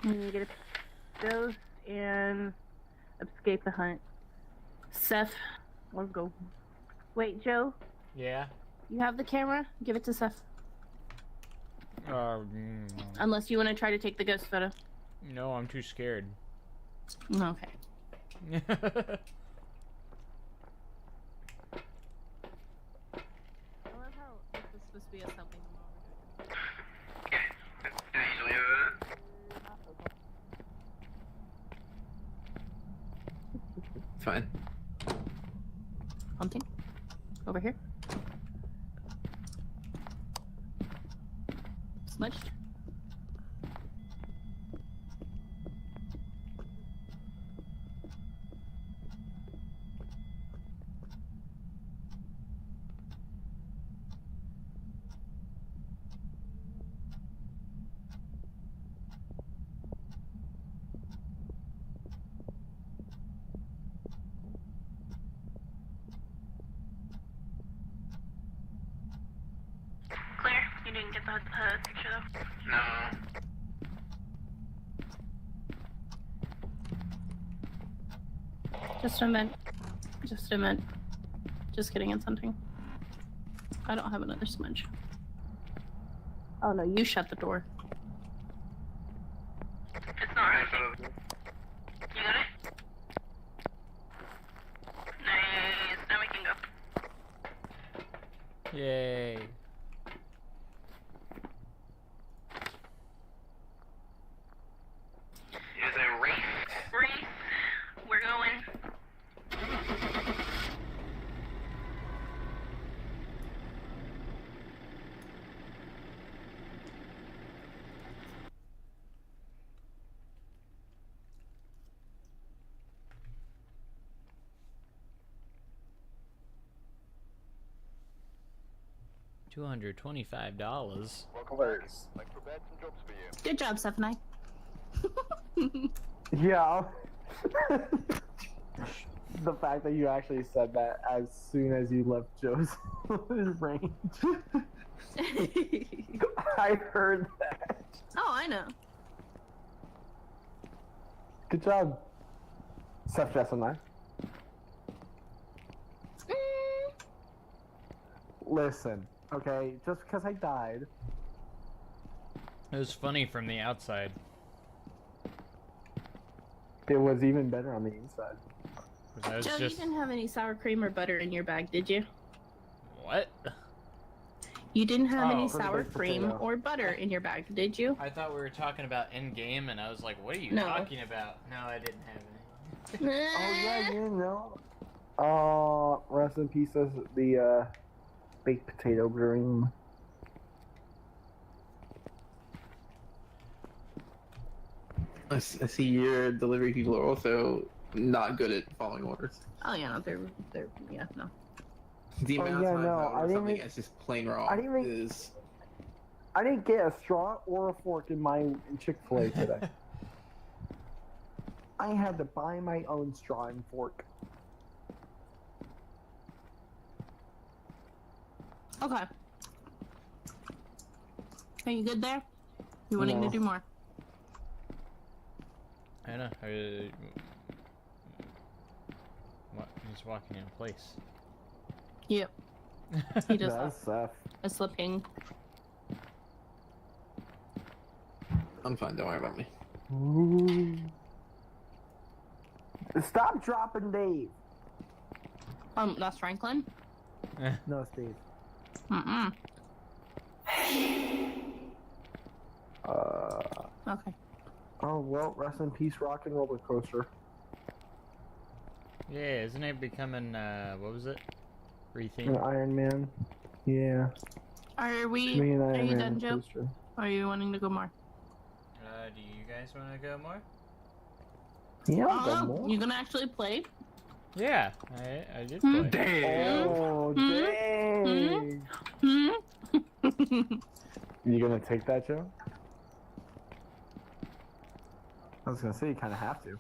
I'm gonna get a ghost and escape the hunt. Seth, let's go. Wait, Joe, Yeah? You have the camera? Give it to Seth. Unless you want to try to take the ghost photo. No, I'm too scared. Okay. I love how this is supposed to be us helping them all. Yeah. Do they usually have that? Fine. Hunting? Over here? Smudged? Claire, you didn't get the picture though? No. Just a minute. Just a minute. Just kidding, it's hunting. I don't have another smudge. Oh no, you shut the door. It's not right. You got it? Nice. Now we can go. Yay. It is a race. Reese, we're going. $225. Welcome back. Like prepared some jobs for you. Good job, Stephanie. Yeah. The fact that you actually said that as soon as you left Joe's range. I heard that. Oh, I know. Good job. Seth Jessamine. Listen, okay, just because I died. It was funny from the outside. It was even better on the inside. 'Cause I was Joe, just... you didn't have any sour cream or butter in your bag, did you? What? You didn't have any for the sour baked cream potato. or butter in your bag, did you? I thought we were talking about in-game, and I was like, what are you No. talking about? No, I didn't have any. yeah, you know. Rest in peace, the baked potato dream. I see your delivery people are also not good at following orders. Oh yeah, no, they're yeah, no. The Oh, amount yeah, of times no, I I order didn't something even- that's just plain wrong I didn't even- is... I didn't get a straw or a fork in my Chick-fil-A today. I had to buy my own straw and fork. Okay. Are you good there? You wanting No. to do more? I know. What? He's walking in place. Yep. He does That's that. A slipping. I'm fine, don't worry about me. Ooh. Stop dropping Dave. That's Franklin? No, Steve. Mm-mm. Okay. Oh, well, rest in peace, Rock and Roller Coaster. Yeah, isn't it becoming, what was it? And Rethemed? Iron Man. Yeah. Are Me and Iron you Man done, Joe? coaster. Or are you wanting to go more? Do you guys want to go more? Yeah, I'll Oh, go more. you gonna actually play? Yeah, I did play. Damn! Oh, Hmm? dang. Hmm? You gonna take that, Joe? I was gonna say you kind of have to.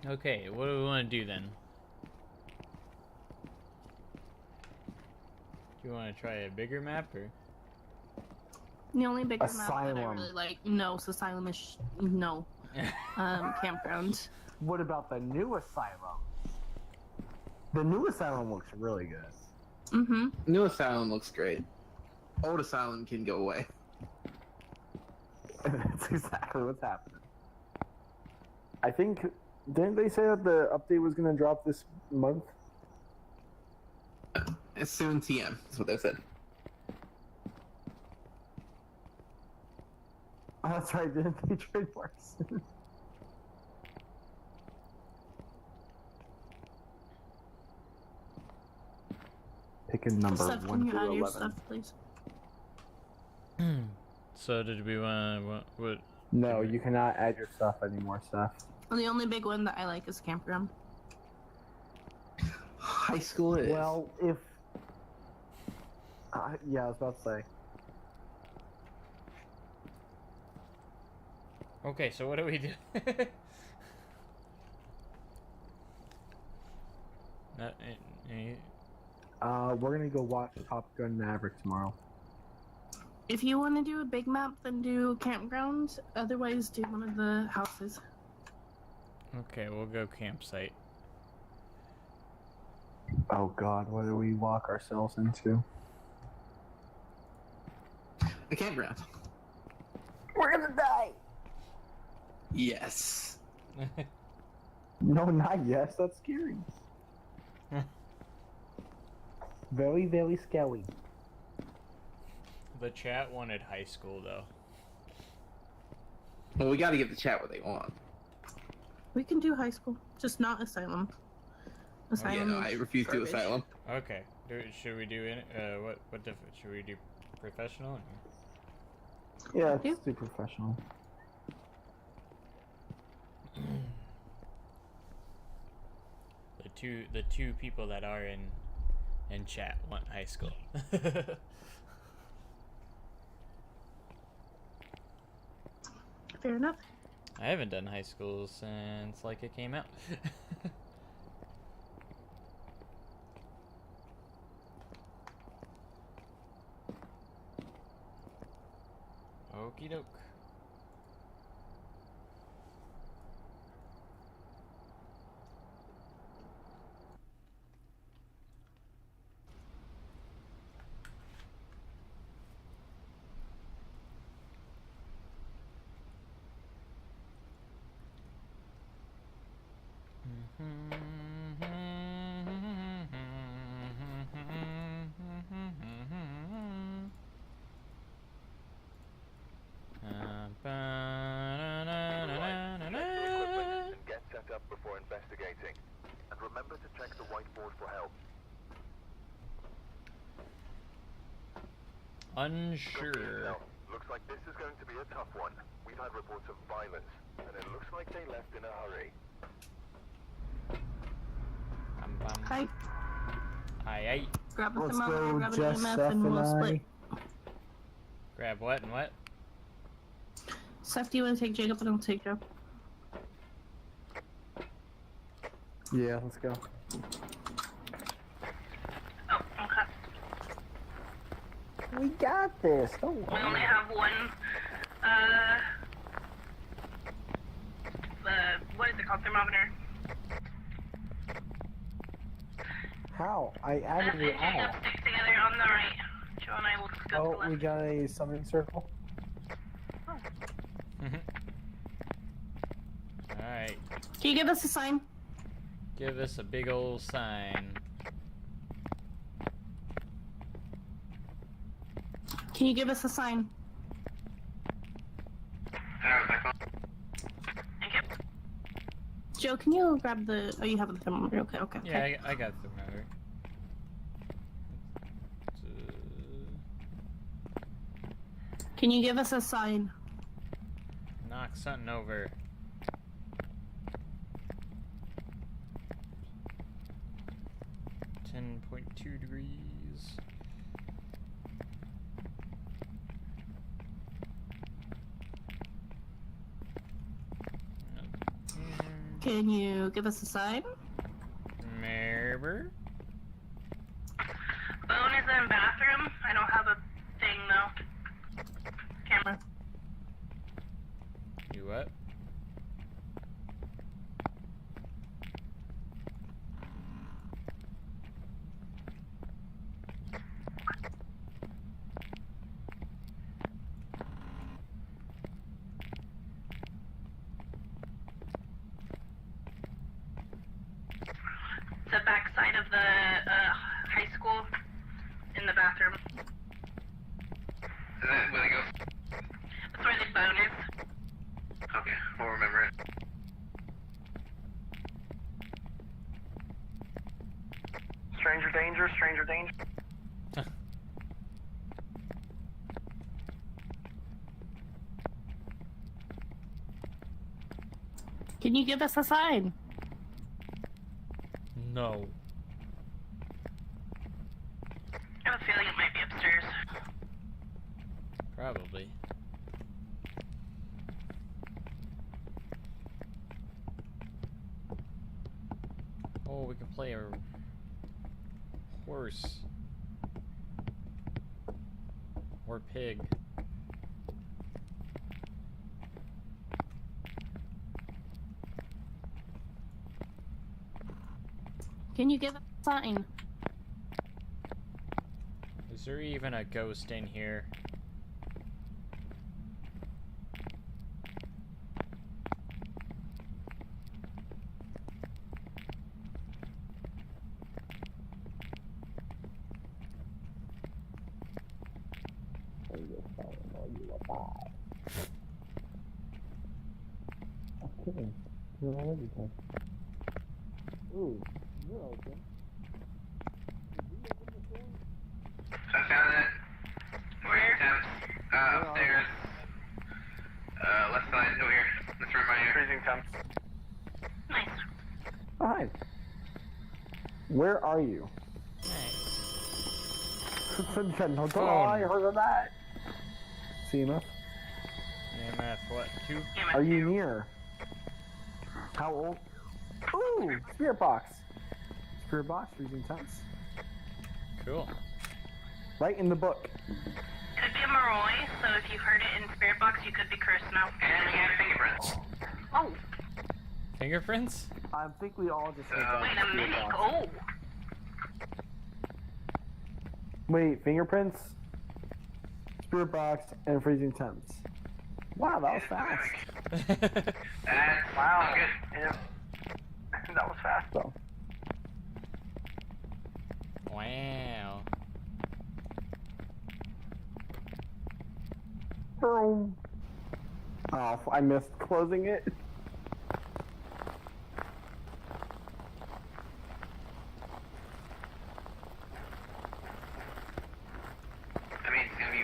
Okay, what do we want to do then? Do you want to try a bigger map or? The only bigger map that I Asylum. really like. No, Asylum is no. Campground. What about the new Asylum? The new Asylum looks really good. Mm-hmm. New Asylum looks great. Old Asylum can go away. That's exactly what's happening. I think, didn't they say that the update was gonna drop this month? It's soon TM, is what they said. Oh, that's right, didn't they trademarks? Pick a number Stuff, can 1 you through add 11. your stuff, please? So did we want what? No, you cannot add your stuff anymore, Steph. Well, the only big one that I like is Campground. High school is. Well, if... yeah, I was about to say. Okay, so what do we do? Not, We're gonna go watch Top Gun Maverick tomorrow. If you want to do a big map, then do Campground. Otherwise, do one of the houses. okay, we'll go campsite. Oh god, what do we walk ourselves into? The campground. We're gonna die! Yes. No, not yes, that's scary. Very, very scary. The chat wanted high school though. Well, we gotta get the chat what they want. We can do high school, just not Asylum. Oh, yeah, no, I is refuse to do garbage. Asylum. Okay, should we do should we do professional? Yeah, Yeah. let's do professional. The two people that are in chat want high school. Fair enough. I haven't done high school since like it came out. Okie doke. Unsure. Looks like this is going to be a tough one. We've had reports of violence, and it looks like they left in a hurry. Hi. Aye. Grab a Let's thermometer, go, grab an Jess, EMF, Seth, and we'll and I. split. Grab what and what? Seth, do you want to take Jacob and I'll take Joe? Yeah, let's go. Oh, okay. We got this. Don't We worry. only have one, what is it called, thermometer? How? I Seth added and it all. Jacob stick together on the right. Joe and I will scope the Oh, left. we got a summoning circle. Alright. Can you give us a sign? Give us a big old sign. Can you give us a sign? My phone. Thank you. Joe, can you grab the... Oh, you have the thermometer. Okay, okay. Yeah, I got the thermometer. Can you give us a sign? Knock something over. .2 degrees. Can you give us a sign? Merber. Bone is in bathroom. I don't have a thing though. Camera. You what? The back side of the high school in the bathroom. Is that where they go? That's where the bone is. Okay, we'll remember it. Stranger danger, stranger danger. Can you give us a sign? No. I have a feeling it might be upstairs. Probably. Oh, we can play a horse. Or pig. Can you give us a sign? Is there even a ghost in here? Okay. You're already done. Ooh, you're open. So I found it. Where? Upstairs. Left side, over here. This room right here. Freezing temps. Nice. Oh, hi. Where are you? Nice. Oh, I heard of that. Seema, EMF, what? 2? are you near? How old? Ooh, spirit box. Spirit box, freezing temps. Cool. Right in the book. Could be a Moroi, so if you heard it in Spirit Box, you could be cursed now. And we have fingerprints. Oh, Fingerprints? I think we all just heard that. wait a Spirit minute. box. Oh, Wait, fingerprints, spirit box, and freezing temps. Wow, that was fast. That's Wow. good. Yeah. That was fast. So, Wow. boom. Oh, I missed closing it. I mean, it's gonna be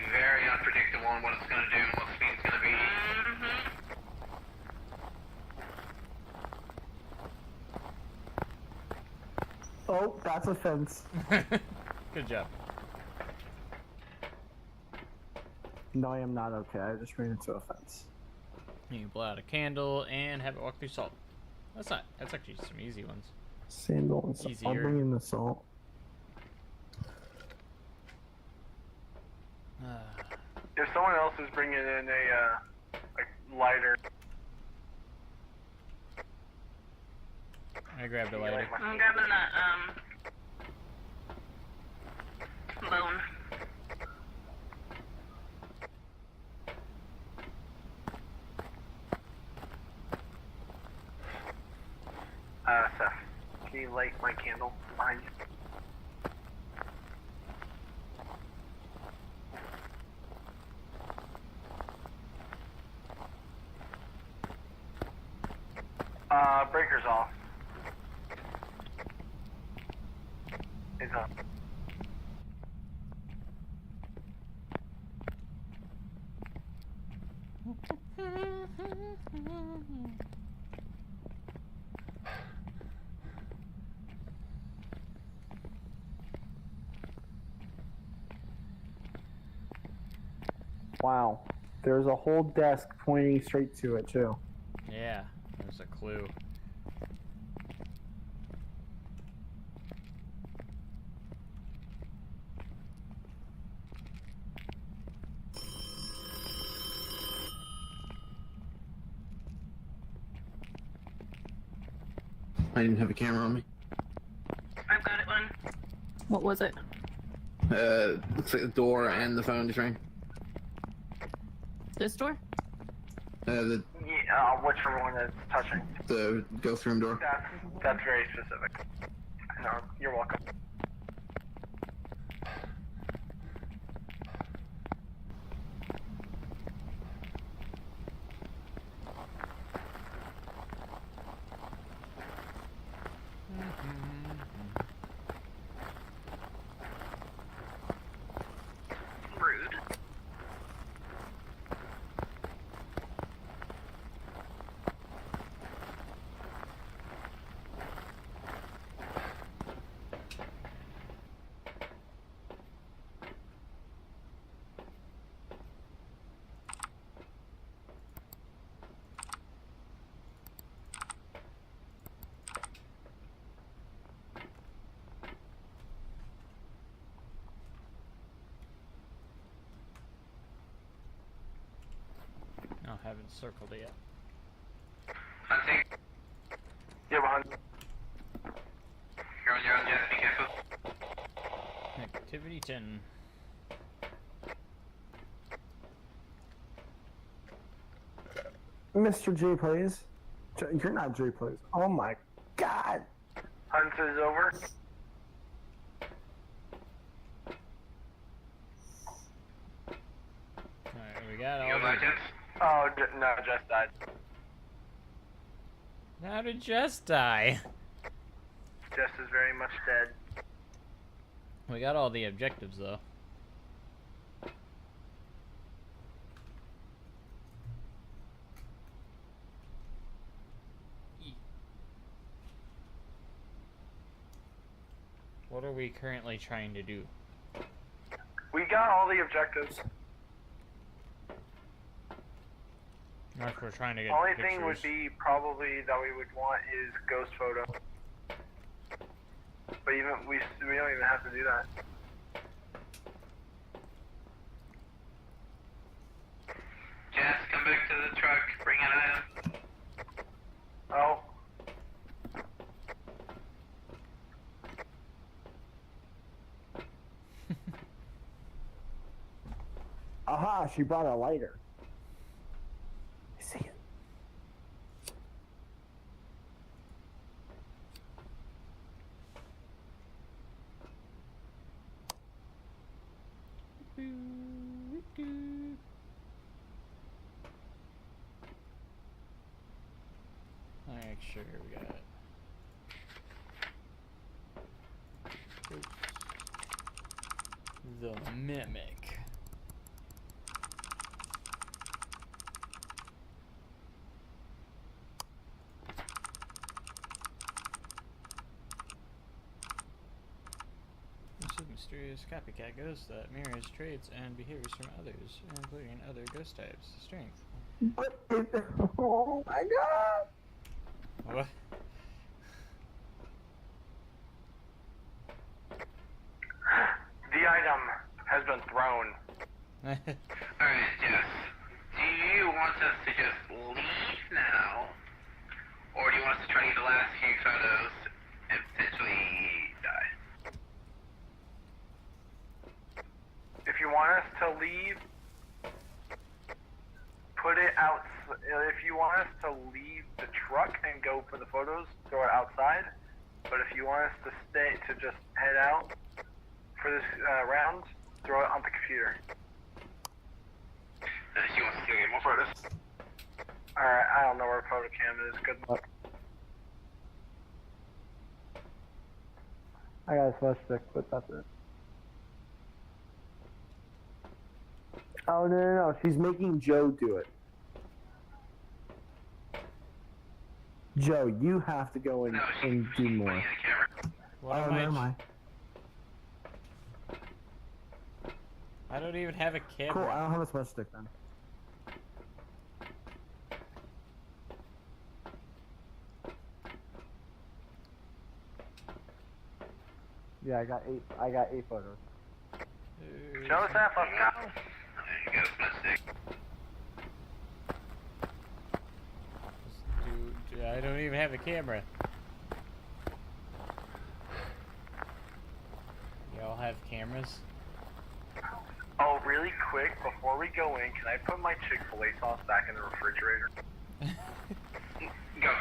Nope, that's a fence. Good job. No, I am not okay. I just ran into a fence. You can blow out a candle and have it walk through salt. That's actually some easy ones. Sandal and salt. I'll Easier. bring in the salt. If someone else is bringing in a lighter, I grabbed a lighter. I'm grabbing that, bone. Seth, can you light my candle behind you? Breaker's off. It's up. Wow. There's a whole desk pointing straight to it, too. Yeah, there's a clue. I didn't have a camera on me. I've got it one. What was it? Looks like the door and the phone just rang. This door? The Whichever one that's touching. ghost room door. That's very specific. No, you're welcome. Rude. No, haven't circled it yet. Hunting. Yeah, behind. You're on, yes, be careful. Activity 10. Mr. J plays. You're not J plays. Oh my god. Hunt is over. Alright, we got You all like the... it? Oh, no, Jess died. How did Jess die? Jess is very much dead. We got all the objectives, though. What are we currently trying to do? We got all the objectives. Or if we're trying to get Only pictures. thing would be probably that we would want is ghost photo. But even we don't even have to do that. Jess, come back to the truck. Bring an item. Oh. Aha, she brought a lighter. I see it. Alright, sure, we got it. Oops. The Mimic. a mysterious copycat ghost that mirrors traits and behaviors from others, including other ghost types. Strength. Oh my god! What? The item has been thrown. Alright, Jess. Do you want us to just leave now? Or do you want us to try to get the last few photos and potentially die? If you want us to leave, put it out. If you want us to leave the truck and go for the photos, throw it outside. But if you want us to stay, to just head out for this round, throw it on the computer. She wants to get more photos. Alright, I don't know where photo cam is. Good luck. I got a smash stick, but that's it. Oh, no. She's making Joe do it. Joe, you have to go in and do more. Pointing at the camera. What Oh, am never mind. I don't even have a camera. Cool, I don't have a smash stick then. Yeah, I got eight photos. Show us that, let's go. You got a split stick. Dude, I don't even have a camera. Y'all have cameras? Oh, really quick, before we go in, can I put my Chick-fil-A sauce back in the refrigerator? Go.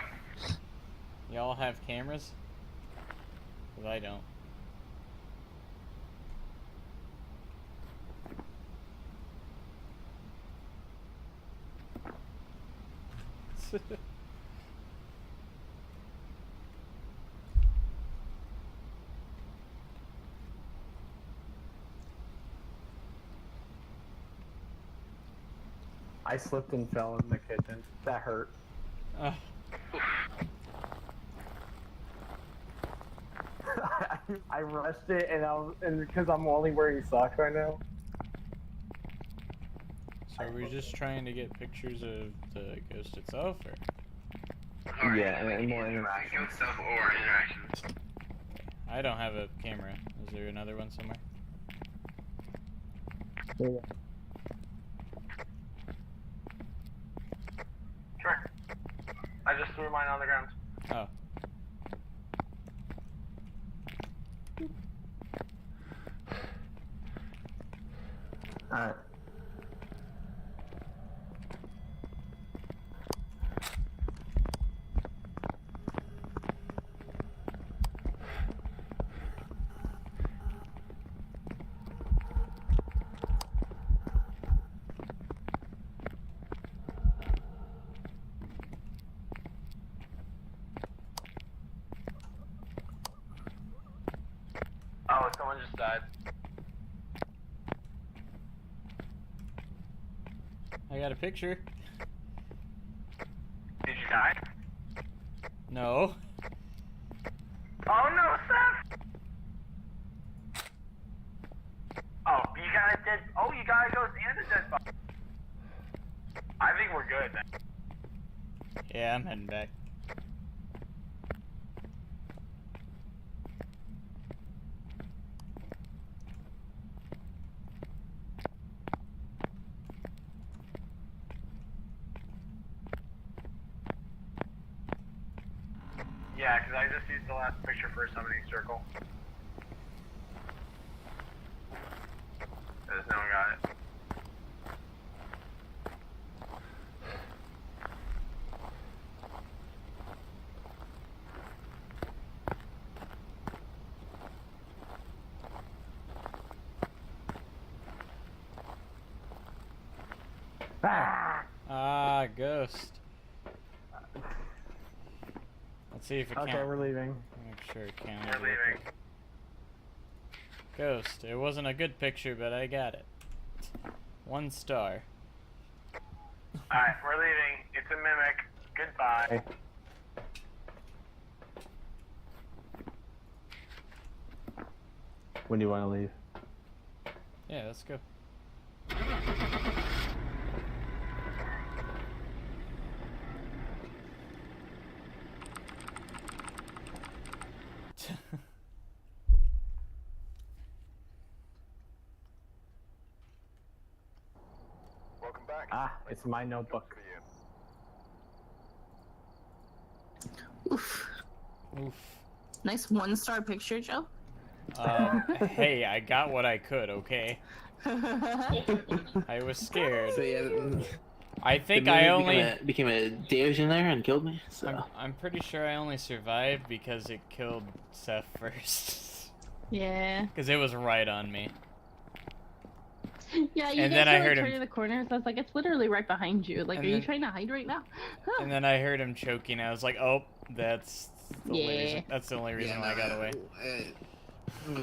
Y'all have cameras? 'Cause I don't. I slipped and fell in the kitchen. That hurt. I rushed it and because I'm only wearing socks right now. So we're just trying to get pictures of the ghost itself, or? Or Yeah, and more interaction. Ghost stuff or interactions. I don't have a camera. Is there another one somewhere? Yeah. Sure. I just threw mine on the ground. Oh. Alright. Oh, someone just died. I got a picture. Did you die? No. Oh no, Seth! Oh, you got a dead. Oh, you got a ghost and a dead body. I think we're good then. Yeah, I'm heading back. Yeah, because I just used the last picture for a summoning circle. There's no one got it. Ah, ghost. Let's see if it counts. Okay, we're leaving. Make sure it counts. We're leaving. Ghost. It wasn't a good picture, but I got it. 1 star. Alright, we're leaving. It's a mimic. Goodbye. Hey. When do you want to leave? Yeah, let's go. Welcome back. Ah, it's my notebook. Oof. Oof. Nice 1-star picture, Joe. Hey, I got what I could, okay? I was scared. So yeah, I think the I movie only... became a deluge in there and killed me. So I'm pretty sure I only survived because it killed Seth first. Yeah. Because it was right on me. Yeah, you And guys then I were heard like him- turning the corner, so I was like, it's literally right behind you. Like, And are you then- trying to hide right now? And then I heard him choking. I was like, oh, that's the only Yeah. reason, that's the only reason why I got away.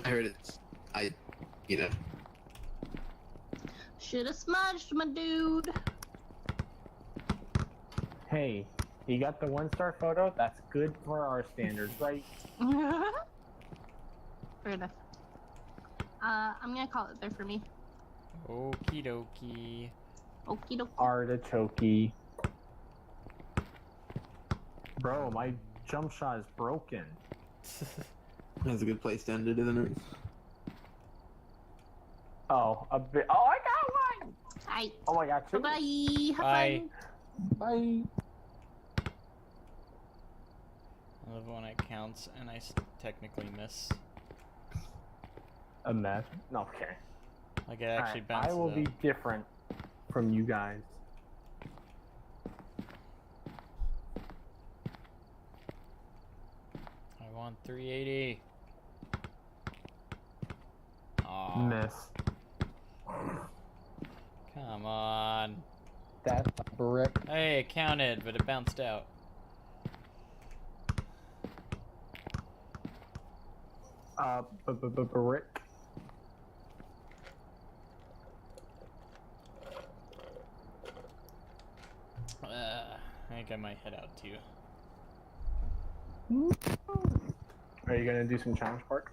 I heard it. You know. Should have smudged my dude. Hey, you got the 1-star photo? That's good for our standards, right? Fair enough. I'm gonna call it there for me. Okie dokie. Okie dokie. Artichoke. Bro, my jump shot is broken. That's a good place to end it, isn't it? Oh, a bit. Oh, I got one! Hi. Oh, I got two. Bye-bye. Have Bye. fun. Bye. I love when it counts and I technically miss. A mess. No, okay. Like it actually Alright, bounces I will up. be different from you guys. I want 380. Aw, Miss. come on. That's a brick. Hey, it counted, but it bounced out. Brick. I think I might head out too. Are you gonna do some challenge park?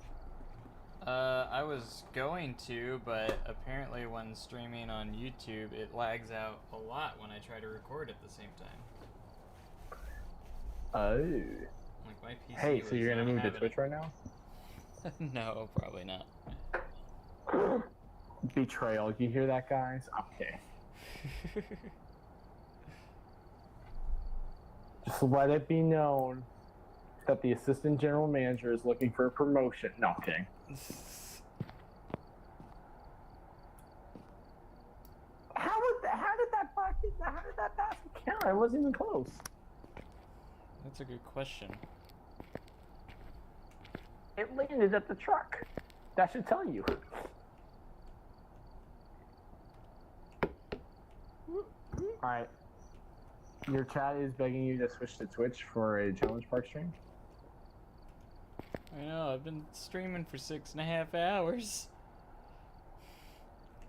I was going to, but apparently when streaming on YouTube, it lags out a lot when I try to record at the same time. Oh. Like my PC Hey, so was you're gonna not move to having Twitch it. right now? No, probably not. Betrayal. You hear that, guys? Okay. Just let it be known that the assistant general manager is looking for a promotion. No, I'm kidding. How did that pass the count? I wasn't even close. That's a good question. It landed at the truck. That should tell you. Alright. Your chat is begging you to switch to Twitch for a challenge park stream? I know, I've been streaming for 6.5 hours.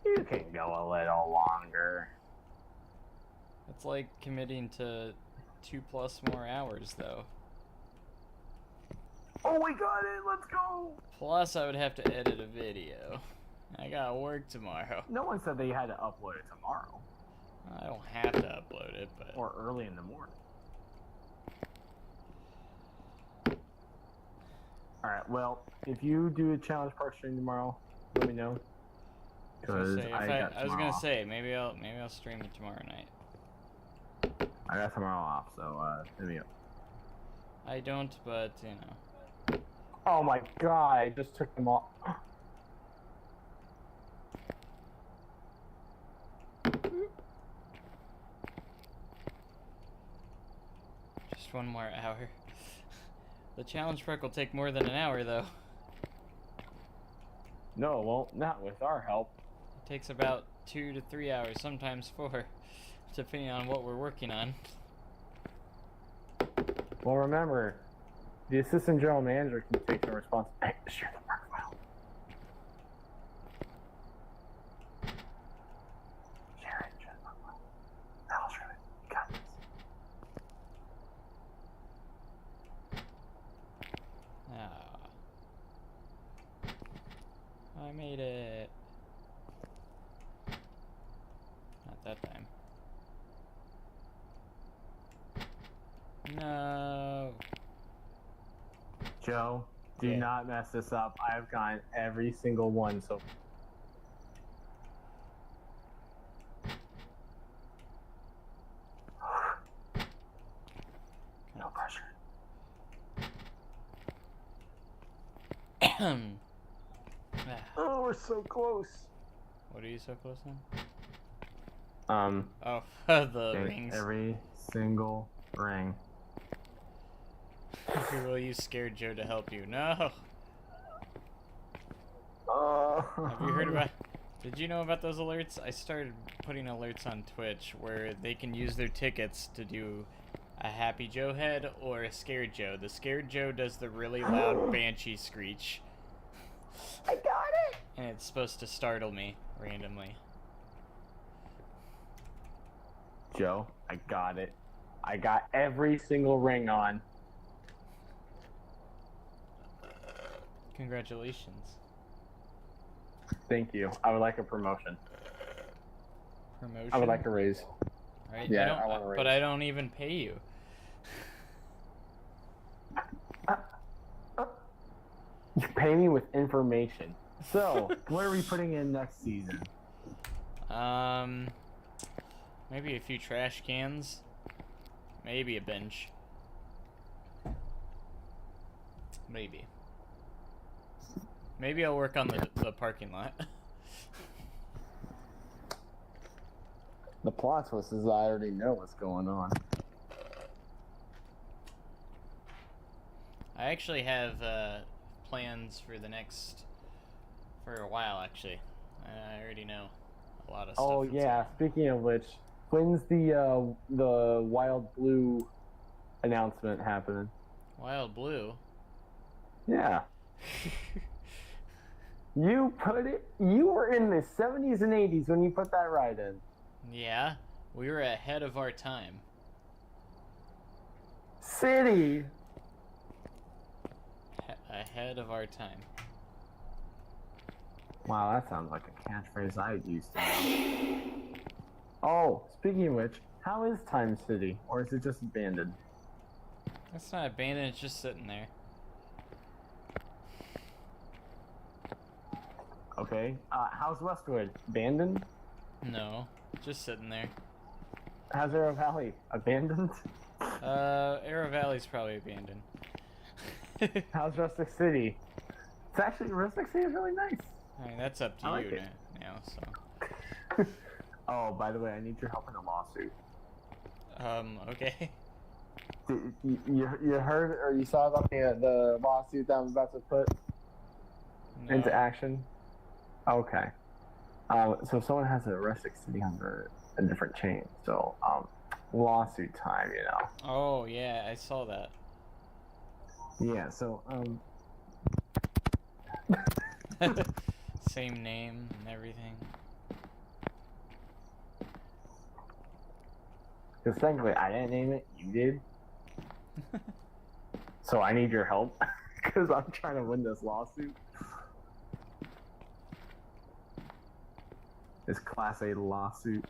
You can go a little longer. It's like committing to 2+ more hours, though. Oh, we got it! Let's go! Plus, I would have to edit a video. I gotta work tomorrow. No one said they had to upload it tomorrow. I don't have to upload it, but... Or early in the morning. Alright, well, if you do a challenge park stream tomorrow, let me know. I was Because gonna say, I was gonna say maybe I'll stream it tomorrow night. I got tomorrow off, so hit me up. I don't, but you know. Oh my god, I just took them all. Just one more hour. The challenge park will take more than an hour, though. No, it won't. Not with our help. It takes about 2 to 3 hours, sometimes 4, depending on what we're working on. Well, remember, the assistant general manager can take the responsibility. Share the work well. Share it, share the work well. I'll share it. You got this. I made it. Not that time. No. Joe, do Yeah. not mess this up. I've gotten every single one, so. No pressure. Oh, we're so close. What are you so close on? Oh, the rings. Every single ring. Will you scared Joe to help you? No. Have you heard about? Did you know about those alerts? I started putting alerts on Twitch where they can use their tickets to do a Happy Joe head or a Scared Joe. The Scared Joe does the really loud banshee screech. I got it! And it's supposed to startle me randomly. Joe, I got it. I got every single ring on. Congratulations. Thank you. I would like a promotion. Promotion? I would like a raise. Right? Yeah, I want a raise. But I don't even pay you. You pay me with information. So, what are we putting in next season? Maybe a few trash cans. Maybe a bench. Maybe. Maybe I'll work on the parking lot. The plot twist is I already know what's going on. I actually have plans for the next... for a while, actually. I already know a lot of stuff. Oh yeah, speaking of which, when's the Wild Blue announcement happening? Wild Blue? Yeah. You were in the 70s and 80s when you put that ride in. Yeah, we were ahead of our time. City! Ahead of our time. Wow, that sounds like a catchphrase I'd use to know. Oh, speaking of which, how is Time City? Or is it just abandoned? It's not abandoned, it's just sitting there. Okay, how's Westwood? Abandoned? No, just sitting there. How's Arrow Valley? Abandoned? Arrow Valley's probably abandoned. How's Rustic City? It's actually, Rustic City is really nice. I mean, that's up to I like you it. now, so. Oh, by the way, I need your help in a lawsuit. Okay. You heard or you saw about the lawsuit that I'm about to put into action? Okay. So someone has a Rustic City under a different chain. So, lawsuit time, you know. Oh, yeah, I saw that. Yeah, so, Same name and everything. because technically I didn't name it, you did. So I need your help because I'm trying to win this lawsuit. This Class A lawsuit.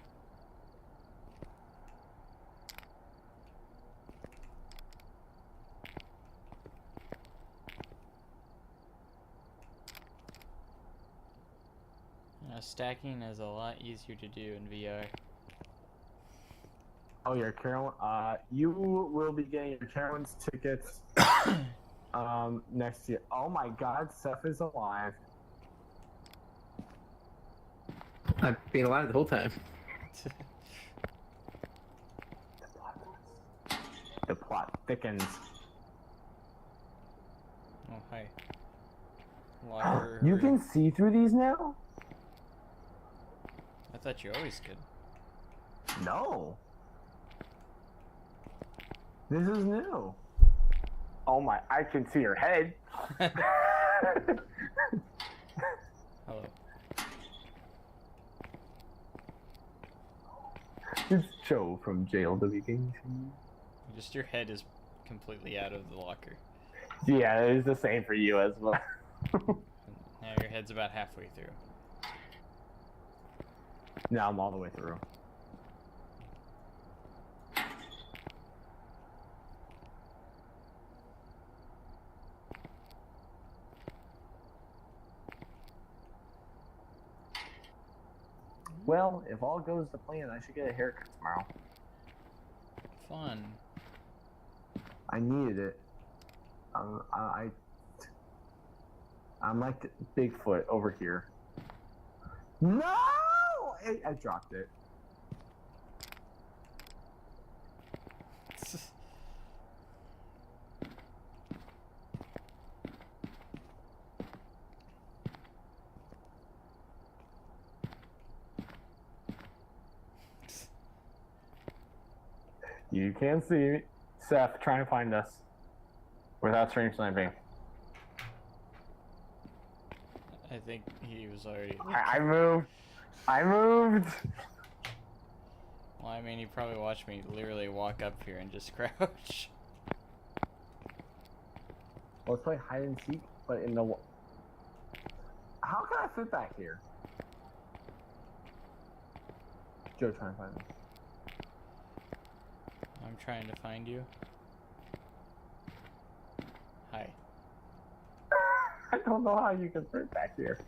Stacking is a lot easier to do in VR. Oh, your Carolyn. You will be getting your Carolyn's tickets next year. Oh my God, Seth is alive. I've been alive the whole time. The plot thickens. Oh, hi. Locker. You can see through these now? I thought you always could. No. This is new. Oh my, I can see your head. Hello. It's Joe from JLW Games. Just your head is completely out of the locker. Yeah, it is the same for you as well. Now your head's about halfway through. Now I'm all the way through. Well, if all goes to plan, I should get a haircut tomorrow. Fun. I needed it. I'm like Bigfoot over here. No! I dropped it. You can see Seth trying to find us without stream sniping. I think he was already... I moved. I moved. Well, I mean, you probably watched me literally walk up here and just crouch. Let's play hide and seek, but in the... How can I fit back here? Joe trying to find me. I'm trying to find you. Hi. I don't know how you can fit back here.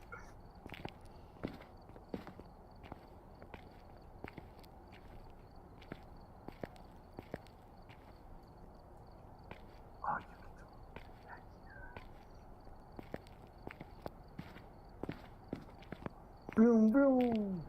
Oh, you can fit back here. Boom, boom.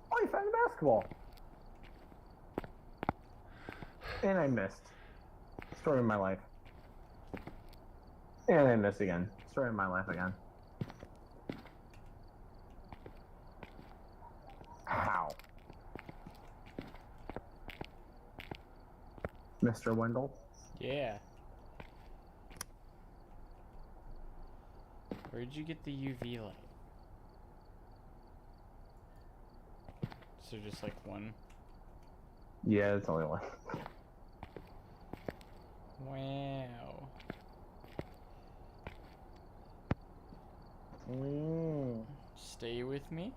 Oh, you found the basketball. And I missed. Story of my life. And I missed again. Story of my life again. How? Mr. Wendell? Yeah. Where'd you get the UV light? So just like one? Yeah, it's only one. Wow. Stay with me?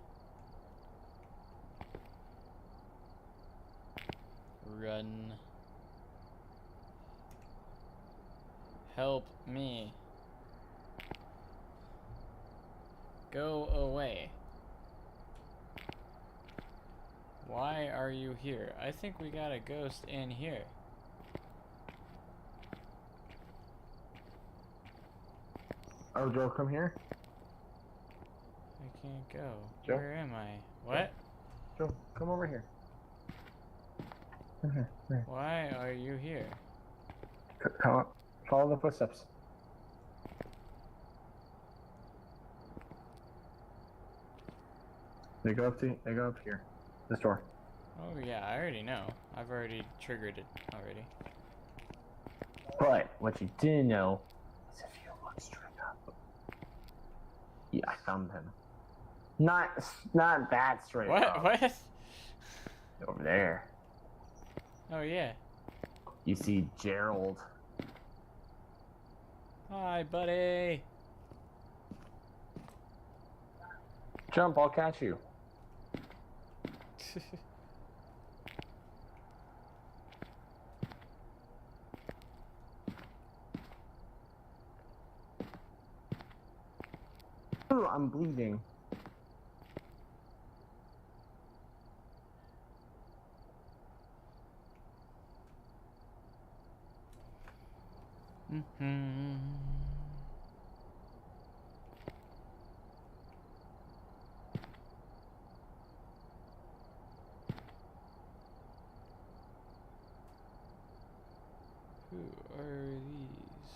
Run. Help me. Go away. Why are you here? I think we got a ghost in here. Oh, Joe, come here. I can't go. Joe? Where am I? What? Joe, come over here. Come here. Here. Why are you here? Come on. Follow the footsteps. They go up here. This door. Oh yeah, I already know. I've already triggered it already. But what you didn't know is if you look straight up. Yeah, I found him. Not that straight up. What? Over there. Oh yeah. You see Gerald. Hi, buddy. Jump, I'll catch you. Ooh, I'm bleeding. Who are these?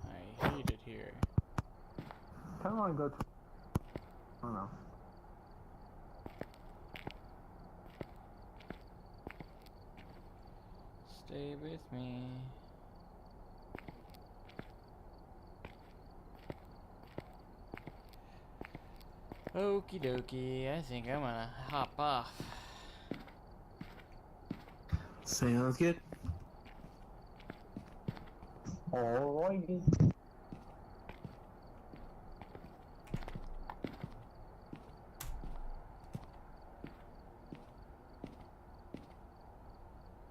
I hate it here. Kind of want to go to... I don't know. Stay with me. Okie dokie, I think I'm gonna hop off. Sounds good. Alrighty.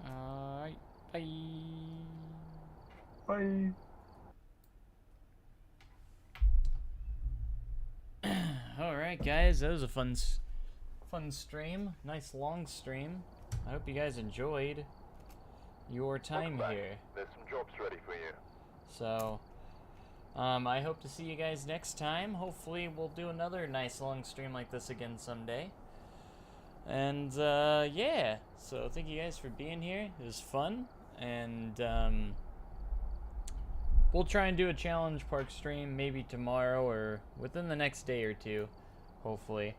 Alright, bye. Bye. Alright guys, that was a fun stream. Nice long stream. I hope you guys enjoyed your time Welcome back. here. There's some jobs ready for you. So, I hope to see you guys next time. Hopefully we'll do another nice long stream like this again someday. And, yeah. So thank you guys for being here. It was fun. And, we'll try and do a challenge park stream maybe tomorrow or within the next day or two, hopefully.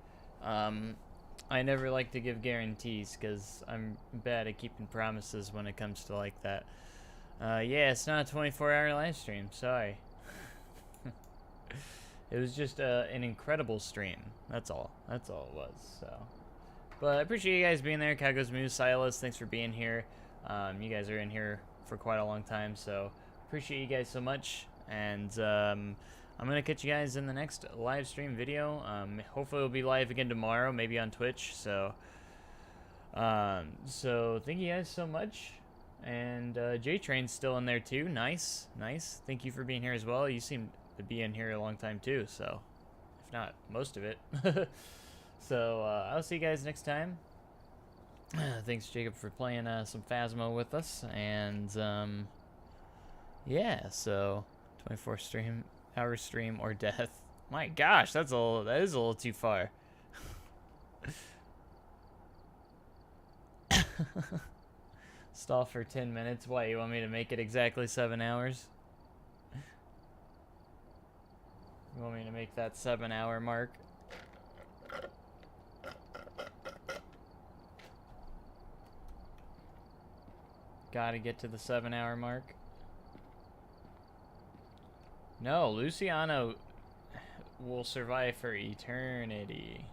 I never like to give guarantees because I'm bad at keeping promises when it comes to like that. Yeah, it's not a 24-hour live stream, sorry. It was just an incredible stream. That's all it was, so. But I appreciate you guys being there. Kagos Moose, Silas, thanks for being here. You guys are in here for quite a long time, so appreciate you guys so much. And I'm gonna catch you guys in the next live stream video. Hopefully it'll be live again tomorrow, maybe on Twitch. So so thank you guys so much. And J-Train's still in there too. Nice. Thank you for being here as well. You seem to be in here a long time too, so if not most of it. So I'll see you guys next time. Thanks Jacob for playing some Phasmo with us. And yeah, so 24-hour stream or death. My gosh, that is a little too far. Stall for 10 minutes. Why, you want me to make it exactly 7 hours? You want me to make that 7-hour mark? Gotta get to the 7-hour mark. No, Luciano will survive for eternity.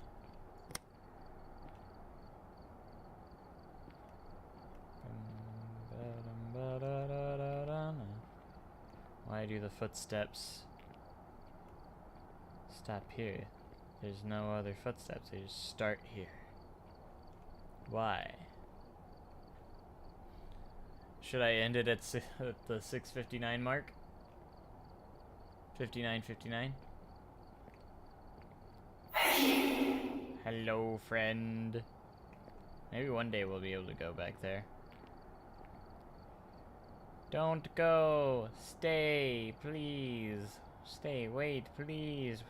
Why do the footsteps stop here? There's no other footsteps, they just start here. Why? Should I end it at the 6:59 mark? 59:59. Hello, friend. Maybe one day we'll be able to go back there. Don't go. Stay, please. Stay. Wait, please.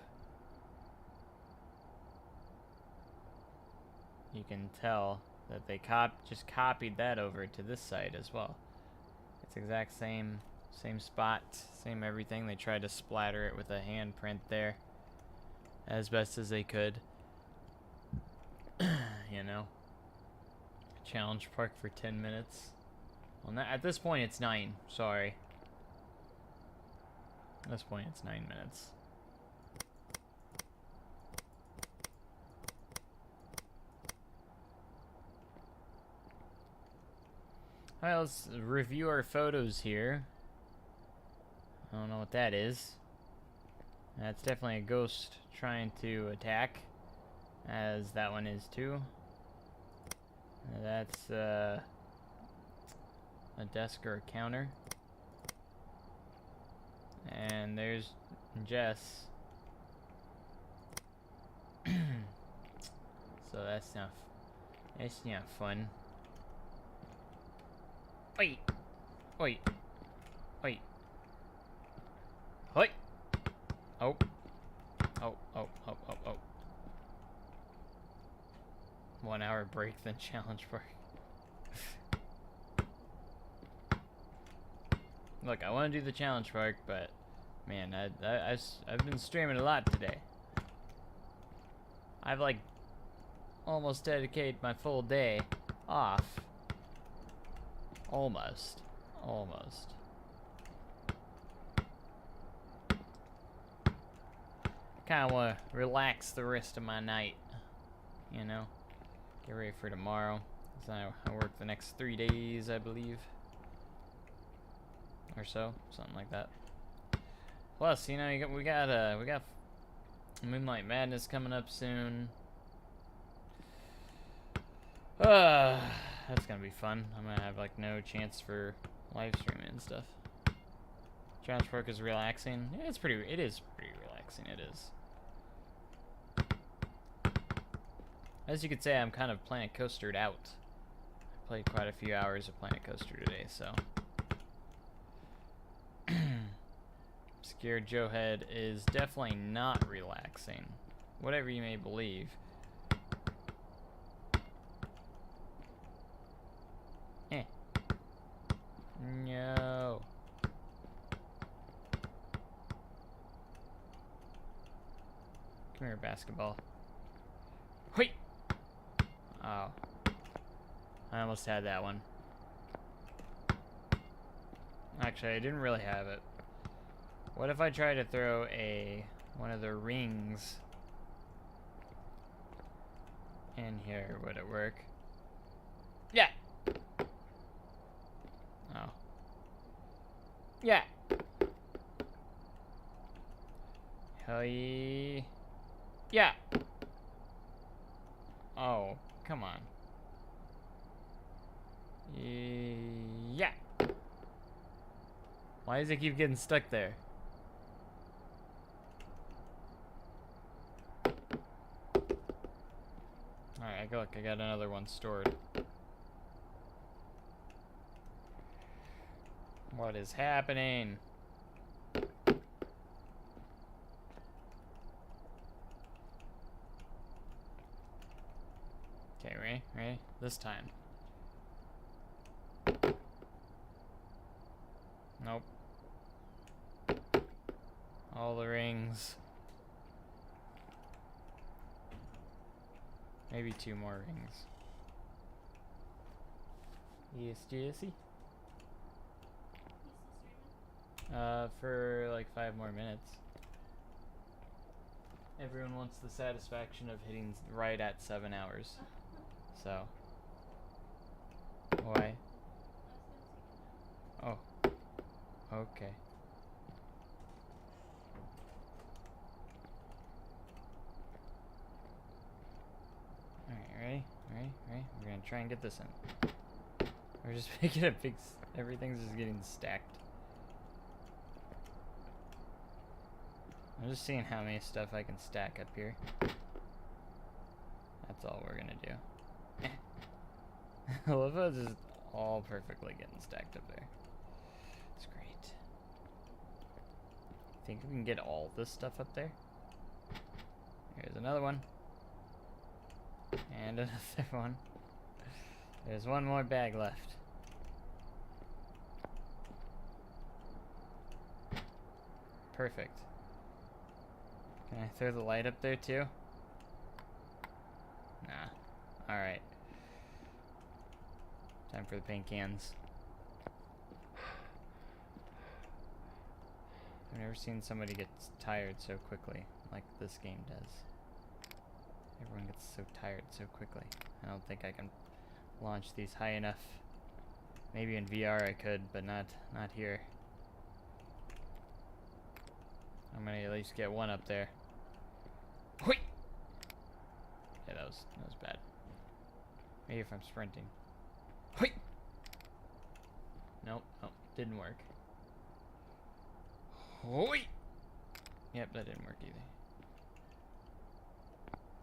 You can tell that they just copied that over to this side as well. It's exact same spot, same everything. They tried to splatter it with a handprint there as best as they could. You know, challenge park for 10 minutes. Well, at this point it's 9. Sorry. At this point it's 9 minutes. Alright, let's review our photos here. I don't know what that is. That's definitely a ghost trying to attack, as that one is too. That's a desk or a counter. And there's Jess. So that's not fun. Wait. Wait. Wait. Wait. Oh. Oh, oh, oh, oh, oh. 1 hour break, then challenge break. Look, I want to do the challenge park, but man, I've been streaming a lot today. I've like almost dedicated my full day off Almost. Almost. Kind of want to relax the rest of my night. You know? Get ready for tomorrow. 'Cause I work the next 3 days, I believe. Or so. Something like that. Plus, you know, we got Moonlight Madness coming up soon. That's gonna be fun. I'm gonna have like no chance for live streaming and stuff. Transport is relaxing. Yeah, it is pretty relaxing. It is. As you could say, I'm kind of Planet Coastered out. I played quite a few hours of Planet Coaster today, so. Scared Joe Head is definitely not relaxing. Whatever you may believe. No. Come here, basketball. Wait. Oh. I almost had that one. Actually, I didn't really have it. What if I try to throw one of the rings in here? Would it work? Yeah. Oh. Yeah. Hell yeah. Oh, come on. Yeah. Why does it keep getting stuck there? Alright, look, I got another one stored. What is happening? Okay, ready? This time. Nope. All the rings. Maybe 2 more rings. Yes, Jesse? For like 5 more minutes. Everyone wants the satisfaction of hitting right at 7 hours. So. Why? Oh. Okay. Alright, ready? We're gonna try and get this in. We're just making a big... Everything's just getting stacked. I'm just seeing how many stuff I can stack up here. That's all we're gonna do. I love how it's just all perfectly getting stacked up there. It's great. Think we can get all this stuff up there? Here's another one. And another one. There's one more bag left. Perfect. Can I throw the light up there too? Nah. Alright. Time for the paint cans. I've never seen somebody get tired so quickly like this game does. Everyone gets so tired so quickly. I don't think I can launch these high enough. Maybe in VR I could, but not here. I'm gonna at least get one up there. Whee! Yeah, that was bad. Maybe if I'm sprinting. Whee! Nope, didn't work. Whee! Yep, that didn't work either.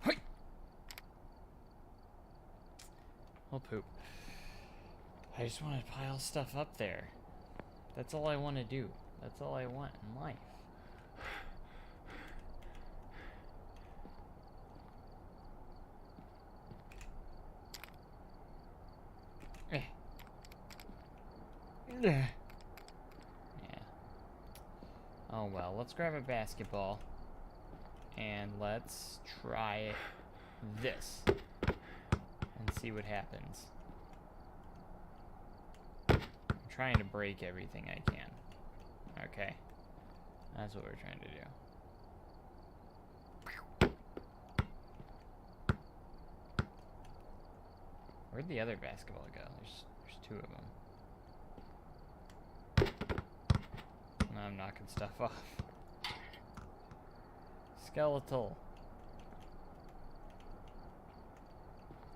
Whee! Well, poop. I just want to pile stuff up there. That's all I want to do. That's all I want in life. Yeah. Oh well, let's grab a basketball. And let's try this. And see what happens. trying to break everything I can. Okay. That's what we're trying to do. Where'd the other basketball go? There's two of them. Now I'm knocking stuff off. Skeletal.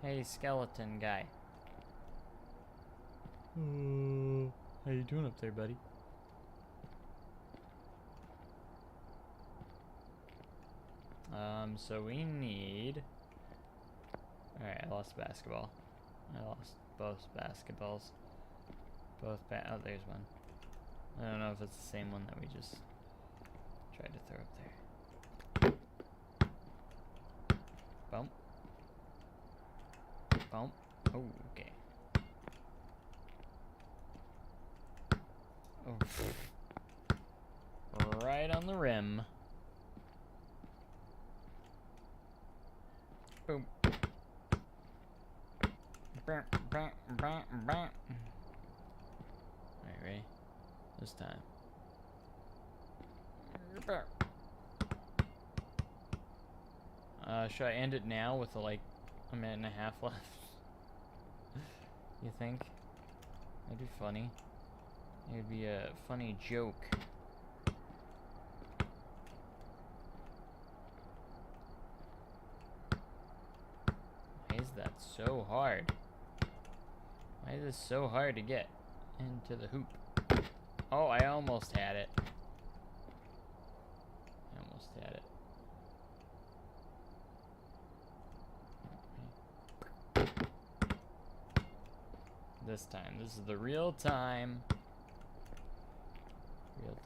Hey, skeleton guy. How you doing up there, buddy? So we need... Alright, I lost basketball. I lost both basketballs. Oh, there's one. I don't know if it's the same one that we just tried to throw up there. Bump. Bump. Oh, okay. Oh. Right on the rim. Boom. Alright, ready? This time. Should I end it now with like a minute and a half left? You think? That'd be funny. It'd be a funny joke. Why is that so hard? Why is this so hard to get into the hoop? Oh, I almost had it. I almost had it. This time. This is the real time. Real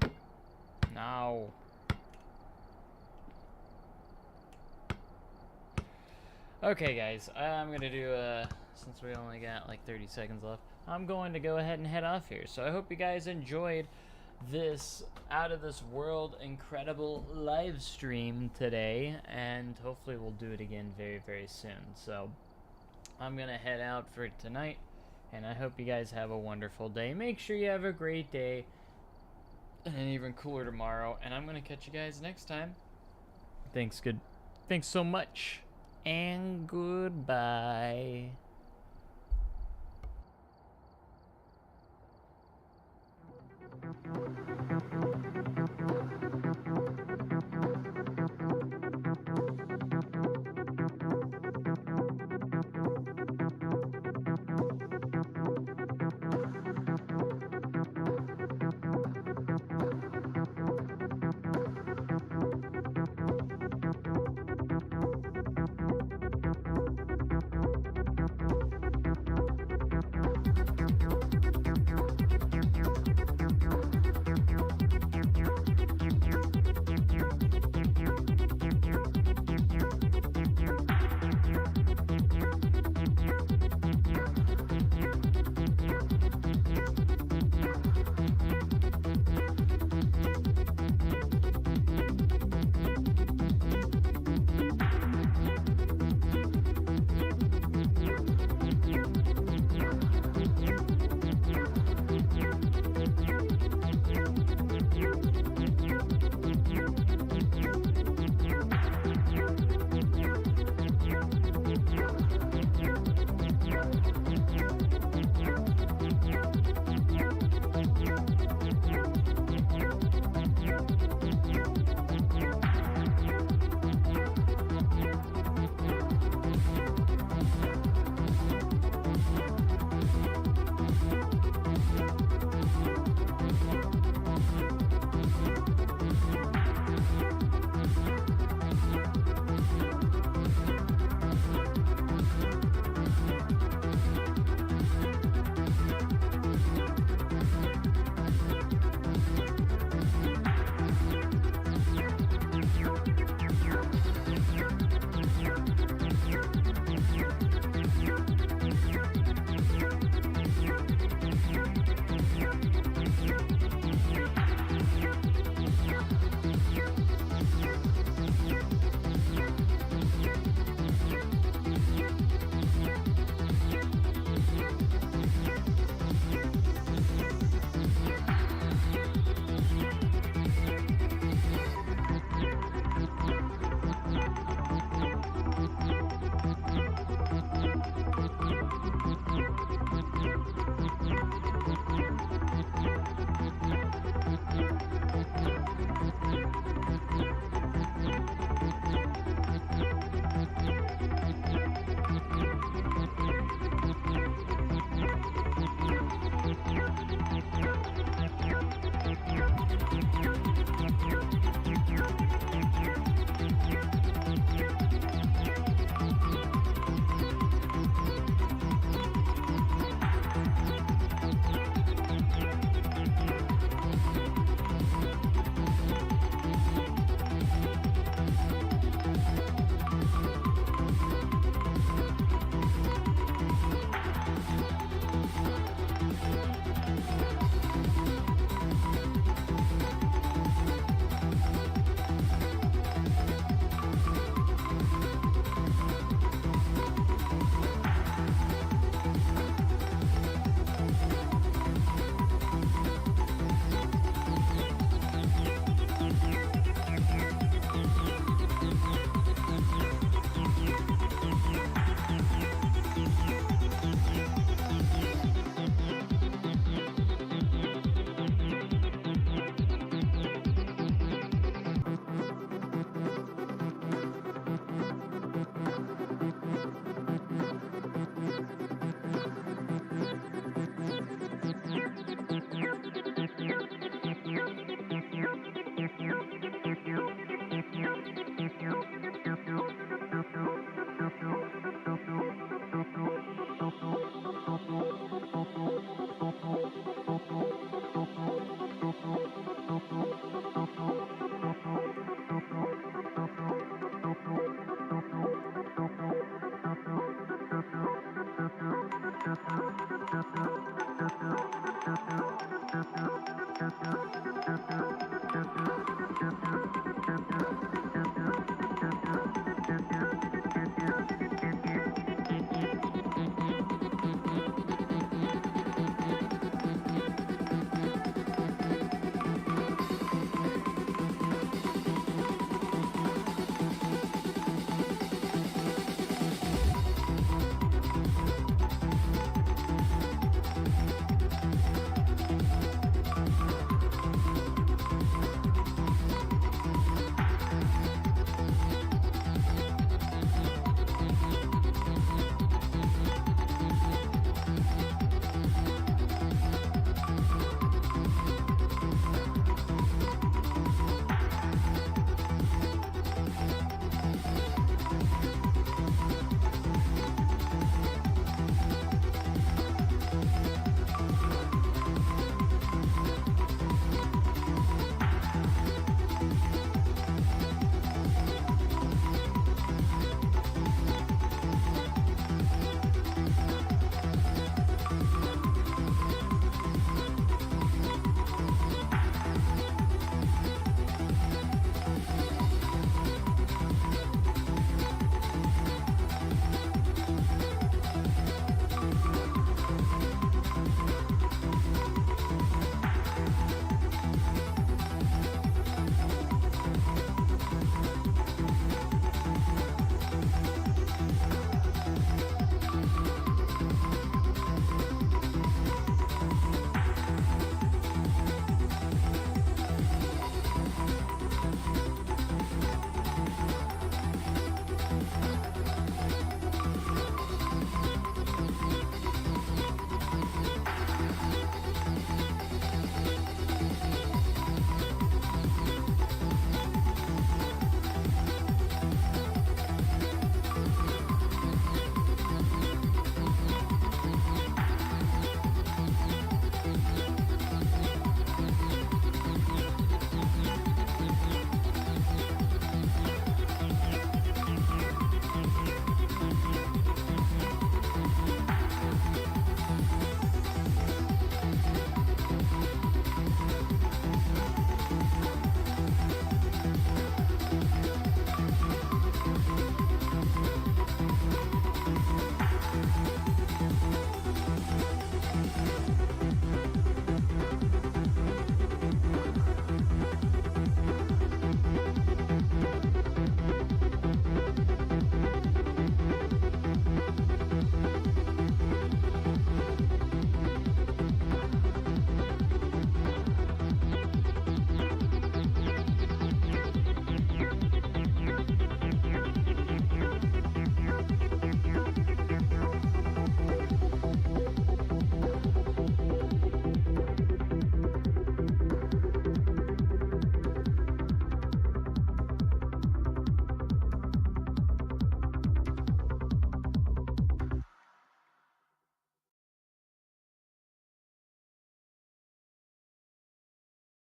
time. Now. Okay, guys. I'm gonna do, since we only got like 30 seconds left, I'm going to go ahead and head off here. So I hope you guys enjoyed this out of this world incredible live stream today, and hopefully we'll do it again very, very soon. So I'm gonna head out for tonight, and I hope you guys have a wonderful day. Make sure you have a great day and an even cooler tomorrow, and I'm gonna catch you guys next time. Thanks so much, and goodbye.